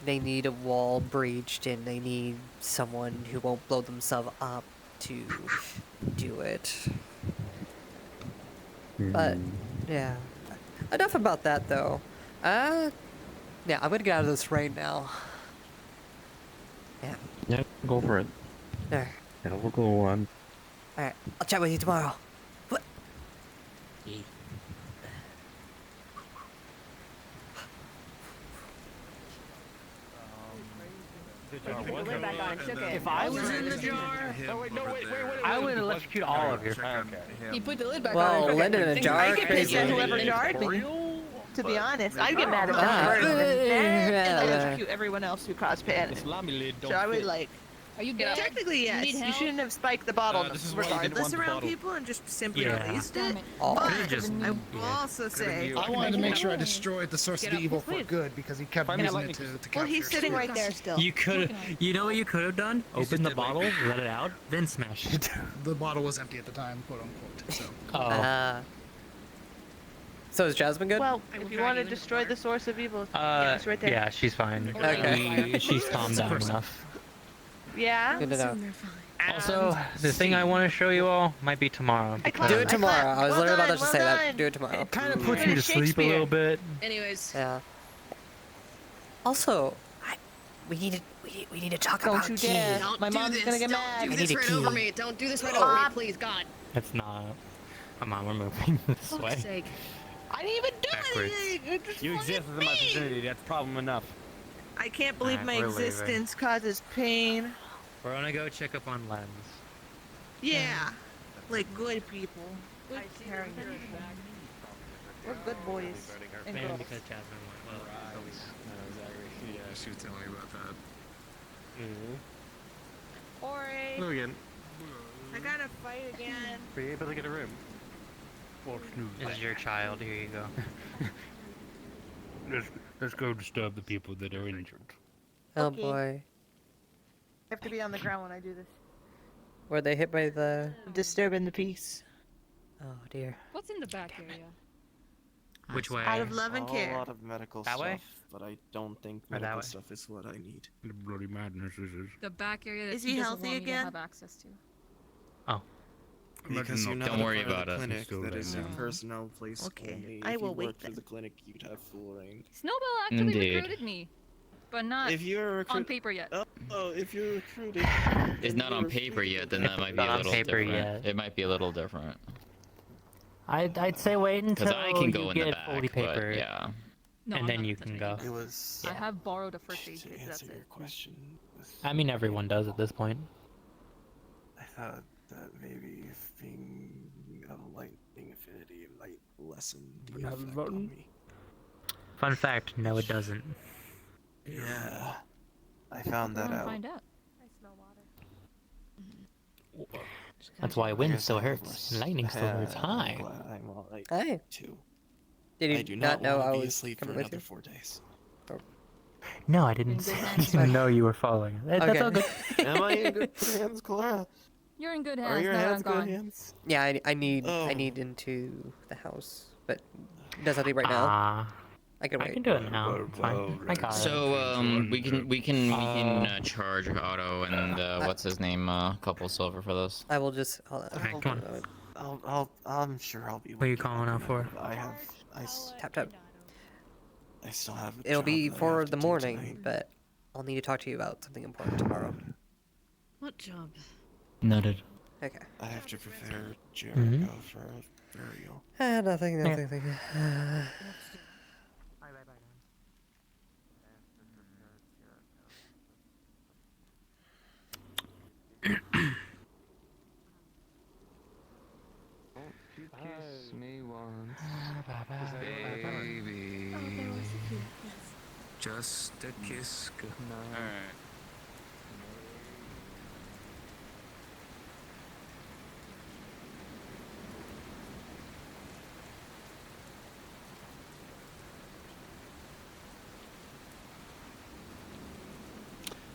they need a wall breached and they need someone who won't blow themselves up to do it. But yeah. Enough about that though. Yeah, I'm gonna get out of this right now. Yeah. Yeah, go for it. There. Yeah, we'll go on. Alright, I'll chat with you tomorrow. What? If I was in the jar, I would electrocute all of you. He put the lid back well, on. Lid in a jar? I get pissed at whoever jarred me. To be honest, I'd get mad about it. And electrocute everyone else who caused panic. So I would like. Are you dead? Technically, yes. You shouldn't have spiked the bottle regardless around people and just simply released it. Oh. But I will also say... I wanted to make sure I destroyed the source of the evil for good because he kept using it to capture. Well, he's sitting right there still. You could, you know what you could have done? Open the bottle, let it out, then smash it. The bottle was empty at the time, quote unquote. So. So is Jasmine good? Well, if you want to destroy the source of evil, it's right there. Yeah, she's fine. Okay. She's calmed down enough. Yeah? Good to know. Also, the thing I want to show you all might be tomorrow. Do it tomorrow. I was literally about to say that. Do it tomorrow. It kind of puts me to sleep a little bit. Anyways. Yeah. Also, we need to talk about Don't you dare. Don't My do mom's this. gonna get Don't mad. do I this need a right key. over me. Don't do this right over me, please, God. It's not. Come on, we're moving this For way. fuck's sake. I didn't even do Backwards. anything. It just You fucking exist in my vicinity, that's problem enough. I can't believe Alright, my we're leaving. existence causes pain. We're gonna go check up on Lens. Yeah. Like good people. Good caring. We're good boys and Maybe girls. because Jasmine went well. Yeah, she was telling me about that. Ori, Hello again. I gotta fight again. Were you able to get a room? This is your child, here you go. Let's go disturb the people that are injured. Oh Okay. boy. I have to be on the ground when I do this. Were they hit by the... Disturbing the peace. Oh dear. What's in the back area? Which way? Out of love and A care. lot of medical That stuff, way? but I don't think Or that medical way? stuff is what I need. The bloody madness this is. The back area that Is he doesn't healthy want me to again? have access to. Because you're not Don't a worry part of about the it. clinic, Still that right is your now. personnel place Okay, only. I If will you wait worked for then. the clinic, you'd have full reign. Snowball actually Indeed. recruited me, but not If you're on paper yet. Oh, if you're recruited... It's not on paper yet, then that might be Not a on little paper different. yet. It might be a little different. I'd say wait until Because I can go you in the get back, fully paper, but yeah. No, and I'm then not you can go. It was... I have borrowed a first aid To kit. That's answer your it. question, I mean, everyone does at this point. I thought that maybe if being a lightning affinity might lessen the effect on me. Fun fact, no it doesn't. Yeah, I found that out. Find out. I smell water. That's why wind still hurts, and lightning still hurts high. I'm all right Hey. too. Did you I do not know want I to be was asleep for coming with another you? 4 days. No, I didn't say even know you were following. That's Okay. all good. Am I in good hands, Clara? You're in good Are hands your now that I'm hands good gone. hands? Yeah, I need Oh. into the house, but it does nothing right now. I can wait. I can do it now. It's fine. I got it. So we can charge Otto and what's his name, a couple silver for this. I will just hold on. Alright, come on. I'm sure I'll be. What are you calling out for? Tap tap. I still have. a It'll job be that I for have to the do morning, tonight. but I'll need to talk to you about something important tomorrow. What job? Noted. Okay. I have to prepare Jericho Mhm. for There we go. Nothing. You kiss me once, baby. Just a kiss goodnight. Alright.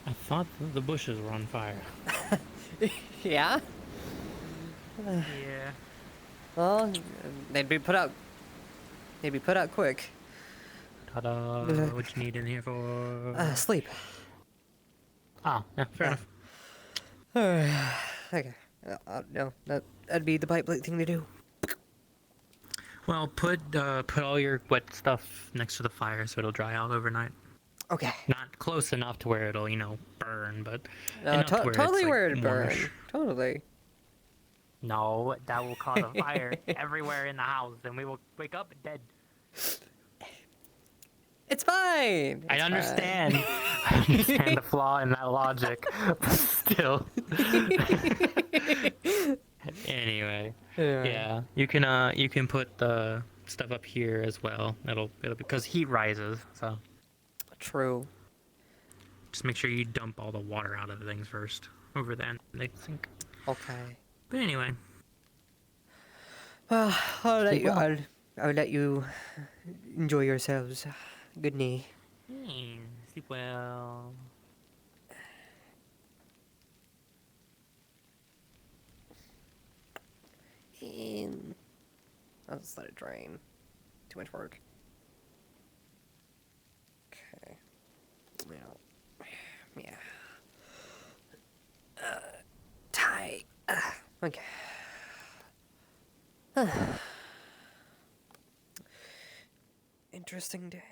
I thought the bushes were on fire. Yeah? Yeah. Well, they'd be put out quick. Ta-da! What you need in here for? Sleep. Oh, yeah, fair enough. Okay. No, that'd be the polite thing to do. Well, put all your wet stuff next to the fire so it'll dry out overnight. Okay. Not close enough to where it'll, burn, but enough to where totally it's, where like, it burn. warmish. Totally. No, that will cause a fire everywhere in the house, and we will wake up dead. It's fine. I understand. I understand the flaw in that logic, but still. Anyway, yeah, you can put the stuff up here as well. It'll because heat rises, so. True. Just make sure you dump all the water out of the things first over the end of the sink. Okay. But anyway. Well, I'll let you enjoy yourselves. Good night. Sleep well. I'll just let it drain. Too much work. Okay. Yeah. Tight. Okay. Interesting day.